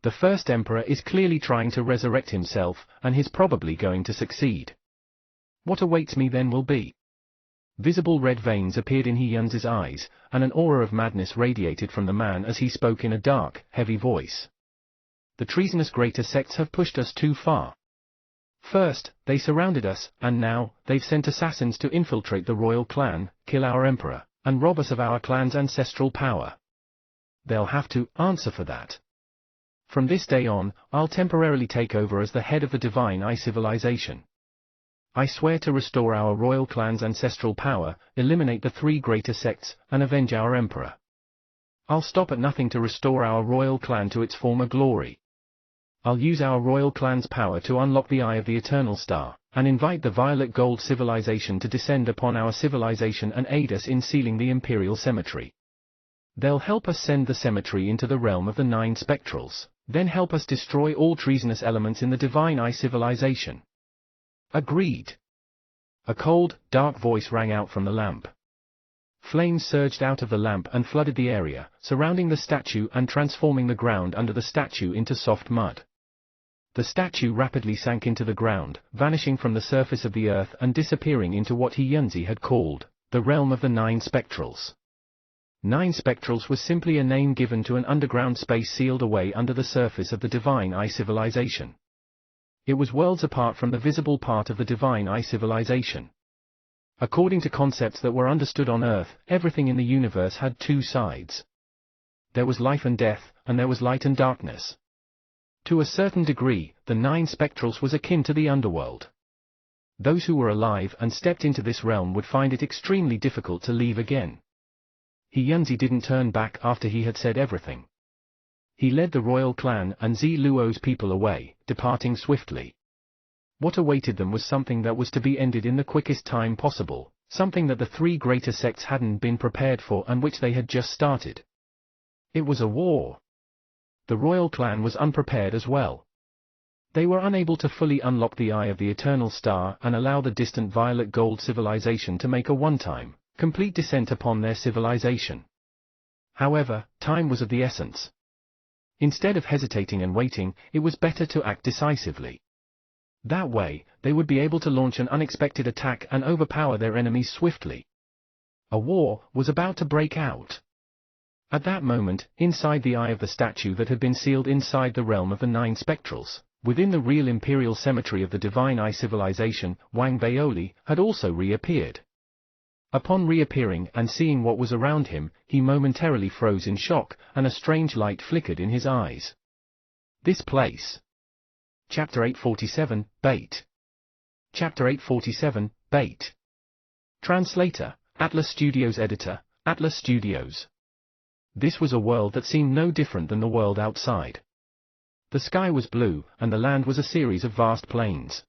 Speaker 1: The first emperor is clearly trying to resurrect himself, and he's probably going to succeed. What awaits me then will be. Visible red veins appeared in Yunzi's eyes, and an aura of madness radiated from the man as he spoke in a dark, heavy voice. The treasonous greater sects have pushed us too far. First, they surrounded us, and now, they've sent assassins to infiltrate the royal clan, kill our emperor, and rob us of our clan's ancestral power. They'll have to answer for that. From this day on, I'll temporarily take over as the head of the Divine Eye civilization. I swear to restore our royal clan's ancestral power, eliminate the three greater sects, and avenge our emperor. I'll stop at nothing to restore our royal clan to its former glory. I'll use our royal clan's power to unlock the Eye of the Eternal Star, and invite the Violet Gold civilization to descend upon our civilization and aid us in sealing the imperial cemetery. They'll help us send the cemetery into the realm of the 9 spectrals, then help us destroy all treasonous elements in the Divine Eye civilization. Agreed. A cold, dark voice rang out from the lamp. Flames surged out of the lamp and flooded the area, surrounding the statue and transforming the ground under the statue into soft mud. The statue rapidly sank into the ground, vanishing from the surface of the earth and disappearing into what Yunzi had called the realm of the 9 spectrals. 9 spectrals was simply a name given to an underground space sealed away under the surface of the Divine Eye civilization. It was worlds apart from the visible part of the Divine Eye civilization. According to concepts that were understood on Earth, everything in the universe had 2 sides. There was life and death, and there was light and darkness. To a certain degree, the 9 spectrals was akin to the underworld. Those who were alive and stepped into this realm would find it extremely difficult to leave again. He didn't turn back after he had said everything. He led the royal clan and Zi Luo's people away, departing swiftly. What awaited them was something that was to be ended in the quickest time possible, something that the three greater sects hadn't been prepared for and which they had just started. It was a war. The royal clan was unprepared as well. They were unable to fully unlock the Eye of the Eternal Star and allow the distant Violet Gold civilization to make a one-time, complete descent upon their civilization. However, time was of the essence. Instead of hesitating and waiting, it was better to act decisively. That way, they would be able to launch an unexpected attack and overpower their enemies swiftly. A war was about to break out. At that moment, inside the eye of the statue that had been sealed inside the realm of the Nine Spectrals, within the real imperial cemetery of the Divine Eye civilization, Wang Baoli had also reappeared. Upon reappearing and seeing what was around him, he momentarily froze in shock, and a strange light flickered in his eyes. This place. Chapter 847, Bait. Chapter 847, Bait. Translator, Atlas Studios. Editor, Atlas Studios. This was a world that seemed no different than the world outside. The sky was blue, and the land was a series of vast plains.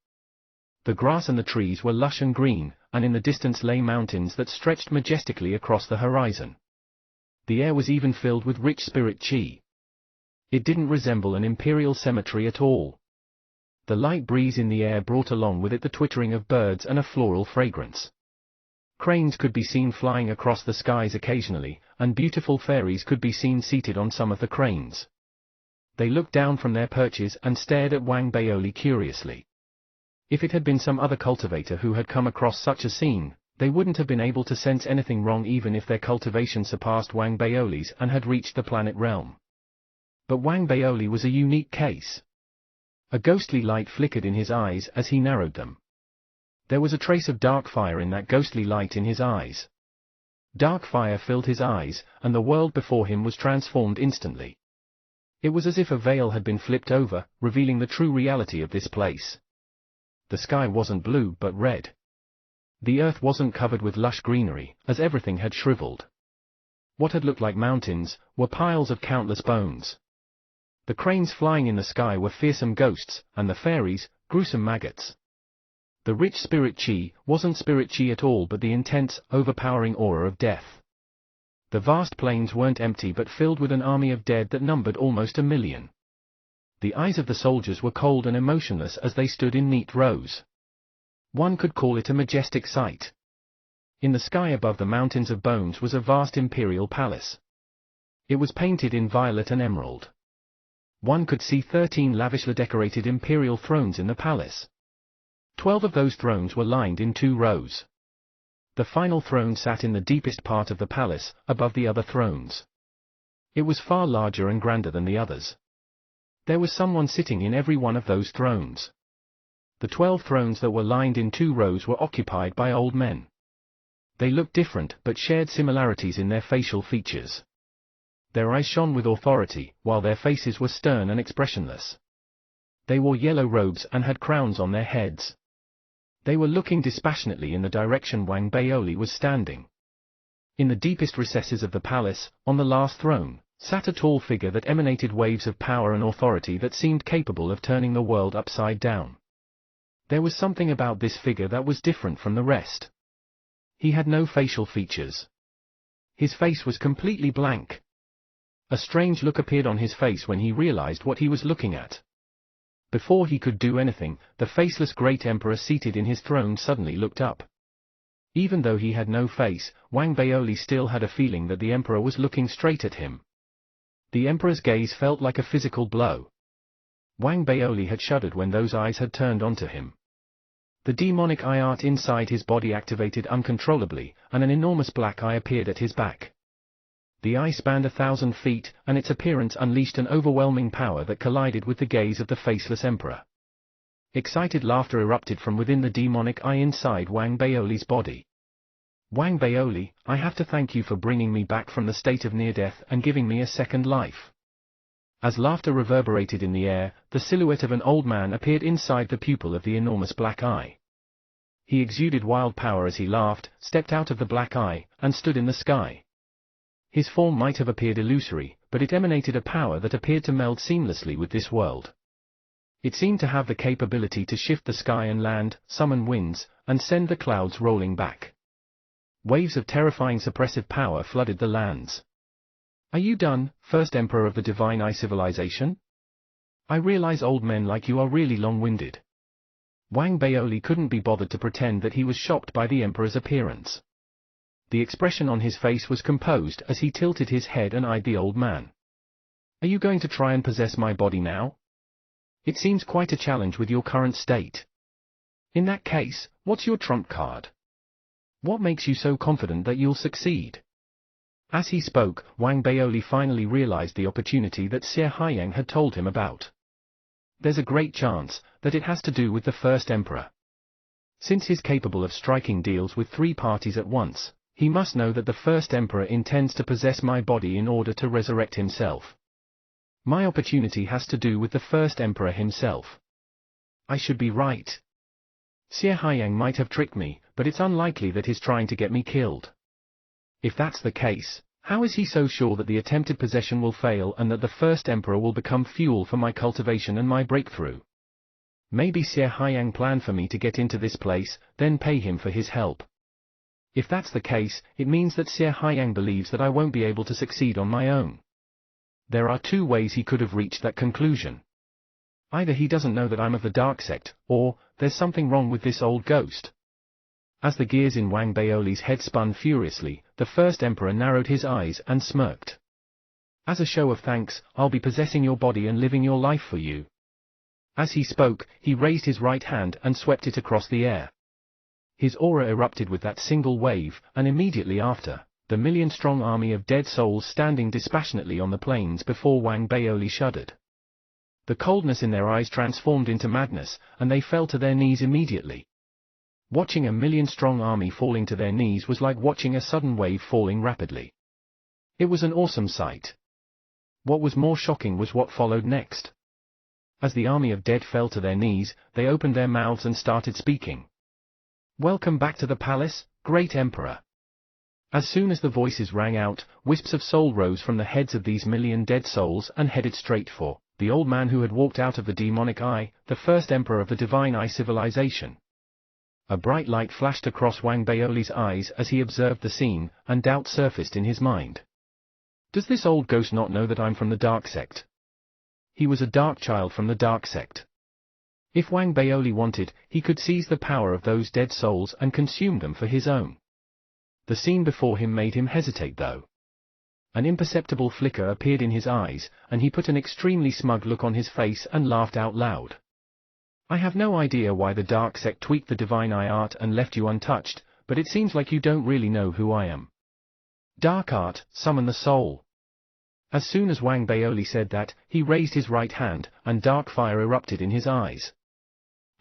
Speaker 1: The grass and the trees were lush and green, and in the distance lay mountains that stretched majestically across the horizon. The air was even filled with rich spirit chi. It didn't resemble an imperial cemetery at all. The light breeze in the air brought along with it the twittering of birds and a floral fragrance. Cranes could be seen flying across the skies occasionally, and beautiful fairies could be seen seated on some of the cranes. They looked down from their perches and stared at Wang Baoli curiously. If it had been some other cultivator who had come across such a scene, they wouldn't have been able to sense anything wrong even if their cultivation surpassed Wang Baoli's and had reached the planet realm. But Wang Baoli was a unique case. A ghostly light flickered in his eyes as he narrowed them. There was a trace of dark fire in that ghostly light in his eyes. Dark fire filled his eyes, and the world before him was transformed instantly. It was as if a veil had been flipped over, revealing the true reality of this place. The sky wasn't blue but red. The earth wasn't covered with lush greenery, as everything had shriveled. What had looked like mountains were piles of countless bones. The cranes flying in the sky were fearsome ghosts, and the fairies, gruesome maggots. The rich spirit chi wasn't spirit chi at all but the intense, overpowering aura of death. The vast plains weren't empty but filled with an army of dead that numbered almost 1,000,000. The eyes of the soldiers were cold and emotionless as they stood in neat rows. One could call it a majestic sight. In the sky above the mountains of bones was a vast imperial palace. It was painted in violet and emerald. One could see 13 lavishly decorated imperial thrones in the palace. 12 of those thrones were lined in 2 rows. The final throne sat in the deepest part of the palace, above the other thrones. It was far larger and grander than the others. There was someone sitting in every one of those thrones. The 12 thrones that were lined in 2 rows were occupied by old men. They looked different but shared similarities in their facial features. Their eyes shone with authority, while their faces were stern and expressionless. They wore yellow robes and had crowns on their heads. They were looking dispassionately in the direction Wang Baoli was standing. In the deepest recesses of the palace, on the last throne, sat a tall figure that emanated waves of power and authority that seemed capable of turning the world upside down. There was something about this figure that was different from the rest. He had no facial features. His face was completely blank. A strange look appeared on his face when he realized what he was looking at. Before he could do anything, the faceless great emperor seated in his throne suddenly looked up. Even though he had no face, Wang Baoli still had a feeling that the emperor was looking straight at him. The emperor's gaze felt like a physical blow. Wang Baoli had shuddered when those eyes had turned onto him. The demonic eye art inside his body activated uncontrollably, and an enormous black eye appeared at his back. The eye spanned 1,000 feet, and its appearance unleashed an overwhelming power that collided with the gaze of the faceless emperor. Excited laughter erupted from within the demonic eye inside Wang Baoli's body. Wang Baoli, I have to thank you for bringing me back from the state of near death and giving me a second life. As laughter reverberated in the air, the silhouette of an old man appeared inside the pupil of the enormous black eye. He exuded wild power as he laughed, stepped out of the black eye, and stood in the sky. His form might have appeared illusory, but it emanated a power that appeared to meld seamlessly with this world. It seemed to have the capability to shift the sky and land, summon winds, and send the clouds rolling back. Waves of terrifying suppressive power flooded the lands. "Are you done, first emperor of the Divine Eye civilization? I realize old men like you are really long-winded." Wang Baoli couldn't be bothered to pretend that he was shocked by the emperor's appearance. The expression on his face was composed as he tilted his head and eyed the old man. "Are you going to try and possess my body now? It seems quite a challenge with your current state. In that case, what's your trump card? What makes you so confident that you'll succeed?" As he spoke, Wang Baoli finally realized the opportunity that Xie Haiyang had told him about. There's a great chance that it has to do with the first emperor. Since he's capable of striking deals with 3 parties at once, he must know that the first emperor intends to possess my body in order to resurrect himself. My opportunity has to do with the first emperor himself. I should be right. Xie Haiyang might have tricked me, but it's unlikely that he's trying to get me killed. If that's the case, how is he so sure that the attempted possession will fail and that the first emperor will become fuel for my cultivation and my breakthrough? Maybe Xie Haiyang planned for me to get into this place, then pay him for his help. If that's the case, it means that Xie Haiyang believes that I won't be able to succeed on my own. There are 2 ways he could have reached that conclusion. Either he doesn't know that I'm of the dark sect, or there's something wrong with this old ghost. As the gears in Wang Baoli's head spun furiously, the first emperor narrowed his eyes and smirked. "As a show of thanks, I'll be possessing your body and living your life for you." As he spoke, he raised his right hand and swept it across the air. His aura erupted with that single wave, and immediately after, the million-strong army of dead souls standing dispassionately on the plains before Wang Baoli shuddered. The coldness in their eyes transformed into madness, and they fell to their knees immediately. Watching a million-strong army falling to their knees was like watching a sudden wave falling rapidly. It was an awesome sight. What was more shocking was what followed next. As the army of dead fell to their knees, they opened their mouths and started speaking. "Welcome back to the palace, great emperor." As soon as the voices rang out, wisps of soul rose from the heads of these million dead souls and headed straight for the old man who had walked out of the demonic eye, the first emperor of the Divine Eye civilization. A bright light flashed across Wang Baoli's eyes as he observed the scene, and doubt surfaced in his mind. Does this old ghost not know that I'm from the dark sect? He was a dark child from the dark sect. If Wang Baoli wanted, he could seize the power of those dead souls and consume them for his own. The scene before him made him hesitate though. An imperceptible flicker appeared in his eyes, and he put an extremely smug look on his face and laughed out loud. "I have no idea why the dark sect tweaked the Divine Eye art and left you untouched, but it seems like you don't really know who I am. Dark art, summon the soul." As soon as Wang Baoli said that, he raised his right hand, and dark fire erupted in his eyes.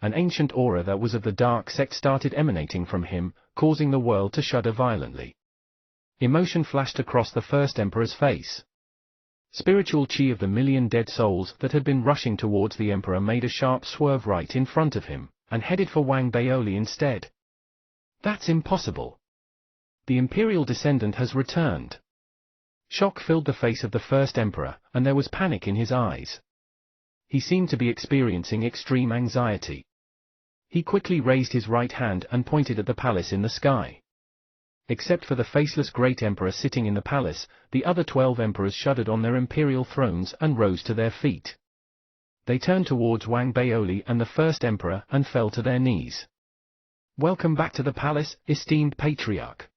Speaker 1: An ancient aura that was of the dark sect started emanating from him, causing the world to shudder violently. Emotion flashed across the first emperor's face. Spiritual chi of the million dead souls that had been rushing towards the emperor made a sharp swerve right in front of him, and headed for Wang Baoli instead. "That's impossible. The imperial descendant has returned." Shock filled the face of the first emperor, and there was panic in his eyes. He seemed to be experiencing extreme anxiety. He quickly raised his right hand and pointed at the palace in the sky. Except for the faceless great emperor sitting in the palace, the other 12 emperors shuddered on their imperial thrones and rose to their feet. They turned towards Wang Baoli and the first emperor and fell to their knees. "Welcome back to the palace, esteemed patriarch."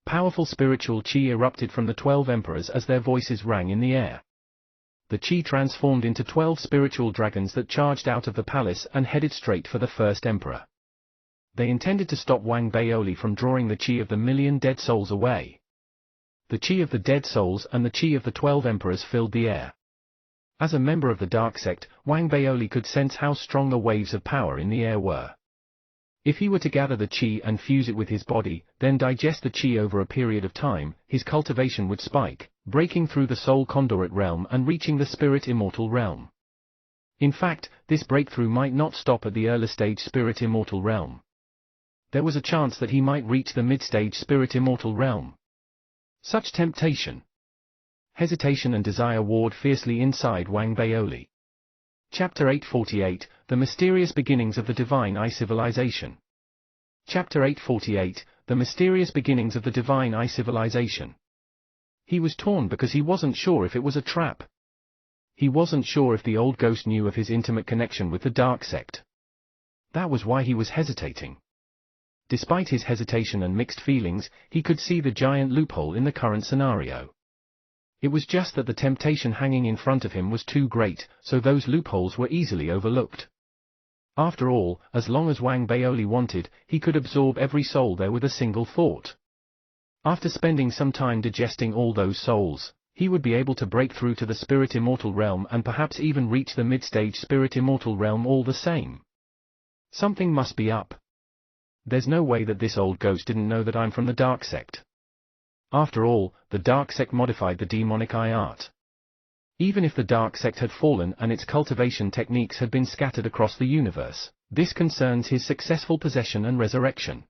Speaker 1: Powerful spiritual chi erupted from the 12 emperors as their voices rang in the air. The chi transformed into 12 spiritual dragons that charged out of the palace and headed straight for the first emperor. They intended to stop Wang Baoli from drawing the chi of the million dead souls away. The chi of the dead souls and the chi of the 12 emperors filled the air. As a member of the dark sect, Wang Baoli could sense how strong the waves of power in the air were. If he were to gather the chi and fuse it with his body, then digest the chi over a period of time, his cultivation would spike, breaking through the soul conduit realm and reaching the spirit immortal realm. In fact, this breakthrough might not stop at the early stage spirit immortal realm. there was a chance that he might reach the mid-stage spirit immortal realm. Such temptation, hesitation and desire warred fiercely inside Wang Baoli. Chapter 848, The Mysterious Beginnings of the Divine Eye Civilization. Chapter 848, The Mysterious Beginnings of the Divine Eye Civilization. He was torn because he wasn't sure if it was a trap. He wasn't sure if the old ghost knew of his intimate connection with the dark sect. That was why he was hesitating. Despite his hesitation and mixed feelings, he could see the giant loophole in the current scenario. It was just that the temptation hanging in front of him was too great, so those loopholes were easily overlooked. After all, as long as Wang Baoli wanted, he could absorb every soul there with a single thought. After spending some time digesting all those souls, he would be able to break through to the spirit immortal realm and perhaps even reach the mid-stage spirit immortal realm all the same. Something must be up. There's no way that this old ghost didn't know that I'm from the dark sect. After all, the dark sect modified the demonic eye art. Even if the dark sect had fallen and its cultivation techniques had been scattered across the universe, this concerns his successful possession and resurrection.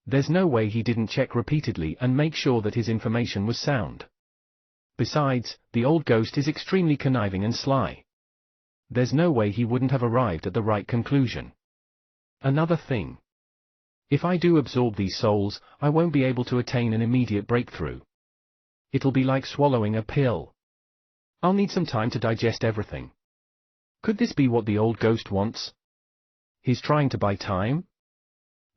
Speaker 1: There's no way he didn't check repeatedly and make sure that his information was sound. Besides, the old ghost is extremely conniving and sly. There's no way he wouldn't have arrived at the right conclusion. Another thing. If I do absorb these souls, I won't be able to attain an immediate breakthrough. It'll be like swallowing a pill. I'll need some time to digest everything. Could this be what the old ghost wants? He's trying to buy time?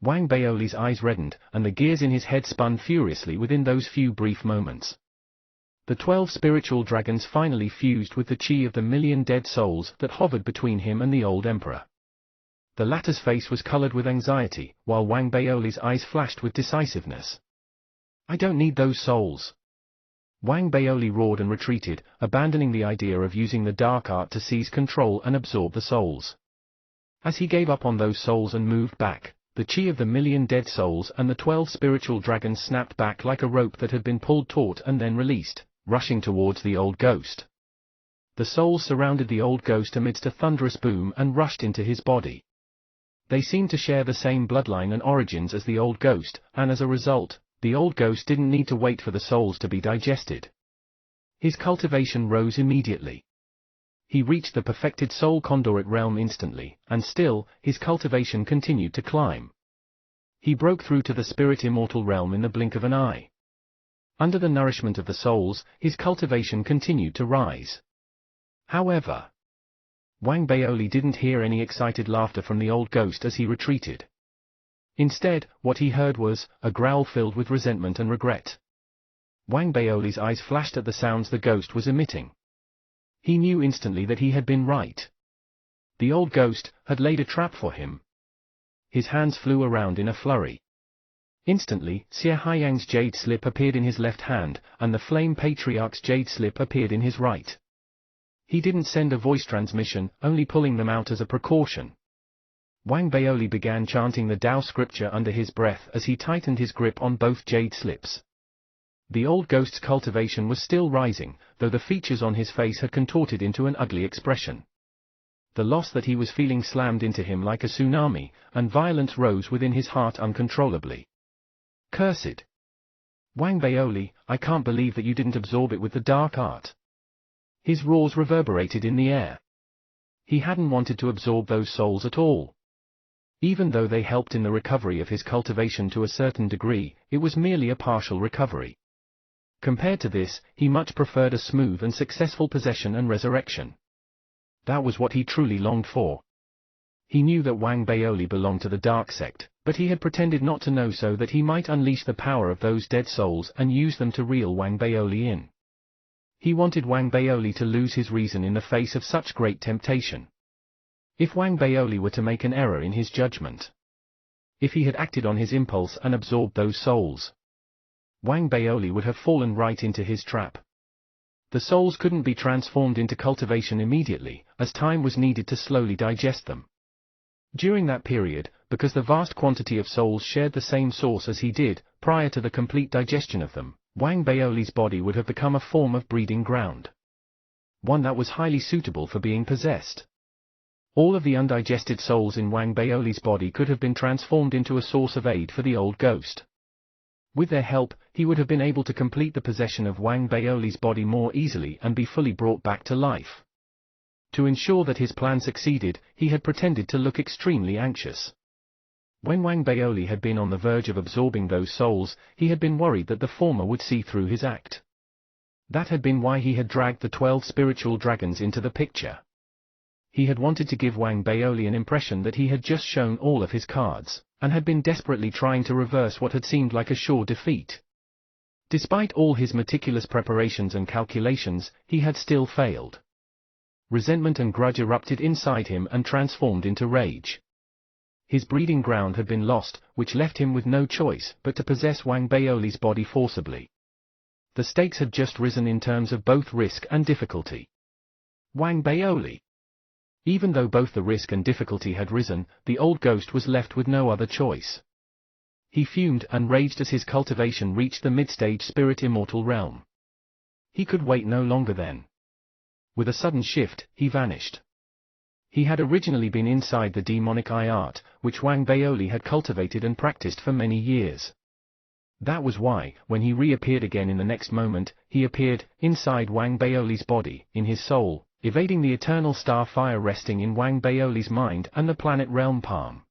Speaker 1: Wang Baoli's eyes reddened, and the gears in his head spun furiously within those few brief moments. The 12 spiritual dragons finally fused with the chi of the million dead souls that hovered between him and the old emperor. The latter's face was colored with anxiety, while Wang Baoli's eyes flashed with decisiveness. I don't need those souls. Wang Baoli roared and retreated, abandoning the idea of using the dark art to seize control and absorb the souls. As he gave up on those souls and moved back, the chi of the million dead souls and the 12 spiritual dragons snapped back like a rope that had been pulled taut and then released, rushing towards the old ghost. The souls surrounded the old ghost amidst a thunderous boom and rushed into his body. They seemed to share the same bloodline and origins as the old ghost, and as a result, the old ghost didn't need to wait for the souls to be digested. His cultivation rose immediately. He reached the perfected soul conduit realm instantly, and still, his cultivation continued to climb. He broke through to the spirit immortal realm in the blink of an eye. Under the nourishment of the souls, his cultivation continued to rise. However, Wang Baoli didn't hear any excited laughter from the old ghost as he retreated. Instead, what he heard was a growl filled with resentment and regret. Wang Baoli's eyes flashed at the sounds the ghost was emitting. He knew instantly that he had been right. The old ghost had laid a trap for him. His hands flew around in a flurry. Instantly, Xie Haiyang's jade slip appeared in his left hand, and the Flame Patriarch's jade slip appeared in his right. He didn't send a voice transmission, only pulling them out as a precaution. Wang Baoli began chanting the Tao scripture under his breath as he tightened his grip on both jade slips. The old ghost's cultivation was still rising, though the features on his face had contorted into an ugly expression. The loss that he was feeling slammed into him like a tsunami, and violence rose within his heart uncontrollably. Cursed! Wang Baoli, I can't believe that you didn't absorb it with the dark art. His roars reverberated in the air. He hadn't wanted to absorb those souls at all. Even though they helped in the recovery of his cultivation to a certain degree, it was merely a partial recovery. Compared to this, he much preferred a smooth and successful possession and resurrection. That was what he truly longed for. He knew that Wang Baoli belonged to the dark sect, but he had pretended not to know so that he might unleash the power of those dead souls and use them to reel Wang Baoli in. He wanted Wang Baoli to lose his reason in the face of such great temptation. If Wang Baoli were to make an error in his judgment, if he had acted on his impulse and absorbed those souls, Wang Baoli would have fallen right into his trap. The souls couldn't be transformed into cultivation immediately, as time was needed to slowly digest them. During that period, because the vast quantity of souls shared the same source as he did, prior to the complete digestion of them, Wang Baoli's body would have become a form of breeding ground. One that was highly suitable for being possessed. All of the undigested souls in Wang Baoli's body could have been transformed into a source of aid for the old ghost. With their help, he would have been able to complete the possession of Wang Baoli's body more easily and be fully brought back to life. To ensure that his plan succeeded, he had pretended to look extremely anxious. When Wang Baoli had been on the verge of absorbing those souls, he had been worried that the former would see through his act. That had been why he had dragged the 12 spiritual dragons into the picture. He had wanted to give Wang Baoli an impression that he had just shown all of his cards, and had been desperately trying to reverse what had seemed like a sure defeat. Despite all his meticulous preparations and calculations, he had still failed. Resentment and grudge erupted inside him and transformed into rage. His breeding ground had been lost, which left him with no choice but to possess Wang Baoli's body forcibly. The stakes had just risen in terms of both risk and difficulty. Wang Baoli. Even though both the risk and difficulty had risen, the old ghost was left with no other choice. He fumed and raged as his cultivation reached the mid-stage spirit immortal realm. He could wait no longer then. With a sudden shift, he vanished. He had originally been inside the demonic eye art, which Wang Baoli had cultivated and practiced for many years. That was why, when he reappeared again in the next moment, he appeared inside Wang Baoli's body, in his soul, evading the eternal star fire resting in Wang Baoli's mind and the planet realm palm.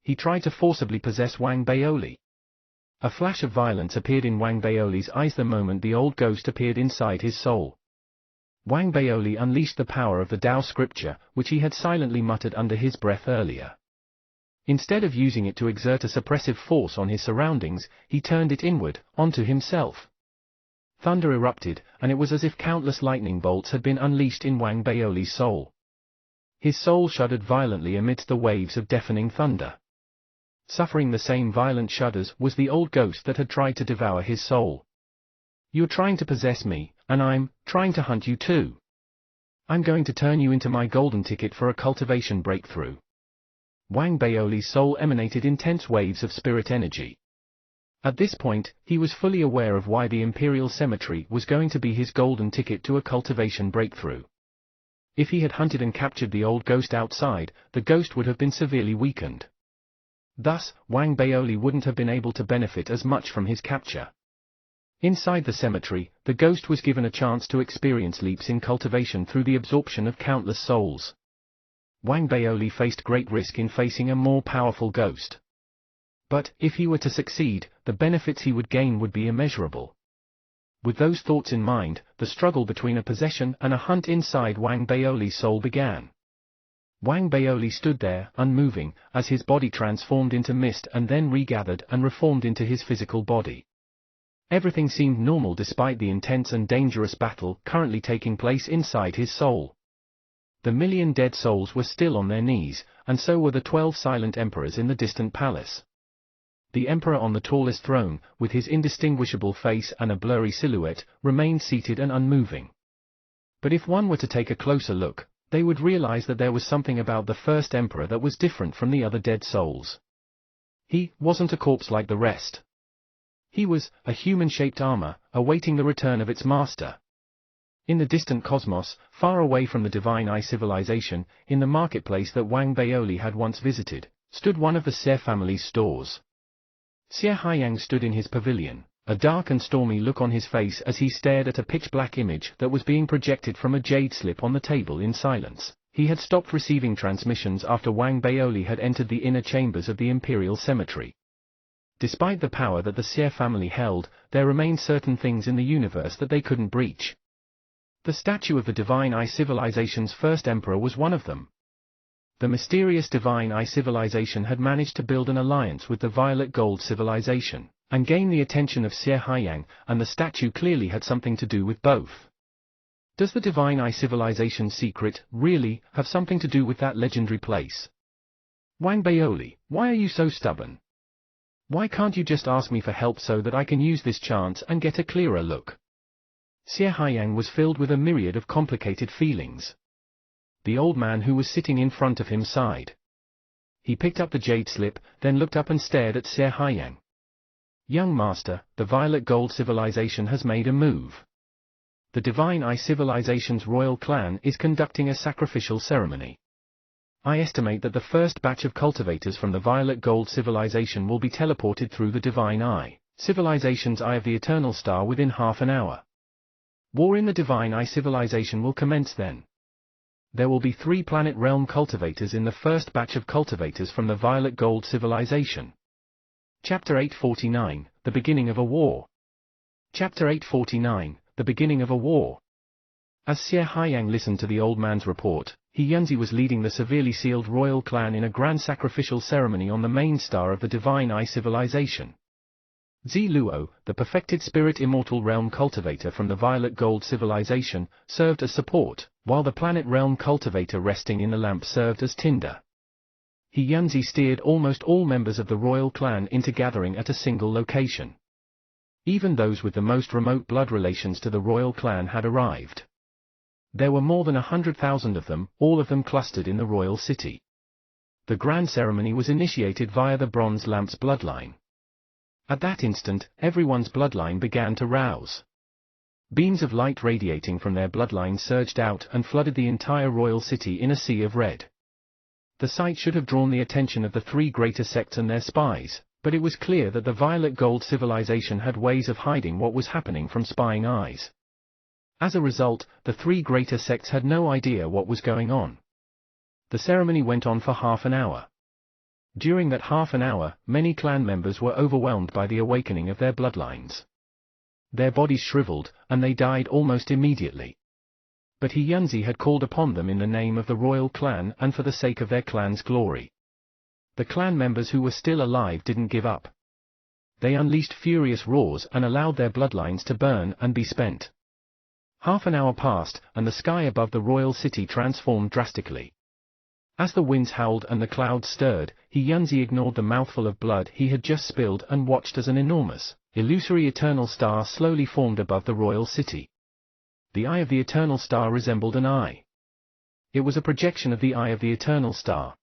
Speaker 1: He tried to forcibly possess Wang Baoli. A flash of violence appeared in Wang Baoli's eyes the moment the old ghost appeared inside his soul. Wang Baoli unleashed the power of the Tao scripture, which he had silently muttered under his breath earlier. Instead of using it to exert a suppressive force on his surroundings, he turned it inward, onto himself. Thunder erupted, and it was as if countless lightning bolts had been unleashed in Wang Baoli's soul. His soul shuddered violently amidst the waves of deafening thunder. Suffering the same violent shudders was the old ghost that had tried to devour his soul. "You're trying to possess me, and I'm trying to hunt you too. I'm going to turn you into my golden ticket for a cultivation breakthrough." Wang Baoli's soul emanated intense waves of spirit energy. At this point, he was fully aware of why the Imperial Cemetery was going to be his golden ticket to a cultivation breakthrough. If he had hunted and captured the old ghost outside, the ghost would have been severely weakened. Thus, Wang Baoli wouldn't have been able to benefit as much from his capture. Inside the cemetery, the ghost was given a chance to experience leaps in cultivation through the absorption of countless souls. Wang Baoli faced great risk in facing a more powerful ghost. But, if he were to succeed, the benefits he would gain would be immeasurable. With those thoughts in mind, the struggle between a possession and a hunt inside Wang Baoli's soul began. Wang Baoli stood there, unmoving, as his body transformed into mist and then regathered and reformed into his physical body. Everything seemed normal despite the intense and dangerous battle currently taking place inside his soul. The million dead souls were still on their knees, and so were the 12 silent emperors in the distant palace. The emperor on the tallest throne, with his indistinguishable face and a blurry silhouette, remained seated and unmoving. But if one were to take a closer look, they would realize that there was something about the first emperor that was different from the other dead souls. He wasn't a corpse like the rest. He was a human-shaped armor, awaiting the return of its master. In the distant cosmos, far away from the Divine Eye civilization, in the marketplace that Wang Baoli had once visited, stood one of the Xie family's stores. Xie Haiyang stood in his pavilion, a dark and stormy look on his face as he stared at a pitch-black image that was being projected from a jade slip on the table in silence. He had stopped receiving transmissions after Wang Baoli had entered the inner chambers of the Imperial Cemetery. Despite the power that the Xie family held, there remained certain things in the universe that they couldn't breach. The statue of the Divine Eye civilization's first emperor was one of them. The mysterious Divine Eye civilization had managed to build an alliance with the Violet Gold civilization, and gain the attention of Xie Haiyang, and the statue clearly had something to do with both. Does the Divine Eye civilization's secret, really, have something to do with that legendary place? Wang Baoli, why are you so stubborn? Why can't you just ask me for help so that I can use this chance and get a clearer look? Xie Haiyang was filled with a myriad of complicated feelings. The old man who was sitting in front of him sighed. He picked up the jade slip, then looked up and stared at Xie Haiyang. "Young master, the Violet Gold civilization has made a move. The Divine Eye civilization's royal clan is conducting a sacrificial ceremony. I estimate that the first batch of cultivators from the Violet Gold civilization will be teleported through the Divine Eye, civilization's Eye of the Eternal Star within half an hour. War in the Divine Eye civilization will commence then. There will be 3 planet realm cultivators in the first batch of cultivators from the Violet Gold civilization. Chapter 849, The Beginning of a War. Chapter 849, The Beginning of a War. As Xie Haiyang listened to the old man's report, He Yunzi was leading the severely sealed royal clan in a grand sacrificial ceremony on the main star of the Divine Eye civilization. Zi Luo, the perfected spirit immortal realm cultivator from the Violet Gold civilization, served as support, while the planet realm cultivator resting in the lamp served as tinder. He Yunzi steered almost all members of the royal clan into gathering at a single location. Even those with the most remote blood relations to the royal clan had arrived. There were more than 100,000 of them, all of them clustered in the royal city. The grand ceremony was initiated via the bronze lamp's bloodline. At that instant, everyone's bloodline began to rouse. Beams of light radiating from their bloodline surged out and flooded the entire royal city in a sea of red. The sight should have drawn the attention of the 3 greater sects and their spies, but it was clear that the Violet Gold civilization had ways of hiding what was happening from spying eyes. As a result, the 3 greater sects had no idea what was going on. The ceremony went on for half an hour. During that half an hour, many clan members were overwhelmed by the awakening of their bloodlines. Their bodies shriveled, and they died almost immediately. But He Yunzi had called upon them in the name of the royal clan and for the sake of their clan's glory. The clan members who were still alive didn't give up. They unleashed furious roars and allowed their bloodlines to burn and be spent. Half an hour passed, and the sky above the royal city transformed drastically. As the winds howled and the clouds stirred, He Yunzi ignored the mouthful of blood he had just spilled and watched as an enormous, illusory eternal star slowly formed above the royal city. The eye of the eternal star resembled an eye. It was a projection of the eye of the eternal star.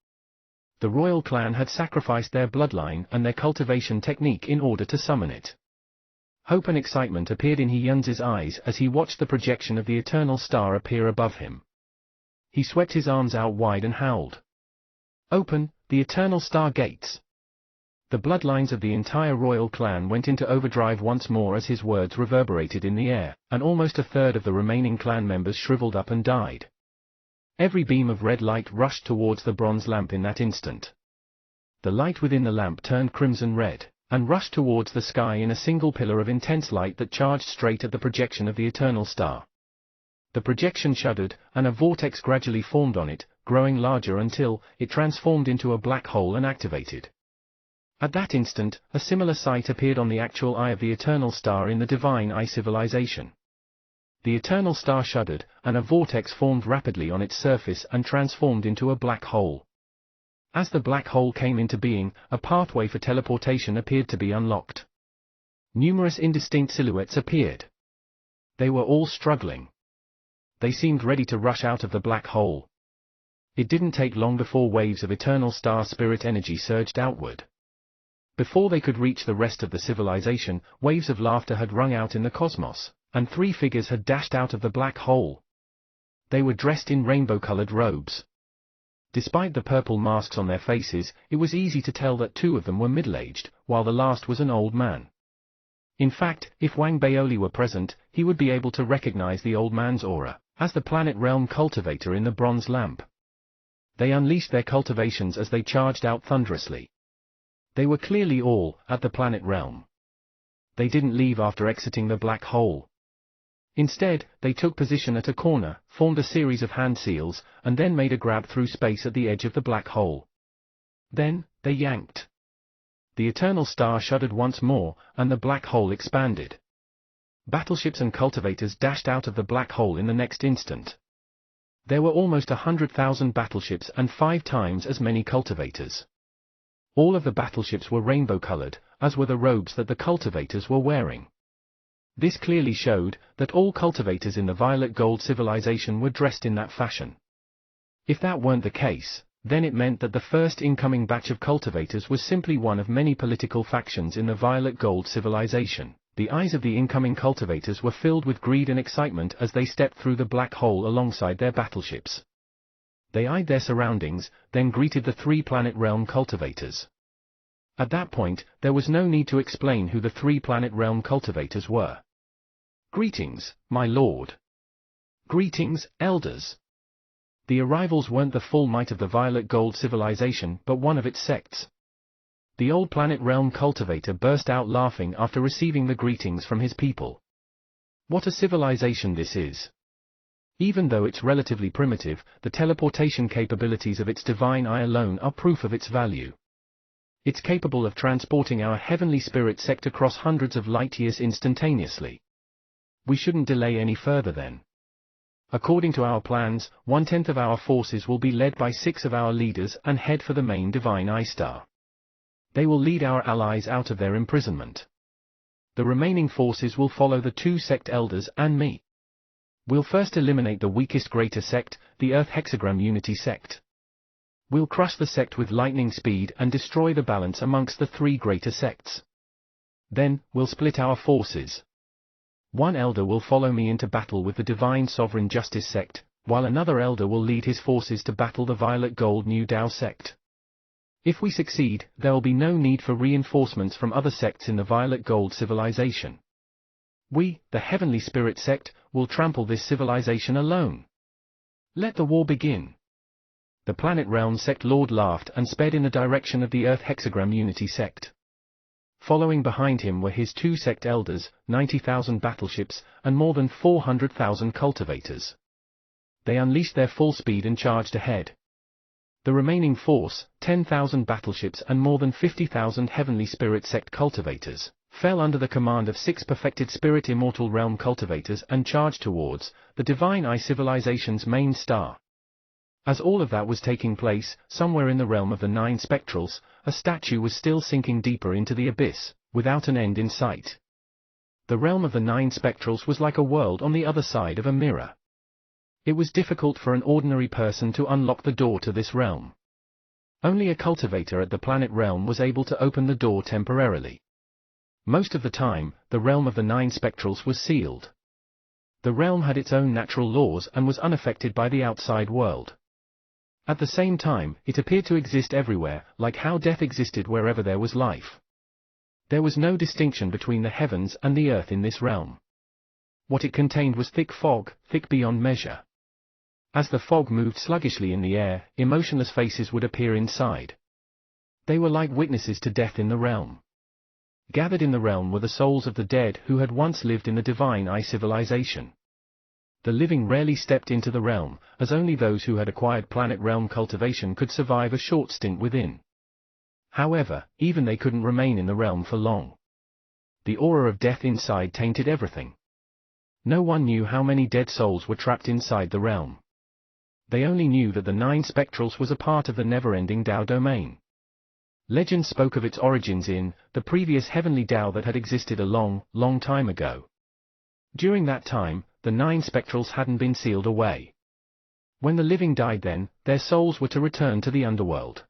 Speaker 1: The royal clan had sacrificed their bloodline and their cultivation technique in order to summon it. Hope and excitement appeared in He Yunzi's eyes as he watched the projection of the eternal star appear above him. He swept his arms out wide and howled. "Open, the eternal star gates!" The bloodlines of the entire royal clan went into overdrive once more as his words reverberated in the air, and almost a third of the remaining clan members shriveled up and died. Every beam of red light rushed towards the bronze lamp in that instant. The light within the lamp turned crimson red, and rushed towards the sky in a single pillar of intense light that charged straight at the projection of the eternal star. The projection shuddered, and a vortex gradually formed on it, growing larger until it transformed into a black hole and activated. At that instant, a similar sight appeared on the actual eye of the eternal star in the Divine Eye civilization. The eternal star shuddered, and a vortex formed rapidly on its surface and transformed into a black hole. As the black hole came into being, a pathway for teleportation appeared to be unlocked. Numerous indistinct silhouettes appeared. They were all struggling. They seemed ready to rush out of the black hole. It didn't take long before waves of eternal star spirit energy surged outward. Before they could reach the rest of the civilization, waves of laughter had rung out in the cosmos, and 3 figures had dashed out of the black hole. They were dressed in rainbow-colored robes. Despite the purple masks on their faces, it was easy to tell that 2 of them were middle-aged, while the last was an old man. In fact, if Wang Baoli were present, he would be able to recognize the old man's aura as the planet realm cultivator in the bronze lamp. They unleashed their cultivations as they charged out thunderously. They were clearly all at the planet realm. They didn't leave after exiting the black hole. Instead, they took position at a corner, formed a series of hand seals, and then made a grab through space at the edge of the black hole. Then, they yanked. The eternal star shuddered once more, and the black hole expanded. Battleships and cultivators dashed out of the black hole in the next instant. There were almost 100,000 battleships and 5 times as many cultivators. All of the battleships were rainbow-colored, as were the robes that the cultivators were wearing. This clearly showed that all cultivators in the Violet Gold civilization were dressed in that fashion. If that weren't the case, then it meant that the first incoming batch of cultivators was simply one of many political factions in the Violet Gold civilization. The eyes of the incoming cultivators were filled with greed and excitement as they stepped through the black hole alongside their battleships. They eyed their surroundings, then greeted the three planet realm cultivators. At that point, there was no need to explain who the three planet realm cultivators were. "Greetings, my lord." "Greetings, elders." The arrivals weren't the full might of the Violet Gold civilization but one of its sects. The old planet realm cultivator burst out laughing after receiving the greetings from his people. What a civilization this is! Even though it's relatively primitive, the teleportation capabilities of its divine eye alone are proof of its value. It's capable of transporting our heavenly spirit sect across hundreds of light years instantaneously. We shouldn't delay any further then. According to our plans, 1/10 of our forces will be led by 6 of our leaders and head for the main divine eye star. They will lead our allies out of their imprisonment. The remaining forces will follow the 2 sect elders and me. We'll first eliminate the weakest greater sect, the Earth Hexagram Unity sect. We'll crush the sect with lightning speed and destroy the balance amongst the 3 greater sects. Then, we'll split our forces. 1 elder will follow me into battle with the Divine Sovereign Justice sect, while another elder will lead his forces to battle the Violet Gold New Tao sect. If we succeed, there will be no need for reinforcements from other sects in the Violet Gold civilization. We, the Heavenly Spirit sect, will trample this civilization alone. Let the war begin. The Planet Realm sect lord laughed and sped in the direction of the Earth Hexagram Unity sect. Following behind him were his 2 sect elders, 90,000 battleships, and more than 400,000 cultivators. They unleashed their full speed and charged ahead. The remaining force, 10,000 battleships and more than 50,000 Heavenly Spirit sect cultivators, fell under the command of 6 perfected Spirit Immortal Realm cultivators and charged towards the Divine Eye civilization's main star. As all of that was taking place, somewhere in the realm of the 9 spectrals, a statue was still sinking deeper into the abyss, without an end in sight. The realm of the 9 spectrals was like a world on the other side of a mirror. It was difficult for an ordinary person to unlock the door to this realm. Only a cultivator at the planet realm was able to open the door temporarily. Most of the time, the realm of the 9 spectrals was sealed. The realm had its own natural laws and was unaffected by the outside world. At the same time, it appeared to exist everywhere, like how death existed wherever there was life. There was no distinction between the heavens and the earth in this realm. What it contained was thick fog, thick beyond measure. As the fog moved sluggishly in the air, emotionless faces would appear inside. They were like witnesses to death in the realm. Gathered in the realm were the souls of the dead who had once lived in the Divine Eye civilization. The living rarely stepped into the realm, as only those who had acquired planet realm cultivation could survive a short stint within. However, even they couldn't remain in the realm for long. The aura of death inside tainted everything. No one knew how many dead souls were trapped inside the realm. They only knew that the 9 spectrals was a part of the never-ending Tao domain. Legend spoke of its origins in the previous heavenly Tao that had existed a long, long time ago. During that time, the 9 spectrals hadn't been sealed away. When the living died then, their souls were to return to the underworld.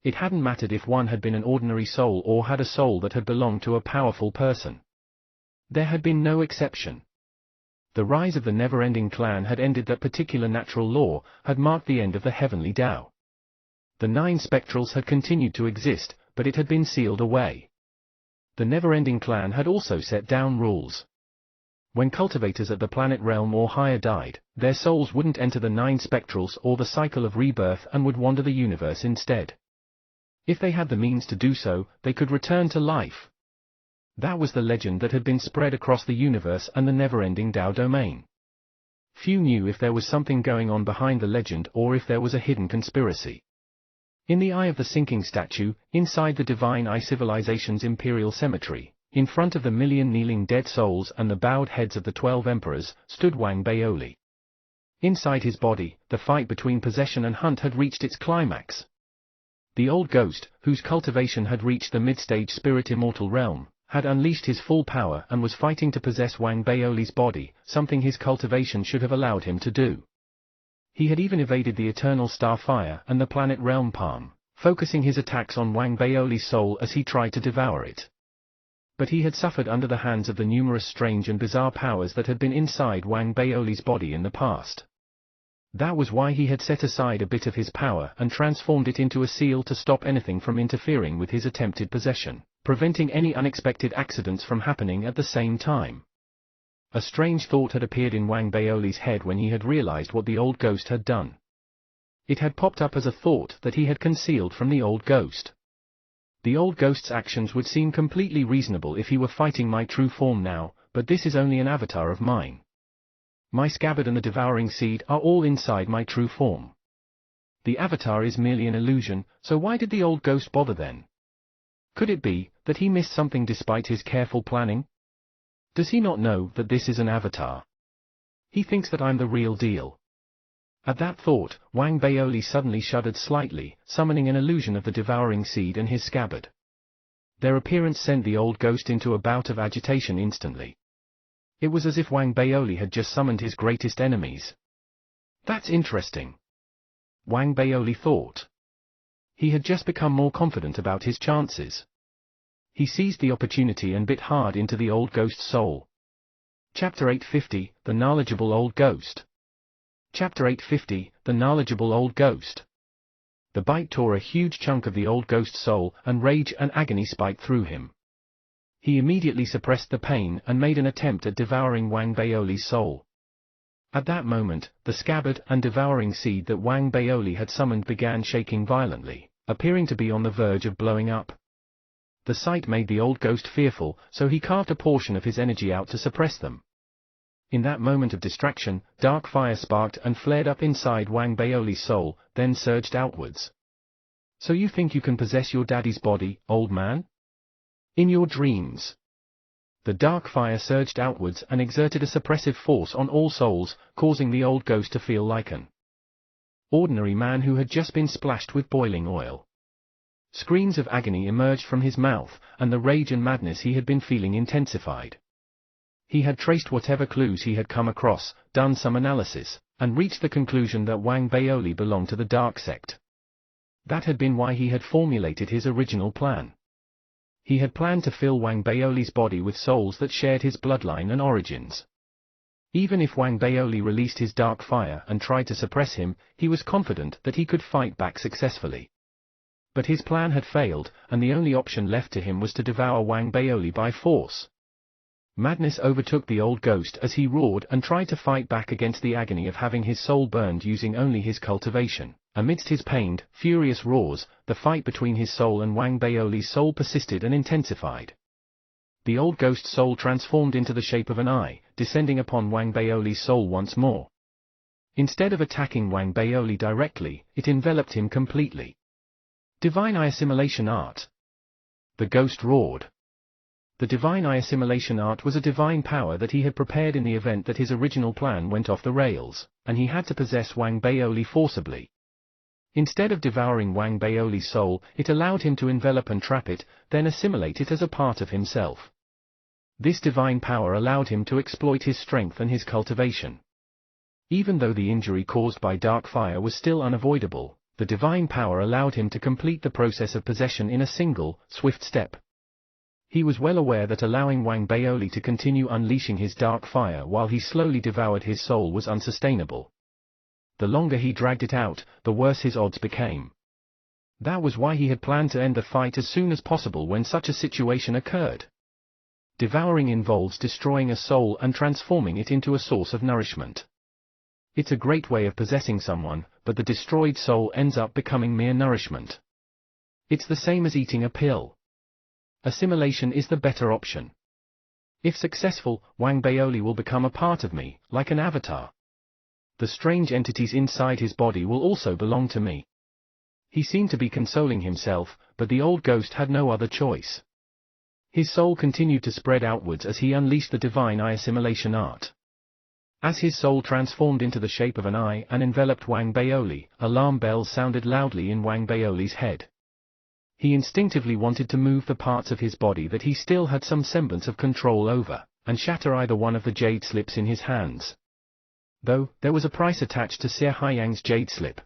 Speaker 1: It hadn't mattered if one had been an ordinary soul or had a soul that had belonged to a powerful person. There had been no exception. The rise of the never-ending clan had ended that particular natural law, had marked the end of the heavenly Tao. The 9 spectrals had continued to exist, but it had been sealed away. The never-ending clan had also set down rules. When cultivators at the planet realm or higher died, their souls wouldn't enter the 9 spectrals or the cycle of rebirth and would wander the universe instead. If they had the means to do so, they could return to life. That was the legend that had been spread across the universe and the never-ending Tao domain. Few knew if there was something going on behind the legend or if there was a hidden conspiracy. In the eye of the sinking statue, inside the Divine Eye civilization's imperial cemetery, in front of the million kneeling dead souls and the bowed heads of the 12 emperors, stood Wang Baoli. Inside his body, the fight between possession and hunt had reached its climax. The old ghost, whose cultivation had reached the mid-stage spirit immortal realm, had unleashed his full power and was fighting to possess Wang Baoli's body, something his cultivation should have allowed him to do. He had even evaded the eternal star fire and the planet realm palm, focusing his attacks on Wang Baoli's soul as he tried to devour it. But he had suffered under the hands of the numerous strange and bizarre powers that had been inside Wang Baoli's body in the past. That was why he had set aside a bit of his power and transformed it into a seal to stop anything from interfering with his attempted possession, preventing any unexpected accidents from happening at the same time. A strange thought had appeared in Wang Baoli's head when he had realized what the old ghost had done. It had popped up as a thought that he had concealed from the old ghost. The old ghost's actions would seem completely reasonable if he were fighting my true form now, but this is only an avatar of mine. My scabbard and the devouring seed are all inside my true form. The avatar is merely an illusion, so why did the old ghost bother then? Could it be that he missed something despite his careful planning? Does he not know that this is an avatar? He thinks that I'm the real deal. At that thought, Wang Baoli suddenly shuddered slightly, summoning an illusion of the devouring seed and his scabbard. Their appearance sent the old ghost into a bout of agitation instantly. It was as if Wang Baoli had just summoned his greatest enemies. That's interesting. Wang Baoli thought. He had just become more confident about his chances. He seized the opportunity and bit hard into the old ghost's soul. Chapter 850, The Knowledgeable Old Ghost. Chapter 850, The Knowledgeable Old Ghost. The bite tore a huge chunk of the old ghost's soul, and rage and agony spiked through him. He immediately suppressed the pain and made an attempt at devouring Wang Baoli's soul. At that moment, the scabbard and devouring seed that Wang Baoli had summoned began shaking violently, appearing to be on the verge of blowing up. The sight made the old ghost fearful, so he carved a portion of his energy out to suppress them. In that moment of distraction, dark fire sparked and flared up inside Wang Baoli's soul, then surged outwards. So you think you can possess your daddy's body, old man? In your dreams. The dark fire surged outwards and exerted a suppressive force on all souls, causing the old ghost to feel like an ordinary man who had just been splashed with boiling oil. Screams of agony emerged from his mouth, and the rage and madness he had been feeling intensified. He had traced whatever clues he had come across, done some analysis, and reached the conclusion that Wang Baoli belonged to the dark sect. That had been why he had formulated his original plan. He had planned to fill Wang Baoli's body with souls that shared his bloodline and origins. Even if Wang Baoli released his dark fire and tried to suppress him, he was confident that he could fight back successfully. But his plan had failed, and the only option left to him was to devour Wang Baoli by force. Madness overtook the old ghost as he roared and tried to fight back against the agony of having his soul burned using only his cultivation. Amidst his pained, furious roars, the fight between his soul and Wang Baoli's soul persisted and intensified. The old ghost's soul transformed into the shape of an eye, descending upon Wang Baoli's soul once more. Instead of attacking Wang Baoli directly, it enveloped him completely. Divine Eye Assimilation Art. The ghost roared. The Divine Eye Assimilation Art was a divine power that he had prepared in the event that his original plan went off the rails, and he had to possess Wang Baoli forcibly. Instead of devouring Wang Baoli's soul, it allowed him to envelop and trap it, then assimilate it as a part of himself. This divine power allowed him to exploit his strength and his cultivation. Even though the injury caused by dark fire was still unavoidable, the divine power allowed him to complete the process of possession in a single, swift step. He was well aware that allowing Wang Baoli to continue unleashing his dark fire while he slowly devoured his soul was unsustainable. The longer he dragged it out, the worse his odds became. That was why he had planned to end the fight as soon as possible when such a situation occurred. Devouring involves destroying a soul and transforming it into a source of nourishment. It's a great way of possessing someone, but the destroyed soul ends up becoming mere nourishment. It's the same as eating a pill. Assimilation is the better option. If successful, Wang Baoli will become a part of me, like an avatar. The strange entities inside his body will also belong to me. He seemed to be consoling himself, but the old ghost had no other choice. His soul continued to spread outwards as he unleashed the Divine Eye Assimilation Art. As his soul transformed into the shape of an eye and enveloped Wang Baoli, alarm bells sounded loudly in Wang Baoli's head. He instinctively wanted to move the parts of his body that he still had some semblance of control over, and shatter either one of the jade slips in his hands. Though, there was a price attached to Seer Haiyang's jade slip.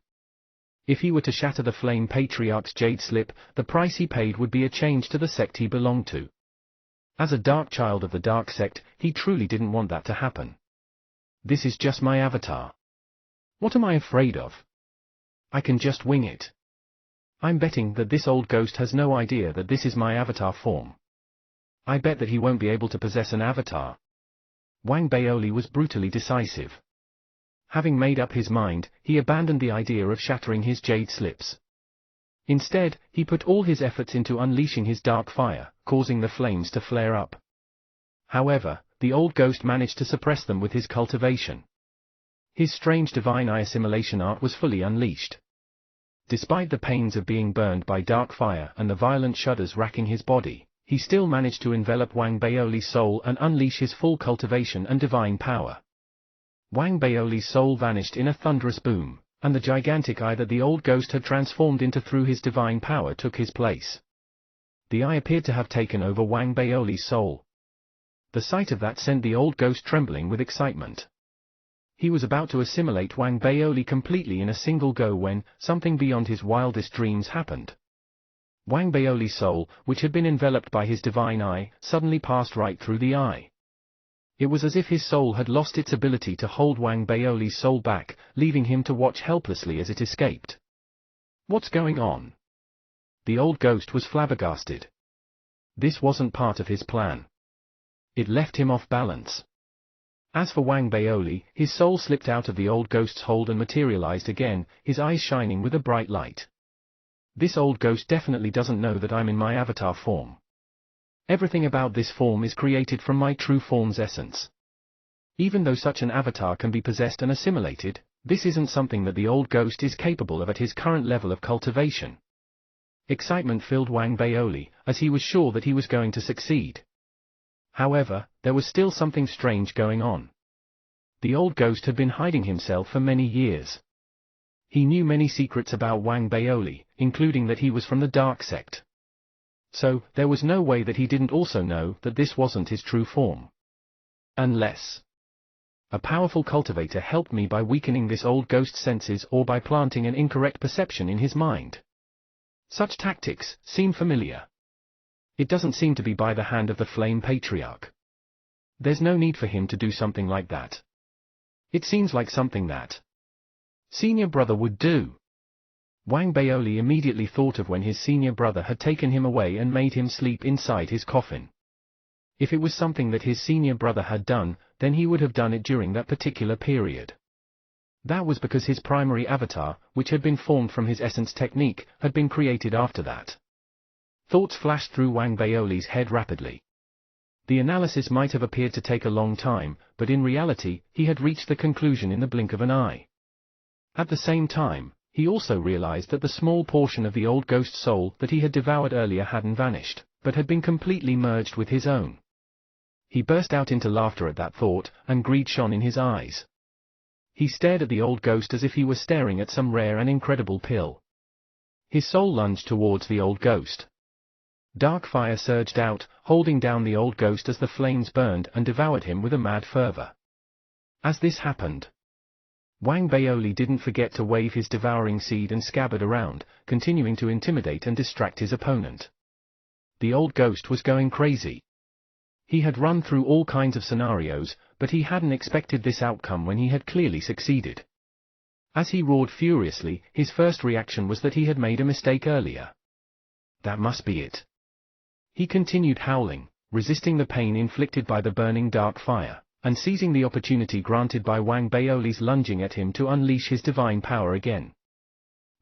Speaker 1: If he were to shatter the Flame Patriarch's jade slip, the price he paid would be a change to the sect he belonged to. As a dark child of the dark sect, he truly didn't want that to happen. This is just my avatar. What am I afraid of? I can just wing it. I'm betting that this old ghost has no idea that this is my avatar form. I bet that he won't be able to possess an avatar. Wang Baoli was brutally decisive. Having made up his mind, he abandoned the idea of shattering his jade slips. Instead, he put all his efforts into unleashing his dark fire, causing the flames to flare up. However, the old ghost managed to suppress them with his cultivation. His strange divine eye assimilation art was fully unleashed. Despite the pains of being burned by dark fire and the violent shudders racking his body, he still managed to envelop Wang Baoli's soul and unleash his full cultivation and divine power. Wang Baoli's soul vanished in a thunderous boom, and the gigantic eye that the old ghost had transformed into through his divine power took his place. The eye appeared to have taken over Wang Baoli's soul. The sight of that sent the old ghost trembling with excitement. He was about to assimilate Wang Baoli completely in a single go when something beyond his wildest dreams happened. Wang Baoli's soul, which had been enveloped by his divine eye, suddenly passed right through the eye. It was as if his soul had lost its ability to hold Wang Baoli's soul back, leaving him to watch helplessly as it escaped. What's going on? The old ghost was flabbergasted. This wasn't part of his plan. It left him off balance. As for Wang Baoli, his soul slipped out of the old ghost's hold and materialized again, his eyes shining with a bright light. This old ghost definitely doesn't know that I'm in my avatar form. Everything about this form is created from my true form's essence. Even though such an avatar can be possessed and assimilated, this isn't something that the old ghost is capable of at his current level of cultivation. Excitement filled Wang Baoli, as he was sure that he was going to succeed. However, there was still something strange going on. The old ghost had been hiding himself for many years. He knew many secrets about Wang Baoli, including that he was from the dark sect. So, there was no way that he didn't also know that this wasn't his true form. Unless a powerful cultivator helped me by weakening this old ghost's senses or by planting an incorrect perception in his mind. Such tactics seem familiar. It doesn't seem to be by the hand of the Flame Patriarch. There's no need for him to do something like that. It seems like something that senior brother would do. Wang Baoli immediately thought of when his senior brother had taken him away and made him sleep inside his coffin. If it was something that his senior brother had done, then he would have done it during that particular period. That was because his primary avatar, which had been formed from his essence technique, had been created after that. Thoughts flashed through Wang Baoli's head rapidly. The analysis might have appeared to take a long time, but in reality, he had reached the conclusion in the blink of an eye. At the same time, he also realized that the small portion of the old ghost soul that he had devoured earlier hadn't vanished, but had been completely merged with his own. He burst out into laughter at that thought, and greed shone in his eyes. He stared at the old ghost as if he were staring at some rare and incredible pill. His soul lunged towards the old ghost. Dark fire surged out, holding down the old ghost as the flames burned and devoured him with a mad fervor. As this happened, Wang Baoli didn't forget to wave his devouring seed and scabbard around, continuing to intimidate and distract his opponent. The old ghost was going crazy. He had run through all kinds of scenarios, but he hadn't expected this outcome when he had clearly succeeded. As he roared furiously, his first reaction was that he had made a mistake earlier. That must be it. He continued howling, resisting the pain inflicted by the burning dark fire, and seizing the opportunity granted by Wang Baoli's lunging at him to unleash his divine power again.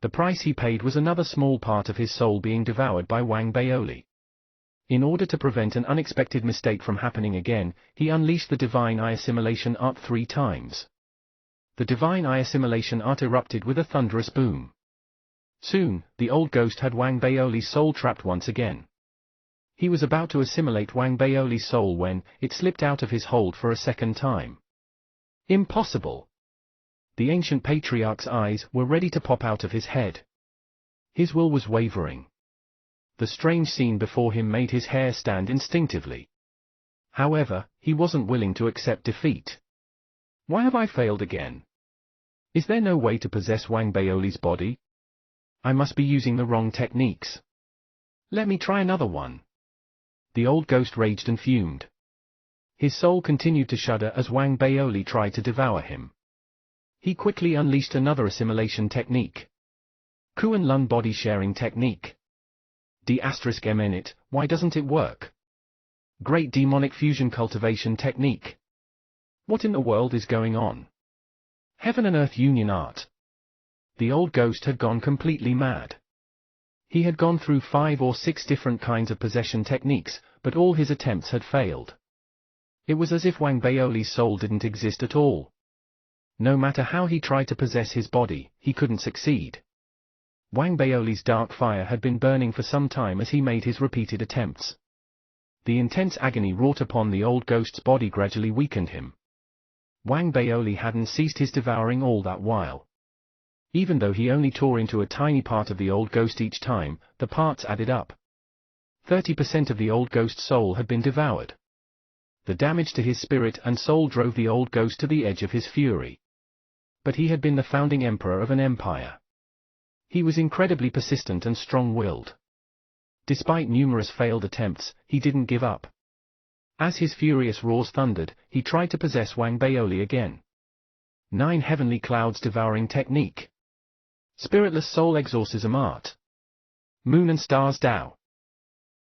Speaker 1: The price he paid was another small part of his soul being devoured by Wang Baoli. In order to prevent an unexpected mistake from happening again, he unleashed the divine eye assimilation art 3 times. The divine eye assimilation art erupted with a thunderous boom. Soon, the old ghost had Wang Baoli's soul trapped once again. He was about to assimilate Wang Baoli's soul when it slipped out of his hold for a second time. Impossible! The ancient patriarch's eyes were ready to pop out of his head. His will was wavering. The strange scene before him made his hair stand instinctively. However, he wasn't willing to accept defeat. Why have I failed again? Is there no way to possess Wang Baoli's body? I must be using the wrong techniques. Let me try another one. The old ghost raged and fumed. His soul continued to shudder as Wang Baoli tried to devour him. He quickly unleashed another assimilation technique. Kuan Lun body sharing technique. D*MNit, why doesn't it work? Great demonic fusion cultivation technique. What in the world is going on? Heaven and Earth Union Art. The old ghost had gone completely mad. He had gone through 5 or 6 different kinds of possession techniques, but all his attempts had failed. It was as if Wang Baoli's soul didn't exist at all. No matter how he tried to possess his body, he couldn't succeed. Wang Baoli's dark fire had been burning for some time as he made his repeated attempts. The intense agony wrought upon the old ghost's body gradually weakened him. Wang Baoli hadn't ceased his devouring all that while. Even though he only tore into a tiny part of the old ghost each time, the parts added up. 30% of the old ghost's soul had been devoured. The damage to his spirit and soul drove the old ghost to the edge of his fury. But he had been the founding emperor of an empire. He was incredibly persistent and strong-willed. Despite numerous failed attempts, he didn't give up. As his furious roars thundered, he tried to possess Wang Baoli again. 9 Heavenly Clouds Devouring Technique. Spiritless Soul Exorcism Art. Moon and Stars Tao.